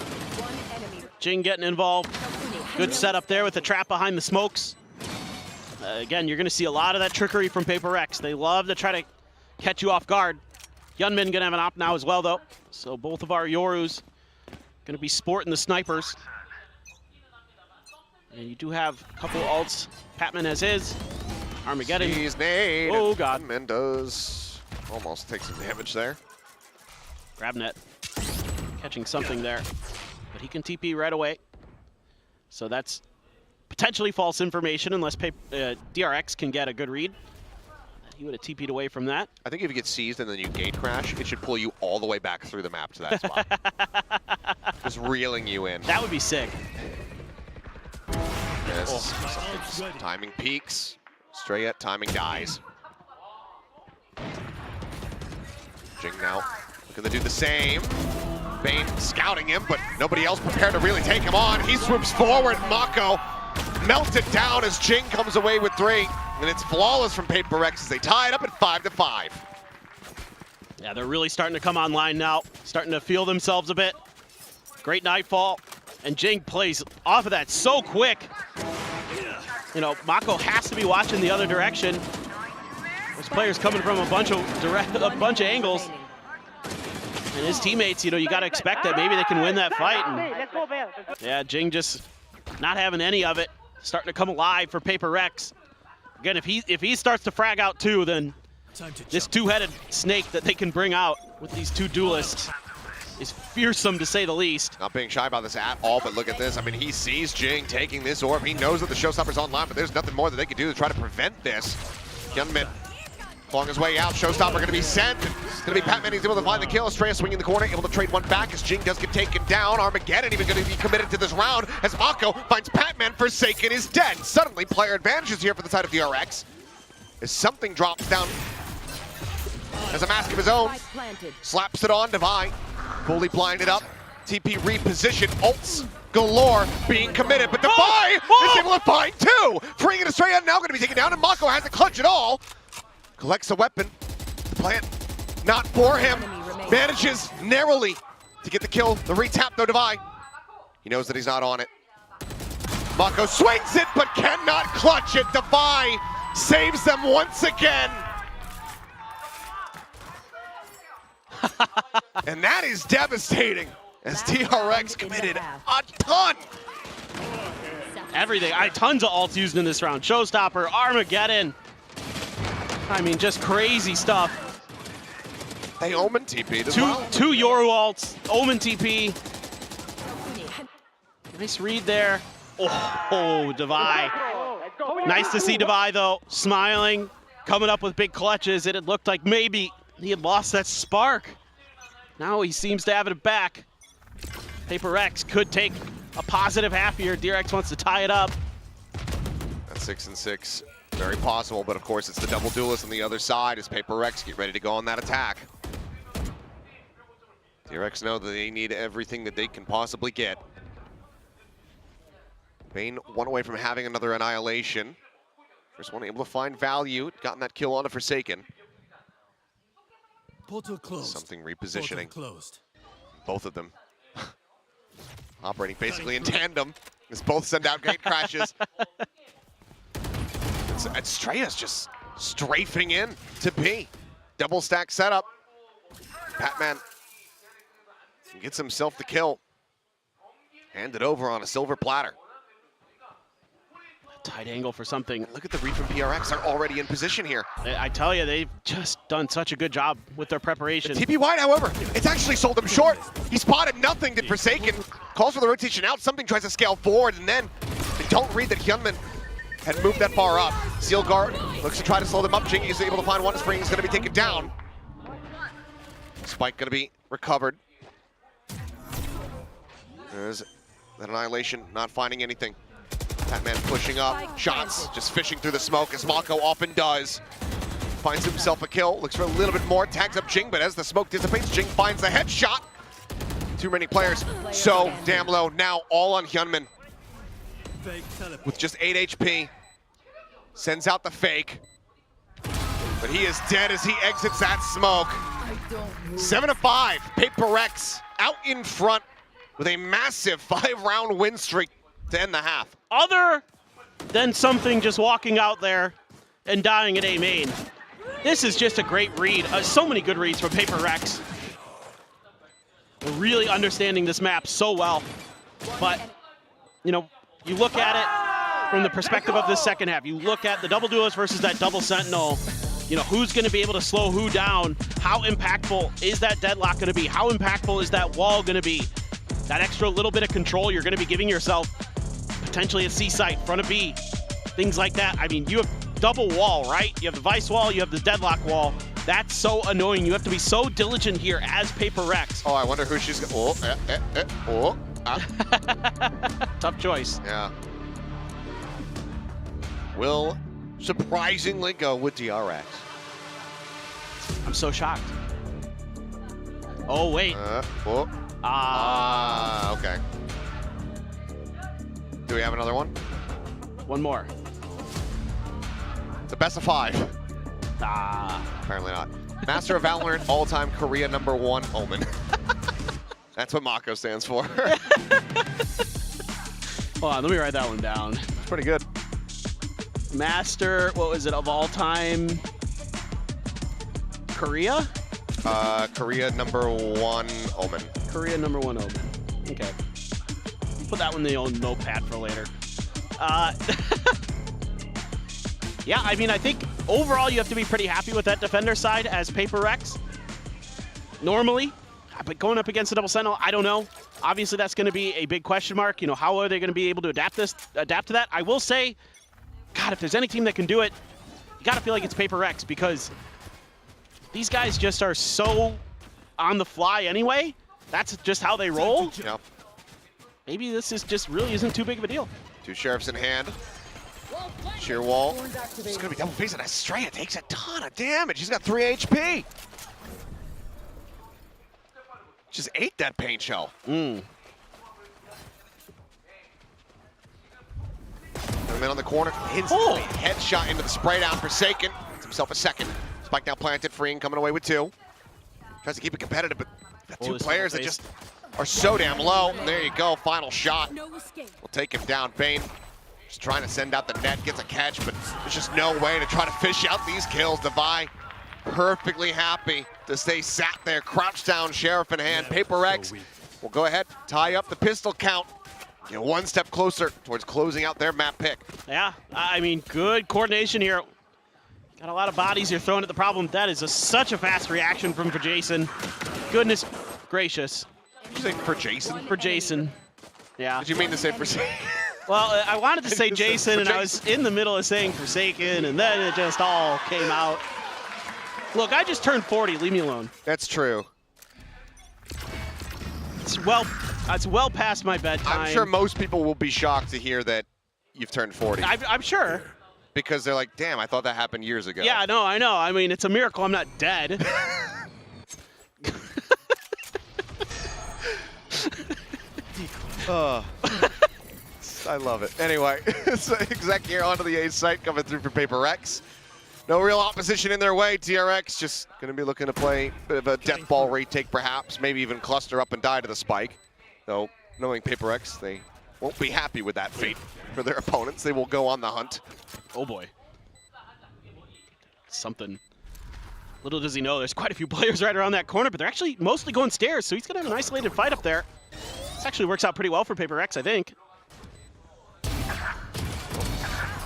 Jing getting involved. Good setup there with the trap behind the smokes. Again, you're going to see a lot of that trickery from PRX. They love to try to catch you off guard. Hyunmin going to have an op now as well, though. So both of our Yorus going to be sporting the snipers. And you do have a couple ults. Patman has his. Armageddon. He's nade. Oh, God. Hyunmin does almost take some damage there. Grab net. Catching something there. But he can TP right away. So that's potentially false information unless DRX can get a good read. He would have TP'd away from that. I think if you get seized and then you gate crash, it should pull you all the way back through the map to that spot. Just reeling you in. That would be sick. Yes, timing peaks. Strayet timing dies. Jing now looking to do the same. Bane scouting him, but nobody else prepared to really take him on. He swoops forward. Mako melted down as Jing comes away with 3. And it's flawless from PRX as they tie it up at 5-5. Yeah, they're really starting to come online now. Starting to feel themselves a bit. Great nightfall. And Jing plays off of that so quick. You know, Mako has to be watching the other direction. There's players coming from a bunch of angles. And his teammates, you know, you got to expect that maybe they can win that fight. And yeah, Jing just not having any of it. Starting to come alive for PRX. Again, if he starts to frag out too, then this two-headed snake that they can bring out with these two duelists is fearsome to say the least. Not being shy about this at all, but look at this. I mean, he sees Jing taking this orb. He knows that the Showstopper's online, but there's nothing more that they can do to try to prevent this. Hyunmin clawing his way out. Showstopper going to be sent. It's going to be Patman. He's able to find the kill. Estrella swinging the corner, able to trade one back as Jing does get taken down. Armageddon even going to be committed to this round as Mako finds Patman. Forsaken is dead. Suddenly, player advantages here for the side of DRX as something drops down as a mask of his own. Slaps it on Divine. Fully blinded up. TP reposition. Ults galore being committed, but Defy is able to find 2. Freeing it Estrella now going to be taken down, and Mako has to clutch it all. Collects a weapon. The plant not for him. Manages narrowly to get the kill. The retap though, Defy. He knows that he's not on it. Mako swings it, but cannot clutch it. Defy saves them once again. And that is devastating as DRX committed a ton. Everything. Tons of ults used in this round. Showstopper, Armageddon. I mean, just crazy stuff. They Omen TP'd as well. Two Yoru ults, Omen TP. Nice read there. Oh, Divai. Nice to see Divai, though, smiling, coming up with big clutches. It had looked like maybe he had lost that spark. Now he seems to have it back. PRX could take a positive half here. DRX wants to tie it up. That's 6-6. Very possible, but of course it's the double duelist on the other side as PRX get ready to go on that attack. DRX know that they need everything that they can possibly get. Bane one away from having another annihilation. First one able to find value, gotten that kill on a Forsaken. Portal closed. Something repositioning. Portal closed. Both of them operating basically in tandem as both send out gate crashes. And Strayet's just strafing in to B. Double stack setup. Patman gets himself the kill. Handed over on a silver platter. Tight angle for something. Look at the read from PRX. They're already in position here. I tell you, they've just done such a good job with their preparation. TP wide, however, it's actually sold him short. He spotted nothing, did Forsaken. Calls for the rotation out. Something tries to scale forward, and then they don't read that Hyunmin hadn't moved that far up. Seal guard looks to try to slow them up. Jing is able to find one. Spring is going to be taken down. Spike going to be recovered. There's that Annihilation not finding anything. Batman pushing up. Shots just fishing through the smoke as Mako often does. Finds himself a kill. Looks for a little bit more. Tags up Jing, but as the smoke dissipates, Jing finds the headshot. Too many players. So damn low. Now all on Hyunmin. With just 8 HP. Sends out the fake. But he is dead as he exits that smoke. 7-5. PRX out in front with a massive 5-round win streak to end the half. Other than something just walking out there and dying at A main, this is just a great read. So many good reads from PRX. They're really understanding this map so well. But, you know, you look at it from the perspective of the second half. You look at the double duelist versus that double sentinel. You know, who's going to be able to slow who down? How impactful is that deadlock going to be? How impactful is that wall going to be? That extra little bit of control you're going to be giving yourself, potentially a C site, front of B, things like that. I mean, you have double wall, right? You have the vice wall, you have the deadlock wall. That's so annoying. You have to be so diligent here as PRX. Oh, I wonder who she's going to... Tough choice. Yeah. Will surprisingly go with DRX. I'm so shocked. Oh, wait. Okay. Do we have another one? One more. It's a best of 5. Apparently not. Master of Valorant, all-time Korea #1 Omen. That's what Mako stands for. Hold on, let me write that one down. It's pretty good. Master, what was it, of all time? Korea? Korea #1 Omen. Korea #1 Omen. Okay. Put that one in the old notepad for later. Yeah, I mean, I think overall you have to be pretty happy with that defender side as PRX. Normally, but going up against a double sentinel, I don't know. Obviously, that's going to be a big question mark. You know, how are they going to be able to adapt to that? I will say, God, if there's any team that can do it, you got to feel like it's PRX because these guys just are so on the fly anyway. That's just how they roll. Yep. Maybe this is just really isn't too big of a deal. 2 sheriffs in hand. Sheer wall. It's going to be double facing. Estrella takes a ton of damage. He's got 3 HP. Just ate that paint shell. Come in on the corner. Hits the headshot into the spray down. Forsaken. Gets himself a second. Spike now planted. Freeing coming away with 2. Tries to keep it competitive, but got 2 players that just are so damn low. And there you go. Final shot. We'll take him down. Bane just trying to send out the net. Gets a catch, but there's just no way to try to fish out these kills. Devi perfectly happy to stay sat there, crouched down, sheriff in hand. PRX will go ahead, tie up the pistol count. Get 1 step closer towards closing out their map pick. Yeah, I mean, good coordination here. Got a lot of bodies you're throwing at the problem. That is such a fast reaction from for Jason. Goodness gracious. Did you say for Jason? For Jason. Yeah. Did you mean to say for Well, I wanted to say Jason, and I was in the middle of saying Forsaken, and then it just all came out. Look, I just turned 40. Leave me alone. That's true. It's well past my bedtime. I'm sure most people will be shocked to hear that you've turned 40. I'm sure. Because they're like, damn, I thought that happened years ago. Yeah, no, I know. I mean, it's a miracle I'm not dead. I love it. Anyway, so exec here onto the A site coming through for PRX. No real opposition in their way. DRX just going to be looking to play a bit of a death ball retake perhaps, maybe even cluster up and die to the spike. Though, knowing PRX, they won't be happy with that fate for their opponents. They will go on the hunt. Oh boy. Something. Little does he know, there's quite a few players right around that corner, but they're actually mostly going stairs, so he's going to have an isolated fight up there. This actually works out pretty well for PRX, I think.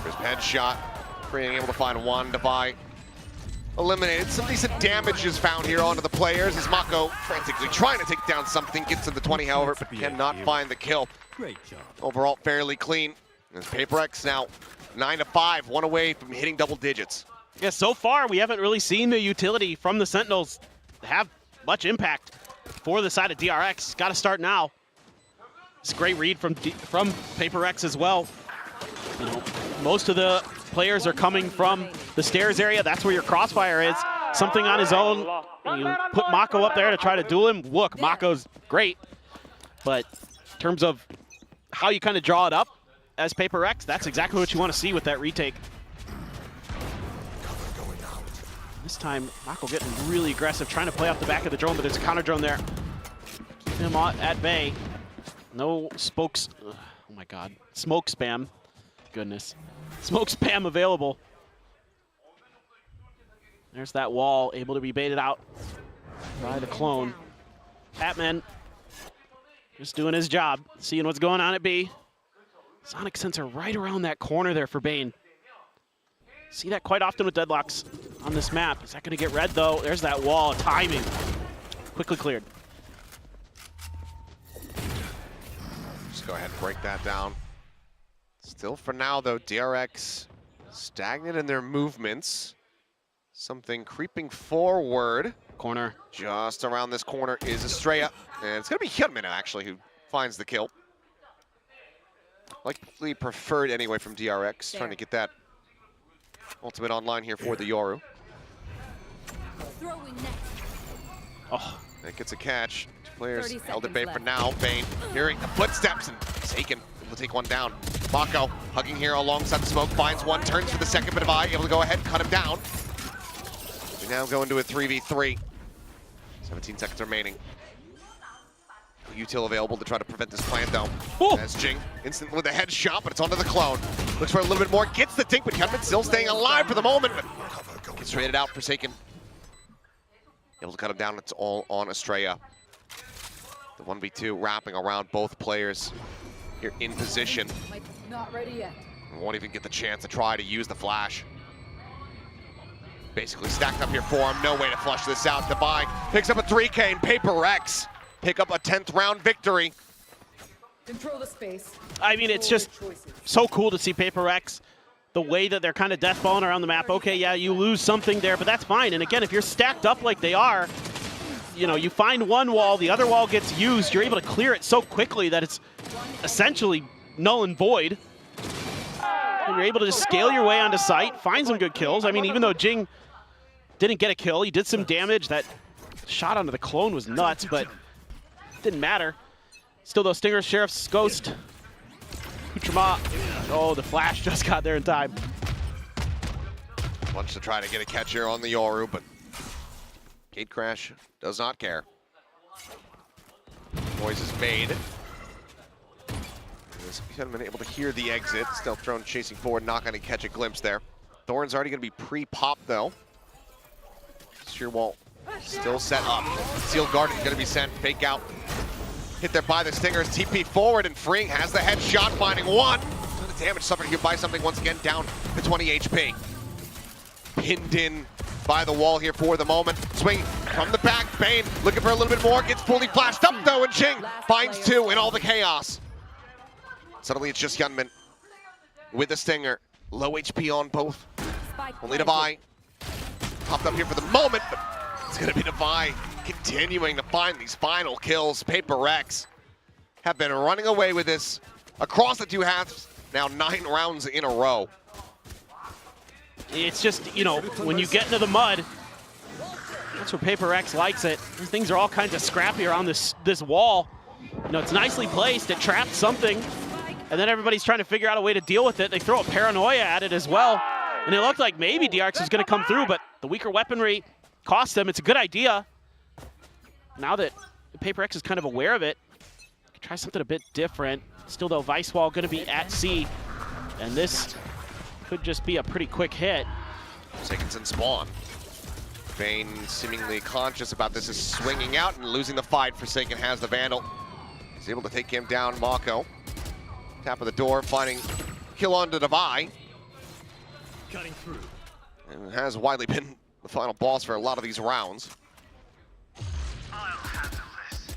There's headshot. Being able to find one. Devi eliminated. Some decent damage is found here onto the players as Mako frantically trying to take down something. Gets to the 20, however, but cannot find the kill. Great job. Overall, fairly clean. As PRX now 9-5, one away from hitting double digits. Yeah, so far we haven't really seen the utility from the Sentinels have much impact for the side of DRX. Got to start now. It's a great read from PRX as well. You know, most of the players are coming from the stairs area. That's where your crossfire is. Something on his own. You put Mako up there to try to duel him. Look, Mako's great. But in terms of how you kind of draw it up as PRX, that's exactly what you want to see with that retake. This time, Mako getting really aggressive, trying to play off the back of the drone, but there's a counter drone there. Keeping him at bay. No spokes. Oh my god. Smoke spam. Goodness. Smoke spam available. There's that wall, able to be baited out by the clone. Batman just doing his job, seeing what's going on at B. Sonic sensor right around that corner there for Bane. See that quite often with deadlocks on this map. Is that going to get red, though? There's that wall. Timing. Quickly cleared. Just go ahead and break that down. Still for now, though, DRX stagnant in their movements. Something creeping forward. Corner. Just around this corner is Estrella. And it's going to be Hyunmin, actually, who finds the kill. Likely preferred anyway from DRX, trying to get that ultimate online here for the Yoru. Oh, that gets a catch. Two players held at bay for now. Bane hearing the footsteps and taken. Able to take one down. Mako hugging here alongside the smoke. Finds one, turns for the second bit of eye. Able to go ahead, cut him down. We now go into a 3v3. 17 seconds remaining. Util available to try to prevent this plan, though. As Jing instant with a headshot, but it's onto the clone. Looks for a little bit more, gets the dink, but Hyunmin still staying alive for the moment, but gets traded out, Forsaken. Able to cut him down, it's all on Estrella. The 1v2 wrapping around both players here in position. Not ready yet. Won't even get the chance to try to use the flash. Basically stacked up here for him, no way to flush this out. Divine picks up a 3K and PRX pick up a 10th round victory. Control the space. I mean, it's just so cool to see PRX, the way that they're kind of deathballing around the map. Okay, yeah, you lose something there, but that's fine. And again, if you're stacked up like they are, you know, you find one wall, the other wall gets used, you're able to clear it so quickly that it's essentially null and void. And you're able to just scale your way onto site, find some good kills. I mean, even though Jing didn't get a kill, he did some damage. That shot onto the clone was nuts, but didn't matter. Still though, Stinger, Sheriff's Ghost, Kuchama. Oh, the flash just got there in time. Wants to try to get a catch here on the Yoru, but Gate Crash does not care. Noise is made. Haven't been able to hear the exit. Stealth drone chasing forward, not going to catch a glimpse there. Thorn's already going to be pre-popped though. Sheer wall still set up. Sealed Guardian going to be sent. Fake out. Hit there by the Stingers. TP forward, and Freeing has the headshot, finding one. The damage suffered here by something once again, down to 20 HP. Pinned in by the wall here for the moment. Swing from the back. Bane looking for a little bit more. Gets fully flashed up though, and Jing finds two in all the chaos. Suddenly it's just Hyunmin with the Stinger. Low HP on both. Only Devi popped up here for the moment, but it's going to be Devi continuing to find these final kills. PRX have been running away with this across the two halves, now 9 rounds in a row. It's just, you know, when you get into the mud, that's where PRX likes it. These things are all kinds of scrappy around this wall. You know, it's nicely placed. It trapped something, and then everybody's trying to figure out a way to deal with it. They throw a paranoia at it as well, and it looked like maybe DRX was going to come through, but the weaker weaponry cost them. It's a good idea. Now that PRX is kind of aware of it, try something a bit different. Still though, Vice Wall going to be at C, and this could just be a pretty quick hit. Forsaken spawn. Bane seemingly conscious about this, is swinging out and losing the fight. Forsaken has the Vandal. He's able to take him down. Mako. Tap of the door, finding kill onto Devi. Cutting through. And has widely been the final boss for a lot of these rounds.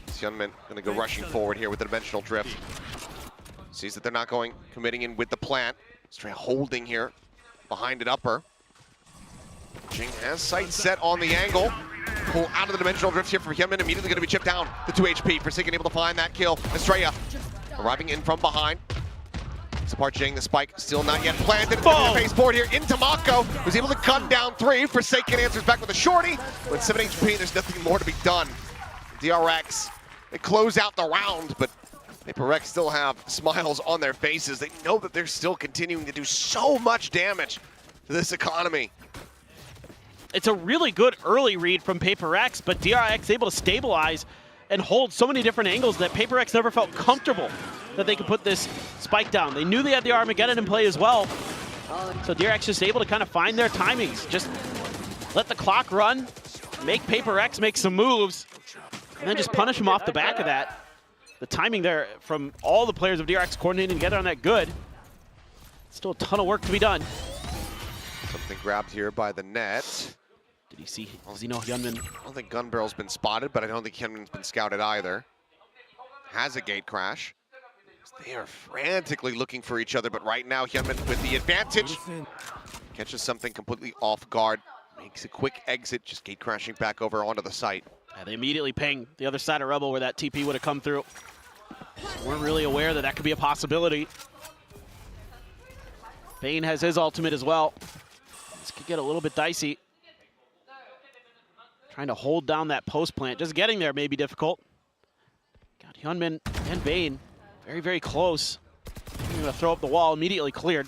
Hyunmin going to go rushing forward here with the dimensional drift. Sees that they're not committing in with the plant. Straight holding here behind an upper. Jing has sight set on the angle. Pull out of the dimensional drift here from Hyunmin. Immediately going to be chipped down. The 2 HP. Forsaken able to find that kill. Estrella arriving in from behind. Support Jing, the spike still not yet planted. Face forward here into Mako, who's able to gun down 3. Forsaken answers back with a shorty. With 7 HP, there's nothing more to be done. DRX, they close out the round, but PRX still have smiles on their faces. They know that they're still continuing to do so much damage to this economy. It's a really good early read from PRX, but DRX able to stabilize and hold so many different angles that PRX never felt comfortable that they could put this spike down. They knew they had the Armageddon in play as well. So DRX just able to kind of find their timings. Just let the clock run, make PRX make some moves, and then just punish them off the back of that. The timing there from all the players of DRX coordinating together on that good. Still a ton of work to be done. Something grabbed here by the net. Did he see Zeno Hyunmin? I don't think Gun Barrel's been spotted, but I don't think Hyunmin's been scouted either. Has a gate crash. They are frantically looking for each other, but right now Hyunmin with the advantage. Catches something completely off guard. Makes a quick exit, just gate crashing back over onto the site. Yeah, they immediately ping the other side of Rebel where that TP would have come through. So we're really aware that that could be a possibility. Bane has his ultimate as well. This could get a little bit dicey. Trying to hold down that post plant. Just getting there may be difficult. Got Hyunmin and Bane very, very close. Going to throw up the wall, immediately cleared.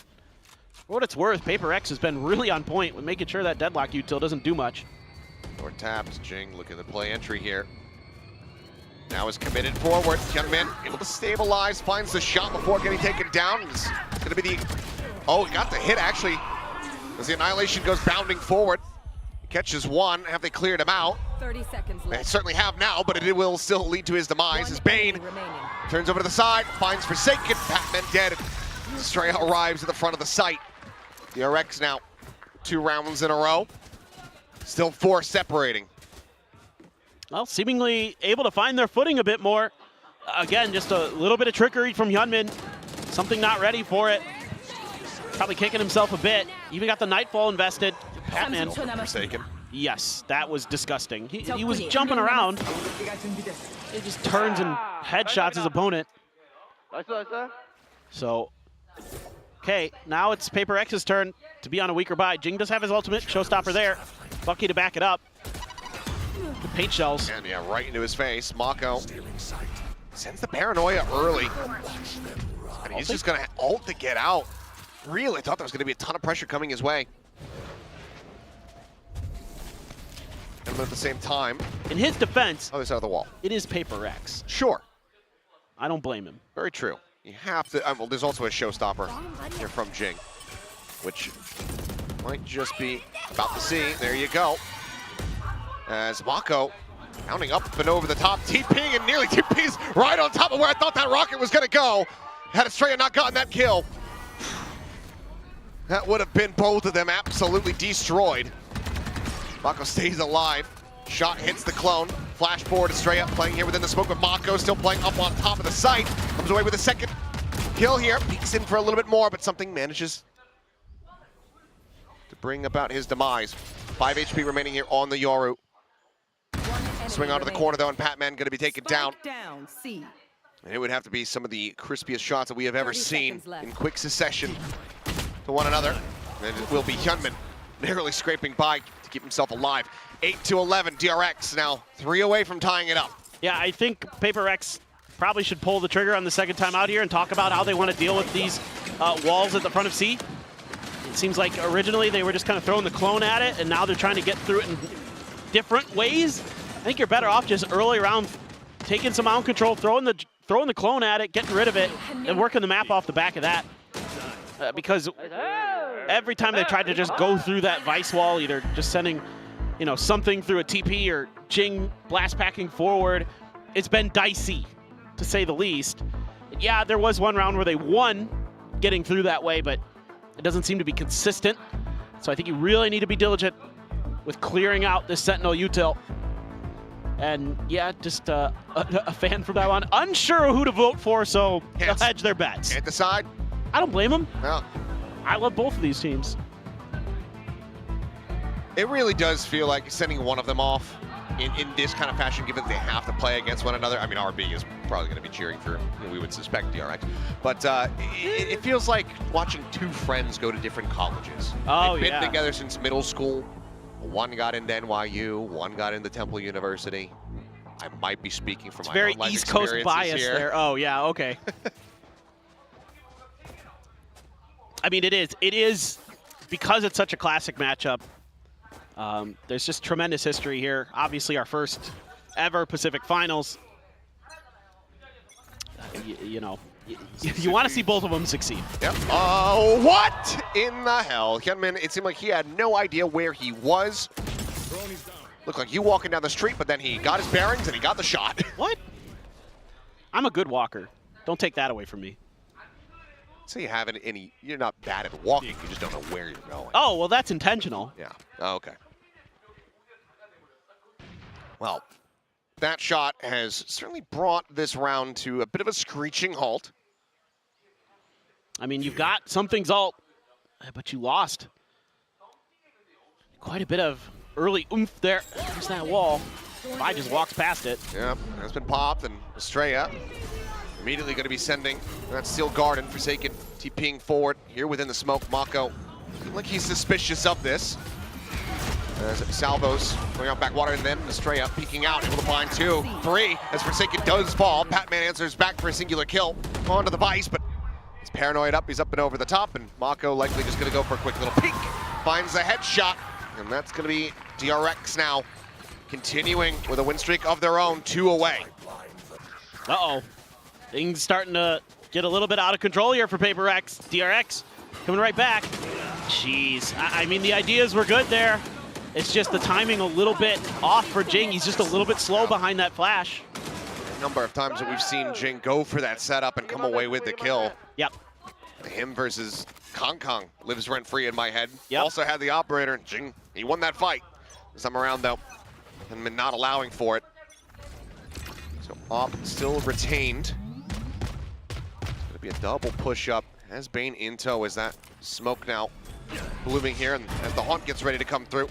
For what it's worth, PRX has been really on point with making sure that deadlock util doesn't do much. Door tapped. Jing looking to play entry here. Now is committed forward. Hyunmin able to stabilize, finds the shot before getting taken down. It's going to be the... Oh, he got the hit actually. As the Annihilation goes bounding forward. Catches one. Have they cleared him out? 30 seconds left. They certainly have now, but it will still lead to his demise. As Bane turns over to the side, finds Forsaken. Batman dead. Estrella arrives at the front of the site. DRX now 2 rounds in a row. Still 4 separating. Well, seemingly able to find their footing a bit more. Again, just a little bit of trickery from Hyunmin. Something not ready for it. Probably kicking himself a bit. Even got the Nightfall invested. Batman. Forsaken. Yes, that was disgusting. He was jumping around. He just turns and headshots his opponent. So, okay, now it's PRX's turn to be on a weaker buy. Jing does have his ultimate, showstopper there. Bucky to back it up. The paint shells. And yeah, right into his face. Mako sends the paranoia early. And he's just going to ult to get out. Really thought there was going to be a ton of pressure coming his way. And at the same time, in his defense, other side of the wall, it is PRX. Sure. I don't blame him. Very true. You have to, well, there's also a showstopper here from Jing, which might just be about to see. There you go. As Mako counting up and over the top, TPing and nearly TPs right on top of where I thought that rocket was going to go. Had Estrella not gotten that kill, that would have been both of them absolutely destroyed. Mako stays alive. Shot hits the clone. Flash forward, Estrella playing here within the smoke with Mako, still playing up on top of the site. Comes away with a second kill here. Peeks in for a little bit more, but something manages to bring about his demise. 5 HP remaining here on the Yoru. Swing onto the corner though, and Patman going to be taken down. C. And it would have to be some of the crispiest shots that we have ever seen in quick succession to one another. And it will be Hyunmin narrowly scraping by to keep himself alive. 8-11, DRX now 3 away from tying it up. Yeah, I think PRX probably should pull the trigger on the second time out here and talk about how they want to deal with these walls at the front of C. It seems like originally they were just kind of throwing the clone at it, and now they're trying to get through it in different ways. I think you're better off just early around taking some out control, throwing the clone at it, getting rid of it, and working the map off the back of that. Because every time they tried to just go through that Vice wall, either just sending, you know, something through a TP or Jing blast packing forward, it's been dicey, to say the least. Yeah, there was one round where they won getting through that way, but it doesn't seem to be consistent. So I think you really need to be diligent with clearing out this Sentinel util. And yeah, just a fan from that one. Unsure who to vote for, so they'll hedge their bets. Can't decide. I don't blame them. No. I love both of these teams. It really does feel like sending one of them off in this kind of fashion, given they have to play against one another. I mean, RB is probably going to be cheering for, we would suspect, DRX. But it feels like watching two friends go to different colleges. Oh, They've been yeah. together since middle school. One got into NYU, one got into Temple University. I might be speaking from my Very own life East Coast experiences bias here. there. Oh, yeah, okay. I mean, it is because it's such a classic matchup. There's just tremendous history here. Obviously, our first ever Pacific Finals. You know, you want to see both of them succeed. Yep. What in the hell? Hyunmin, it seemed like he had no idea where he was. Looked like you walking down the street, but then he got his bearings and he got the shot. What? I'm a good walker. Don't take that away from me. So you haven't any, you're not bad at walking, you just don't know where you're going. Oh, well, that's intentional. Yeah, okay. Well, that shot has certainly brought this round to a bit of a screeching halt. I mean, you've got something's alt, but you lost. Quite a bit of early oomph there. There's that wall. I just walks past it. Yep, has been popped, and Estrella immediately going to be sending that Steel Garden. Forsaken TPing forward here within the smoke. Mako, like he's suspicious of this. As Salvos going out backwater, and then Estrella peeking out, able to find 2, 3, as Forsaken does fall. Patman answers back for a singular kill onto the Vice, but he's paranoid up, he's up and over the top, and Mako likely just going to go for a quick little peek. Finds a headshot, and that's going to be DRX now, continuing with a win streak of their own, 2 away. Uh-oh. Things starting to get a little bit out of control here for PRX. DRX coming right back. Jeez. I mean, the ideas were good there. It's just the timing a little bit off for Jing. He's just a little bit slow behind that flash. A number of times that we've seen Jing go for that setup and come away with the kill. Yep. Him versus Kong Kong lives rent-free in my head. Yep. Also had the operator. Jing, he won that fight. This time around, though, and been not allowing for it. So Op still retained. It's going to be a double push-up. Has Bane in tow as that smoke now blooming here, and as the Haunt gets ready to come through.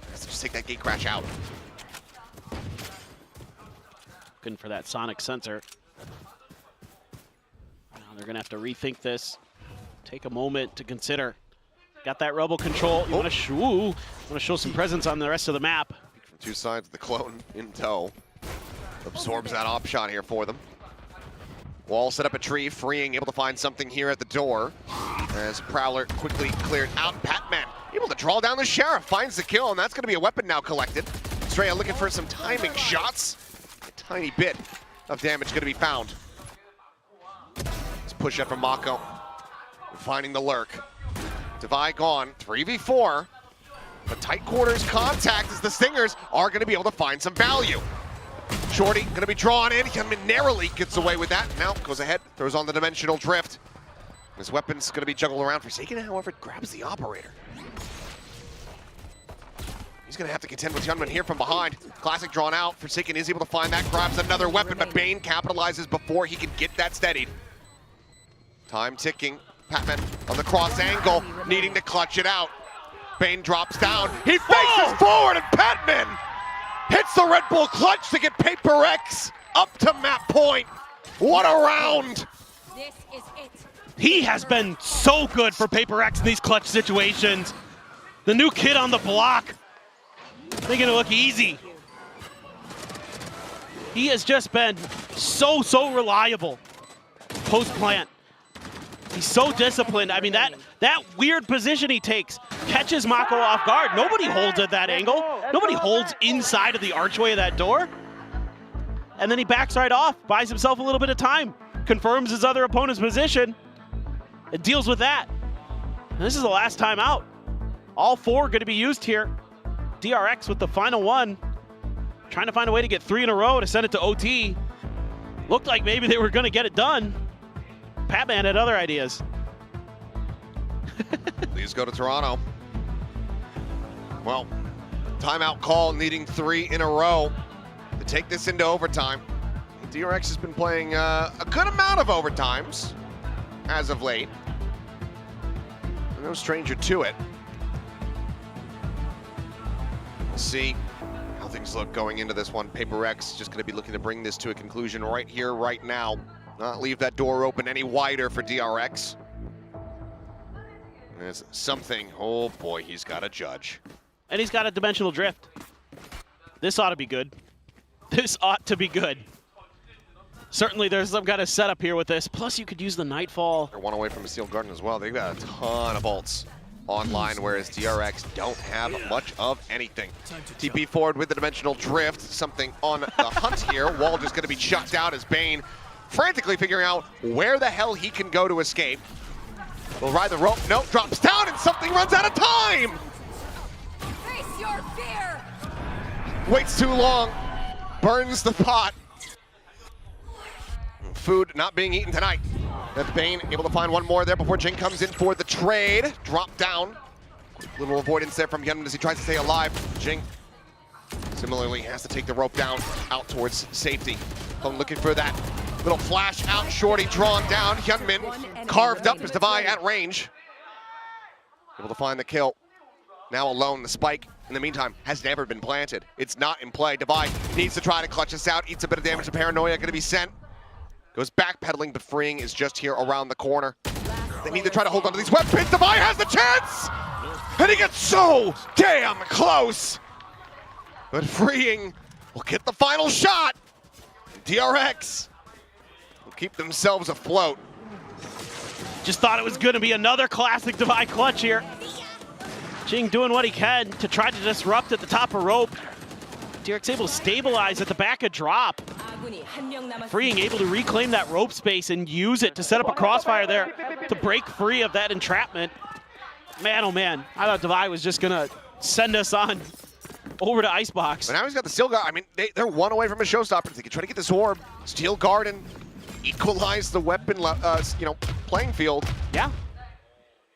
Let's just take that gate crash out. Looking for that sonic sensor. Now they're going to have to rethink this. Take a moment to consider. Got that rebel control. You want to show some presence on the rest of the map. From two sides, the clone in tow. Absorbs that op shot here for them. Wall set up a tree, freeing, able to find something here at the door. As Prowler quickly cleared out. Patman able to draw down the Sheriff, finds the kill, and that's going to be a weapon now collected. Estrella looking for some timing shots. A tiny bit of damage going to be found. Let's push up from Mako. Finding the lurk. Devi gone, 3v4. But tight quarters contact as the Stingers are going to be able to find some value. Shorty going to be drawn in. Narrowly gets away with that. Now goes ahead, throws on the Dimensional Drift. His weapon's going to be juggled around. Forsaken, however, grabs the operator. He's going to have to contend with Hyunmin here from behind. Classic drawn out. Forsaken is able to find that, grabs another weapon, but Bane capitalizes before he can get that steadied. Time ticking. Patman on the cross angle, needing to clutch it out. Bane drops down. He faces forward, and Patman hits the Red Bull clutch to get PRX up to map point. What a round! This is it. He has been so good for PRX in these clutch situations. The new kid on the block, making it look easy. He has just been so reliable post-plant. He's so disciplined. I mean, that weird position he takes catches Mako off guard. Nobody holds at that angle. Nobody holds inside of the archway of that door. And then he backs right off, buys himself a little bit of time, confirms his other opponent's position, and deals with that. And this is the last time out. All 4 going to be used here. DRX with the final one, trying to find a way to get 3 in a row to send it to OT. Looked like maybe they were going to get it done. Patman had other ideas. Please go to Toronto. Well, timeout call needing 3 in a row. The take this into overtime. DRX has been playing a good amount of overtimes as of late. No stranger to it. We'll see how things look going into this one. PRX just going to be looking to bring this to a conclusion right here, right now. Not leave that door open any wider for DRX. There's something, oh boy, he's got a judge. And he's got a dimensional drift. This ought to be good. This ought to be good. Certainly there's some kind of setup here with this. Plus you could use the Nightfall. They're one away from a Sealed Garden as well. They've got a ton of ults online, whereas DRX don't have much of anything. TP forward with the dimensional drift. Something on the hunt here. Wall just going to be shut down as Bane frantically figuring out where the hell he can go to escape. Will ride the rope. Nope, drops down and something runs out of time. Face your fear. Waits too long. Burns the pot. Food not being eaten tonight. That's Bane able to find one more there before Jing comes in for the trade. Drop down. Quick little avoidance there from Hyunmin as he tries to stay alive. Jing similarly has to take the rope down out towards safety. Clone looking for that little flash out. Shorty drawn down. Hyunmin carved up as Devi at range. Able to find the kill. Now alone, the spike, in the meantime, has never been planted. It's not in play. Devi needs to try to clutch this out. Eats a bit of damage to Paranoia, going to be sent. Goes backpedaling, but freeing is just here around the corner. They need to try to hold on to these web pins. Devi has the chance! And he gets so damn close! But freeing will get the final shot. DRX will keep themselves afloat. Just thought it was going to be another classic Devi clutch here. Jing doing what he can to try to disrupt at the top of rope. DRX able to stabilize at the back of drop. Freeing able to reclaim that rope space and use it to set up a crossfire there to break free of that entrapment. Man, oh man, I thought Devi was just gonna send us on over to Icebox. But now he's got the Steel Guard. I mean, they're one away from a showstopper. They can try to get this orb. Steel Garden, equalize the weapon, playing field. Yeah.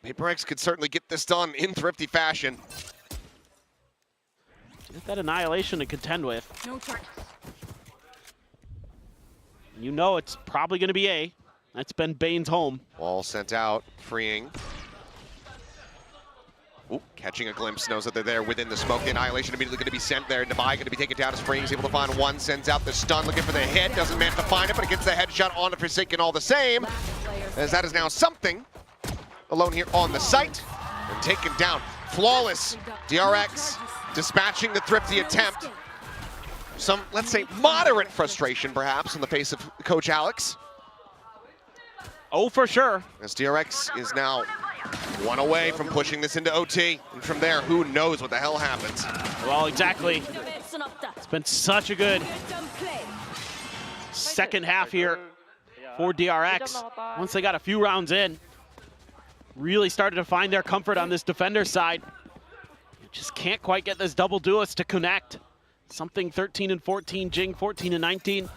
PRX could certainly get this done in thrifty fashion. Get that Annihilation to contend with. No turn. You know it's probably going to be A. That's been Bane's home. Wall sent out, freeing. Ooh, catching a glimpse, knows that they're there within the smoke. The Annihilation immediately going to be sent there. Devi going to be taken down as Freeing's able to find one, sends out the stun, looking for the hit. Doesn't manage to find it, but it gets the headshot on the Forsaken all the same. As that is now something. Alone here on the site and taken down. Flawless. DRX dispatching the thrifty attempt. Some, let's say, moderate frustration perhaps in the face of Coach Alex. Oh, for sure. As DRX is now one away from pushing this into OT. And from there, who knows what the hell happens. Well, exactly. It's been such a good second half here for DRX. Once they got a few rounds in, really started to find their comfort on this defender side. Just can't quite get this double duelist to connect. Something 13 and 14, Jing 14 and 19. A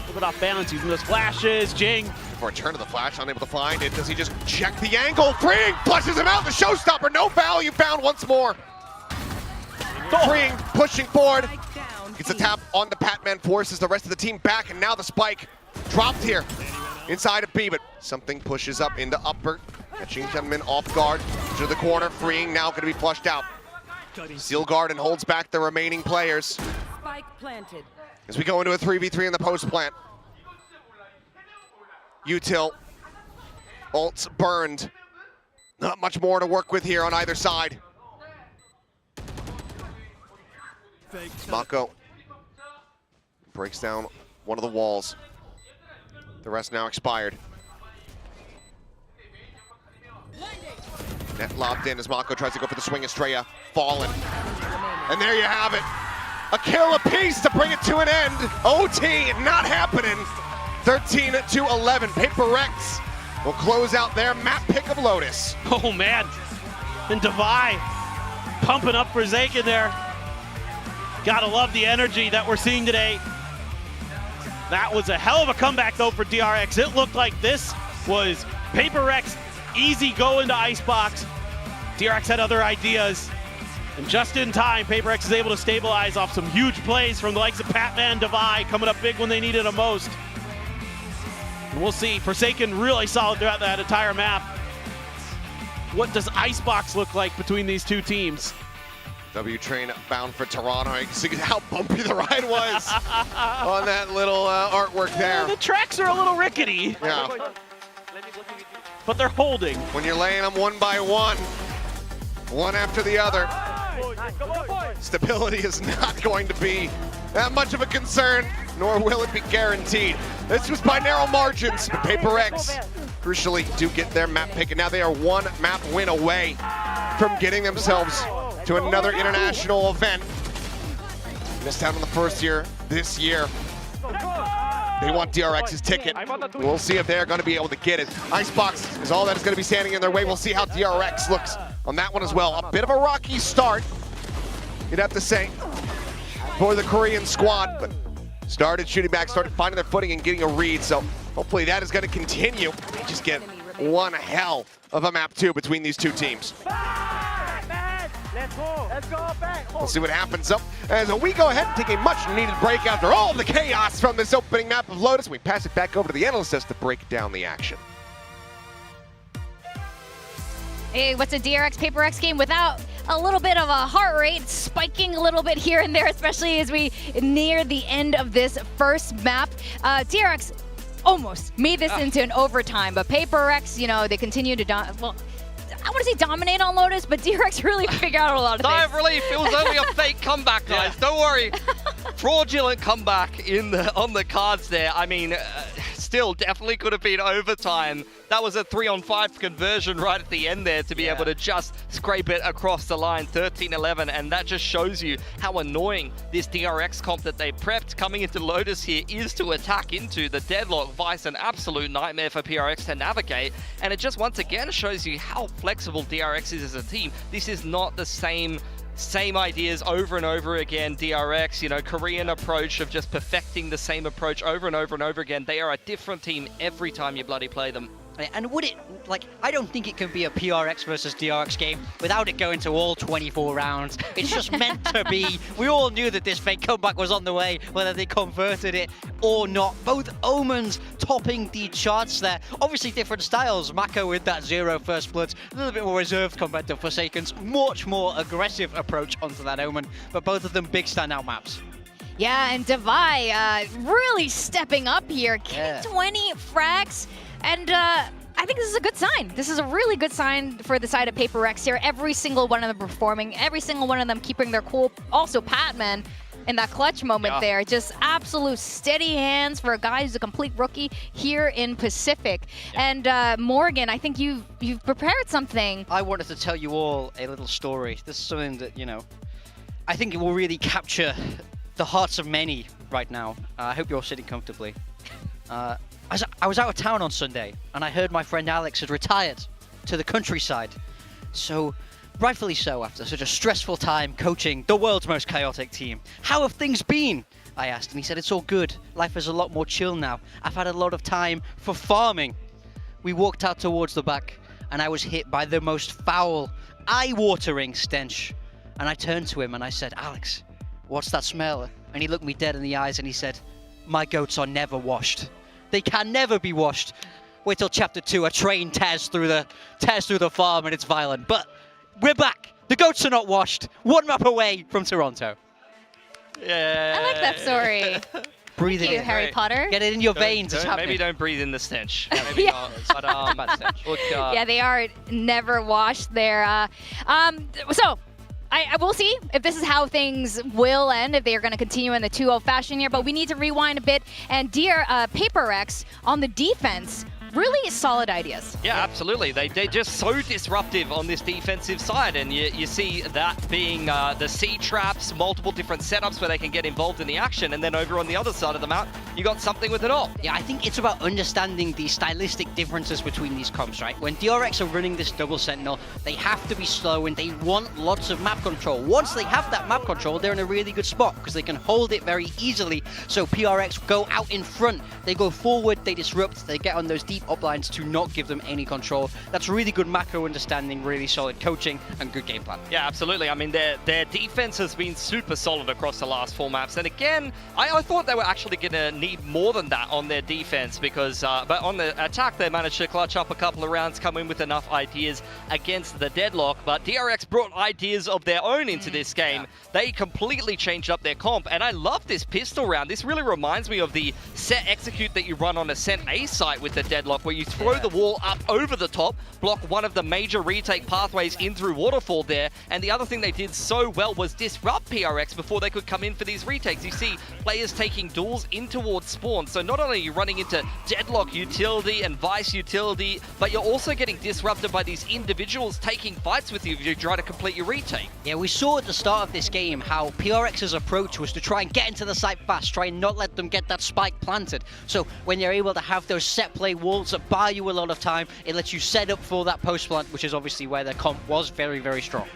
little bit off balance using those flashes. Jing. For a turn of the flash, unable to find it. Does he just check the angle? Freeing flushes him out. The showstopper, no value found once more. Freeing, pushing forward. Gets a tap on the Patman, forces the rest of the team back, and now the spike dropped here inside of B, but something pushes up into upper. Catching Hyunmin off guard to the corner. Freeing now going to be flushed out. Steel Garden holds back the remaining players. Spike planted. As we go into a 3v3 in the post plant. Util, ults burned. Not much more to work with here on either side. Mako breaks down one of the walls. The rest now expired. Net lobbed in as Mako tries to go for the swing. Estrella fallen. And there you have it. A kill apiece to bring it to an end. OT not happening. 13-11. PRX will close out their map pick of Lotus. Oh man. And Devi pumping up for Zakin there. Gotta love the energy that we're seeing today. That was a hell of a comeback though for DRX. It looked like this was PRX easy go into Icebox. DRX had other ideas, And just in time, PRX is able to stabilize off some huge plays from the likes of Patman, Devi, coming up big when they needed them most. And we'll see. Forsaken really solid throughout that entire map. What does Icebox look like between these two teams? W train bound for Toronto. You can see how bumpy the ride was on that little artwork there. The tracks are a little rickety. Yeah. But they're holding. When you're laying them one by one after the other, stability is not going to be that much of a concern, nor will it be guaranteed. This was by narrow margins, but PRX crucially do get their map pick, and now they are one map win away from getting themselves to another international event. Missed out on the first year this year. They want DRX's ticket. We'll see if they're going to be able to get it. Icebox is all that is going to be standing in their way. We'll see how DRX looks on that one as well. A bit of a rocky start, you'd have to say, for the Korean squad, but started shooting back, started finding their footing and getting a read. So hopefully that is going to continue. They just get one hell of a map 2 between these two teams. We'll see what happens up as we go ahead and take a much-needed break after all the chaos from this opening map of Lotus. We pass it back over to the analyst desk to break down the action. Hey, what's a DRX PRX game without a little bit of a heart rate spiking a little bit here and there, especially as we near the end of this first map. DRX almost made this into an overtime, but PRX, you know, they continue to I want to say dominate on Lotus, but DRX really figured out a lot of things. Sigh of relief. It was only a fake comeback, guys. Don't worry. Fraudulent comeback on the cards there. I mean, still definitely could have been overtime. That was a 3-on-5 conversion right at the end there to be able to just scrape it across the line, 13-11, and that just shows you how annoying this DRX comp that they prepped coming into Lotus here is to attack into. The deadlock vice, an absolute nightmare for PRX to navigate, and it just once again shows you how flexible DRX is as a team. This is not the same ideas over and over again. DRX, you know, Korean approach of just perfecting the same approach over and over and over again. They are a different team every time you bloody play them. And would it, like, I don't think it can be a PRX versus DRX game without it going to all 24 rounds. It's just meant to be. We all knew that this fake comeback was on the way, whether they converted it or not. Both Omens topping the charts there. Obviously different styles. Mako with that 0 first blood, a little bit more reserved compared to Forsaken's much more aggressive approach onto that Omen, but both of them big standout maps. Yeah, and Devi really stepping up here. 20 frags. And I think this is a good sign. This is a really good sign for the side of PRX here. Every single one of them performing, every single one of them keeping their cool. Also, Patman in that clutch moment there. Just absolute steady hands for a guy who's a complete rookie here in Pacific. And Morgan, I think you've prepared something. I wanted to tell you all a little story. This is something that, you know, I think it will really capture the hearts of many right now. I hope you're all sitting comfortably. I was out of town on Sunday, and I heard my friend Alex had retired to the countryside. So, rightfully so, after such a stressful time coaching the world's most chaotic team. How have things been? I asked, and he said, it's all good. Life is a lot more chill now. I've had a lot of time for farming. We walked out towards the back, and I was hit by the most foul, eye-watering stench. And I turned to him, and I said, Alex, what's that smell? And he looked me dead in the eyes, and he said, my goats are never washed. They can never be washed. Wait till chapter 2, a train tears through the farm and it's violent. But we're back. The goats are not washed. One map away from Toronto. Yeah. I like that story. Breathe Thank it you, in. Harry Potter. Get it in your veins. It's happening. Maybe don't breathe in the stench. Maybe not. But, bad stench. Look, Yeah, they are never washed there. So, I will see if this is how things will end, if they are going to continue in the 2-0 fashion here, but we need to rewind a bit. And PRX on the defense, really solid ideas. Yeah, absolutely. They're just so disruptive on this defensive side, and you see that being the C traps, multiple different setups where they can get involved in the action, and then over on the other side of the map, you got something with it all. Yeah, I think it's about understanding the stylistic differences between these comps, right? When DRX are running this double sentinel, they have to be slow and they want lots of map control. Once they have that map control, they're in a really good spot because they can hold it very easily. So PRX go out in front, they go forward, they disrupt, they get on those deep deep uplines to not give them any control. That's really good macro understanding, really solid coaching, and good game plan. Yeah, absolutely. I mean, their defense has been super solid across the last 4 maps. And again, I thought they were actually going to need more than that on their defense because, but on the attack, they managed to clutch up a couple of rounds, come in with enough ideas against the deadlock. But DRX brought ideas of their own into this game. They completely changed up their comp. And I love this pistol round. This really reminds me of the set execute that you run on a set A site with the deadlock, where you throw the wall up over the top, block one of the major retake pathways in through waterfall there. And the other thing they did so well was disrupt PRX before they could come in for these retakes. You see players taking duels in towards spawn. So not only are you running into deadlock utility and vice utility, but you're also getting disrupted by these individuals taking fights with you if you try to complete your retake. Yeah, we saw at the start of this game how PRX's approach was to try and get into the site fast, try and not let them get that spike planted. So when you're able to have those set play walls that buy you a lot of time, it lets you set up for that post plant, which is obviously where their comp was very, very strong.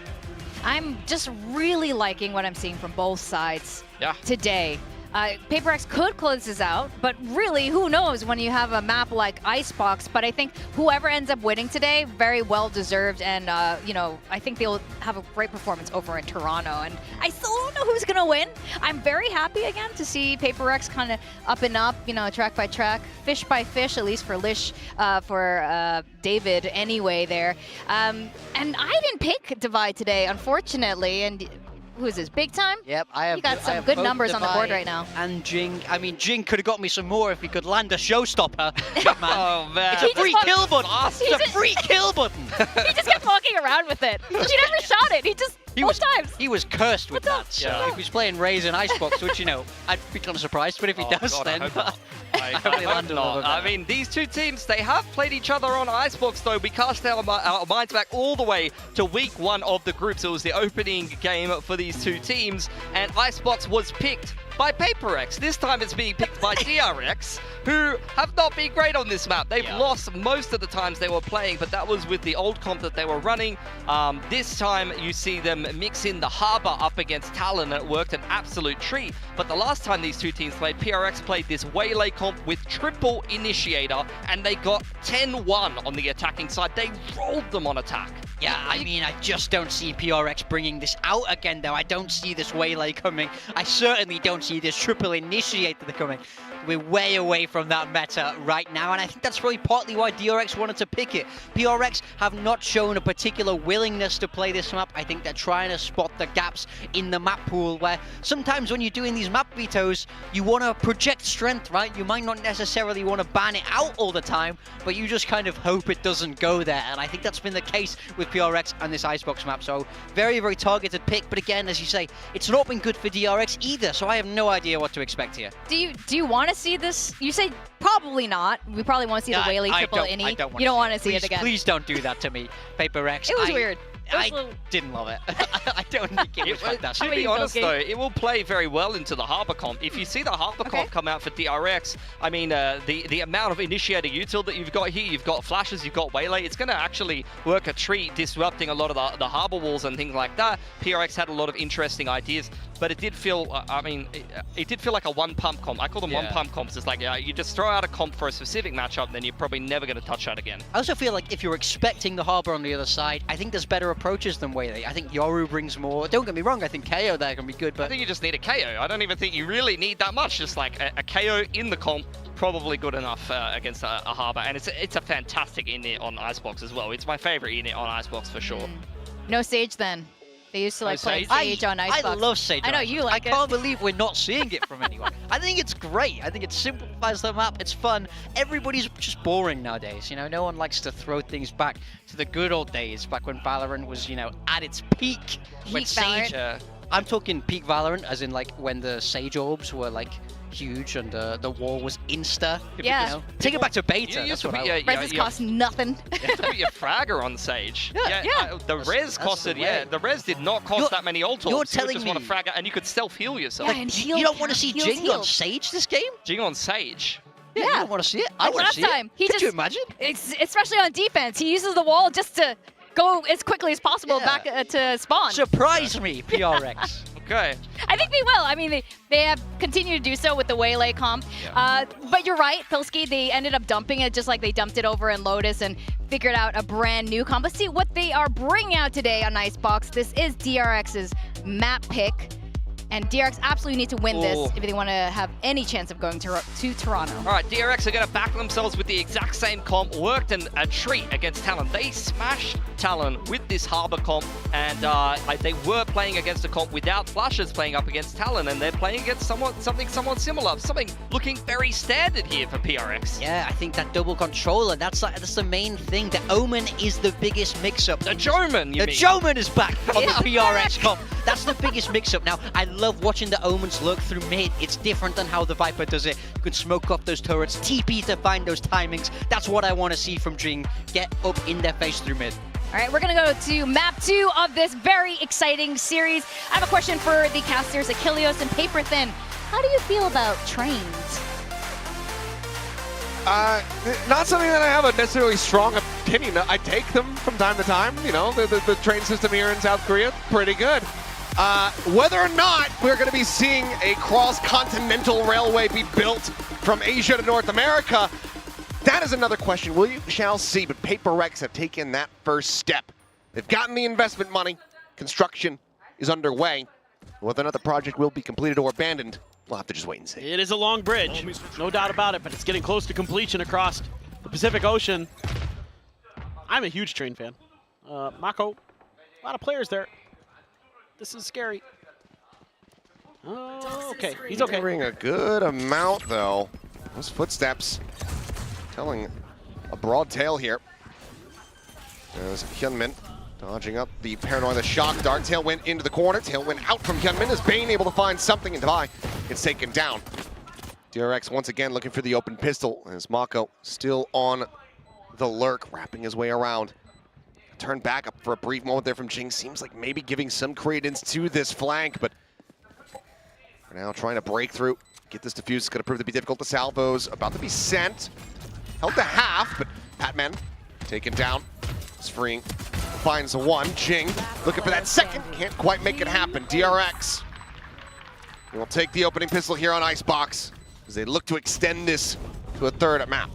I'm just really liking what I'm seeing from both sides today. PRX could close this out, but really, who knows when you have a map like Icebox. But I think whoever ends up winning today, very well deserved, and you know, I think they'll have a great performance over in Toronto. And I still don't know who's gonna win. I'm very happy again to see PRX kind of up and up, you know, track by track, fish by fish, at least for Lish, for David anyway there. And I didn't pick Divide today, unfortunately, and who is this? Big time? Yep, I have. You got some good numbers on the board right now. And Jing. I mean, Jing could have got me some more if he could land a showstopper. Oh man! It's a free kill button. It's a free kill button. He just kept walking around with it. He never shot it. He just both times. He was cursed with that. So if he's playing Raze and Icebox, which, you know, I'd become surprised. But if he does, God, then I hope not. I mean, these two teams, they have played each other on Icebox, though. We cast our minds back all the way to week 1 of the groups. It was the opening game for these two teams, and Icebox was picked by PRX. This time it's being picked by DRX, who have not been great on this map. They've lost most of the times they were playing, but that was with the old comp that they were running. This time you see them mix in the Harbor up against Talon, and it worked an absolute treat. But the last time these two teams played, PRX played this Waylay comp with triple Initiator, and they got 10-1 on the attacking side. They rolled them on attack. Yeah, I mean, I just don't see PRX bringing this out again, though. I don't see this Waylay coming. I certainly don't see this triple Initiator coming. We're way away from that meta right now, and I think that's probably partly why DRX wanted to pick it. PRX have not shown a particular willingness to play this map. I think they're trying to spot the gaps in the map pool, where sometimes when you're doing these map vetoes, you want to project strength, right? You might not necessarily want to ban it out all the time, but you just kind of hope it doesn't go there, and I think that's been the case with PRX and this Icebox map. So very, very targeted pick, but again, as you say, it's not been good for DRX either, so I have no idea what to expect here. Do you want to see this? You say probably not. We probably want to see the Waylay triple Ini. You don't want to see it again. Please don't do that to me, PRX. It was weird. I didn't love it. I don't think it was fantastic. To be honest, though, it will play very well into the Harbor comp. If you see the Harbor comp come out for DRX, I mean, the amount of Initiator util that you've got here, you've got flashes, you've got Waylay, it's going to actually work a treat, disrupting a lot of the Harbor walls and things like that. PRX had a lot of interesting ideas, but it did feel, I mean, it did feel like a one-pump comp. I call them one-pump comps. It's like, you just throw out a comp for a specific matchup, then you're probably never going to touch that again. I also feel like if you're expecting the Harbor on the other side, I think there's better approaches than Waylay. I think Yoru brings more. Don't get me wrong, I think KO there can be good, but I think you just need a KO. I don't even think you really need that much. Just like a KO in the comp, probably good enough against a Harbor. And it's a fantastic init on Icebox as well. It's my favorite init on Icebox for sure. No Sage then. They used to like play Sage on Icebox. I love Sage. I know you like it. I can't believe we're not seeing it from anyone. I think it's great. I think it simplifies the map. It's fun. Everybody's just boring nowadays. You know, no one likes to throw things back to the good old days, back when Valorant was, you know, at its peak. When Sage. I'm talking peak Valorant, as in like when the Sage orbs were like huge and the wall was insta. Yeah. You know? Take it back to beta. That's what I Res cost nothing. You have to put your fragger on Sage. The res costed, the res did not cost that many ult. You're telling me. You just want to fragger and you could self-heal yourself. Yeah, and heal, you don't want to see Jing on Sage this game? Jing on Sage? Yeah, you don't want to see it? I want to see it. Could you imagine? Especially on defense, he uses the wall just to go as quickly as possible back to spawn. Surprise me, PRX. Okay. I think they will. I mean, they have continue to do so with the Waylay comp. But you're right, Pilski, they ended up dumping it just like they dumped it over in Lotus and figured out a brand new comp. Let's see what they are bringing out today on Icebox. This is DRX's map pick. And DRX absolutely need to win this if they want to have any chance of going to Toronto. All right, DRX are going to back themselves with the exact same comp. Worked a treat against Talon. They smashed Talon with this Harbor comp, and they were playing against a comp without Flashes playing up against Talon, and they're playing against something somewhat similar. Something looking very standard here for PRX. Yeah, I think that double controller, that's the main thing. The Omen is the biggest mix-up. The Joman, you mean? The Joman is back on the PRX comp. That's the biggest mix-up. Now, I love watching the Omens lurk through mid. It's different than how the Viper does it. You can smoke off those turrets, TP to find those timings. That's what I want to see from Jing. Get up in their face through mid. All right, we're going to go to map 2 of this very exciting series. I have a question for the casters, Achilleos and Paper Thin. How do you feel about trains? Not something that I have a necessarily strong opinion. I take them from time to time. You know, the train system here in South Korea, pretty good. Whether or not we're going to be seeing a cross-continental railway be built from Asia to North America, that is another question. We shall see, but PRX have taken that first step. They've gotten the investment money. Construction is underway. Whether or not the project will be completed or abandoned, we'll have to just wait and see. It is a long bridge, no doubt about it, but it's getting close to completion across the Pacific Ocean. I'm a huge train fan. Mako, a lot of players there. This is scary. Oh, okay, he's okay. Covering a good amount, though. Those footsteps telling a broad tale here. There's Hyunmin dodging up the paranoia, the shock dart. Tailwind into the corner. Tailwind out from Hyunmin as Bane able to find something, and Devi gets taken down. DRX once again looking for the open pistol as Mako still on the lurk, wrapping his way around. Turn back up for a brief moment there from Jing. Seems like maybe giving some credence to this flank, but for now trying to break through. Get this defuse is going to prove to be difficult. The salvos about to be sent. Held to half, but Patman taken down. It's freeing. Finds one. Jing looking for that second. Can't quite make it happen. DRX will take the opening pistol here on Icebox as they look to extend this to a third at map.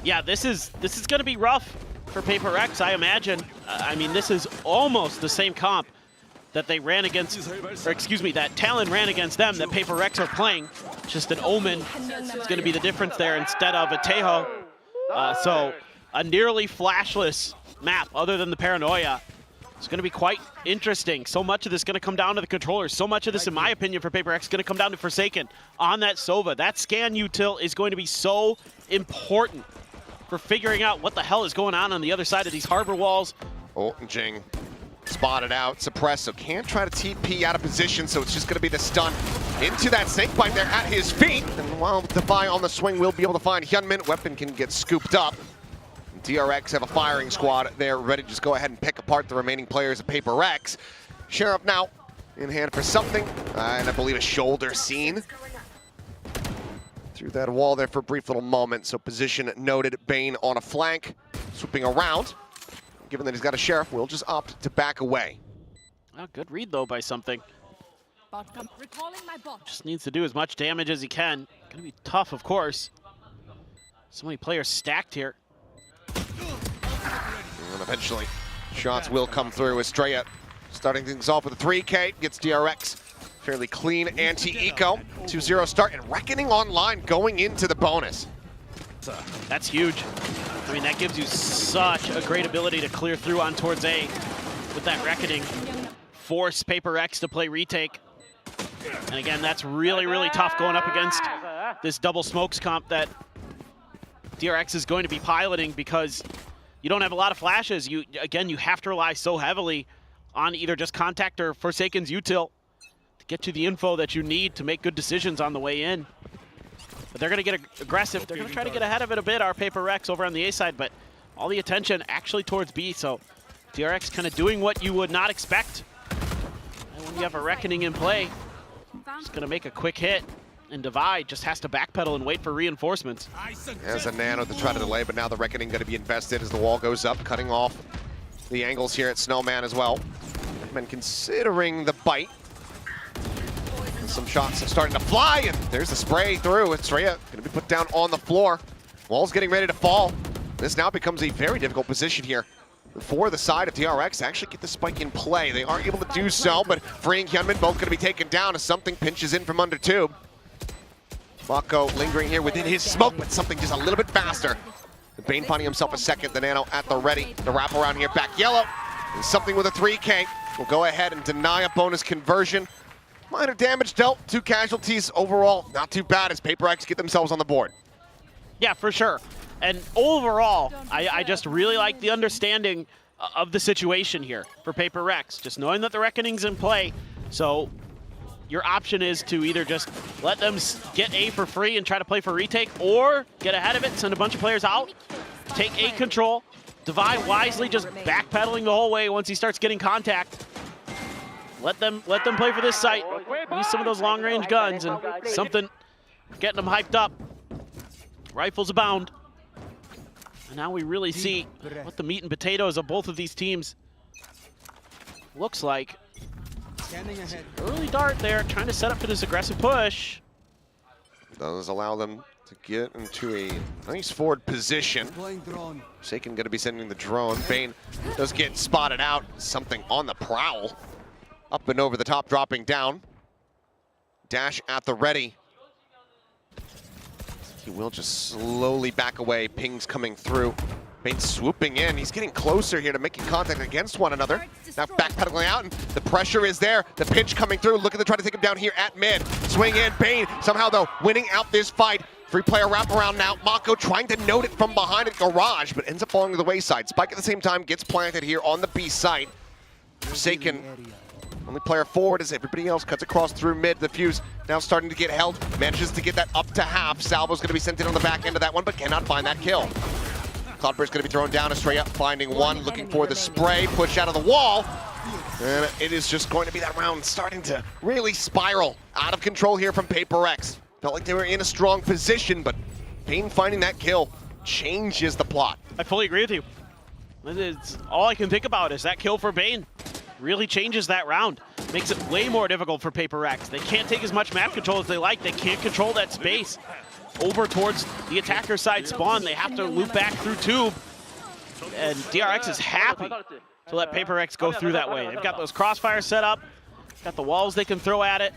Yeah, this is going to be rough for PRX, I imagine. I mean, this is almost the same comp that they ran against, or excuse me, that Talon ran against them, that PRX are playing. Just an Omen is going to be the difference there instead of a Tejo. So a nearly flashless map other than the Paranoia. It's going to be quite interesting. So much of this is going to come down to the controllers. So much of this, in my opinion, for PRX is going to come down to Forsaken on that Sova. That scan util is going to be so important for figuring out what the hell is going on the other side of these harbor walls. Oh, Jing spotted out, suppressed, so can't try to TP out of position, so it's just going to be the stun into that snake bite there at his feet. And while Defy on the swing will be able to find Hyunmin, weapon can get scooped up. DRX have a firing squad. They're ready to just go ahead and pick apart the remaining players of PRX. Sheriff now in hand for something, and I believe a shoulder scene. Through that wall there for a brief little moment, so position noted. Bane on a flank, swooping around. Given that he's got a Sheriff, we'll just opt to back away. Oh, good read, though, by something. Recalling my bot. Just needs to do as much damage as he can. Gonna be tough, of course. So many players stacked here. And eventually, shots will come through. Estrella starting things off with a 3K, gets DRX. Fairly clean anti-eco. 2-0 start, and Reckoning online going into the bonus. That's huge. I mean, that gives you such a great ability to clear through on towards A with that Reckoning. Force PRX to play retake. And again, that's really, really tough going up against this double smokes comp that DRX is going to be piloting because you don't have a lot of flashes. You have to rely so heavily on either just Contact or Forsaken's util to get you the info that you need to make good decisions on the way in. But they're going to get aggressive. They're going to try to get ahead of it a bit, our PRX over on the A side, but all the attention actually towards B, so DRX kind of doing what you would not expect. And when you have a Reckoning in play, just going to make a quick hit, and Divide just has to backpedal and wait for reinforcements. There's a Nano to try to delay, but now the Reckoning going to be invested as the wall goes up, cutting off the angles here at Snowman as well. And considering the bite, Some shots starting to fly, and there's the spray through. Estrella going to be put down on the floor. Wall's getting ready to fall. This now becomes a very difficult position here for the side of DRX to actually get the spike in play. They aren't able to do so, but Free and Hyunmin both going to be taken down as something pinches in from under tube. Mako lingering here within his smoke, but something just a little bit faster. Bane finding himself a second, the Nano at the ready. The wrap around here, back yellow. And something with a 3K will go ahead and deny a bonus conversion. Minor damage dealt, 2 casualties overall. Not too bad as PRX get themselves on the board. Yeah, for sure. And overall, I just really like the understanding of the situation here for PRX. Just knowing that the Reckoning's in play. So your option is to either just let them get A for free and try to play for retake, or get ahead of it, send a bunch of players out, take A control, Divide wisely, just backpedaling the whole way once he starts getting contact. Let them play for this site. Use some of those long-range guns and something getting them hyped up. Rifles abound. And now we really see what the meat and potatoes of both of these teams looks like. Early dart there, trying to set up for this aggressive push. Does allow them to get into a nice forward position. Shaken going to be sending the drone. Bane does get spotted out. Something on the prowl. Up and over the top, dropping down. Dash at the ready. He will just slowly back away. Pings coming through. Bane swooping in. He's getting closer here to making contact against one another. Now backpedaling out, and the pressure is there. The pinch coming through. Looking to try to take him down here at mid. Swing in. Bane somehow, though, winning out this fight. Free player wraparound now. Mako trying to note it from behind at Garage, but ends up falling to the wayside. Spike at the same time gets planted here on the B site. Forsaken, only player forward as everybody else cuts across through mid. The fuse now starting to get held. Manages to get that up to half. Salvo's going to be sent in on the back end of that one, but cannot find that kill. Cloudburst going to be thrown down. Estrella finding one, looking for the spray. Push out of the wall. And it is just going to be that round starting to really spiral out of control here from PRX. Felt like they were in a strong position, but Bane finding that kill changes the plot. I fully agree with you. It's, all I can think about is that kill for Bane. Really changes that round. Makes it way more difficult for PRX. They can't take as much map control as they like. They can't control that space. Over towards the attacker side spawn, they have to loop back through tube. And DRX is happy to let PRX go through that way. They've got those crossfires set up, got the walls they can throw at it.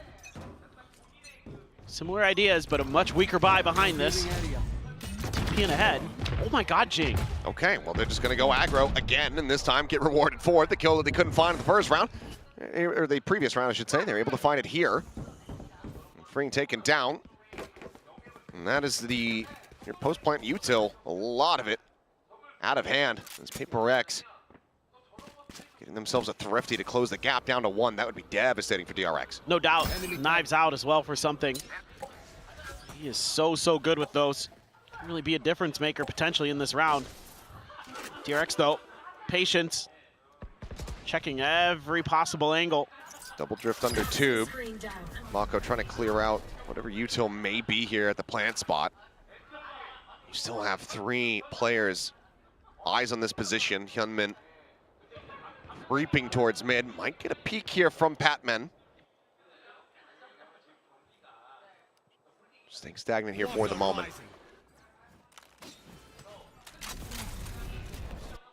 Similar ideas, but a much weaker buy behind this. TPing ahead. Oh my god, Jing. Okay, well, they're just going to go aggro again, and this time get rewarded for it. The kill that they couldn't find in the first round, or the previous round, I should say. They were able to find it here. Freeing taken down. And that is your post-plant util, a lot of it out of hand. As PRX getting themselves a thrifty to close the gap down to 1. That would be devastating for DRX. No doubt. Knives out as well for something. He is so good with those. Can really be a difference maker potentially in this round. DRX though, patience. Checking every possible angle. Double drift under tube. Mako trying to clear out whatever util may be here at the plant spot. You still have 3 players. Eyes on this position. Hyunmin creeping towards mid. Might get a peek here from Patman. Staying stagnant here for the moment.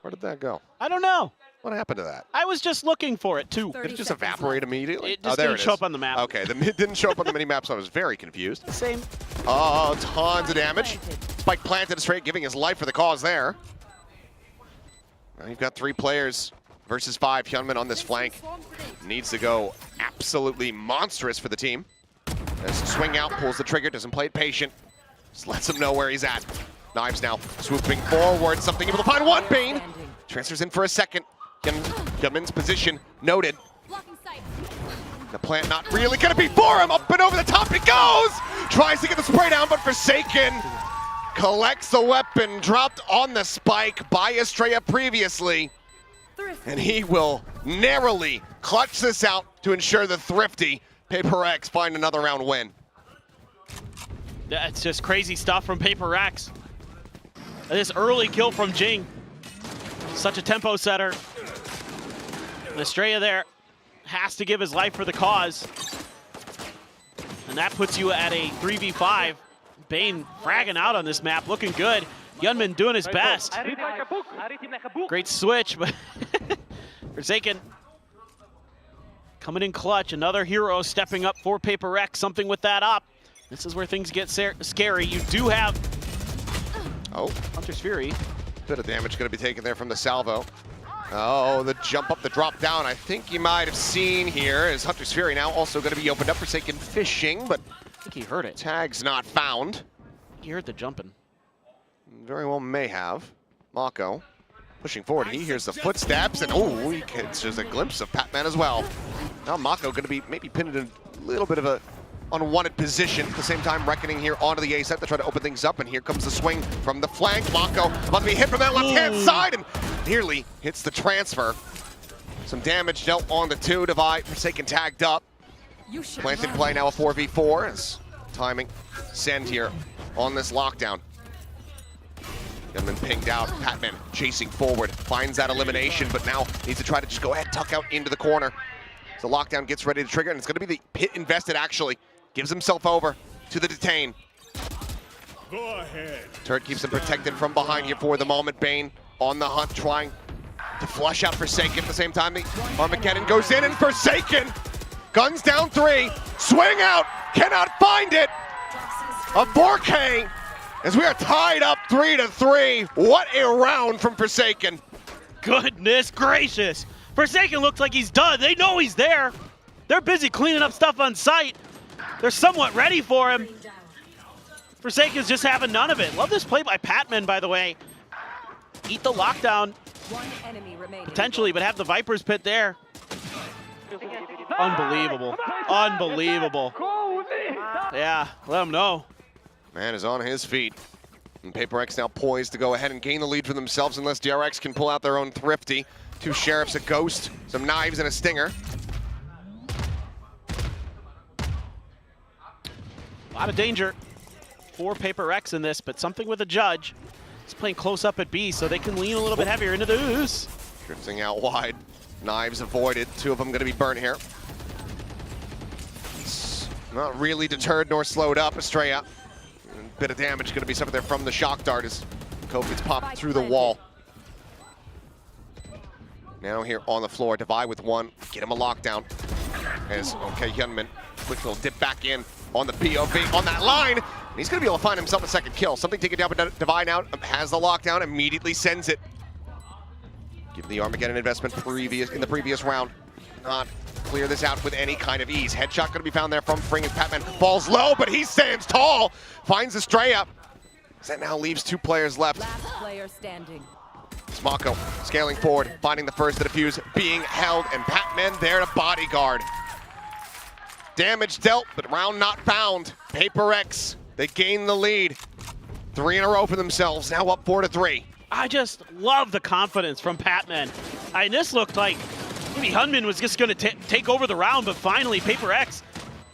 Where did that go? I don't know. What happened to that? I was just looking for it too. Did it just evaporate immediately? It just didn't show up on the map. Okay, it didn't show up on the mini map, so I was very confused. Same. Oh, tons of damage. Spike planted straight, giving his life for the cause there. Now you've got 3 players versus 5. Hyunmin on this flank needs to go absolutely monstrous for the team. As swing out, pulls the trigger, doesn't play it patient. Just lets him know where he's at. Knives now swooping forward, something able to find one. Bane transfers in for a second. Hyunmin's position noted. The plant not really gonna be for him. Up and over the top it goes. Tries to get the spray down, but Forsaken collects the weapon dropped on the spike by Estrella previously. And he will narrowly clutch this out to ensure the thrifty PRX find another round win. That's just crazy stuff from PRX. This early kill from Jing. Such a tempo setter. Estrella there has to give his life for the cause. And that puts you at a 3v5. Bane fragging out on this map, looking good. Yunmin doing his best. Great switch, but Forsaken coming in clutch. Another hero stepping up for PRX, something with that up. This is where things get scary. You do have Hunter's Fury. Bit of damage going to be taken there from the salvo. Oh, the jump up, the drop down. I think you might have seen here is Hunter's Fury now also going to be opened up. Forsaken fishing, but I think he heard it. Tag's not found. He heard the jumping. Very well may have. Mako pushing forward. He hears the footsteps, and oh, he gets just a glimpse of Patman as well. Now Mako going to be maybe pinned in a little bit of a unwanted position. At the same time, Reckoning here onto the A set to try to open things up, and here comes the swing from the flank. Mako about to be hit from that left-hand side, and nearly hits the transfer. Some damage dealt on the 2. Divide, Forsaken tagged up. Planted play now a 4v4 as timing send here on this lockdown. Gunman pinged out, Patman chasing forward, finds that elimination, but now needs to try to just go ahead, tuck out into the corner. So lockdown gets ready to trigger, and it's going to be the pit invested actually. Gives himself over to the detain. Go ahead. Turret keeps him protected from behind here for the moment. Bane on the hunt, trying to flush out Forsaken. At the same time, the Armageddon goes in, and Forsaken guns down 3, swing out, cannot find it. A 4K as we are tied up 3-3. What a round from Forsaken. Goodness gracious. Forsaken looks like he's done. They know he's there. They're busy cleaning up stuff on site. They're somewhat ready for him. Forsaken's just having none of it. Love this play by Patman, by the way. Eat the lockdown. Potentially, but have the Viper's Pit there. Unbelievable. Unbelievable. Yeah, let him know. Man is on his feet. And PRX now poised to go ahead and gain the lead for themselves unless DRX can pull out their own Thrifty. 2 Sheriffs, a Ghost, some knives, and a Stinger. A lot of danger for PRX in this, but something with a judge. He's playing close up at B, so they can lean a little bit heavier into the ooze. Drifting out wide. Knives avoided. 2 of them going to be burnt here. It's not really deterred nor slowed up. Estrella. A bit of damage going to be suffered there from the shock dart as Kobe gets popped through the wall. Now here on the floor, Divide with 1. Get him a lockdown. As, okay, Hyunmin, quick little dip back in on the POV on that line. And he's going to be able to find himself a second kill. Something taken down, but Divide out, has the lockdown, immediately sends it. Give the Armageddon investment in the previous round. Not clear this out with any kind of ease. Headshot going to be found there from Fring as Patman falls low, but he stands tall. Finds Estrella. That now leaves 2 players left. Last player standing. It's Mako scaling forward, finding the first to defuse, being held, and Patman there to bodyguard. Damage dealt, but round not found. PRX, they gain the lead. 3 in a row for themselves, now up 4-3. I just love the confidence from Patman. This looked like maybe Hyunmin was just going to take over the round, but finally PRX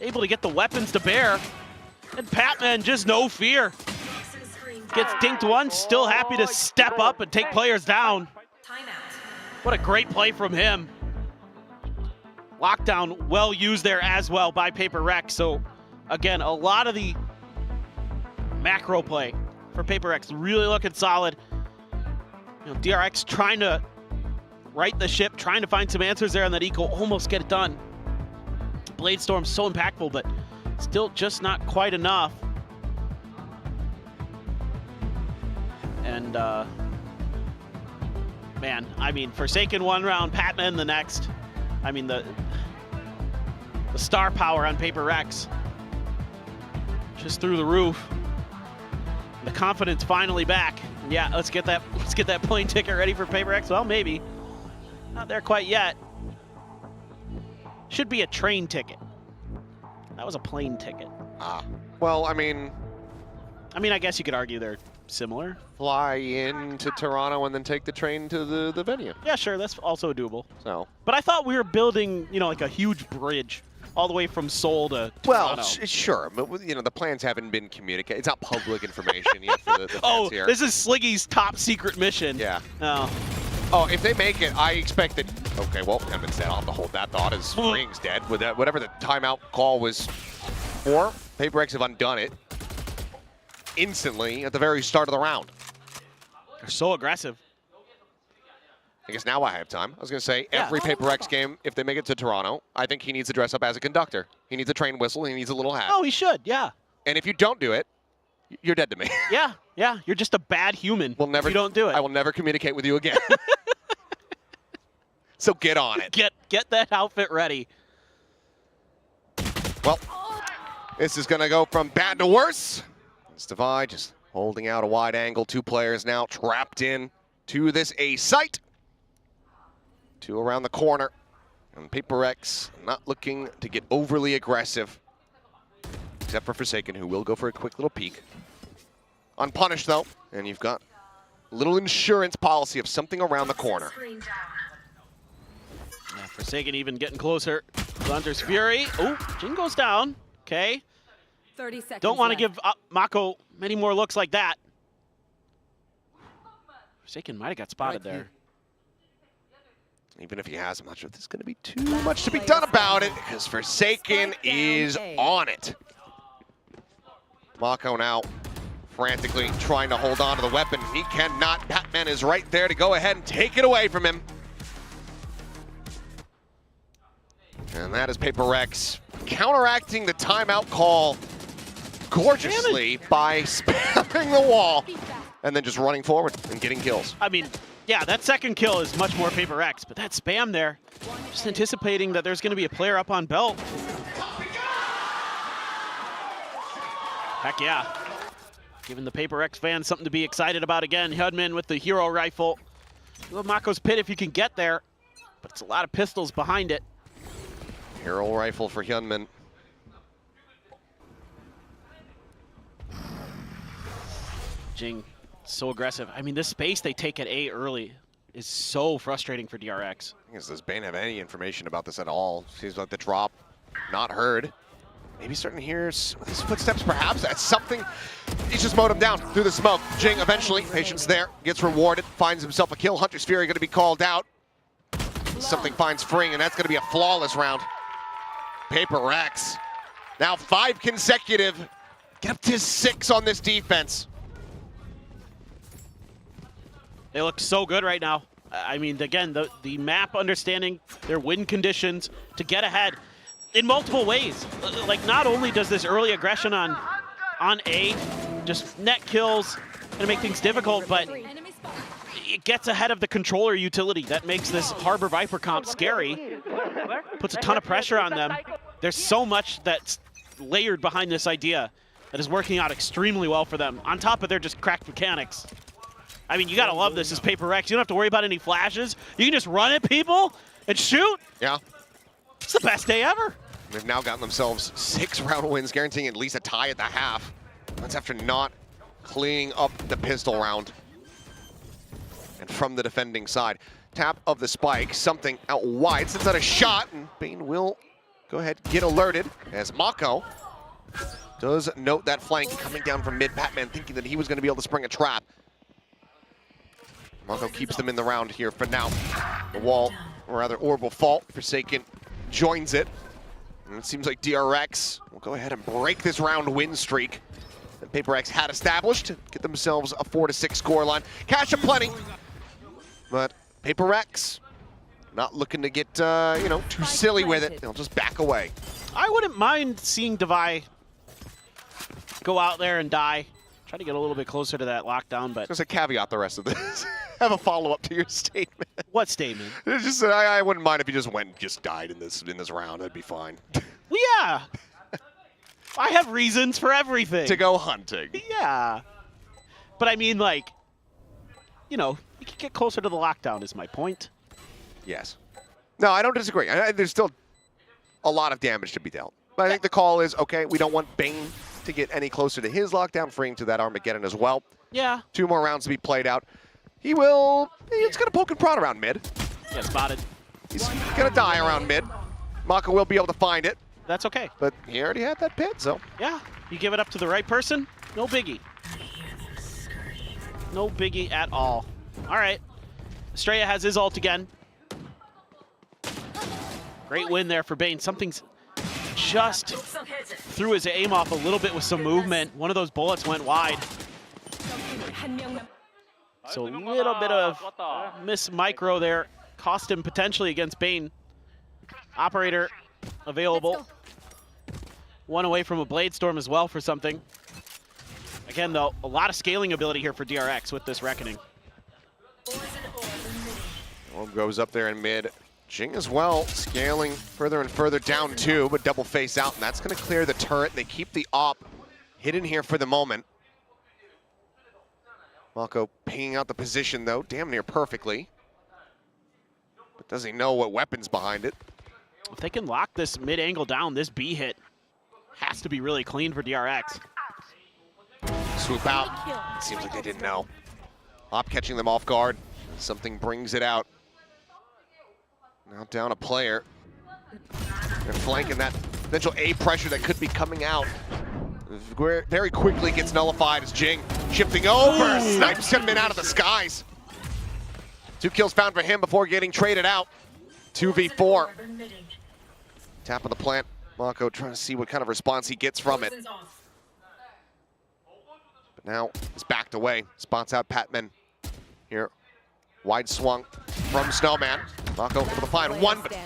able to get the weapons to bear. And Patman just no fear. Gets dinked once, still happy to step up and take players down. What a great play from him. Lockdown well used there as well by PRX. So again, a lot of the macro play for PRX really looking solid. You know, DRX trying to right the ship, trying to find some answers there on that eco, almost get it done. Blade Storm so impactful, but still just not quite enough. And man, I mean, Forsaken 1 round, Patman the next. I mean, the star power on PRX just through the roof. The confidence finally back. Yeah, let's get that plane ticket ready for PRX. Well, maybe not there quite yet. Should be a train ticket. That was a plane ticket. Well, I mean, I guess you could argue they're similar. Fly into Toronto and then take the train to the venue. Yeah, sure, that's also doable. So, but I thought we were building, like a huge bridge all the way from Seoul to Toronto. Well, sure, but the plans haven't been communicated. It's not public information yet for the fans here. This is Sliggy's top secret mission. Yeah. Oh, if they make it, I expect that. Okay, well, Edmund's dead. I'll have to hold that thought as Ring's dead. With whatever the timeout call was before. PRX have undone it instantly at the very start of the round. They're so aggressive. I guess now I have time. I was going to say, every PRX game, if they make it to Toronto, I think he needs to dress up as a conductor. He needs a train whistle, he needs a little hat. Oh, he should, yeah. And if you don't do it, you're dead to me. Yeah, yeah. You're just a bad human. We'll never, if you don't do it. I will never communicate with you again. So get on it. Get that outfit ready. Well, this is going to go from bad to worse. It's Divide just holding out a wide angle. 2 players now trapped in to this A site. 2 around the corner. And PRX not looking to get overly aggressive. Except for Forsaken, who will go for a quick little peek. Unpunished, though. And you've got a little insurance policy of something around the corner. Yeah, Forsaken even getting closer. Hunter's Fury. Oh, Jin goes down. Okay. 30 seconds. Don't want to give Mako many more looks like that. Forsaken might have got spotted there. Even if he has, I'm not sure if there's going to be too much to be done about it, because Forsaken is on it. Mako now frantically trying to hold on to the weapon. He cannot. Batman is right there to go ahead and take it away from him. And that is PRX counteracting the timeout call gorgeously by spamming the wall and then just running forward and getting kills. I mean, yeah, that second kill is much more PRX, but that spam there, just anticipating that there's going to be a player up on belt. Heck yeah. Giving the PRX fans something to be excited about again. Hyunmin with the hero rifle. You love Mako's pit if you can get there, but it's a lot of pistols behind it. Hero rifle for Hyunmin. Jing, so aggressive. I mean, this space they take at A early is so frustrating for DRX. Does Bane have any information about this at all? Seems like the drop not heard. Maybe starting to hear his footsteps, perhaps. That's something. He's just mowed him down through the smoke. Jing eventually, patience there, gets rewarded, finds himself a kill. Hunter's Fury going to be called out. Something finds Fring, and that's going to be a flawless round. PRX. Now 5 consecutive. Get up to 6 on this defense. They look so good right now. I mean, again, the map understanding their win conditions to get ahead in multiple ways. Like, not only does this early aggression on A just net kills and make things difficult, but it gets ahead of the controller utility. That makes this Harbor Viper comp scary. Puts a ton of pressure on them. There's so much that's layered behind this idea that is working out extremely well for them, on top of their just cracked mechanics. I mean, you gotta love this as PRX. You don't have to worry about any flashes. You can just run at people and shoot. Yeah. It's the best day ever. They've now gotten themselves 6 round wins, guaranteeing at least a tie at the half. That's after not cleaning up the pistol round. And from the defending side, tap of the spike, something out wide, sends out a shot, and Bane will go ahead and get alerted as Mako does note that flank coming down from mid. Batman thinking that he was going to be able to spring a trap. Mako keeps them in the round here for now. The wall, or rather orb will fall. Forsaken joins it. And it seems like DRX will go ahead and break this round win streak that PRX had established. Get themselves a 4-6 score line. Cash aplenty. But PRX not looking to get, too silly with it. They'll just back away. I wouldn't mind seeing Devi go out there and die. Try to get a little bit closer to that lockdown, but... Just a caveat the rest of this. Have a follow-up to your statement. What statement? It's just I wouldn't mind if you just went and just died in this round. That'd be fine. Well, yeah. I have reasons for everything. To go hunting. Yeah. But I mean, like, you can get closer to the lockdown is my point. Yes. No, I don't disagree. There's still a lot of damage to be dealt. But I think the call is, okay, we don't want Bane to get any closer to his lockdown, freeing to that Armageddon as well. Yeah. 2 more rounds to be played out. He's going to poke and prod around mid. Yeah, spotted. He's going to die around mid. Mako will be able to find it. That's okay. But he already had that pit, so. Yeah, you give it up to the right person, no biggie. No biggie at all. All right, Estrella has his ult again. Great win there for Bane. Something's just threw his aim off a little bit with some movement. One of those bullets went wide. So a little bit of miss micro there. Cost him potentially against Bane. Operator available. One away from a Blade Storm as well for something. Again, though, a lot of scaling ability here for DRX with this Reckoning. Orb goes up there in mid. Jing as well, scaling further and further down two, but double face out, and that's going to clear the turret. They keep the op hidden here for the moment. Mako pinging out the position, though, damn near perfectly. But does he know what weapon's behind it? If they can lock this mid-angle down, this B hit has to be really clean for DRX. Swoop out. Seems like they didn't know. Op catching them off guard. Something brings it out. Now down a player. They're flanking that potential A pressure that could be coming out. Very quickly gets nullified as Jing shifting over. Snipes him in out of the skies. 2 kills found for him before getting traded out. 2v4. Tap on the plant. Mako trying to see what kind of response he gets from it. But now he's backed away. Spots out Patman here. Wide swung from Snowman. Mako able to find one, but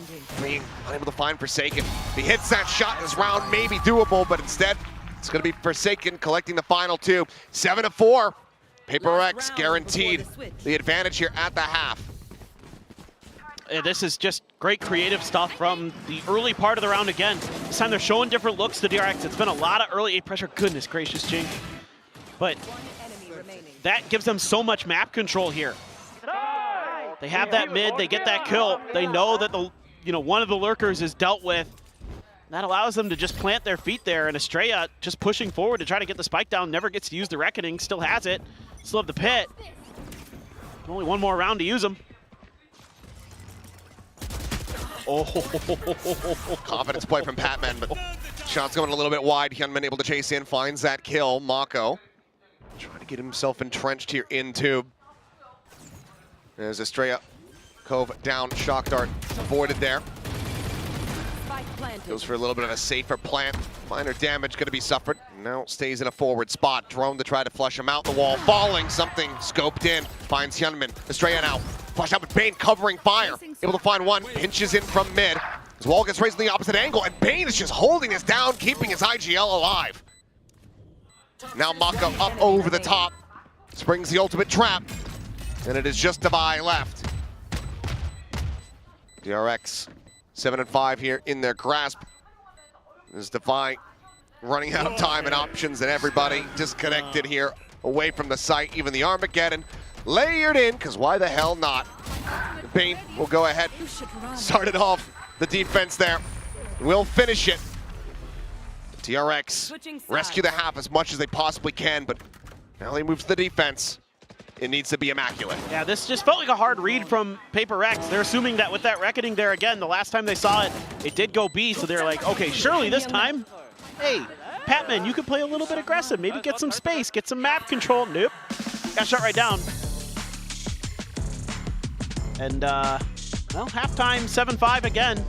being unable to find Forsaken. If he hits that shot, this round may be doable, but instead it's going to be Forsaken collecting the final 2. 7-4. PRX guaranteed the advantage here at the half. This is just great creative stuff from the early part of the round again. This time they're showing different looks to DRX. It's been a lot of early A pressure. Goodness gracious, Jing. But that gives them so much map control here. They have that mid, they get that kill. They know that one of the lurkers is dealt with. That allows them to just plant their feet there, and Estrella just pushing forward to try to get the spike down. Never gets to use the Reckoning, still has it. Still have the pit. Only one more round to use them. Oh, confidence play from Patman, but shot's going a little bit wide. Hyunmin able to chase in, finds that kill. Mako trying to get himself entrenched here in tube. There's Estrella. Cove down, shock dart avoided there. Goes for a little bit of a safer plant. Minor damage going to be suffered. Now stays in a forward spot. Drone to try to flush him out the wall. Falling, something scoped in. Finds Hyunmin. Estrella now. Flush out with Bane covering fire. Able to find one. Pinches in from mid. His wall gets raised in the opposite angle, and Bane is just holding this down, keeping his IGL alive. Now Mako up over the top. Springs the ultimate trap. And it is just Devi left. DRX 7-5 here in their grasp. There's Devi running out of time and options, and everybody disconnected here away from the site. Even the Armageddon layered in, because why the hell not? Bane will go ahead, started off the defense there. Will finish it. DRX rescue the half as much as they possibly can, but now they move to the defense. It needs to be immaculate. Yeah, this just felt like a hard read from PRX. They're assuming that with that Reckoning there again, the last time they saw it, it did go B, so they're like, okay, surely this time, hey, Patman, you could play a little bit aggressive, maybe get some space, get some map control. Nope, got shot right down. And, well, halftime 7-5 again.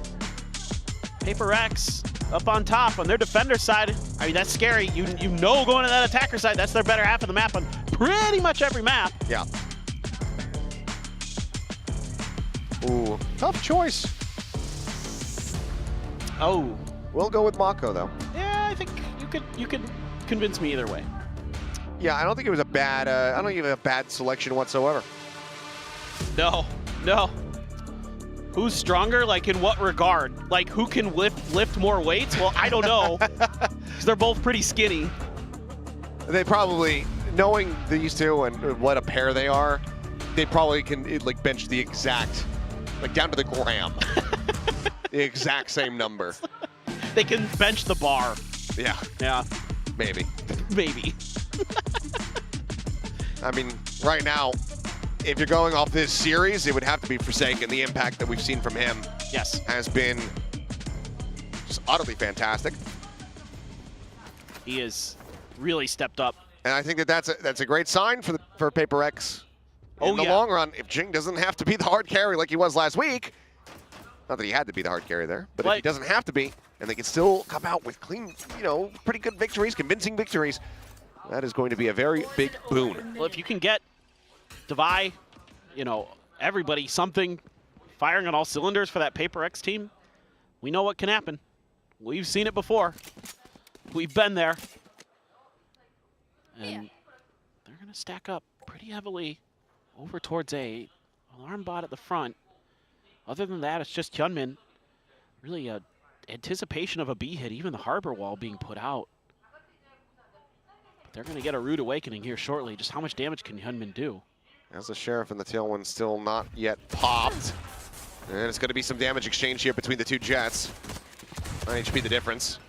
PRX up on top on their defender side. I mean, that's scary. You know going to that attacker side, that's their better half of the map on pretty much every map. Yeah. Ooh, tough choice. Oh. We'll go with Mako, though. Yeah, I think you could convince me either way. Yeah, I don't think it was a bad, I don't think it was a bad selection whatsoever. No. Who's stronger? Like, in what regard? Like, who can lift more weights? Well, I don't know. Because they're both pretty skinny. They probably, knowing these two and what a pair they are, they probably can, like, bench the exact, like, down to the gram. The exact same number. They can bench the bar. Yeah. Yeah. Maybe. Maybe. I mean, right now, if you're going off this series, it would have to be Forsaken. The impact that we've seen from him has been just utterly fantastic. He has really stepped up. And I think that that's a great sign for PRX in the long run. If Jing doesn't have to be the hard carry like he was last week, not that he had to be the hard carry there, but if he doesn't have to be, and they can still come out with clean, pretty good victories, convincing victories, that is going to be a very big boon. Well, if you can get Devi, everybody something firing on all cylinders for that PRX team, we know what can happen. We've seen it before. We've been there. And they're going to stack up pretty heavily over towards A. Alarm bot at the front. Other than that, it's just Hyunmin. Really a anticipation of a B hit, even the harbor wall being put out. But they're going to get a rude awakening here shortly. Just how much damage can Hyunmin do? As the Sheriff and the Tailwind still not yet popped. And it's going to be some damage exchange here between the two Jets. 9 HP the difference.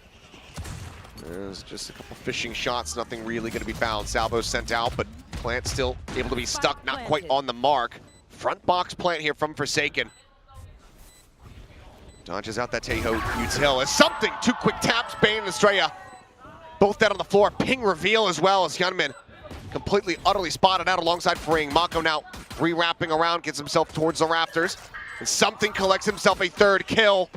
There's just a couple fishing shots, nothing really going to be found. Salvo's sent out, but Plant still able to be stuck, not quite on the mark. Front box Plant here from Forsaken. Dodges out that Teho util as something. 2 quick taps, Bane and Estrella. Both dead on the floor. Ping reveal as well as Hyunmin completely, utterly spotted out alongside Freeing. Mako now re-wrapping around, gets himself towards the rafters. And something collects himself a 3rd kill.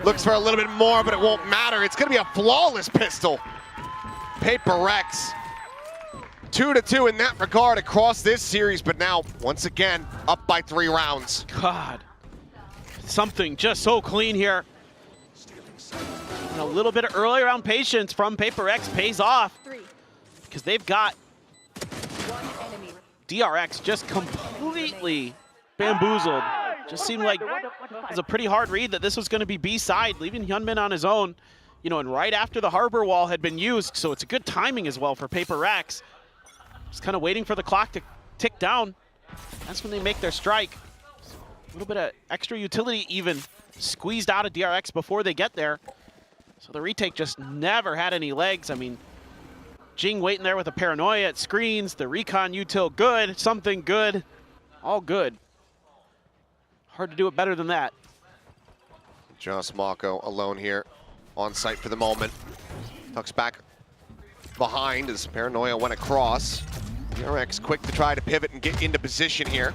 Looks for a little bit more, but it won't matter. It's going to be a flawless pistol. PRX. 2-2 in that regard across this series, but now, once again, up by 3 rounds. God. Something just so clean here. And a little bit of early round patience from PRX pays off. Because they've got DRX just completely bamboozled. Just seemed like it was a pretty hard read that this was going to be B-side, leaving Hyunmin on his own, and right after the harbor wall had been used, so it's a good timing as well for PRX. Just kind of waiting for the clock to tick down. That's when they make their strike. A little bit of extra utility even squeezed out of DRX before they get there. So the retake just never had any legs. I mean, Jing waiting there with a paranoia at screens, the recon util good, something good, all good. Hard to do it better than that. Just Mako alone here on site for the moment. Tucks back behind as Paranoia went across. DRX quick to try to pivot and get into position here.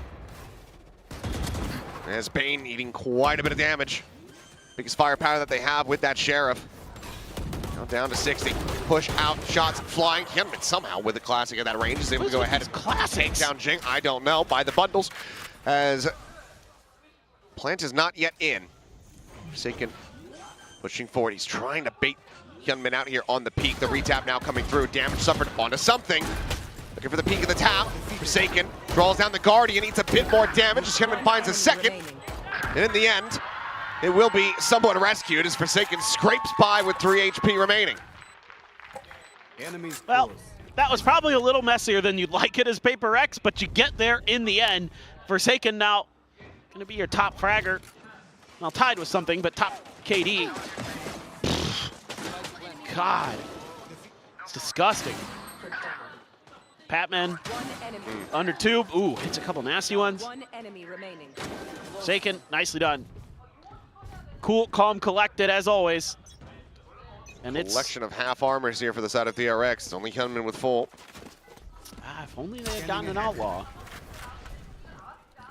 As Bane eating quite a bit of damage. Biggest firepower that they have with that Sheriff. Now down to 60. Push out, shots flying. Hyunmin somehow with the classic at that range is able to go ahead and take down Jing. I don't know, by the bundles. As Plant is not yet in. Forsaken pushing forward. He's trying to bait Hyunmin out here on the peak. The retap now coming through. Damage suffered onto something. Looking for the peak of the tap. Forsaken draws down the Guardian. Needs a bit more damage as Hyunmin finds a second. And in the end, it will be somewhat rescued as Forsaken scrapes by with 3 HP remaining. Well, that was probably a little messier than you'd like it as PRX, but you get there in the end. Forsaken now going to be your top fragger. Well, tied with something, but top KD. God, it's disgusting. Patman, under 2. Ooh, hits a couple nasty ones. Forsaken, nicely done. Cool, calm, collected as always. And it's collection of half armors here for the side of DRX. It's only Hyunmin with full. If only they had gotten an outlaw.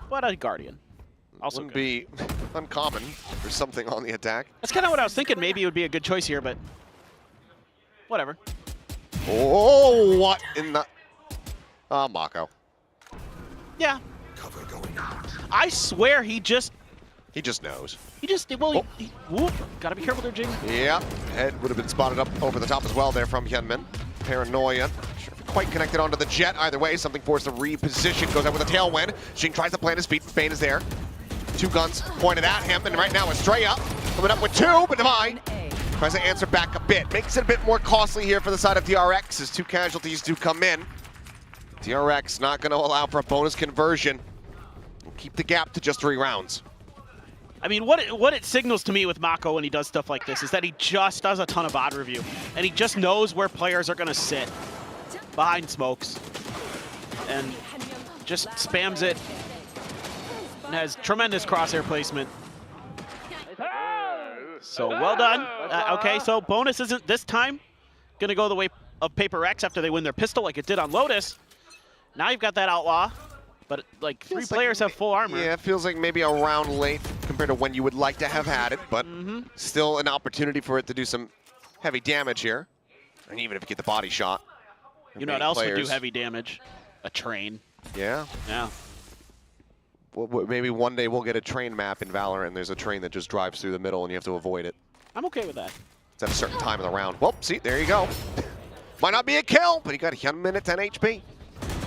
But a Guardian. Also wouldn't be uncommon for something on the attack. That's kind of what I was thinking. Maybe it would be a good choice here, but whatever. Oh, what in the... Mako. Yeah. I swear he just knows. He just, well, whoop, gotta be careful there, Jing. Yeah, head would have been spotted up over the top as well there from Hyunmin. Paranoia, sure quite connected onto the jet either way. Something forced to reposition, goes out with a tailwind. Jing tries to plant his feet, Bane is there. 2 guns pointed at him, and right now Estrella coming up with 2, but Devi tries to answer back a bit. Makes it a bit more costly here for the side of DRX as 2 casualties do come in. DRX not going to allow for a bonus conversion. We'll keep the gap to just 3 rounds. I mean, what it signals to me with Mako when he does stuff like this is that he just does a ton of VOD review. And he just knows where players are going to sit behind smokes. And just spams it. And has tremendous crosshair placement. So well done. Okay, so bonus isn't this time going to go the way of PRX after they win their pistol like it did on Lotus. Now you've got that outlaw. but like three Feels like players have full armor. Yeah, it feels like maybe a round late compared to when you would like to have had it, but still an opportunity for it to do some heavy damage here. And even if you get the body shot. You know what else would do heavy damage? A train. Yeah. Yeah. Well, maybe one day we'll get a train map in Valorant and there's a train that just drives through the middle and you have to avoid it. I'm okay with that. It's at a certain time of the round. Well, see, there you go. Might not be a kill, but he got 1 minute, 10 HP.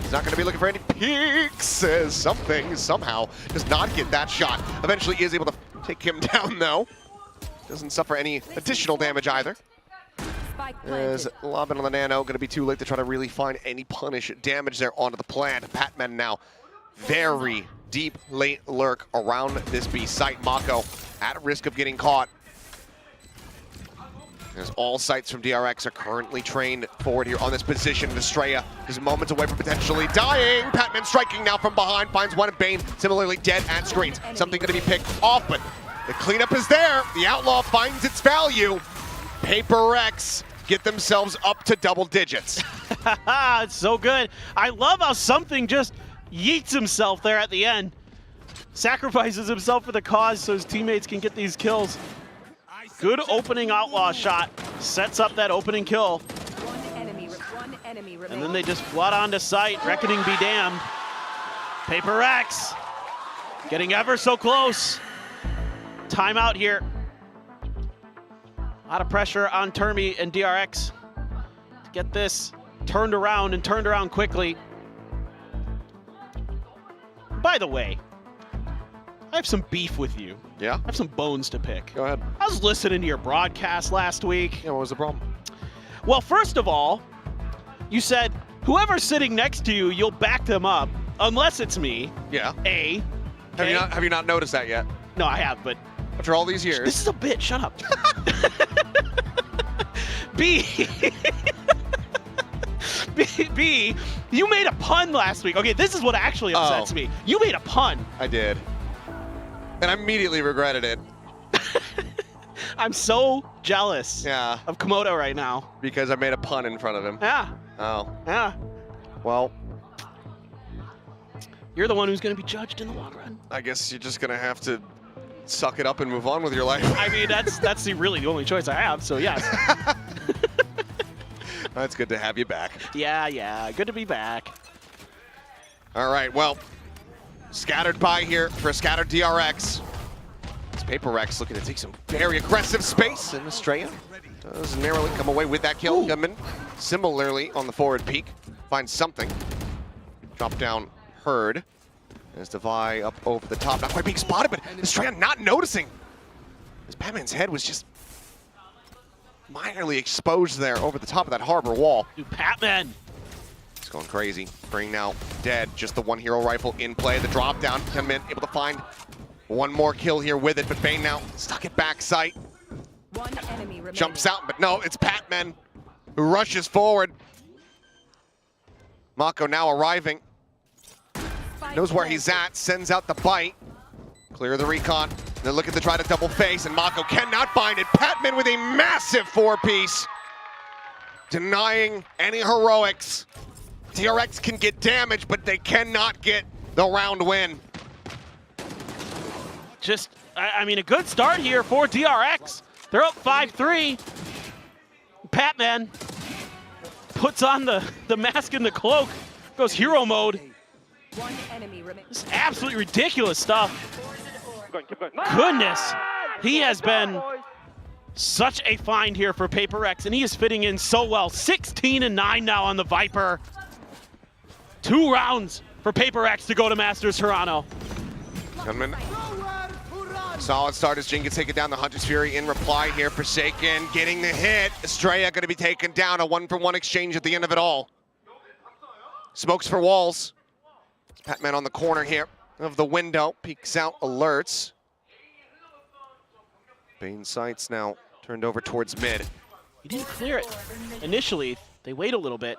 He's not going to be looking for any peaks. Something, somehow, does not get that shot. Eventually is able to take him down, though. Doesn't suffer any additional damage either. As lobbing on the nano, going to be too late to try to really find any punish damage there onto the plant. Patman now very deep late lurk around this B site. Mako at risk of getting caught. As all sights from DRX are currently trained forward here on this position. Estrella is moments away from potentially dying. Patman striking now from behind, finds one of Bane, similarly dead at screens. Something going to be picked off, but the cleanup is there. The Outlaw finds its value. PRX get themselves up to double digits. It's so good. I love how something just yeets himself there at the end. Sacrifices himself for the cause so his teammates can get these kills. Good opening Outlaw shot. Sets up that opening kill. And then they just flood onto site. Reckoning be damned. PRX getting ever so close. Timeout here. A lot of pressure on Termi and DRX to get this turned around and turned around quickly. By the way, I have some beef with you. Yeah? I have some bones to pick. Go ahead. I was listening to your broadcast last week. Yeah, what was the problem? Well, first of all, you said, whoever's sitting next to you, you'll back them up, unless it's me. Yeah. A. Have you not noticed that yet? No, I have, but... After all these years. This is a bit, shut up. B. B, you made a pun last week. Okay, this is what actually upsets me. You made a pun. I did. And I immediately regretted it. I'm so jealous Yeah. of Komodo right now. Because I made a pun in front of him. Yeah. Oh. Yeah. Well, you're the one who's going to be judged in the long run. I guess you're just going to have to suck it up and move on with your life. I mean, that's really the only choice I have, so yes. It's good to have you back. Yeah, good to be back. All right, well, scattered by here for a scattered DRX. It's PRX looking to take some very aggressive space, and Estrella does narrowly come away with that kill. Gunman similarly on the forward peak, finds something. Drop down Herd. As Devi up over the top, not quite being spotted, but Estrella not noticing. As Batman's head was just minorly exposed there over the top of that harbor wall. Dude, Patman. He's going crazy. Bring now dead. Just the one hero rifle in play. The drop down. Gunman able to find one more kill here with it, but Bane now stuck at back sight. One enemy remaining. Jumps out, but no, it's Patman who rushes forward. Mako now arriving. Knows where he's at, sends out the bite. Clear the recon. Then looking to try to double face, and Mako cannot find it. Patman with a massive 4-piece. Denying any heroics. DRX can get damage, but they cannot get the round win. Just, I mean, a good start here for DRX. They're up 5-3. Patman puts on the mask and the cloak, goes hero mode. One enemy remaining. This is absolutely ridiculous stuff. Goodness, he has been such a find here for PRX, and he is fitting in so well. 16-9 now on the Viper. 2 rounds for PRX to go to Masters Toronto. Gunman. Solid start as Jin gets taken down. The Hunter's Fury in reply here. Forsaken getting the hit. Estrella going to be taken down. A 1-for-1 exchange at the end of it all. Smokes for walls. Patman on the corner here of the window. Peeks out, alerts. Bane sights now turned over towards mid. He didn't clear it initially. They wait a little bit.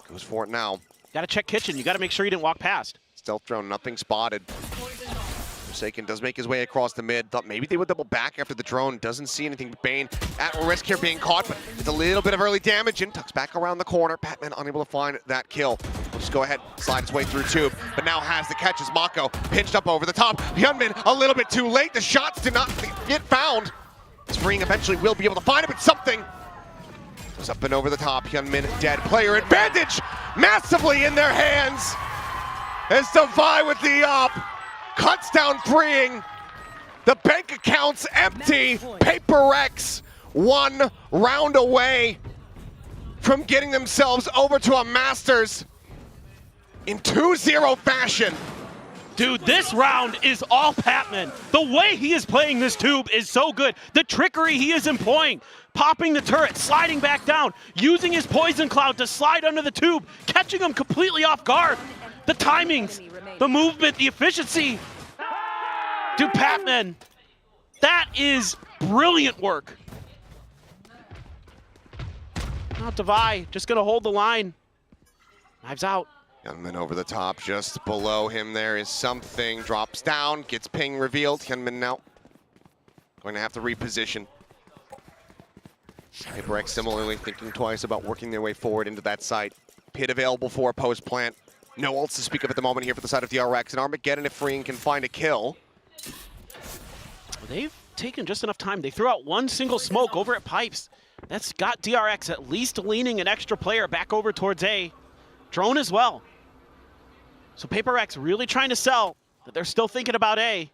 Goes for it now. Got to check kitchen. You got to make sure you didn't walk past. Stealth drone, nothing spotted. Forsaken does make his way across the mid. Thought maybe they would double back after the drone. Doesn't see anything but Bane at risk here being caught, but it's a little bit of early damage and tucks back around the corner. Patman unable to find that kill. just go ahead, slide his way through tube, but now has the catch as Mako pinched up over the top. Hyunmin a little bit too late. The shots did not get found. Spring eventually will be able to find it, but something goes up and over the top. Hyunmin dead. Player advantage massively in their hands as Devi with the up cuts down freeing. The bank account's empty. PRX 1 round away from getting themselves over to a Masters in 2-0 fashion. Dude, this round is all Patman. The way he is playing this tube is so good. The trickery he is employing, popping the turret, sliding back down, using his poison cloud to slide under the tube, catching him completely off guard. The timings, the movement, the efficiency. Dude, Patman, that is brilliant work. Now Devi just gonna hold the line. Knives out. Hyunmin over the top, just below him there is something. Drops down, gets ping revealed. Hyunmin now going to have to reposition. PRX similarly thinking twice about working their way forward into that site. Pit available for a post plant. No ults to speak of at the moment here for the side of DRX. And Armageddon, if Freeing can find a kill. They've taken just enough time. They threw out one single smoke over at Pipes. That's got DRX at least leaning an extra player back over towards A. Drone as well. So PRX really trying to sell that they're still thinking about A.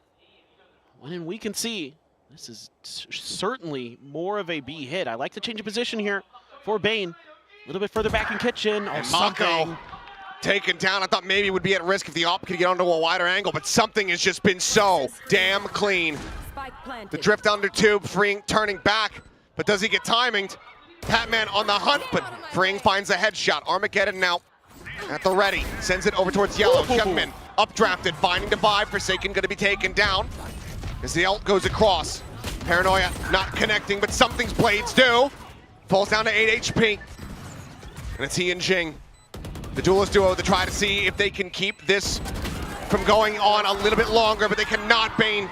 When we can see, this is certainly more of a B hit. I like the change of position here for Bane. A little bit further back in kitchen. And Mako taken down. I thought maybe it would be at risk if the op could get onto a wider angle, but something has just been so damn clean. The drift under tube, Freeing turning back, but does he get timinged? Patman on the hunt, but Freeing finds a headshot. Armageddon now at the ready, sends it over towards yellow. Hyunmin updrafted, finding Devi. Forsaken gonna be taken down as the ult goes across. Paranoia not connecting, but something's blades do. Falls down to 8 HP. And it's he and Jing, the duelist duo, to try to see if they can keep this from going on a little bit longer, but they cannot. Bane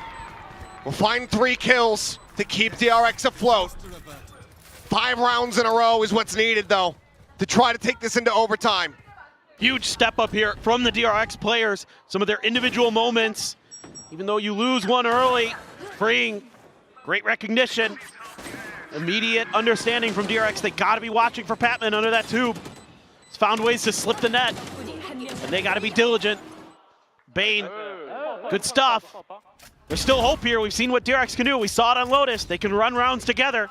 will find 3 kills to keep DRX afloat. 5 rounds in a row is what's needed, though, to try to take this into overtime. Huge step up here from the DRX players. Some of their individual moments. Even though you lose one early, Freeing, great recognition. Immediate understanding from DRX. They gotta be watching for Patman under that tube. He's found ways to slip the net. And they gotta be diligent. Bane, good stuff. There's still hope here. We've seen what DRX can do. We saw it on Lotus. They can run rounds together.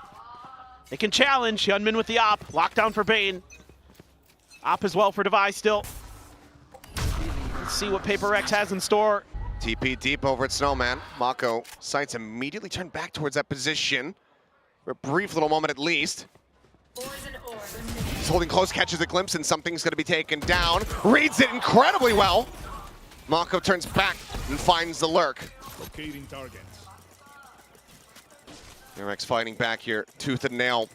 They can challenge. Hyunmin with the op. Lockdown for Bane. Op as well for Devi still. Let's see what PRX has in store. TP deep over at Snowman. Mako sights immediately turned back towards that position for a brief little moment at least. He's holding close, catches a glimpse, and something's going to be taken down. Reads it incredibly well. Mako turns back and finds the lurk. Locating targets. DRX fighting back here, tooth and nail.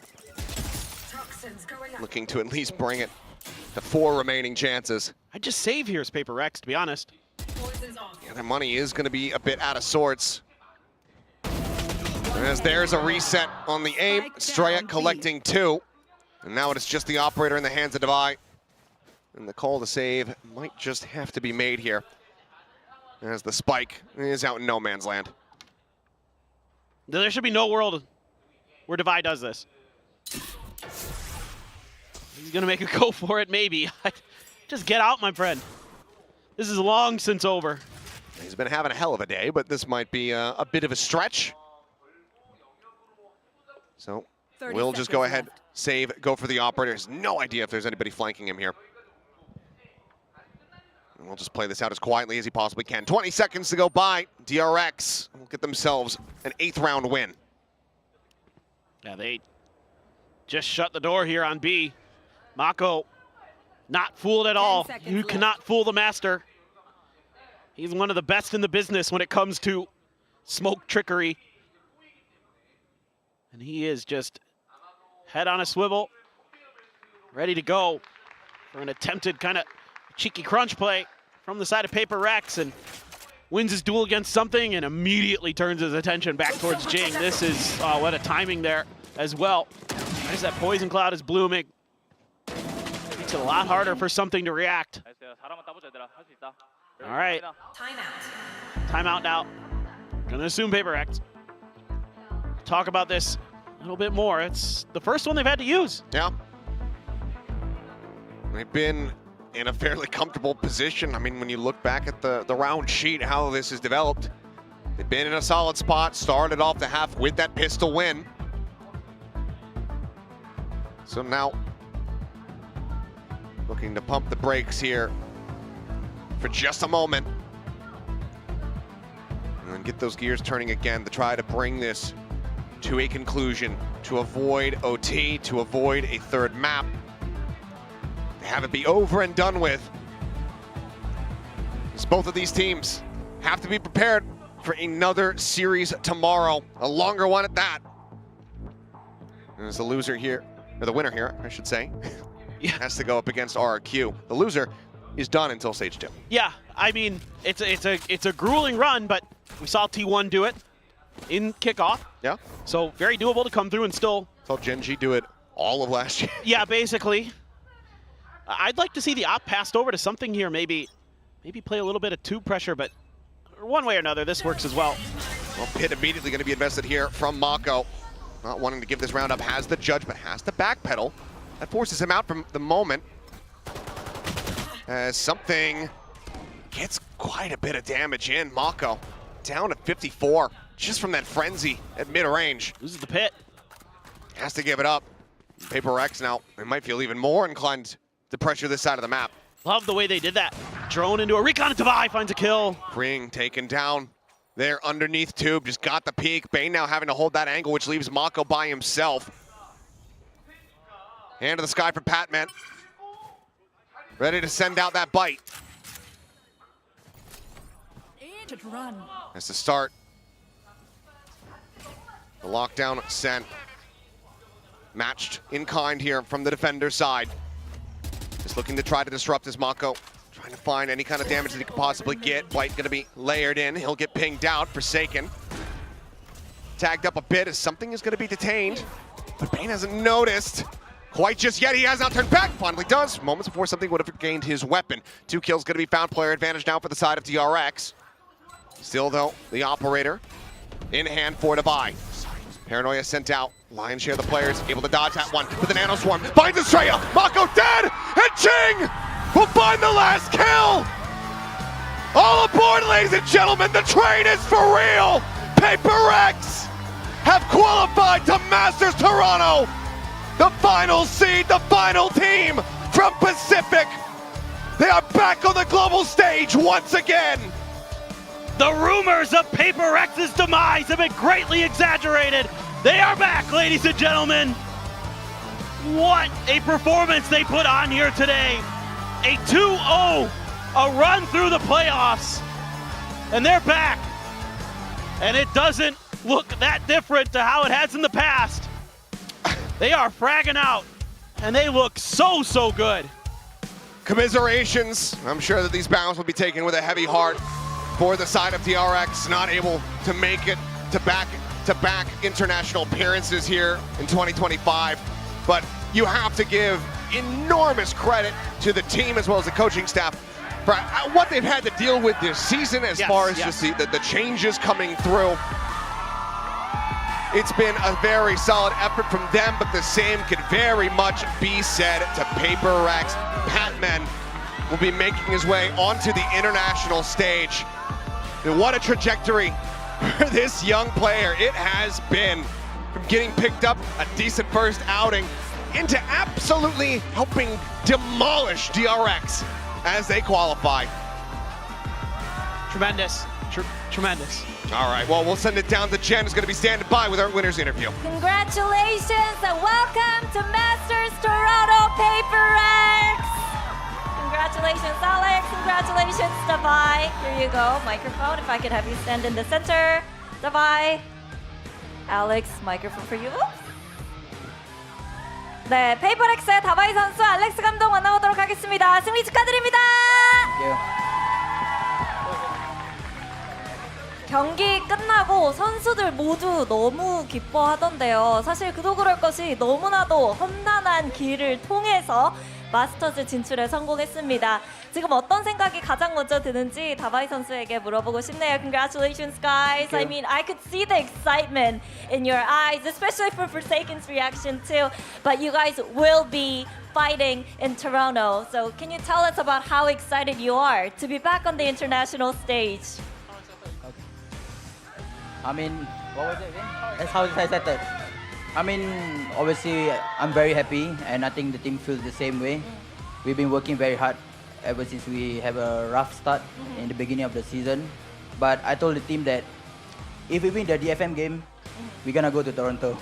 Looking to at least bring it to 4 remaining chances. I'd just save here as PRX, to be honest. Yeah, their money is going to be a bit out of sorts. As there's a reset on the aim. Strayek collecting 2. And now it is just the operator in the hands of Devi. And the call to save might just have to be made here, as the spike is out in no man's land. There should be no world where Devi does this. He's gonna make a go for it, maybe. Just get out, my friend. This is long since over. He's been having a hell of a day, but this might be a bit of a stretch. So we'll just go ahead, save, go for the operator. Has no idea if there's anybody flanking him here. And we'll just play this out as quietly as he possibly can. 20 seconds to go by. DRX will get themselves an 8th round win. Yeah, they just shut the door here on B. Mako, not fooled at all. You cannot fool the master. He's one of the best in the business when it comes to smoke trickery. And he is just head on a swivel, ready to go for an attempted kind of cheeky crunch play from the side of PRX, and wins his duel against something and immediately turns his attention back towards Jing. This is, what a timing there as well. As that poison cloud is blooming. Makes it a lot harder for something to react. 사람만 따보자 얘들아. 할 수 있다. All right. Timeout now. Gonna assume PRX. Talk about this a little bit more. It's the first one they've had to use. Yeah. They've been in a fairly comfortable position. I mean, when you look back at the round sheet, how this has developed, they've been in a solid spot, started off the half with that pistol win. So now, looking to pump the brakes here for just a moment. And then get those gears turning again to try to bring this to a conclusion, to avoid OT, to avoid a third map. To have it be over and done with. As both of these teams have to be prepared for another series tomorrow, a longer one at that. And as the loser here, or the winner here, I should say, has to go up against RRQ. The loser is done until stage 2. Yeah, I mean, it's a grueling run, but we saw T1 do it in kickoff. Yeah. So very doable to come through and still. Saw Genji do it all of last year. Yeah, basically. I'd like to see the op passed over to something here, maybe play a little bit of tube pressure, but one way or another, this works as well. Well, Pit immediately going to be invested here from Mako. Not wanting to give this round up, has the judge, but has to backpedal. That forces him out from the moment. As something gets quite a bit of damage in. Mako down to 54, just from that frenzy at mid-range. Loses the Pit. Has to give it up. PRX now, they might feel even more inclined to pressure this side of the map. Love the way they did that. Drone into a recon, Tavai finds a kill. Ring taken down there underneath tube, just got the peek. Bane now having to hold that angle, which leaves Mako by himself. Hand to the sky for Patman. Ready to send out that bite. That's the start. The lockdown sent. Matched in kind here from the defender side. Just looking to try to disrupt this Mako. Trying to find any kind of damage that he could possibly get. White gonna be layered in. He'll get pinged out. Forsaken. Tagged up a bit as something is gonna be detained. But Bane hasn't noticed quite just yet. He has not turned back. Finally does. Moments before something would have gained his weapon. 2 kills gonna be found. Player advantage now for the side of DRX. Still though, the operator in hand for Tavai. Paranoia sent out. Lion's share of the players able to dodge that one with the nano swarm. Finds Estrella. Mako dead! And Ching will find the last kill! All aboard, ladies and gentlemen. The train is for real! PRX have qualified to Masters Toronto. The final seed, the final team from Pacific. They are back on the global stage once again. The rumors of PRX's demise have been greatly exaggerated. They are back, ladies and gentlemen. What a performance they put on here today. A 2-0, a run through the playoffs, and they're back. And it doesn't look that different to how it has in the past. They are fragging out, and they look so, so good. Commiserations. I'm sure that these bounds will be taken with a heavy heart for the side of DRX, not able to make it to back international appearances here in 2025. But you have to give enormous credit to the team as well as the coaching staff for what they've had to deal with this season as far as just the changes coming through. It's been a very solid effort from them, but the same could very much be said to PRX. Patman will be making his way onto the international stage. And what a trajectory for this young player it has been, from getting picked up a decent first outing into absolutely helping demolish DRX as they qualify. Tremendous, tremendous. All right, well, we'll send it down to Jen, who's going to be standing by with our winners interview. Congratulations and welcome to Masters Toronto PRX. Congratulations, Alex. Congratulations, Tavai. Here you go. Microphone. If I could have you stand in the center. Tavai. Alex, microphone for you. 네, PRX의 다바이 선수, 알렉스 감독 만나보도록 하겠습니다. 승리 축하드립니다. 경기 끝나고 선수들 모두 너무 기뻐하던데요. 사실 그도 그럴 것이 너무나도 험난한 길을 통해서 마스터즈 진출에 성공했습니다. 지금 어떤 생각이 가장 먼저 드는지 다바이 선수에게 물어보고 싶네요. Congratulations, guys. I mean, I could see the excitement in your eyes, especially for Forsaken's reaction too. But you guys will be fighting in Toronto. So can you tell us about how excited you are to be back on the international stage? I mean, what was it again? That's how I said that. I mean, obviously, I'm very happy, and I think the team feels the same way. We've been working very hard ever since we have a rough start in the beginning of the season. But I told the team that if we win the DFM game, we're gonna go to Toronto.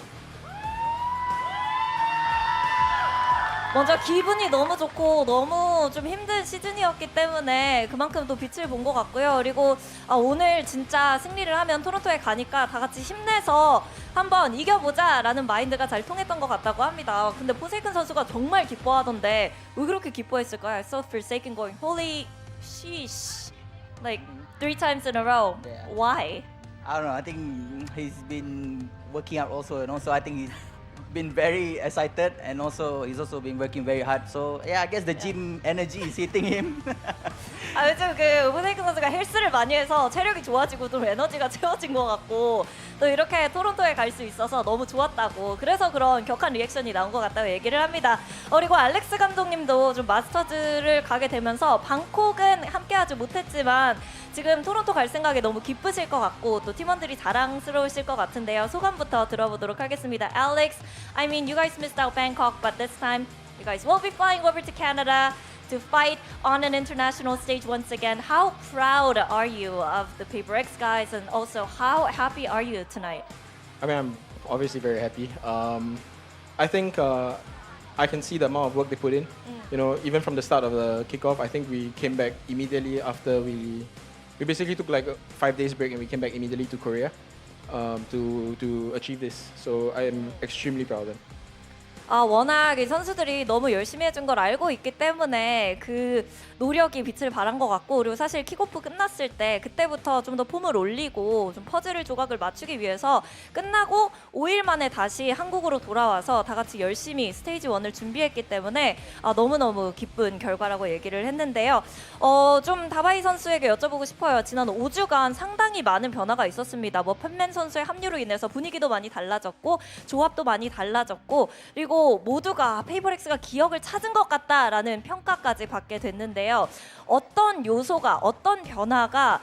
먼저 기분이 너무 좋고 너무 좀 힘든 시즌이었기 때문에 그만큼 또 빛을 본 것 같고요. 그리고 오늘 진짜 승리를 하면 토론토에 가니까 다 같이 힘내서 한번 이겨보자라는 마인드가 잘 통했던 것 같다고 합니다. 근데 포세이큰 선수가 정말 기뻐하던데 왜 그렇게 기뻐했을까요? I saw Forsaken going, holy sheesh, like 3 times in a row. Yeah. Why? I don't know. I think he's been working out also, and also I think he's been very excited, and also he's also been working very hard. So yeah, I guess the gym energy is hitting him. 요즘 그 포세이큰 선수가 헬스를 많이 해서 체력이 좋아지고 좀 에너지가 채워진 것 같고 또 이렇게 토론토에 갈 수 있어서 너무 좋았다고 그래서 그런 격한 리액션이 나온 것 같다고 얘기를 합니다. 그리고 알렉스 감독님도 좀 마스터즈를 가게 되면서 방콕은 함께하지 못했지만 지금 토론토 갈 생각에 너무 기쁘실 것 같고 또 팀원들이 자랑스러우실 것 같은데요. 소감부터 들어보도록 하겠습니다. Alex, I mean you guys missed out Bangkok, but this time you guys will be flying over to Canada to fight on an international stage once again. How proud are you of the PRX guys, and also how happy are you tonight? I mean, I'm obviously very happy. I think I can see the amount of work they put in. You know, even from the start of the kickoff, I think we came back immediately after we basically took like a 5 days break, and we came back immediately to Korea to achieve this. So I am extremely proud of them. 워낙 이 선수들이 너무 열심히 해준 걸 알고 있기 때문에 그 노력이 빛을 발한 것 같고 그리고 사실 킥오프 끝났을 때 그때부터 좀 더 폼을 올리고 좀 퍼즐 조각을 맞추기 위해서 끝나고 5일 만에 다시 한국으로 돌아와서 다 같이 열심히 스테이지 1을 준비했기 때문에 너무너무 기쁜 결과라고 얘기를 했는데요. 좀 다바이 선수에게 여쭤보고 싶어요. 지난 5주간 상당히 많은 변화가 있었습니다. 뭐 팬맨 선수의 합류로 인해서 분위기도 많이 달라졌고 조합도 많이 달라졌고 그리고 모두가 PRX가 기억을 찾은 것 같다라는 평가까지 받게 됐는데요. 어떤 요소가 어떤 변화가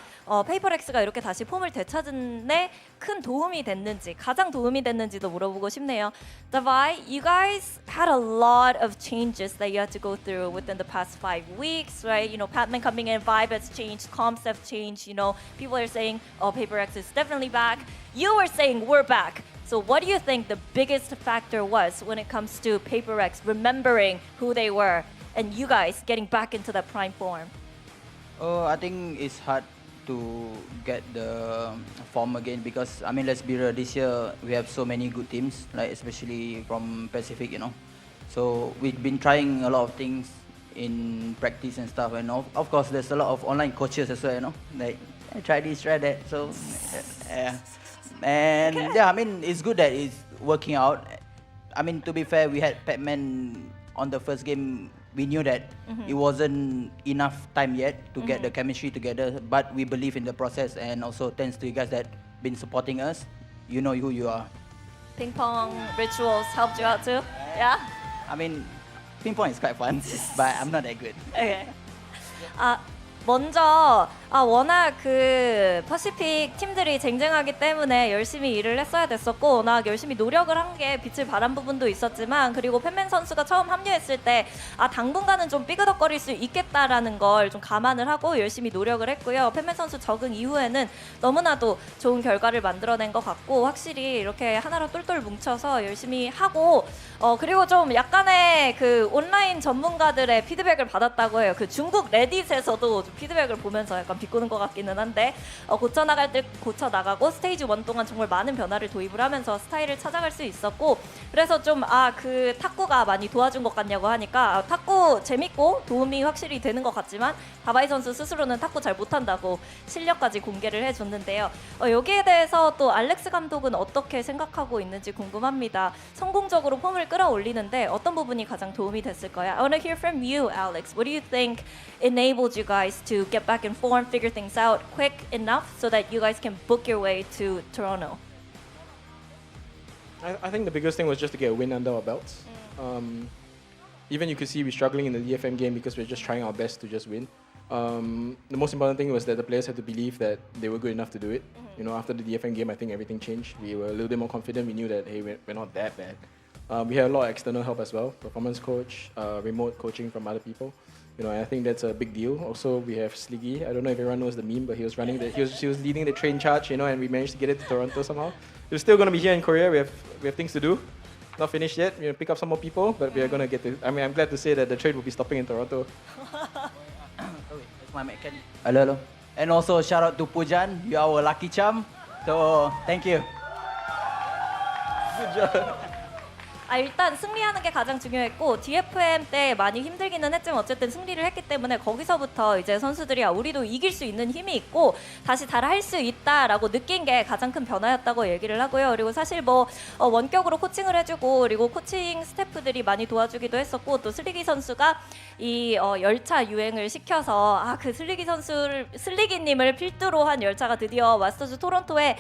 PRX가 이렇게 다시 폼을 되찾은 데 큰 도움이 됐는지 가장 도움이 됐는지도 물어보고 싶네요. Davai, you guys had a lot of changes that you had to go through within the past 5 weeks, right? You know, Patman coming in, vibe has changed, comps have changed. You know, people are saying, "Oh, PRX is definitely back." You were saying, "We're back." So what do you think the biggest factor was when it comes to PRX remembering who they were and you guys getting back into that prime form? I think it's hard to get the form again because I mean let's be real, this year we have so many good teams, like especially from Pacific, you know. So we've been trying a lot of things in practice and stuff, and of course there's a lot of online coaches as well, you know, like try this, try that. So yeah. And yeah, I mean, it's good that it's working out. I mean, to be fair, we had Pac-Man on the first game. We knew that it wasn't enough time yet to get the chemistry together, but we believe in the process, and also thanks to you guys that been supporting us. You know who you are. Ping pong rituals helped you out too? Yeah? I mean, ping pong is quite fun, but I'm not that good. Okay. 먼저 워낙 그 퍼시픽 팀들이 쟁쟁하기 때문에 열심히 일을 했어야 됐었고 워낙 열심히 노력을 한 게 빛을 발한 부분도 있었지만 그리고 팬맨 선수가 처음 합류했을 때 당분간은 좀 삐그덕거릴 수 있겠다라는 걸 좀 감안을 하고 열심히 노력을 했고요. 팬맨 선수 적응 이후에는 너무나도 좋은 결과를 만들어낸 것 같고 확실히 이렇게 하나로 똘똘 뭉쳐서 열심히 하고 그리고 좀 약간의 그 온라인 전문가들의 피드백을 받았다고 해요. 그 중국 레딧에서도 좀 피드백을 보면서 약간 비꼬는 것 같기는 한데 고쳐나갈 때 고쳐나가고 스테이지 1 동안 정말 많은 변화를 도입을 하면서 스타일을 찾아갈 수 있었고 그래서 좀 그 탁구가 많이 도와준 것 같냐고 하니까 탁구 재밌고 도움이 확실히 되는 것 같지만 다바이 선수 스스로는 탁구 잘 못한다고 실력까지 공개를 해줬는데요. 여기에 대해서 또 알렉스 감독은 어떻게 생각하고 있는지 궁금합니다. 성공적으로 폼을 끌어올리는데 어떤 부분이 가장 도움이 됐을까요? I want to hear from you, Alex. What do you think enabled you guys to get back in form, figure things out quick enough so that you guys can book your way to Toronto? I think the biggest thing was just to get a win under our belts. Even you could see we're struggling in the DFM game because we're just trying our best to just win. The most important thing was that the players had to believe that they were good enough to do it. You know, after the DFM game, I think everything changed. We were a little bit more confident. We knew that, hey, we're not that bad. We had a lot of external help as well, performance coach, remote coaching from other people. You know, and I think that's a big deal. Also, we have Sliggy. I don't know if everyone knows the meme, but he was running he was leading the train charge, you know, and we managed to get it to Toronto somehow. We're still going to be here in Korea. We have things to do. Not finished yet. We're going to pick up some more people, but we are going to get to. I mean, I'm glad to say that the train will be stopping in Toronto. That's my mechanic. Hello. And also shout out to Pujan. You are our lucky charm. So thank you. Good job. 일단 승리하는 게 가장 중요했고 DFM 때 많이 힘들기는 했지만 어쨌든 승리를 했기 때문에 거기서부터 이제 선수들이 우리도 이길 수 있는 힘이 있고 다시 잘할 수 있다라고 느낀 게 가장 큰 변화였다고 얘기를 하고요. 그리고 사실 뭐 원격으로 코칭을 해주고 그리고 코칭 스태프들이 많이 도와주기도 했었고 또 슬리기 선수가 이 열차 유행을 시켜서 그 슬리기님을 필두로 한 열차가 드디어 마스터즈 토론토에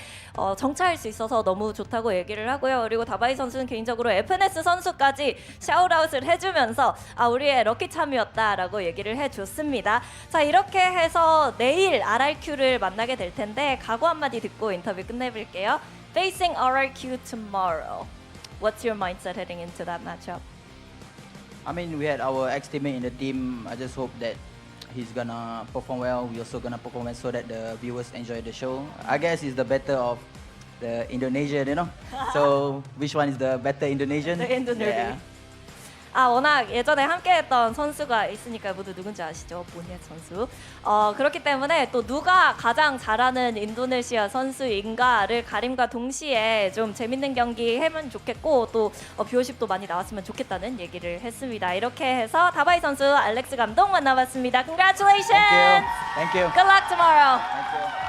정차할 수 있어서 너무 좋다고 얘기를 하고요. 그리고 다바이 선수는 개인적으로 FNS 선수까지 샤웃아웃을 해주면서 우리의 럭키참이었다라고 얘기를 해줬습니다. 자, 이렇게 해서 내일 RRQ를 만나게 될 텐데 각오 한마디 듣고 인터뷰 끝내볼게요. Facing RRQ tomorrow. What's your mindset heading into that matchup? I mean, we had our ex-teammate in the team. I just hope that he's gonna perform well. We also gonna perform well so that the viewers enjoy the show. I guess it's the better of the Indonesian, you know. So which one is the better Indonesian? The Indonesian. Yeah. 워낙 예전에 함께했던 선수가 있으니까 모두 누군지 아시죠? 보니엣 선수. 그렇기 때문에 또 누가 가장 잘하는 인도네시아 선수인가를 가림과 동시에 좀 재밌는 경기 하면 좋겠고 또 뷰어십도 많이 나왔으면 좋겠다는 얘기를 했습니다. 이렇게 해서 다바이 선수 알렉스 감독 만나봤습니다. Congratulations! Thank you. Good luck tomorrow. Thank you.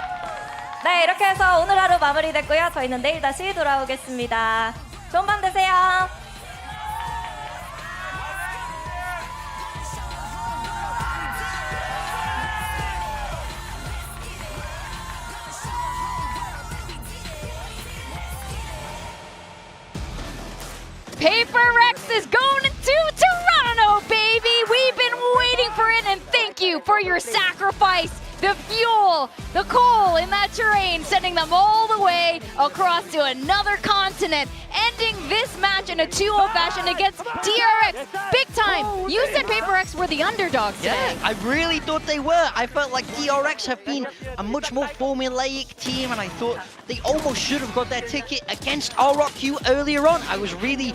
네, 이렇게 해서 오늘 하루 마무리됐고요. 저희는 내일 다시 돌아오겠습니다. 좋은 밤 되세요. PRX is going to Toronto, baby! We've been waiting for it, and thank you for your sacrifice, the fuel, the coal in that terrain, sending them all the way across to another continent, ending this match in a 2-0 fashion against DRX. Big time! You said PRX were the underdogs today. Yeah, I really thought they were. I felt like DRX have been a much more formulaic team, and I thought they almost should have got their ticket against RRQ earlier on. I was really,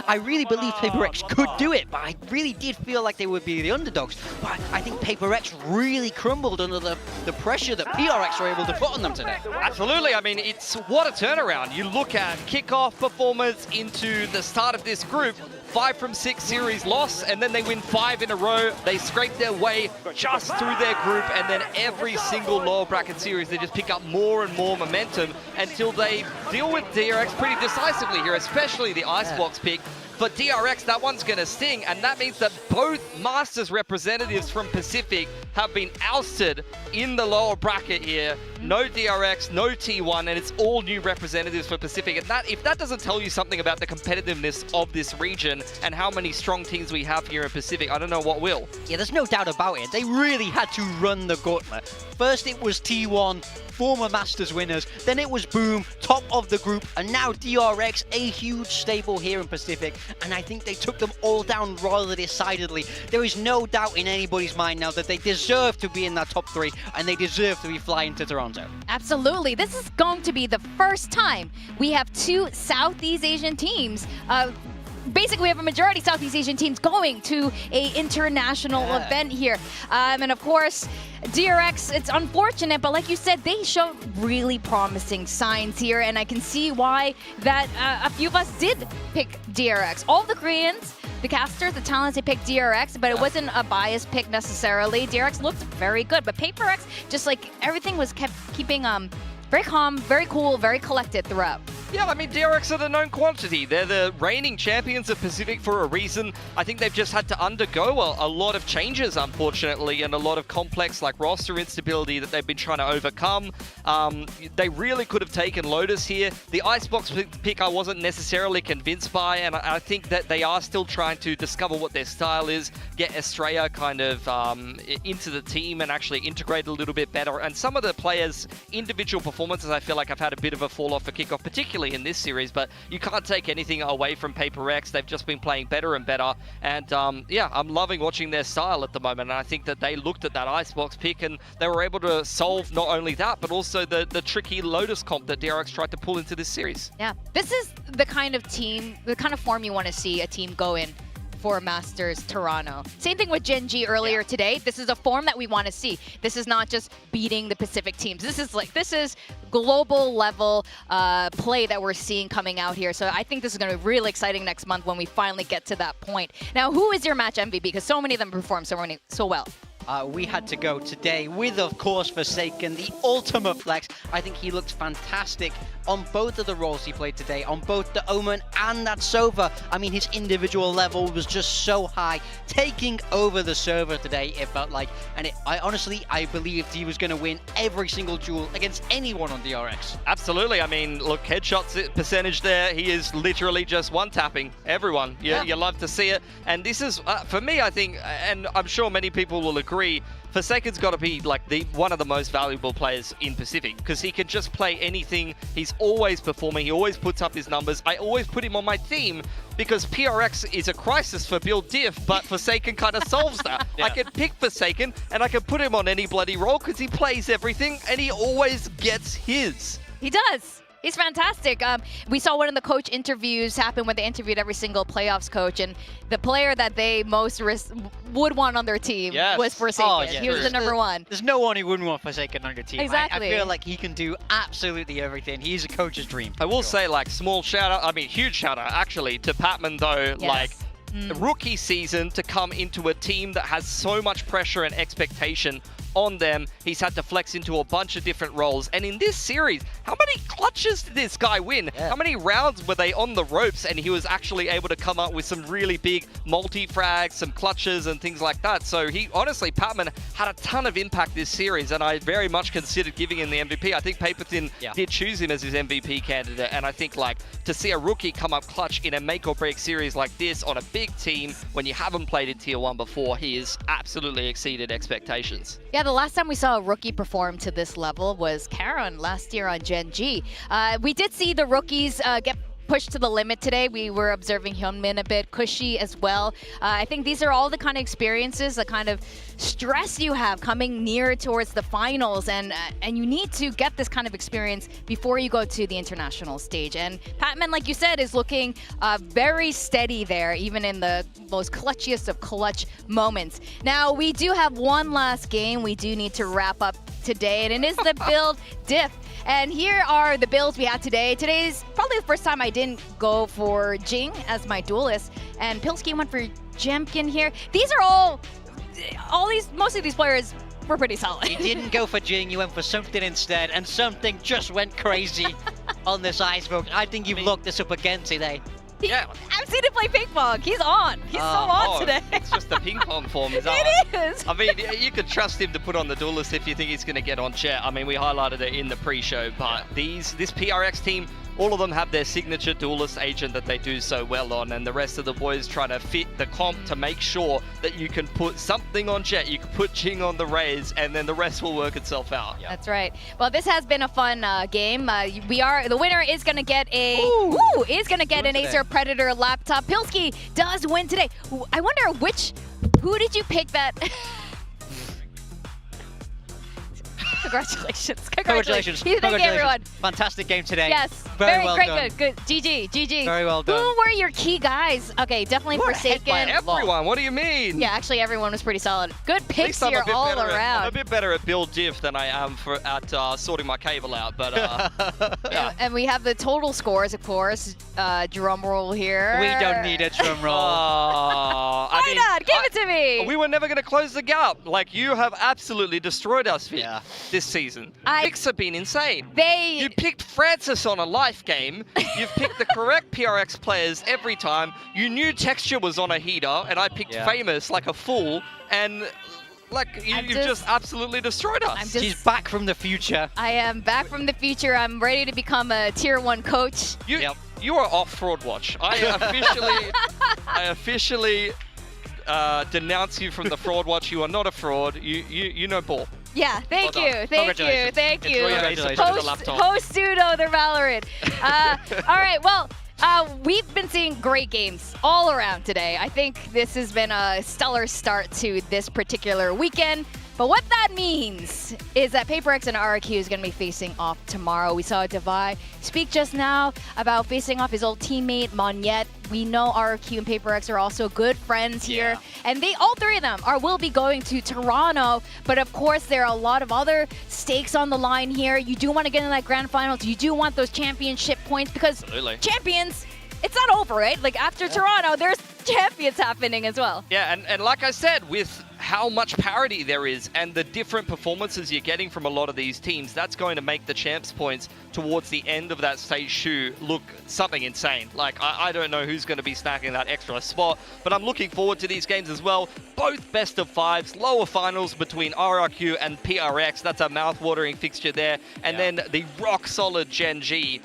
I really believed PRX could do it, but I really did feel like they would be the underdogs. But I think PRX really crumbled under the pressure that PRX were able to put on them today. Absolutely. I mean, it's what a turnaround. You look at kickoff performance into the start of this group. 5 from 6 series loss, and then they win 5 in a row. They scrape their way just through their group, and then every single lower bracket series, they just pick up more and more momentum until they deal with DRX pretty decisively here, especially the Icebox pick. For DRX, that one's going to sting, and that means that both Masters representatives from Pacific have been ousted in the lower bracket here. No DRX, no T1, and it's all new representatives for Pacific. And that, if that doesn't tell you something about the competitiveness of this region and how many strong teams we have here in Pacific, I don't know what will. Yeah, there's no doubt about it. They really had to run the gauntlet. First it was T1, former Masters winners, then it was Boom, top of the group, and now DRX, a huge stable here in Pacific, and I think they took them all down rather decidedly. There is no doubt in anybody's mind now that they deserve to be in that top 3, and they deserve to be flying to Toronto. Absolutely. This is going to be the first time we have 2 Southeast Asian teams basically we have a majority Southeast Asian teams going to a international event here. And of course, DRX, it's unfortunate, but like you said, they showed really promising signs here, and I can see why that a few of us did pick DRX. All the Koreans, the casters, the talents, they picked DRX, but it wasn't a biased pick necessarily. DRX looked very good, but PRX, just like everything was keeping very calm, very cool, very collected throughout. Yeah, I mean, DRX are the known quantity. They're the reigning champions of Pacific for a reason. I think they've just had to undergo a lot of changes, unfortunately, and a lot of complex, like, roster instability that they've been trying to overcome. They really could have taken Lotus here. The Icebox pick I wasn't necessarily convinced by, and I think that they are still trying to discover what their style is, get Estrella kind of into the team and actually integrate a little bit better. And some of the players' individual performances, I feel like, have had a bit of a fall off for Kickoff, particularly in this series, but you can't take anything away from PRX. They've just been playing better and better, and yeah, I'm loving watching their style at the moment, and I think that they looked at that Icebox pick and they were able to solve not only that, but also the tricky Lotus comp that DRX tried to pull into this series. Yeah, this is the kind of team, the kind of form you want to see a team go in for Masters Toronto. Same thing with Gen G earlier today. This is a form that we want to see. This is not just beating the Pacific teams. This is global level play that we're seeing coming out here. So I think this is going to be really exciting next month when we finally get to that point. Now, who is your match MVP? Because so many of them perform so well. We had to go today with, of course, Forsaken, the ultimate flex. I think he looked fantastic on both of the roles he played today, on both the Omen and that Sova. I mean, his individual level was just so high. Taking over the server today, it felt like, and I believed he was going to win every single duel against anyone on DRX. Absolutely. I mean, look, headshots percentage there. He is literally just one-tapping everyone. You love to see it. And this is, for me, I think, and I'm sure many people will agree, Forsaken's got to be like one of the most valuable players in Pacific, because he can just play anything. He's always performing. He always puts up his numbers. I always put him on my team because PRX is a crisis for build diff, but Forsaken kind of solves that. I can pick Forsaken and I can put him on any bloody role because he plays everything and he always gets his. He does. He's fantastic. We saw one of the coach interviews happen when they interviewed every single playoffs coach, and the player that they most would want on their team was Forsaken. Oh, yeah. He was the number one. There's no one who wouldn't want Forsaken on your team. Exactly. I feel like he can do absolutely everything. He's a coach's dream. I will say, like, huge shout out actually to Patman though. Like, the rookie season to come into a team that has so much pressure and expectation on them. He's had to flex into a bunch of different roles. And in this series, how many clutches did this guy win? How many rounds were they on the ropes and he was actually able to come up with some really big multi-frags, some clutches and things like that. So he, honestly, Patman had a ton of impact this series, and I very much considered giving him the MVP. I think Paperthin did choose him as his MVP candidate, and I think, like, to see a rookie come up clutch in a make or break series like this on a big team when you haven't played in Tier 1 before, he has absolutely exceeded expectations. Yeah, the last time we saw a rookie perform to this level was Karon last year on Gen G. We did see the rookies get pushed to the limit today. We were observing Hyunmin a bit, Cushy as well. I think these are all the kind of experiences, the kind of stress you have coming near towards the finals, and you need to get this kind of experience before you go to the international stage. And Patman, like you said, is looking very steady there, even in the most clutchiest of clutch moments. Now, we do have one last game we do need to wrap up today, and it is the build diff. And here are the builds we had today. Today's probably the first time I didn't go for Jing as my duelist, and Pilsky went for Jemkin here. These are most of these players were pretty solid. You didn't go for Jing, you went for something instead, and something just went crazy on this Icebox. I think you've looked this up again today. Yeah, I've seen him play ping pong. He's on. He's so on today. It's just the ping pong form. Is that it is. I mean, you could trust him to put on the duelist if you think he's going to get on Chet. I mean, we highlighted it in the pre-show, but this PRX team, all of them have their signature duelist agent that they do so well on, and the rest of the boys trying to fit the comp to make sure that you can put something on Jet, you can put Jing on the Raze, and then the rest will work itself out. That's right. Well, this has been a fun game. The winner is going to get an Acer Predator laptop. Pilsky does win today. I wonder who did you pick that? Congratulations. Congratulations. Thank you, everyone. Fantastic game today. Yes. Very well great, done. good. GG. Very well done. Who were your key guys? Okay, definitely Forsaken. Everyone, what do you mean? Yeah, actually everyone was pretty solid. Good picks I'm here all I'm around. a bit better at build diff than I am at sorting my cable out, but yeah. And we have the total scores, of course. Drum roll here. We don't need a drum roll. Why not? Give it to me. We were never going to close the gap. Like, you have absolutely destroyed us this season. Picks have been insane. You picked Francis on a life game. You've picked the correct PRX players every time. You knew Texture was on a heater, and I picked Famous like a fool. And like, you've just absolutely destroyed us. She's back from the future. I am back from the future. I'm ready to become a tier 1 coach. You are off Fraud Watch. I officially denounce you from the Fraud Watch. You are not a fraud. You know ball. Yeah, thank you. Host Pseudo, the Valorant. All right, well, we've been seeing great games all around today. I think this has been a stellar start to this particular weekend. But what that means is that PRX and RRQ is going to be facing off tomorrow. We saw Devi speak just now about facing off his old teammate, Monyet. We know RRQ and PRX are also good friends here. And all three of them will be going to Toronto. But of course, there are a lot of other stakes on the line here. You do want to get in that grand finals. You do want those championship points because champions, it's not over, right? Like after Toronto, there's champions happening as well. Yeah, and like I said, with how much parity there is and the different performances you're getting from a lot of these teams, that's going to make the champs points towards the end of that stage 2 look something insane. Like, I don't know who's going to be snacking that extra spot, but I'm looking forward to these games as well. Both best of 5s, lower finals between RRQ and PRX. That's a mouth-watering fixture there. And then the rock-solid Gen G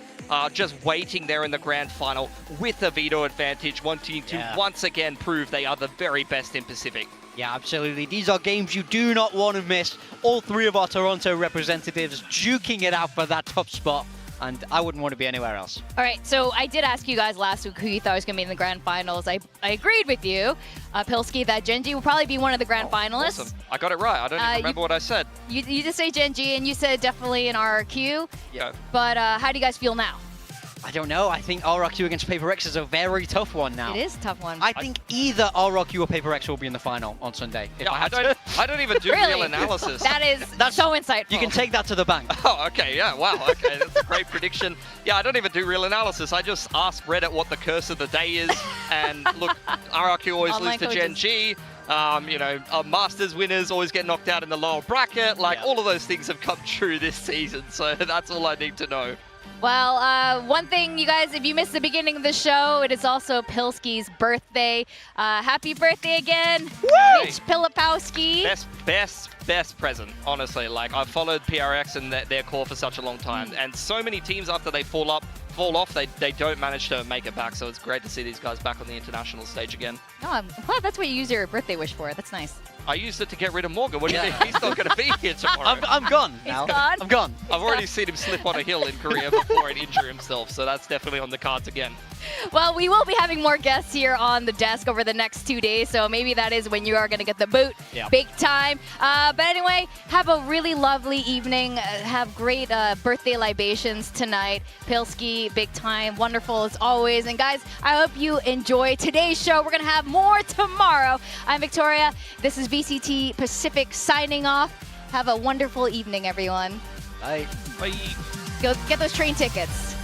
just waiting there in the grand final with a veto advantage, wanting to once again prove they are the very best in Pacific. Yeah, absolutely. These are games you do not want to miss. All 3 of our Toronto representatives duking it out for that top spot, and I wouldn't want to be anywhere else. All right, so I did ask you guys last week who you thought was going to be in the grand finals. I agreed with you, Pilsky, that Gen G will probably be one of the grand finalists. Awesome. I got it right. I don't even remember what I said. You just say Gen G, and you said definitely an RRQ. Yeah. But how do you guys feel now? I don't know. I think RRQ against PRX is a very tough one now. It is a tough one. I think either RRQ or PRX will be in the final on Sunday. I don't even do real analysis. That's so insightful. You can take that to the bank. Oh, okay, yeah, wow, okay, that's a great prediction. Yeah, I don't even do real analysis. I just ask Reddit what the curse of the day is, and look, RRQ always lose to Gen G. You know, Masters winners always get knocked out in the lower bracket. Like, all of those things have come true this season, so that's all I need to know. Well, one thing, you guys, if you missed the beginning of the show, it is also Pilsky's birthday. Happy birthday again, Mitch Pilipowski. Best present, honestly. Like, I've followed PRX and their core for such a long time, and so many teams after they fall off, they don't manage to make it back. So it's great to see these guys back on the international stage again. Oh, I'm glad that's what you use your birthday wish for. That's nice. I used it to get rid of Morgan. What do you think? He's not going to be here tomorrow. I'm gone now. He's gone? I'm gone. I've already seen him slip on a hill in Korea before and injure himself, so that's definitely on the cards again. Well, we will be having more guests here on the desk over the next 2 days, so maybe that is when you are going to get the boot big time. But anyway, have a really lovely evening. Have great birthday libations tonight. Pilsky, big time. Wonderful as always. And guys, I hope you enjoy today's show. We're going to have more tomorrow. I'm Victoria. This is VCT Pacific signing off. Have a wonderful evening, everyone. Bye. Bye. Go get those train tickets.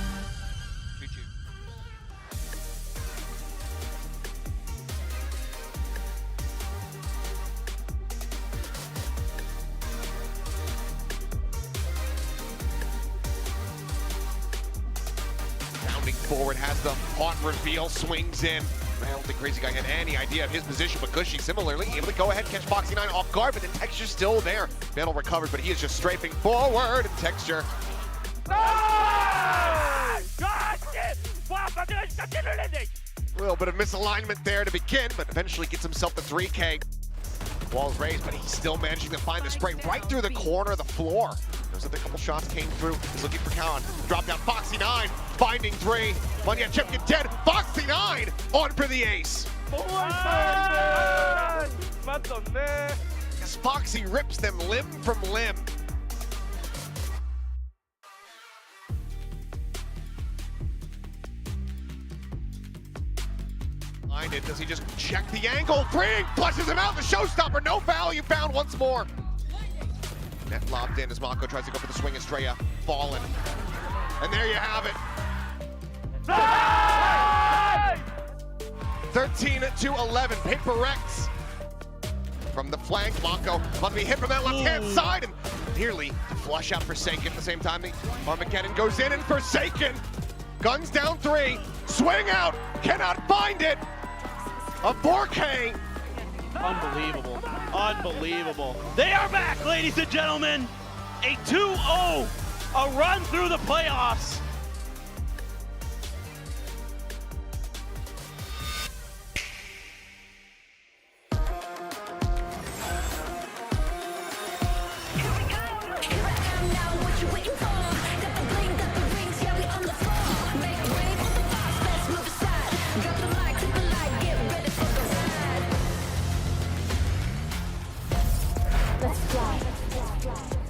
Forward, has the hot reveal, swings in. I don't think Crazy Guy had any idea of his position, but Gushy similarly able to go ahead and catch Foxy9 off guard, but then Texture's still there. Vandal recovers, but he is just strafing forward, and Texture. A little bit of misalignment there to begin, but eventually gets himself the 3K. Walls raised, but he's still managing to find the spray right through the corner of the floor. Knows that a couple shots came through. He's looking for Cowan. Drop down Foxy9, finding 3. Monyet Chipkin dead. Foxy9 on for the ace. As Foxy rips them limb from limb. find it. Does he just check the angle? Bring flushes him out. The showstopper. No value found once more. Net lobbed in as Mako tries to go for the swing. Estrella fallen. And there you have it. 13-11. PRX from the flank. Mako about to be hit from that left-hand side and nearly to flush out Forsaken at the same time. The Armageddon goes in and Forsaken. Guns down 3. Swing out. Cannot find it. A Borke. Unbelievable. Unbelievable. They are back, ladies and gentlemen. A 2-0. A run through the playoffs. Let's fly.